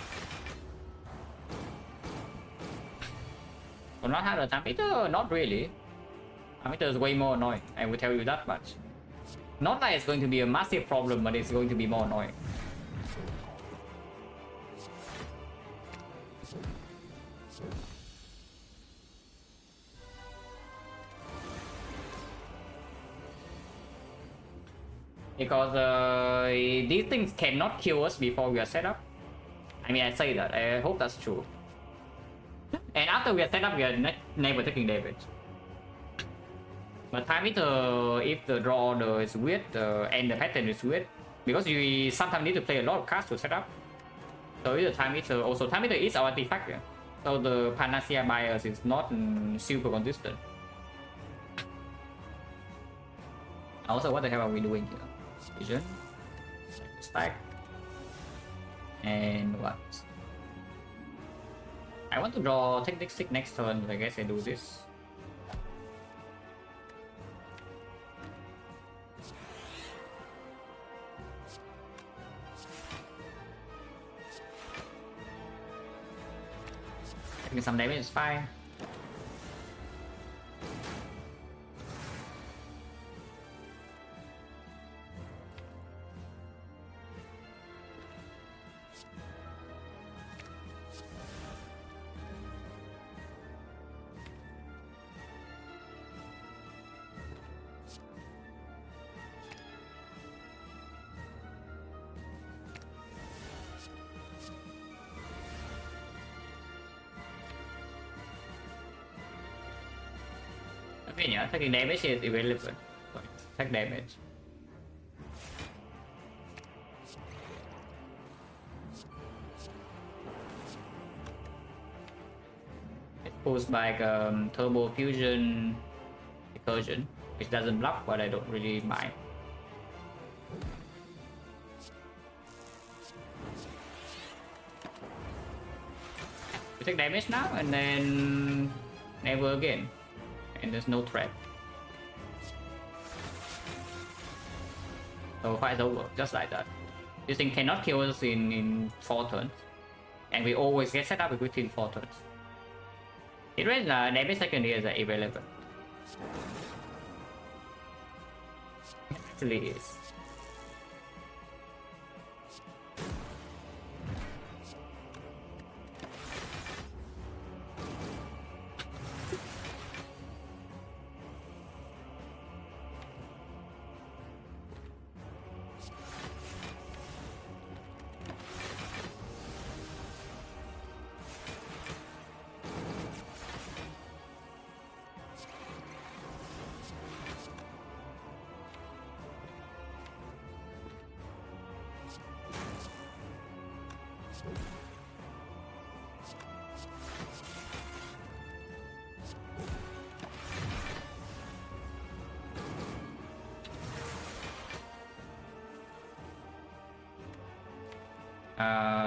Will not have a time meter? Not really. Time meter is way more annoying, I will tell you that much. Not that it's going to be a massive problem, but it's going to be more annoying. Because these things cannot kill us before we are set up. I mean, I say that. I hope that's true. And after we are set up, we are never taking damage. But time meter, if the draw order is weird and the pattern is weird, because you sometimes need to play a lot of cards to set up. So the time meter, also time meter is our artifact. Yeah? So the Panacea bias is not super consistent. Also, what the hell are we doing here? Vision, stack, and what? I want to draw Technic 6 next turn, but I guess I do this. Taking some damage is fine. Okay, yeah, taking damage is irrelevant. Take damage. It pulls back Turbo Fusion Recursion, which doesn't block, but I don't really mind. We take damage now and then never again. And there's no threat. So fight over, just like that. This thing cannot kill us in 4 turns. and we always get set up within 4 turns. It really damage secondary is irrelevant. It actually is.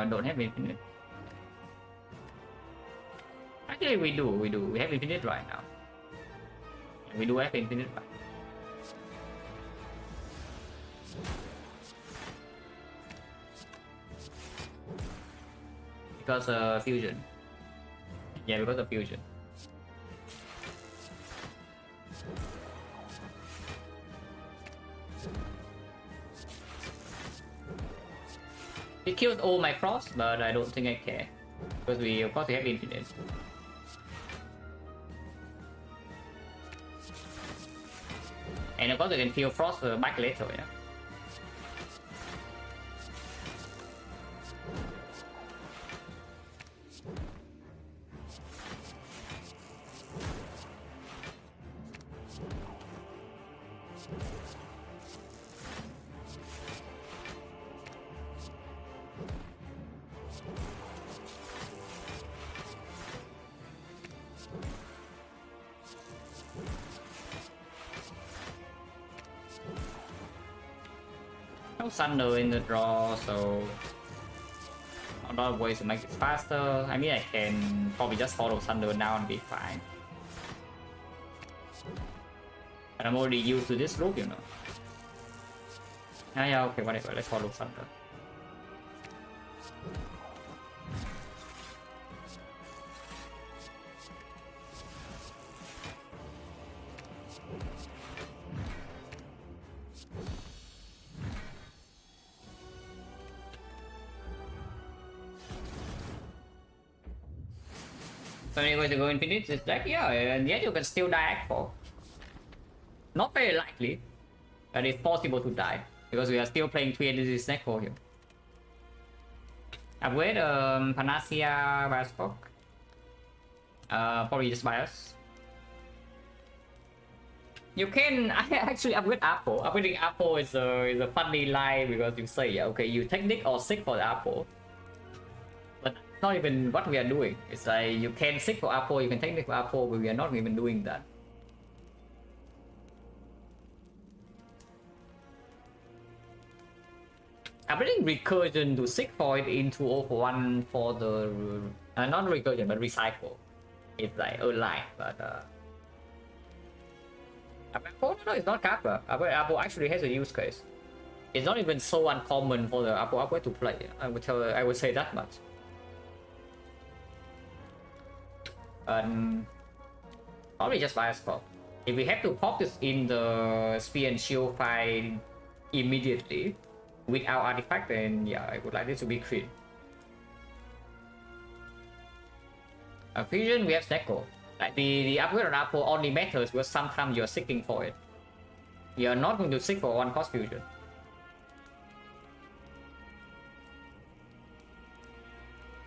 Don't have infinite. Actually, we do. We have infinite right now. We do have infinite right. Because fusion. Yeah, because of fusion. It kills all my frost, but I don't think I care. Because of course we have infinite. And of course I can kill frost back later, yeah. No Thunder in the draw, so a lot of ways to make it faster. I mean, I can probably just follow Thunder now and be fine. But I'm already used to this loop, you know. Yeah, okay, whatever, let's follow Thunder. So you're going to go infinite this deck? Yeah, and yet you can still die Act 4. Not very likely, but it's possible to die, because we are still playing 3 energies deck for him. Upgrade Panacea Bioscope. Probably just Bios. You can actually upgrade Apple. Upgrading Apple is a funny lie, because you say, yeah, okay, you technique or sick for the Apple. But that's not even what we are doing. It's like you can sick for Apple, you can technique for Apple, but we are not even doing that. Upgrading recursion to 6 for it into 0 for 1 for the not recursion but recycle. It's like a lie, but Apple, no, it's not Kappa. Apple actually has a use case. It's not even so uncommon for the Apple upgrade to play. I would say that much. Probably just Bias Pop. If we have to pop this in the Spear and Shield fight immediately without artifact, then yeah, I would like this to be crit. Fusion, we have Snecko. Like the upgrade on Apple only matters because sometimes you're seeking for it. You're not going to seek for 1 cost fusion.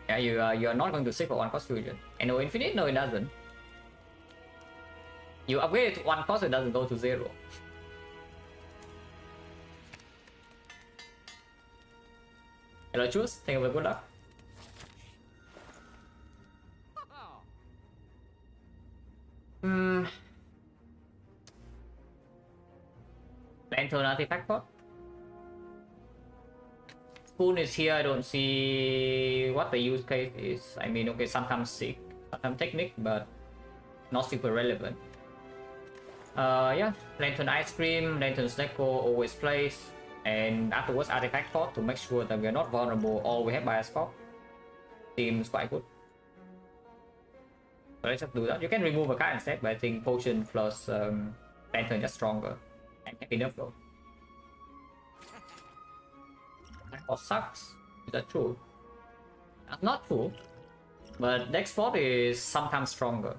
Yeah, you're not going to seek for 1 cost fusion. And no infinite? No, it doesn't. You upgrade it to 1 cost, it doesn't go to 0. Hello, choose. Thank you for good luck. Lantern artifact pot. Spoon is here. I don't see what the use case is. I mean, okay, sometimes sick, sometimes technique, but not super relevant. Yeah, Lantern ice cream, Lantern Snecko always plays, and afterwards artifact pot to make sure that we are not vulnerable or we have bias pot. seems quite good. So let's just do that. You can remove a card instead, but I think potion plus lantern just stronger and have enough though. Or sucks. Is that true? That's not true. But the export is sometimes stronger.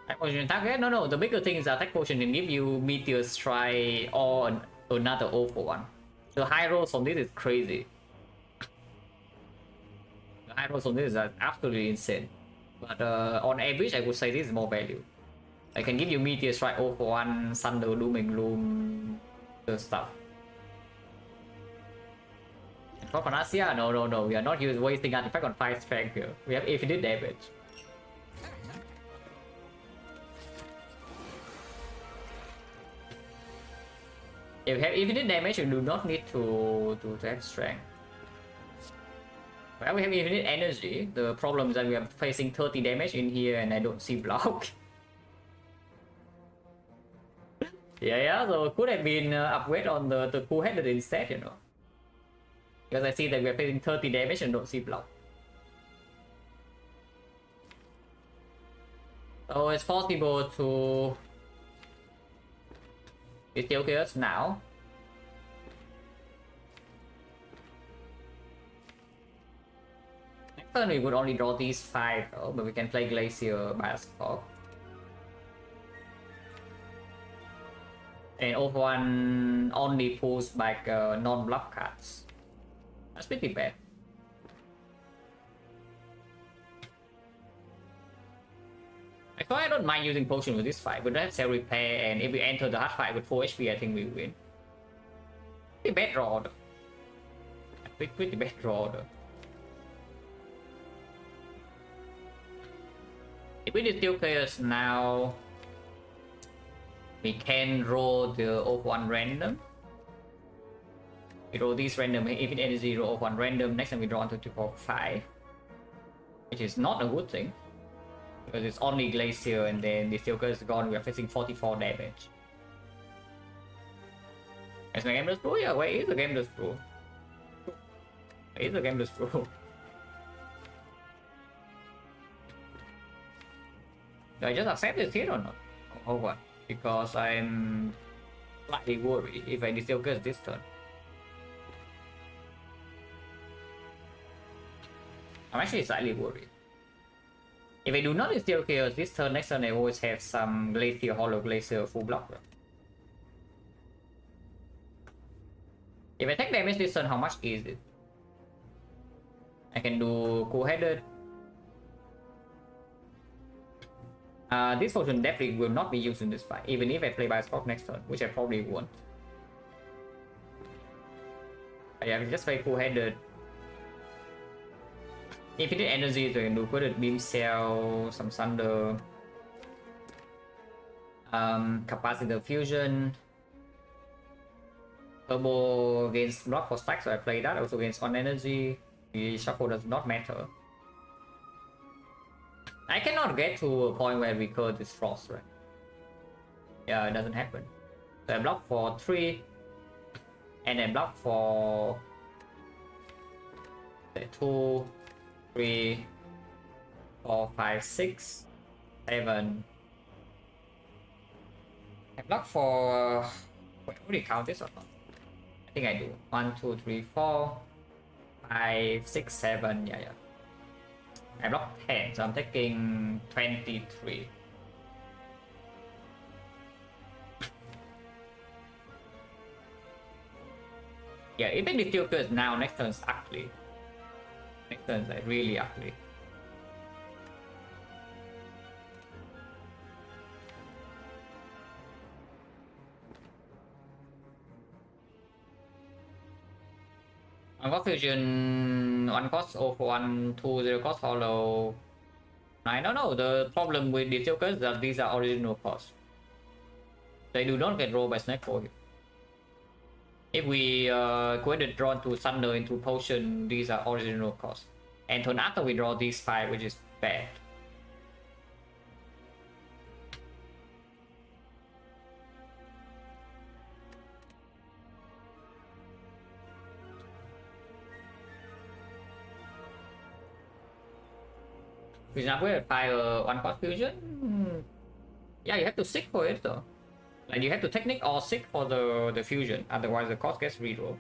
Attack potion target? No. The bigger thing is that attack potion can give you Meteor Strike or another 0-for-1. The high rolls from this is crazy. The high rolls from this is absolutely insane. But on average, I would say this is more value. I can give you Meteor Strike 0-for-1, Thunder, Dooming Gloom, the stuff. For Panacea? No. We are not wasting artifact on 5 strength here. We have infinite damage. If you have infinite damage, you do not need to have strength. Well, we have infinite energy. The problem is that we are facing 30 damage in here and I don't see block. yeah, so it could have been upgrade on the cool-headed instead, you know. Because I see that we are facing 30 damage and don't see block. So it's possible to still chaos now. Next turn we would only draw these 5 though, but we can play Glacier by Spark. And Over1 only pulls back non-block cards. That's pretty bad. Actually, I don't mind using potion with this fight. We don't have cell repair, and if we enter the hard fight with 4 HP, I think we win. Pretty bad draw though. Pretty bad draw though. If we distill chaos now, we can roll the Over1 random. We roll these random, if it energy, roll Over1 random. Next time we draw on 2, 3, 4, 5. Which is not a good thing. Because it's only Glacier and then the Silker is gone, we are facing 44 damage. Is my game just pro? Yeah, where is the game just pro? Where is the game just pro? Do I just accept this hit or not? Or what? Because I'm slightly worried if I distill curse this turn. I'm actually slightly worried. If I do not distill chaos this turn, next turn I always have some Glacier, Hollow Glacier, full block. If I take damage this turn, how much is it? I can do cool-headed. This potion definitely will not be used in this fight, even if I play Bioscope next turn, which I probably won't. I can just play cool-headed. Infinite energy, so I can do Coated Beam Cell, some Thunder, Capacitor Fusion, Turbo against block for stack, so I play that. Also against on energy, the shuffle does not matter. I cannot get to a point where we curve this frost, right? Yeah, it doesn't happen. So I block for 3, and then block for 2, 3, 4, 5, 6, 7. I block for. Wait, would you count this or not? I think I do. 1, 2, 3, 4, 5, 6, 7. Yeah. I block 10, so I'm taking 23. Yeah, even if you curse now, next turn is ugly. Next turn is like really ugly. Uncost Fusion, 1 cost over 1, 2, 0 cost hollow. I don't know, the problem with these jokers is that these are original costs. They do not get rolled by Snake for you. If we go ahead and draw into Thunder into Potion, these are original costs. And turn after we draw these 5, which is bad. For example, if fire one cost fusion, yeah, you have to seek for it though. Like you have to technique or seek for the fusion, otherwise the cost gets reroll.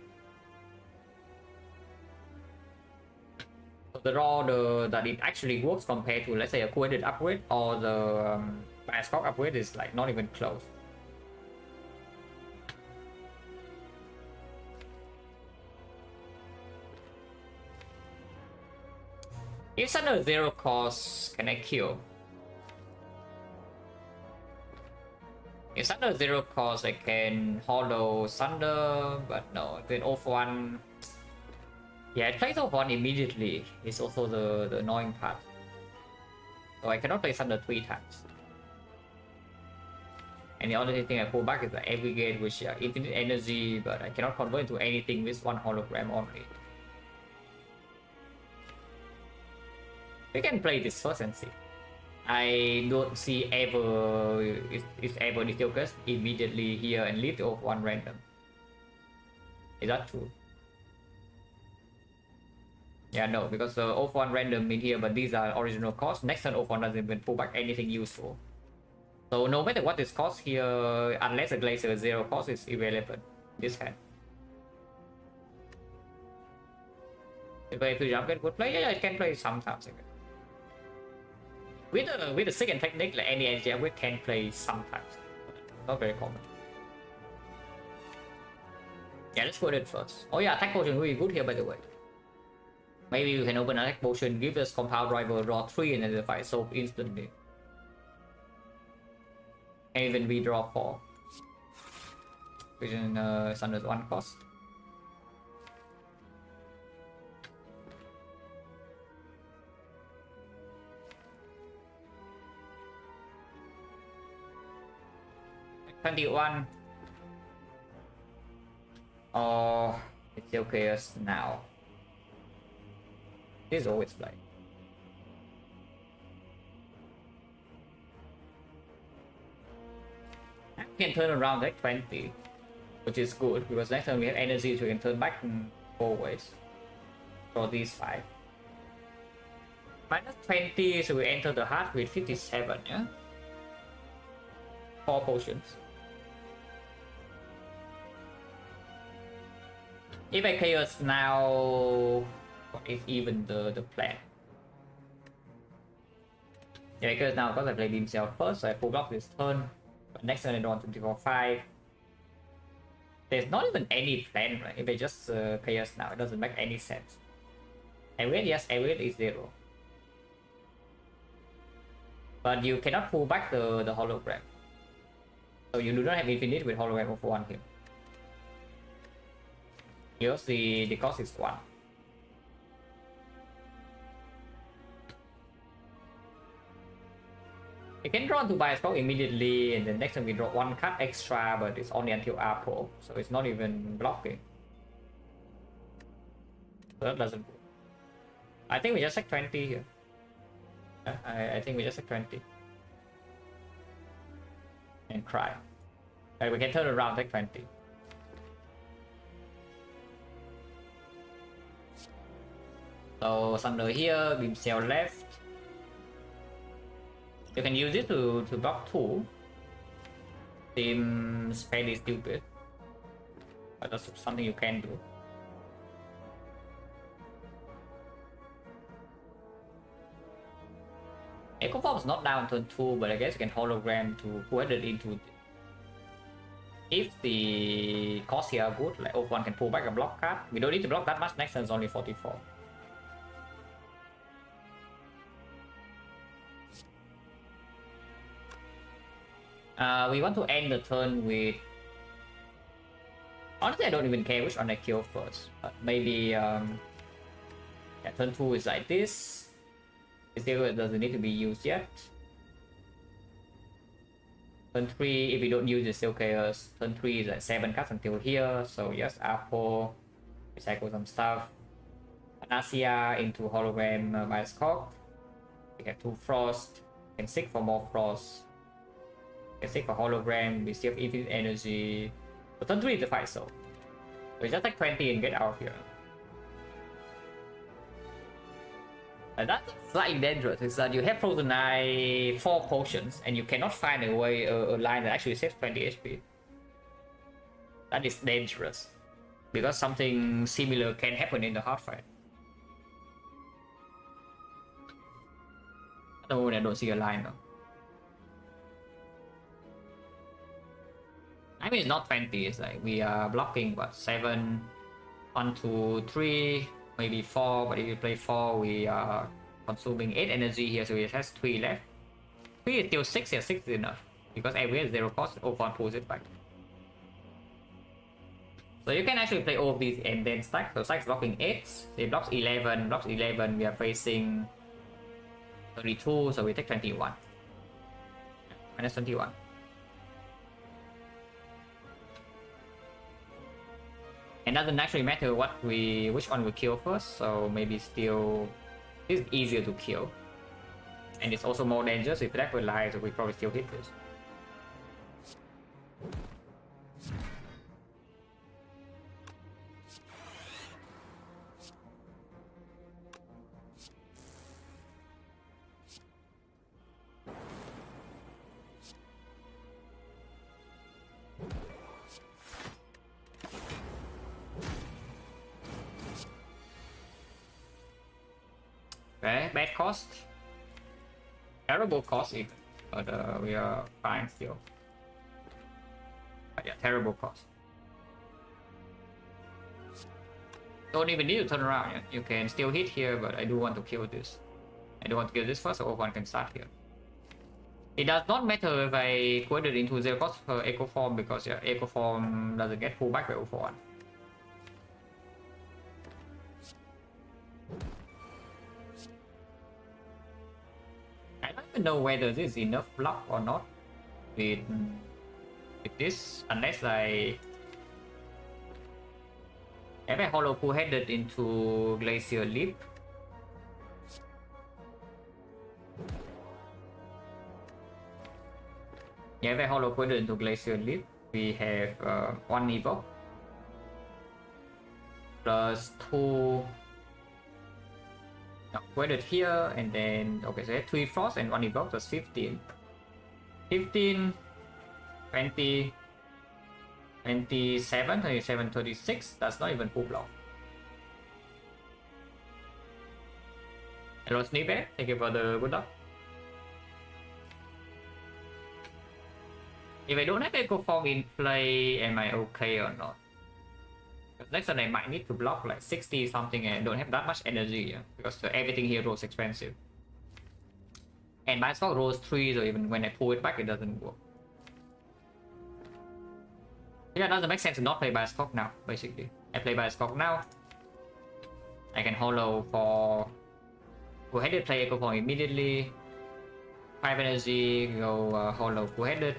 So the raw that it actually works compared to, let's say, a coordinate upgrade or the bias cost upgrade is like not even close. If Sunder 0 cost, can I kill? If Sunder 0 cost, I can hollow Sunder, but no, if it off one. Yeah, it plays off one immediately. It's also the annoying part. So I cannot play Sunder 3 times. And the only thing I pull back is the Aggregate, which infinite energy, but I cannot convert into anything with one hologram only. We can play this first and see. I don't see ever if ever the focus immediately here and lead off one random. Is that true? Yeah, no, because the off one random in here, but these are original costs. Next turn off one doesn't even pull back anything useful. So no matter what this cost here, unless the Glacier 0 cost is irrelevant. This hand. If I jump it would play, yeah, I can play sometimes. With the second technique, like any energy we can play sometimes. Not very common. Yeah, let's put it first. Oh yeah, attack potion will be good here by the way. Maybe we can open an attack potion, give us compound rival, draw 3 and then the fight solve instantly. And even we draw 4. Vision is under 1 cost. $21. Oh, it's okay now. This is always play. We can turn around like 20, which is good because next time we have energy, so we can turn back in 4 ways. For these 5. Minus 20, so we enter the heart with 57, yeah? 4 potions. If I chaos now, what is even the plan? Yeah, because now because I play Beam Cell first, so I full block this turn. But next turn I draw 24-5. There's not even any plan, right? If I just chaos now, it doesn't make any sense. Average, yes, average is 0. But you cannot pull back the hologram. So you do not have infinite with hologram of 1 here. Here's the cost is 1. You can draw 2 bias code immediately, and then next time we draw 1 card extra, but it's only until Apple, so it's not even blocking. So that doesn't work. I think we just take 20 here. Yeah, I think we just take 20. And cry. We can turn around, take 20. So Sunder here, Beam Cell left. You can use it to block 2. Seems fairly stupid. But that's something you can do. Echo Form is not down turn 2, but I guess you can hologram to put it into. If the cost here are good, like one can pull back a block card. We don't need to block that much, next turn is only 44. We want to end the turn with. Honestly, I don't even care which one I kill first. But maybe yeah, turn 2 is like this. It still doesn't need to be used yet. Turn 3, if you don't use the still chaos. Turn 3 is like 7 cards until here. So yes, Apple, recycle some stuff. Anasia into hologram bias cock. We have 2 frost. Can seek for more frost. Can seek for hologram. We still have infinite energy. So turn 3 is the fight, so we just take 20 and get out of here. That's slightly dangerous. Is that you have Frozen Eye 4 potions and you cannot find a way a line that actually saves 20 HP. That is dangerous because something similar can happen in the hard fight. At the moment, I don't see a line though. I mean, it's not 20. It's like we are blocking what 7, 1, 2, 3, maybe 4. But if you play 4, we are consuming 8 energy here, so it has 3 left. 3 is still 6. Yeah, 6 is enough because every has 0 cost. O1 pulls it back. So you can actually play all of these and then stack. So stack's blocking 8. It blocks 11. Blocks 11. We are facing 32, so we take 21. Minus 21. And doesn't actually matter which one we kill first, so maybe still it's easier to kill. And it's also more dangerous if that will lie, so we probably still hit this. Okay, bad cost. Terrible cost even, but we are fine still. But yeah, terrible cost. Don't even need to turn around. Yeah? You can still hit here, but I do want to kill this. I do want to kill this first, so O1 can start here. It does not matter if I put it into 0 cost for Echo Form because yeah, Echo Form doesn't get pulled back by O1. I don't even know whether this is enough block or not with this, unless I have a hollow pool headed into Glacier Leap. Yeah, if I hollow pool headed into Glacier Leap, we have 1 evoke plus 2. No, put it here and then okay, so I have 3 frost and 1 evoke, that's 15. 15, 20, 27, 27, 36. That's not even full block. Hello Sneebear, thank you for the good luck. If I don't have Echo Form in play, am I okay or not? Next time I might need to block like 60 something and don't have that much energy, yeah? Because everything here rolls expensive. And my stock rolls 3, so even when I pull it back, it doesn't work. Yeah, it doesn't make sense to not play by stock now, basically. I play by stock now. I can hollow for... Go ahead and play Echo Form immediately. 5 energy, go hollow go ahead.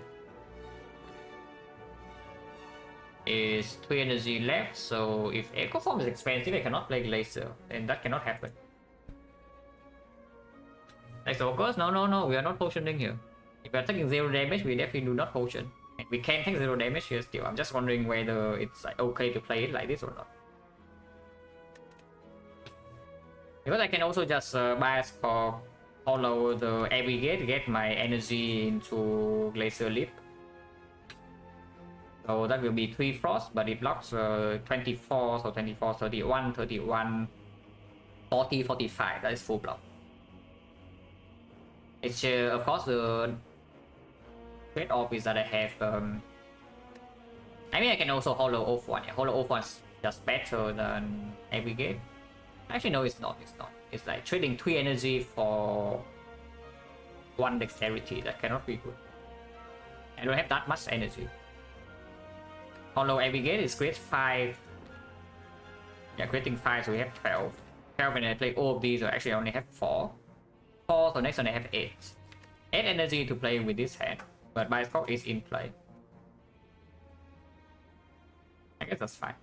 Is 3 energy left, so if Echo Form is expensive, I cannot play Glacier, and that cannot happen. Next focus, no, we are not potioning here. If we are taking 0 damage, we definitely do not potion. And we can take 0 damage here still. I'm just wondering whether it's like okay to play it like this or not. Because I can also just bias for follow the every gate, get my energy into Glacier Leap. So that will be 3 frost, but it blocks 24, so 24, 31, 31, 40, 45. That is full block. It's of course the trade-off is that I have I mean I can also hollow off one. Yeah, hollow off one's just better than every gate. Actually no, it's not. It's like trading 3 energy for 1 dexterity. That cannot be good. I don't have that much energy. Hollow Abigail is create 5. Yeah, creating 5, so we have 12. 12 when I play all of these, so actually I only have 4. 4, so next one I have 8. 8 energy to play with this hand, but my scope is in play. I guess that's fine.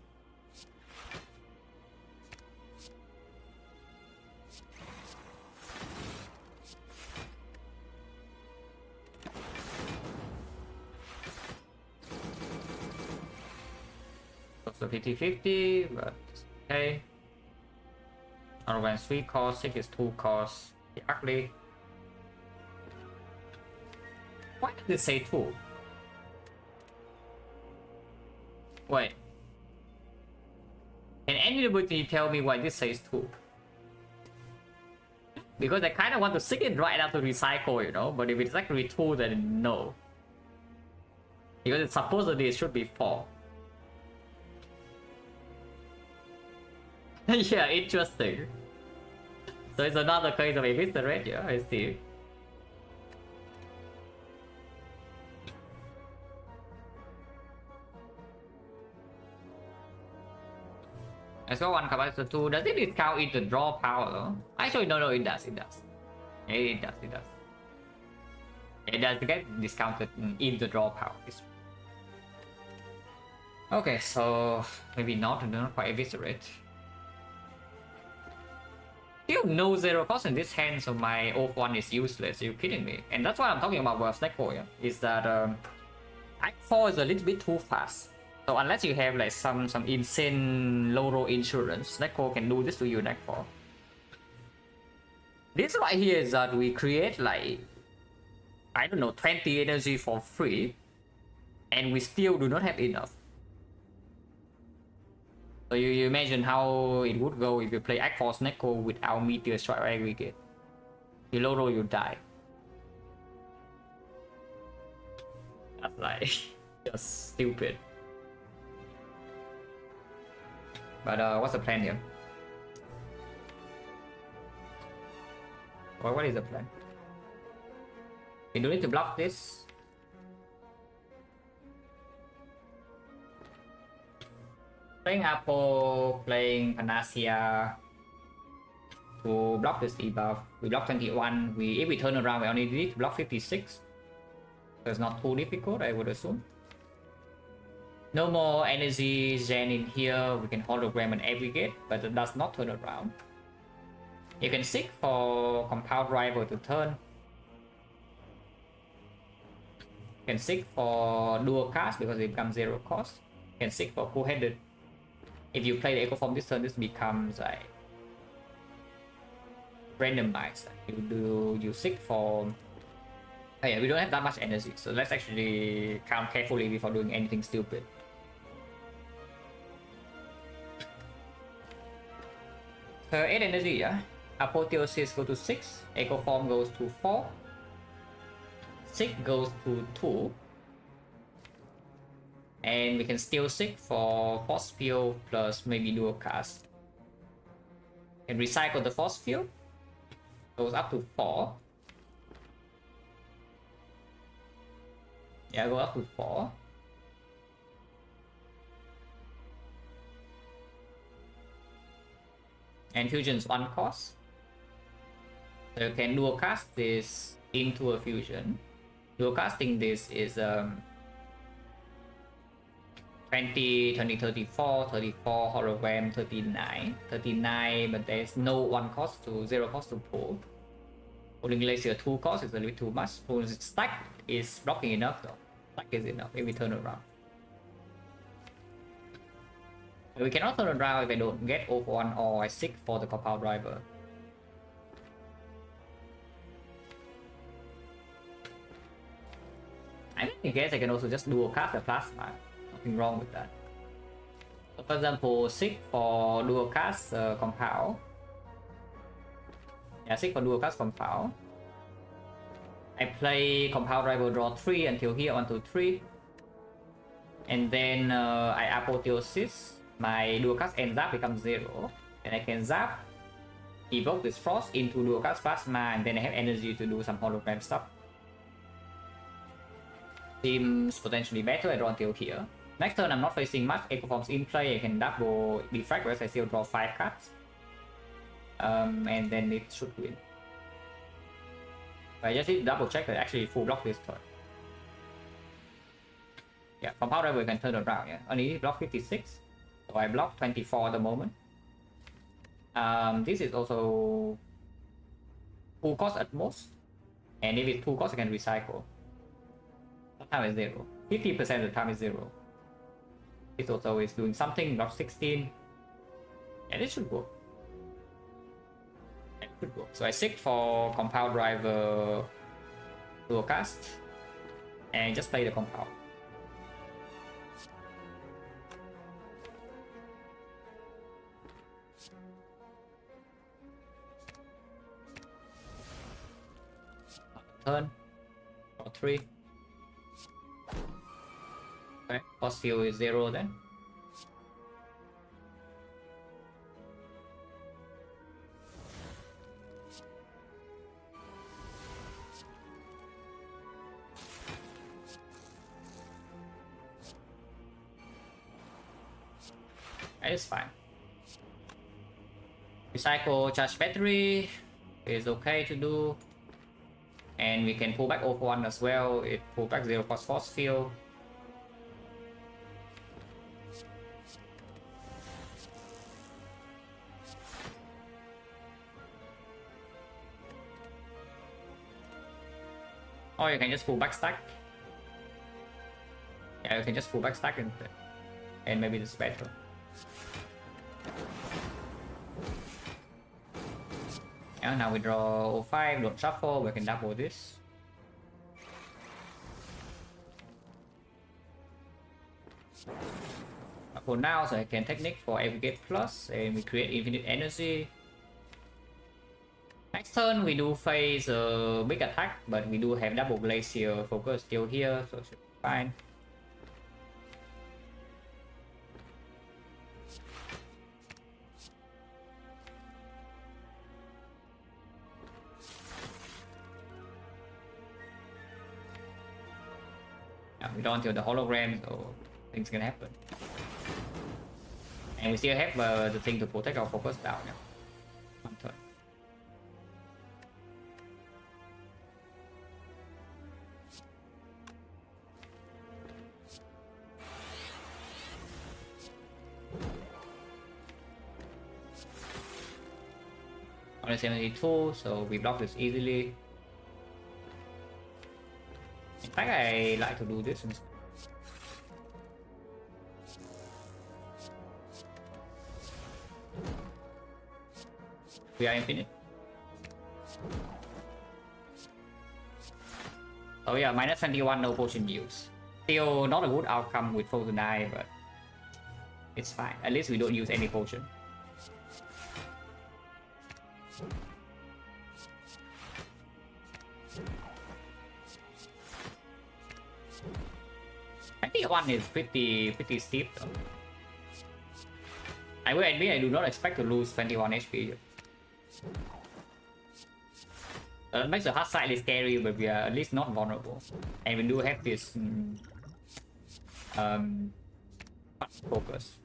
So 50-50, but okay. When 3 cost, 6 is 2 cost. The ugly. Why did it say 2? Wait. Can anybody tell me why this says 2? Because I kind of want to stick it right after recycle, you know? But if it's actually 2, then no. Because it's supposedly it should be 4. Yeah, interesting. So it's another case of eviscerate, yeah, I see. Let's go 1 capacitor 2. Does it discount into draw power though? Actually, no, it does, it does. It does. It does get discounted in the draw power. Okay, so maybe not quite eviscerate. Still no 0 cost in this hand, so my off 1 is useless. Are you kidding me? And that's what I'm talking about with XecnaR, yeah? Is that Act 4 is a little bit too fast. So unless you have like some insane low roll insurance, XecnaR can do this to you in Act 4. This right here is that we create like, I don't know, 20 energy for free, and we still do not have enough. So you imagine how it would go if you play Act 4 XecnaR without Meteor Strike or Aggregate. You low roll, you die. That's like just stupid. But what's the plan here? What is the plan? We do need to block this. Playing Apple, playing Panacea to block this debuff. We block 21. If we turn around, we only need to block 56. So it's not too difficult, I would assume. No more energy gen in here. We can hologram and aggregate, but it does not turn around. You can seek for compound rival to turn. You can seek for dual cast because it becomes 0 cost. You can seek for cool-headed. If you play the Echo Form this turn, this becomes like randomized. You seek for. Oh yeah, we don't have that much energy, so let's actually count carefully before doing anything stupid. So 8 energy, yeah. Apotheosis goes to 6, Echo Form goes to 4, 6 goes to 2. And we can still seek for Force Field plus maybe Dual Cast. And recycle the Force Field. Goes up to 4. Yeah, go up to 4. And Fusion's 1 cost. So you can Dual Cast this into a Fusion. Dual Casting this is 20, 20, 34, 34, hologram, 39, 39, but there's no 1 cost to 0 cost to pull. Pulling Glacier 2 cost is a little bit too much. Pulling Stack is blocking enough though. Stack is enough if we turn around. But we cannot turn around if I don't get off 1 or I seek for the compound driver. I guess I can also just dual cast the plasma. Nothing wrong with that. So for example, seek for dual cast compound. Yeah, seek for dual cast compound. I play compound rival draw 3 until here 1, 2, 3. And then I apotheosis. My dual cast and zap becomes 0. And I can zap, evoke this frost into dual cast plasma, and then I have energy to do some hologram stuff. Seems potentially better. I draw until here. Next turn I'm not facing much Echo Forms in play. I can double Defect, whereas I still draw 5 cards. And then it should win. I just need to double check that I actually full block this turn. Yeah, compound rival can turn around, yeah. Only block 56. So I block 24 at the moment. This is also 2 cost at most. And if it's 2 cost, I can recycle. Time is 0. 50% of the time is 0. This also is doing something, block 16. And it should work. Should work. So I seek for compound driver dualcast and just play the compound. Turn or 3. Okay, force field is 0 then. It's fine. Recycle charge battery is okay to do. And we can pull back over 1 as well. It pull back 0 force field. Or you can just pull back stack. Yeah, you can just pull back stack and maybe this is better. Yeah, now we draw 05, don't shuffle, we can double this. For now, so I can technique for aggregate plus and we create infinite energy. Next turn we do face a big attack, but we do have double glacier focus still here, so it should be fine. We don't until the hologram, so things can happen. And we still have the thing to protect our focus down now. One turn. Only 72, so we block this easily. In fact, I like to do this instead. We are infinite. Oh yeah, minus 21, no potion use. Still not a good outcome with Frozen Eye, but it's fine. At least we don't use any potion. I think one is pretty steep though. I will admit I do not expect to lose 21 HP. It makes the hard slightly scary, but we are at least not vulnerable. And we do have this focus.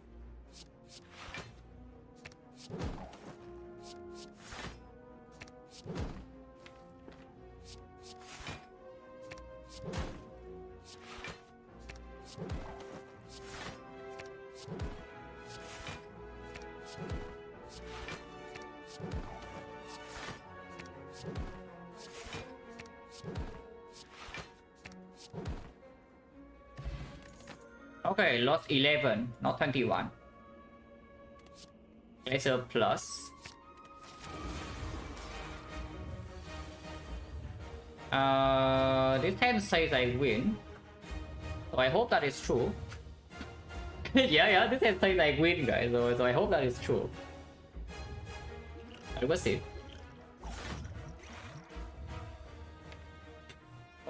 Okay, lost 11, not 21. Laser plus. This hand says I win. So I hope that is true. yeah, this hand says I win, guys. So I hope that is true. We'll see.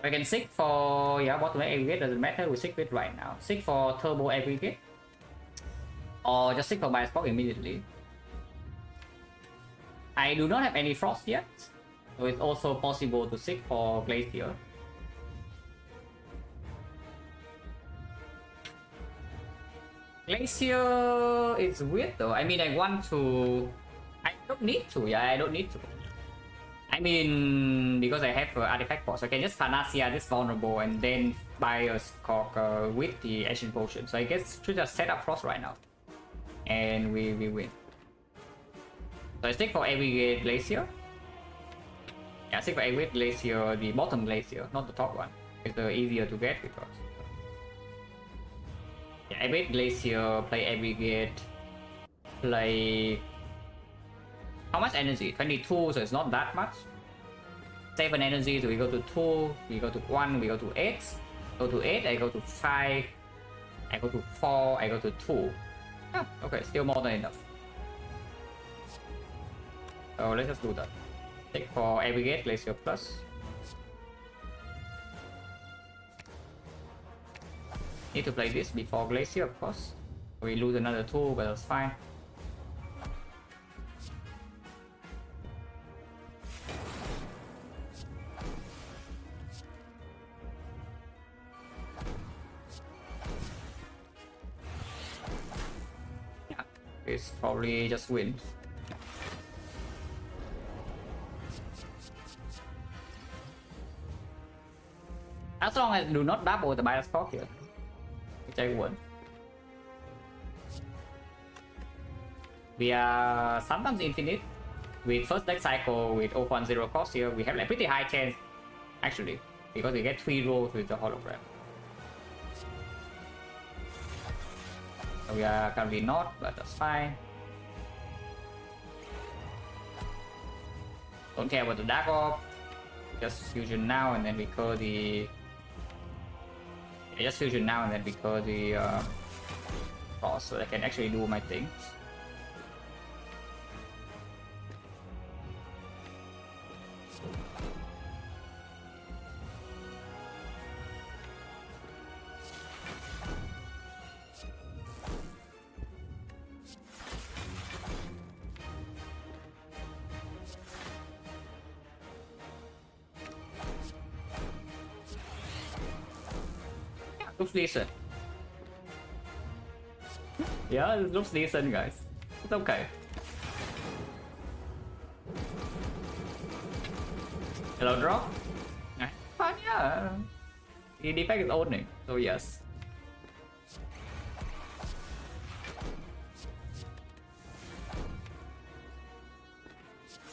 I can seek for bottom aggregate, doesn't matter, we seek it right now. Seek for turbo aggregate. Or just seek for bias block immediately. I do not have any frost yet, so it's also possible to seek for glacier. Glacier is weird though. I mean, I want to. I don't need to. Yeah, I don't need to. I mean, because I have artifact box, so I can just Thanasia this vulnerable and then buy a Scork with the action potion. So I guess should just set up frost right now, and we win. So I stick for aggregate glacier. Yeah, I stick for aggregate glacier, the bottom glacier, not the top one. It's easier to get because. Yeah, aggregate glacier, play aggregate, play How much energy? 22, so it's not that much. 7 energy, so we go to 2, we go to 1, we go to 8. Go to 8, I go to 5, I go to 4, I go to 2. Ah, okay, still more than enough. So let's just do that. Take for Aggregate, Glacier Plus. Need to play this before Glacier, of course. We lose another 2, but that's fine. Yeah, it's probably just wins. As long as do not double the bias score here, which I won't. We are sometimes infinite. With first deck cycle with 0.0 cost here, we have like pretty high chance actually, because we get 3 rolls with the hologram. So we are currently not, but that's fine. Don't care about the Dark Orb. Just fusion now and then recur the. Just fusion now and then recur the cross, so I can actually do my things. Looks decent. Yeah, it looks decent, guys. It's okay. Hello, drop. Fine, yeah. The defect is owning, so yes.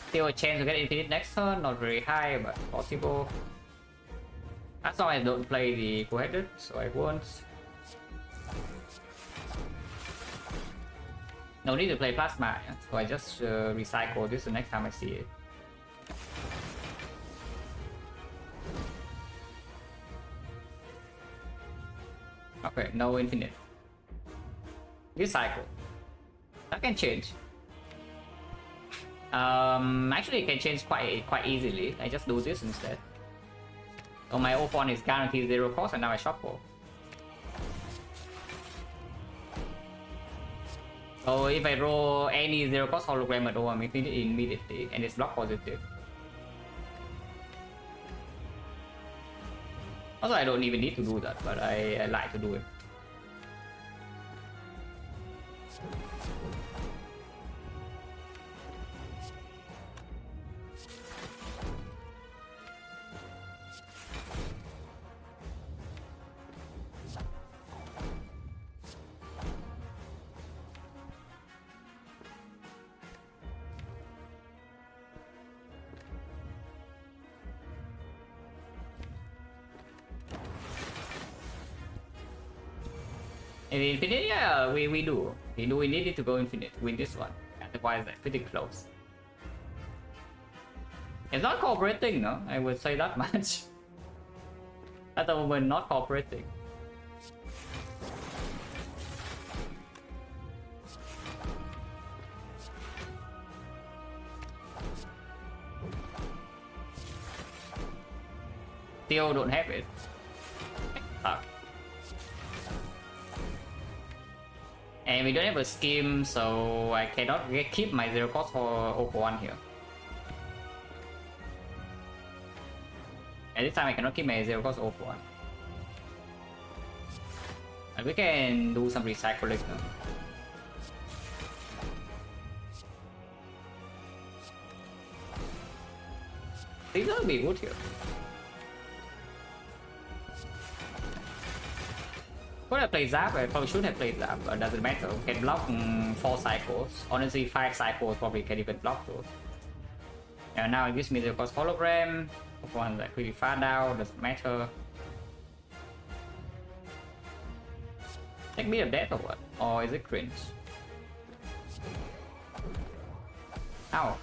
Still a chance to get infinite next turn, not very high, but possible. As long as I don't play the co-headed, so I won't. No need to play plasma, yeah? So I just recycle this the next time I see it. Okay, no infinite. Recycle. That can change. Actually it can change quite easily. I just do this instead. So my open is guaranteed 0 cost, and now I shuffle. So if I roll any 0 cost hologram at all, I'm immediately, and it's block positive. Also, I don't even need to do that, but I like to do it. Infinite, yeah, we do. We needed to go infinite to win this one. Otherwise, that's pretty close. It's not cooperating, no? I would say that much. At the moment, not cooperating. Still don't have it. And we don't have a scheme, so I cannot keep my 0 cost for 0-1 here. At this time I cannot keep my 0 cost 0-1. And we can do some recycling now. These will be good here. Could have played Zap, I probably should have played Zap, but doesn't matter. We can block 4 cycles. Honestly, 5 cycles probably can even block those. And now it gives me the cost hologram. One like pretty far down, doesn't matter. Take me a death or what? Or is it cringe? Ow.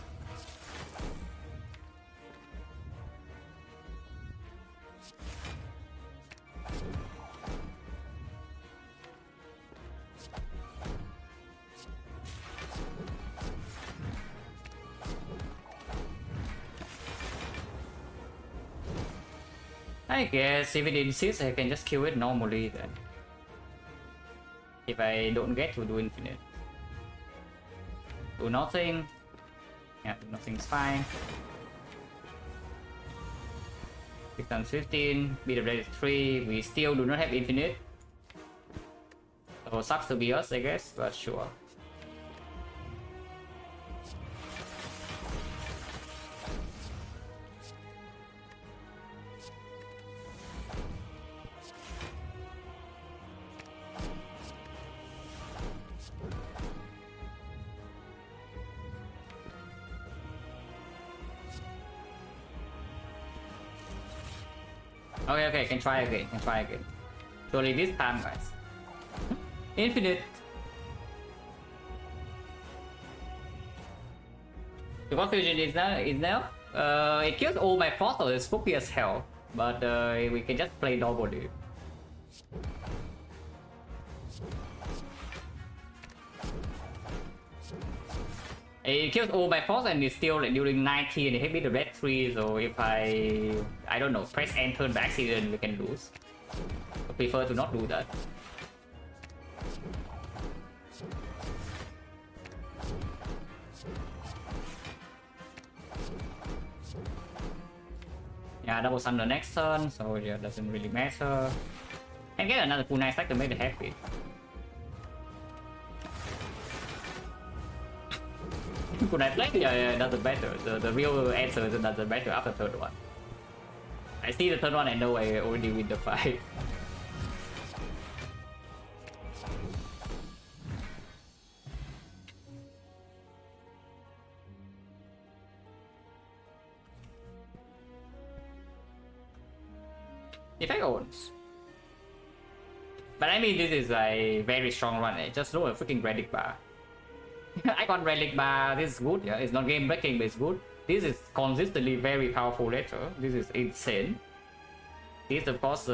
I guess if it insists, I can just kill it normally then. If I don't get to do infinite. Do nothing. Yeah, nothing's fine. 6 times 15, beat the rate is 3. We still do not have infinite. So sucks to be us, I guess, but sure. Okay, can try again, Surely this time, guys. Infinite. The confusion is now. It kills all my portals, it's spooky as hell. But we can just play normally. It kills all my force and it's still like during 90 and it hit me the red 3, so if I don't know, press enter by accident, we can lose. I prefer to not do that. Yeah, double sun the next turn, so yeah, doesn't really matter. And get another full 9 stack to make it happy. Could I play? Yeah, doesn't matter. The real answer is it doesn't matter after third one. I see the third one, I know I already win the fight. Defect owns. But I mean, this is a very strong run. I just throw a freaking relic bar. Icon relic bar, this is good. Yeah, it's not game breaking, but it's good. This is consistently very powerful letter. This is insane. This of course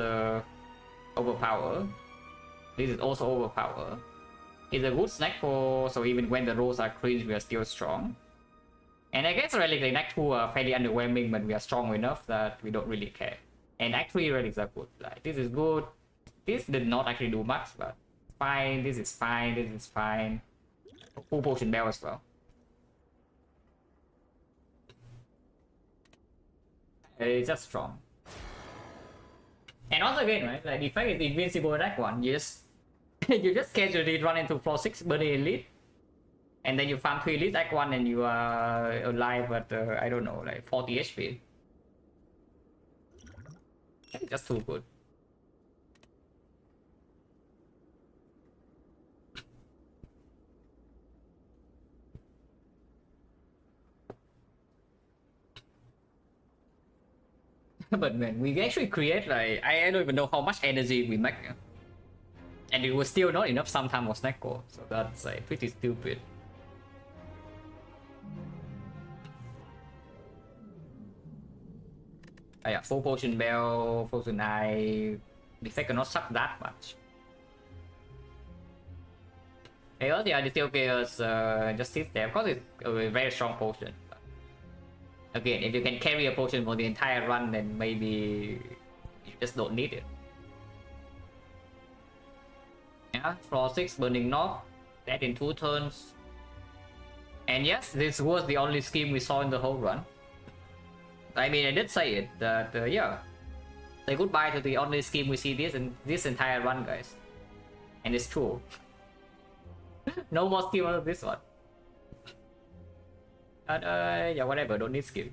overpower. This is also overpower. It's a good snack for, so even when the rolls are cringe, we are still strong. And I guess relics in Act 2 are fairly underwhelming, but we are strong enough that we don't really care. And Act 3 relics are good. Like, this is good. This did not actually do much, but fine. This is fine. This is fine. Full potion bell as well. It's just strong. And also again, right? Like Defect is invincible in Act 1. You just casually run into floor 6 burning elite. And then you farm 3 elite Act 1 and you are alive at I don't know, like 40 HP. Just too good. But man, we actually create like I don't even know how much energy we make, and it was still not enough sometimes for Snecko, so that's like pretty stupid. Yeah, full potion bell, potion eye. Defect cannot suck that much. Chaos, yeah, the still chaos just sits there. Of course, it's a very strong potion. Again, if you can carry a potion for the entire run, then maybe you just don't need it. Yeah, floor 6 burning knock, that in 2 turns. And yes, this was the only scheme we saw in the whole run. I mean, I did say it, that yeah, say goodbye to the only scheme we see this entire run, guys. And it's true. No more skill out of this one. But yeah, whatever, don't need skill.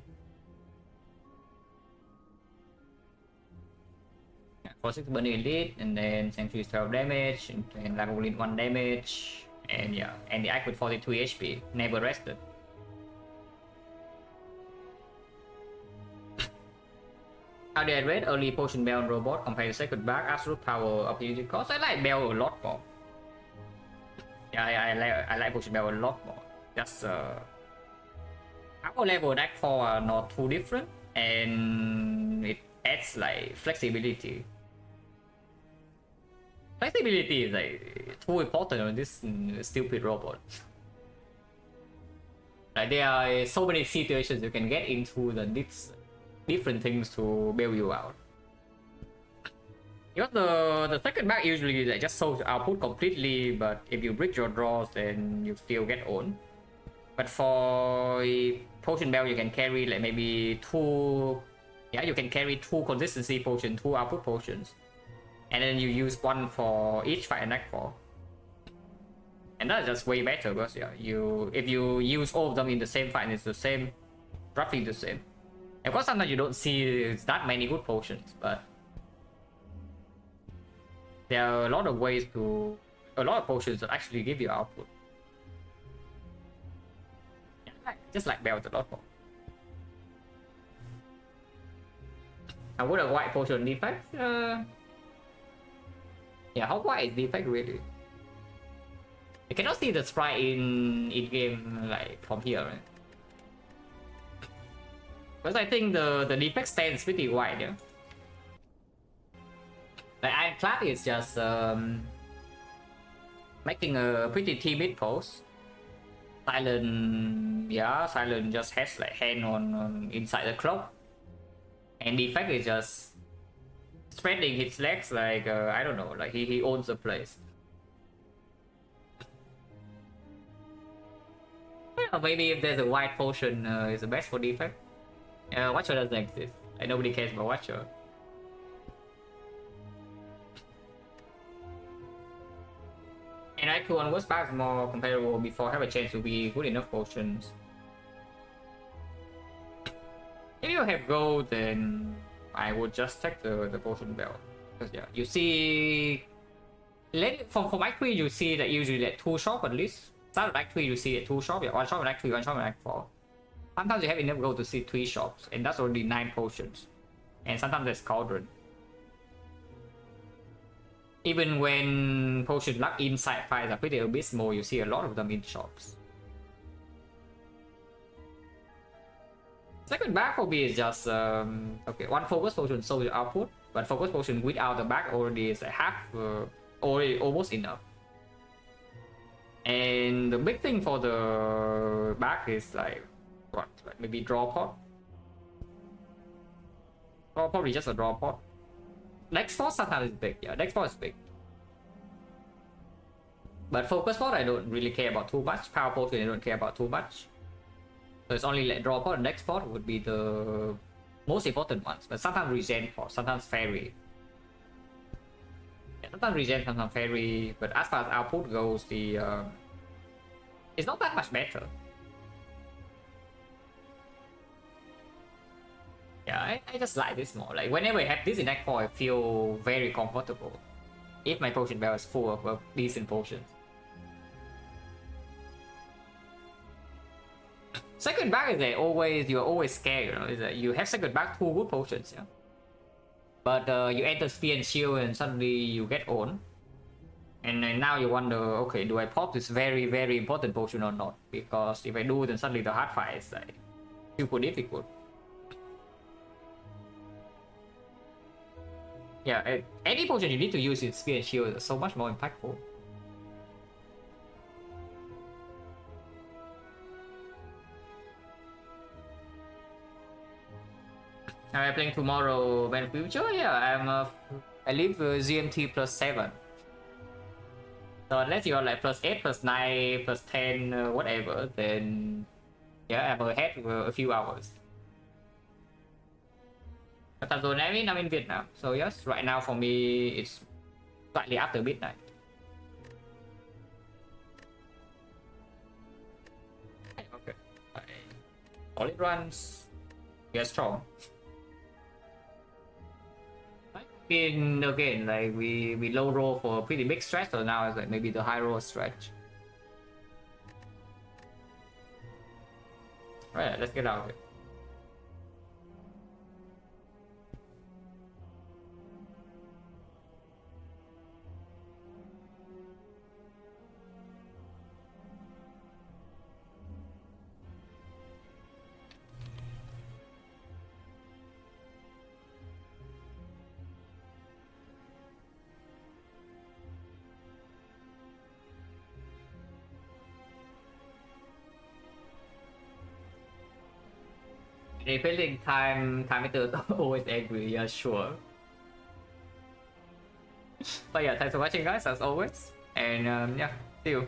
Yeah, for 6 burning elite, and then Sanctuary 12 damage, and Lagavulin 1 damage, and yeah, and the Act with 42 HP, never rested. How did I rate early potion bell robot compared to second back? Absolute power, opportunity cost. I like bell a lot more. Yeah, I like potion bell a lot more. Just our level Act 4 are not too different, and it adds like flexibility. Flexibility is like too important on this stupid robot. Like there are so many situations you can get into that needs different things to bail you out. Because the second bag usually like just solves output completely, but if you break your draws, then you still get owned. But for potion bell, you can carry like maybe two. Yeah, you can carry two consistency potions, two output potions, and then you use one for each fight and nightfall. And that's just way better because yeah, if you use all of them in the same fight, it's the same, roughly the same. Of course, sometimes you don't see that many good potions, but there are a lot of ways to, a lot of potions that actually give you output. Yeah, just like Belt a lot more. And would a white potion defect? Yeah, how white is defect really? You cannot see the sprite in game like from here, right? Because I think the defect stands pretty wide, yeah. Like Ironclad is just making a pretty timid pose. Silent, yeah, Silent just has like hand on inside the cloak, and Defect is just spreading his legs like I don't know, like he owns the place. Well, maybe if there's a white potion, is the best for Defect. Watcher doesn't exist. Like nobody cares about Watcher. And I2 onwards back is more comparable before have a chance to be good enough potions. If you have gold, then I would just take the potion belt. Because yeah, you see, from Act 3 you see that usually like 2 shop at least. Start of Act 3 you see 2 shop, yeah, 1 shop in Act 3, 1 shop in Act 4. Sometimes you have enough gold to see 3 shops, and that's already 9 potions. And sometimes there's cauldron. Even when potion luck inside fights are pretty abysmal, you see a lot of them in shops. Second bag for me is just okay, 1 focus potion solves your output, but focus potion without the bag already is half, already almost enough. And the big thing for the bag is like what, like maybe draw pot. Probably just a draw pot. Next pot sometimes is big, yeah, next pot is big. But focus pot I don't really care about too much. Power potion I don't care about too much. So it's only like draw pot and next pot would be the most important ones. But sometimes regen pot, sometimes fairy. Yeah, sometimes regen, sometimes fairy. But as far as output goes, the it's not that much better. Yeah, I just like this more. Like whenever I have this in deck 4, I feel very comfortable. If my potion belt is full of decent potions. Second bag is that you're always scared, you know, is that you have second bag 2 good potions, yeah. But you enter Spear and Shield and suddenly you get owned. And then now you wonder, okay, do I pop this very, very important potion or not? Because if I do, then suddenly the hard fight is like super difficult. Yeah, any potion you need to use in Spear and Shield is so much more impactful. Am I playing tomorrow when future? Yeah, I live GMT +7. So unless you're like +8, +9, +10, whatever, then yeah, I'm ahead a few hours. Time zone I'm in Vietnam, so yes, right now for me it's slightly after midnight. Okay, all it runs, get strong. Again, like we low roll for a pretty big stretch, so now it's like maybe the high roll stretch. Alright, let's get out of it. Rebuilding time meter always angry, yeah, sure. But yeah, thanks for watching guys as always, and yeah, see you.